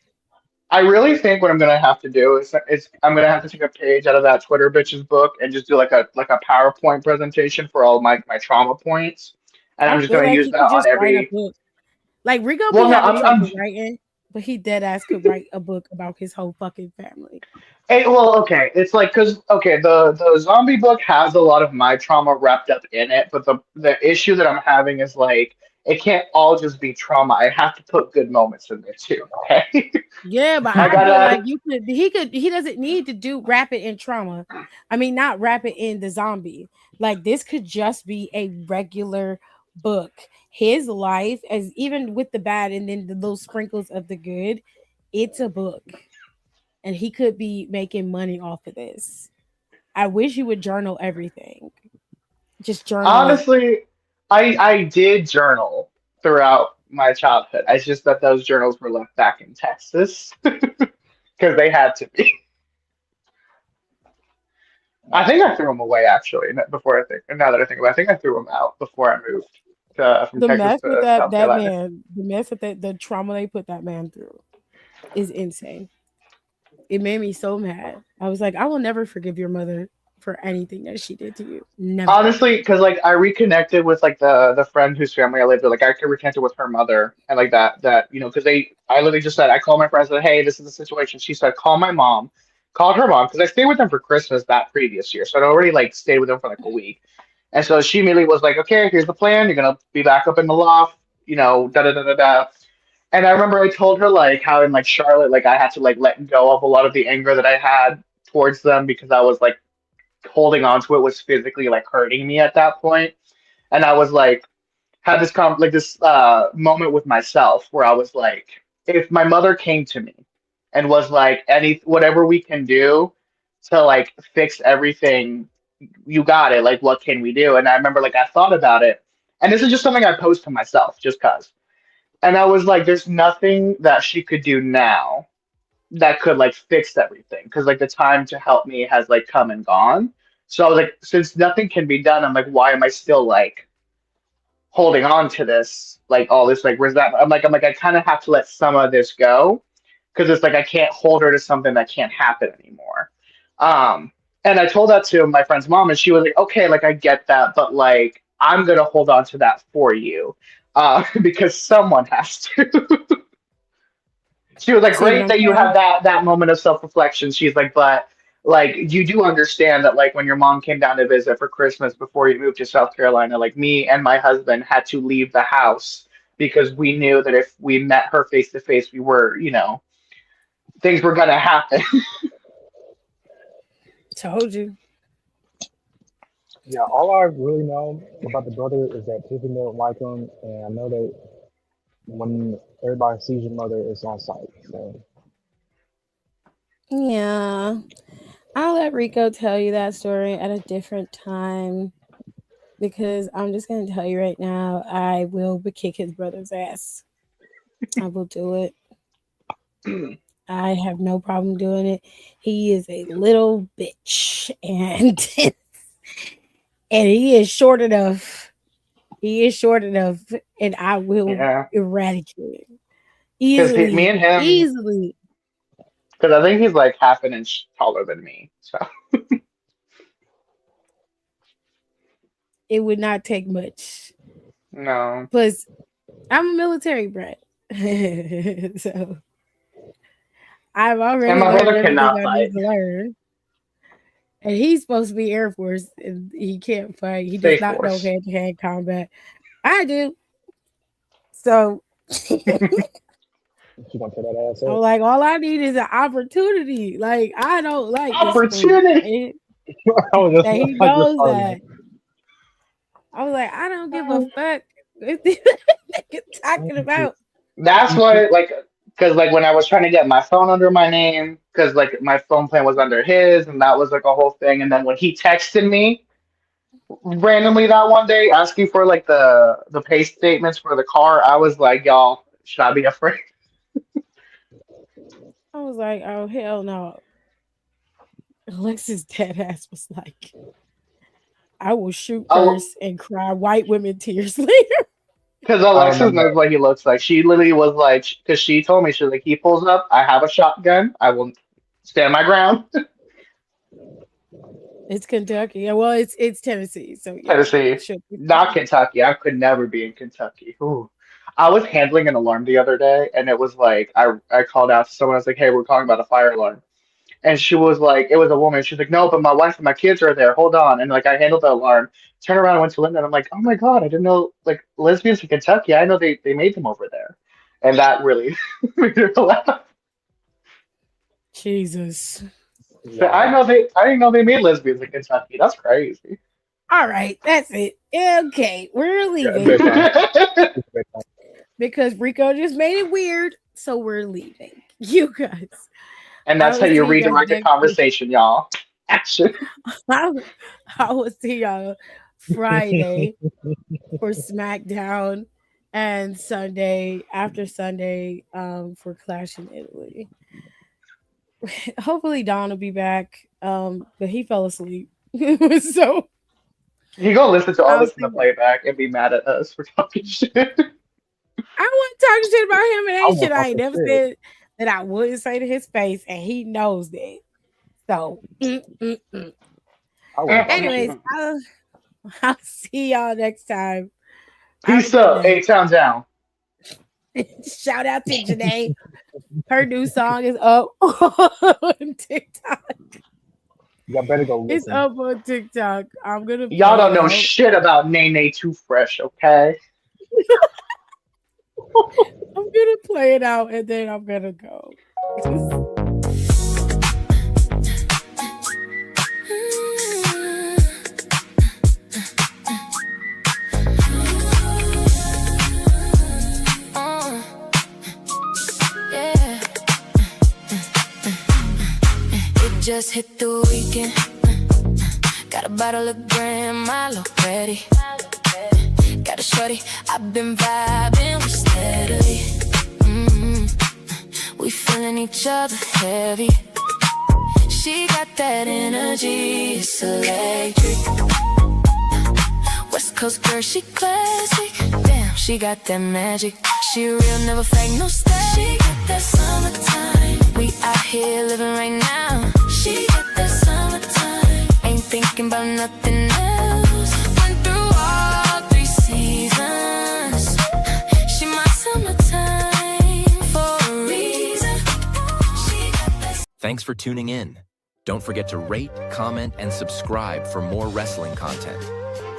Speaker 5: I really think what I'm gonna have to do is I'm gonna have to take a page out of that Twitter bitch's book and just do like a PowerPoint presentation for all my trauma points, and
Speaker 2: I
Speaker 5: I'm just
Speaker 2: feel
Speaker 5: gonna
Speaker 2: like
Speaker 5: use
Speaker 2: he
Speaker 5: that
Speaker 2: could
Speaker 5: on
Speaker 2: just write a
Speaker 5: every.
Speaker 2: book. Like Rico be
Speaker 5: Well, no,
Speaker 2: having
Speaker 5: I'm
Speaker 2: trouble writing, but he dead ass could write a book about his whole fucking family.
Speaker 5: well, okay. It's like because okay, the zombie book has a lot of my trauma wrapped up in it, but the issue that I'm having is like it can't all just be trauma. I have to put good moments in there too. Okay,
Speaker 2: Yeah, but
Speaker 5: I
Speaker 2: I feel like
Speaker 5: gotta.
Speaker 2: he doesn't need to do wrap it in trauma. I mean, not wrap it in the zombie. Like this could just be a regular book. His life, as even with the bad and then the little sprinkles of the good, it's a book. And he could be making money off of this. I wish you would journal everything. Just journal it.
Speaker 5: Honestly, I did journal throughout my childhood. It's just that those journals were left back in Texas because they had to be. I think I threw them away actually. Before I think, now that I think about, it, I think I threw them out before I moved from
Speaker 2: The
Speaker 5: Texas
Speaker 2: mess with
Speaker 5: to South
Speaker 2: that
Speaker 5: Carolina.
Speaker 2: man, the mess with that the trauma they put that man through is insane. It made me so mad. I was like, I will never forgive your mother for anything that she did to you. Never.
Speaker 5: Honestly, because like I reconnected with like the friend whose family I lived with. Like I reconnected with her mother and like that because I literally just said I called my friend and said, hey, this is the situation. She said call my mom, called her mom because I stayed with them for Christmas that previous year, so I'd already like stayed with them for like a week. And so she immediately was like, okay, here's the plan. You're gonna be back up in the loft, da da da da da. And I remember I told her like how in like Charlotte, like I had to like let go of a lot of the anger that I had towards them because I was like holding on to it was physically like hurting me at that point. And I was like had this this moment with myself where I was like, if my mother came to me and was like, any whatever we can do to like fix everything, you got it. Like, what can we do? And I remember like I thought about it, and this is just something I posed to myself, just cause. And I was like, there's nothing that she could do now that could like fix everything because like the time to help me has like come and gone. So I was like, since nothing can be done, I'm like, why am I still like holding on to this, like all this like resentment? I'm like, I kind of have to let some of this go because it's like I can't hold her to something that can't happen anymore. And I told that to my friend's mom, and she was like, okay, like I get that, but like I'm gonna hold on to that for you because someone has to. She was like,
Speaker 2: See what
Speaker 5: great
Speaker 2: I'm
Speaker 5: that you have
Speaker 2: saying?
Speaker 5: that moment of self reflection. She's like, but like you do understand that like when your mom came down to visit for Christmas before you moved to South Carolina, like me and my husband had to leave the house because we knew that if we met her face to face, we were, things were gonna happen.
Speaker 2: Told you.
Speaker 6: Yeah, all I really know about the brother is that Tiffany don't like him, and I know that when everybody sees your mother, it's on site. So
Speaker 2: Yeah. I'll let Rico tell you that story at a different time because I'm just going to tell you right now, I will kick his brother's ass. I will do it. I have no problem doing it. He is a little bitch and And he is short enough. He is short enough, and I will
Speaker 5: Yeah.
Speaker 2: eradicate him.
Speaker 5: Because me
Speaker 2: Easily.
Speaker 5: and him,
Speaker 2: Easily.
Speaker 5: because I think he's like half an inch taller than me. So
Speaker 2: It would not take much.
Speaker 5: no.
Speaker 2: Plus, I'm a military brat. So I've
Speaker 5: And
Speaker 2: already
Speaker 5: my
Speaker 2: learned
Speaker 5: brother
Speaker 2: everything
Speaker 5: cannot
Speaker 2: I need
Speaker 5: fight.
Speaker 2: to learn. And he's supposed to be Air Force, and he can't fight. He does
Speaker 5: Space
Speaker 2: not know
Speaker 5: Force.
Speaker 2: hand-to-hand combat. I do. So
Speaker 6: She gonna tear that ass
Speaker 2: I'm
Speaker 6: up.
Speaker 2: like, all I need is an opportunity. Like, I don't like this sport.
Speaker 5: Opportunity.
Speaker 6: I was just
Speaker 2: And he
Speaker 6: like, you're
Speaker 2: knows
Speaker 6: sorry.
Speaker 2: that. I was like, I don't give a fuck what you're talking about.
Speaker 5: That's what, like, because like when I was trying to get my phone under my name, because like my phone plan was under his, and that was like a whole thing. And then when he texted me randomly that one day asking for like the pay statements for the car, I was like, y'all, should I be afraid?
Speaker 2: I was like, oh hell no. Alexis dead ass was like, I will shoot first and cry white women tears later.
Speaker 5: Because
Speaker 6: I
Speaker 5: Alexis
Speaker 6: remember.
Speaker 5: knows what he looks like. She literally was like, because she told me, she's like, he pulls up, I have a shotgun, I will stand my ground.
Speaker 2: It's Kentucky. Yeah, well, it's Tennessee. So yeah,
Speaker 5: Tennessee,
Speaker 2: should be
Speaker 5: not
Speaker 2: fine.
Speaker 5: Kentucky. I could never be in Kentucky. Ooh. I was handling an alarm the other day, and it was like I called out to someone. I was like, "Hey, we're talking about a fire alarm," and she was like, "It was a woman." She's like, "No, but my wife and my kids are there. Hold on." And like I handled the alarm, turned around, and went to Linda, and I'm like, "Oh my God, I didn't know like lesbians in Kentucky. I know they made them over there," and that really made her laugh.
Speaker 2: Jesus.
Speaker 5: So I didn't know they made lesbians in Kentucky. That's crazy.
Speaker 2: All right, that's it. Okay, we're
Speaker 6: Yeah,
Speaker 2: leaving
Speaker 6: bedtime. It's bedtime.
Speaker 2: because Rico just made it weird. So we're leaving. You guys.
Speaker 5: And that's
Speaker 2: I
Speaker 5: how
Speaker 2: will
Speaker 5: you
Speaker 2: see you guys
Speaker 5: redirect a
Speaker 2: next week.
Speaker 5: conversation, y'all. Action.
Speaker 2: I will see y'all Friday for SmackDown and Sunday after Sunday for Clash in Italy. Hopefully Don will be back. But he fell asleep. So
Speaker 5: He gonna listen to all
Speaker 2: I'll
Speaker 5: this in
Speaker 2: see.
Speaker 5: the playback and be mad at us for talking shit.
Speaker 2: I wasn't talking shit about him and
Speaker 6: I
Speaker 2: ain't
Speaker 6: was
Speaker 2: shit I ain't
Speaker 6: talking
Speaker 2: never
Speaker 6: shit.
Speaker 2: said that I wouldn't say to his face, and he knows that. So
Speaker 6: I was talking
Speaker 2: anyways,
Speaker 6: shit.
Speaker 2: I'll see y'all next time. Have a
Speaker 5: Peace
Speaker 2: good
Speaker 5: up,
Speaker 2: day.
Speaker 5: A-Town down.
Speaker 2: Shout out to Janae. Her new song is up on TikTok.
Speaker 6: Y'all better go
Speaker 2: It's
Speaker 6: listen.
Speaker 2: up on TikTok. I'm gonna
Speaker 5: Y'all
Speaker 2: play it
Speaker 5: don't know
Speaker 2: out.
Speaker 5: shit about Nene Too Fresh, okay?
Speaker 2: I'm gonna play it out and then I'm gonna go.
Speaker 3: Yeah. It just hit the weekend. Got a bottle of Grand Malo ready. Got a shorty, I've been vibing with steadily. We feeling each other heavy. She got that energy, it's electric. West Coast girl, she classic. Damn, she got that magic. She real, never fake, no static. She got that summertime. We out here living right now. She got that summertime. Ain't thinking about nothing else. Went through all 3 seasons. She my summertime for a reason. She got that.
Speaker 10: Thanks for tuning in. Don't forget to rate, comment, and subscribe for more wrestling content.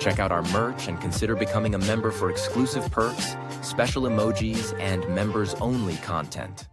Speaker 10: Check out our merch and consider becoming a member for exclusive perks, special emojis, and members-only content.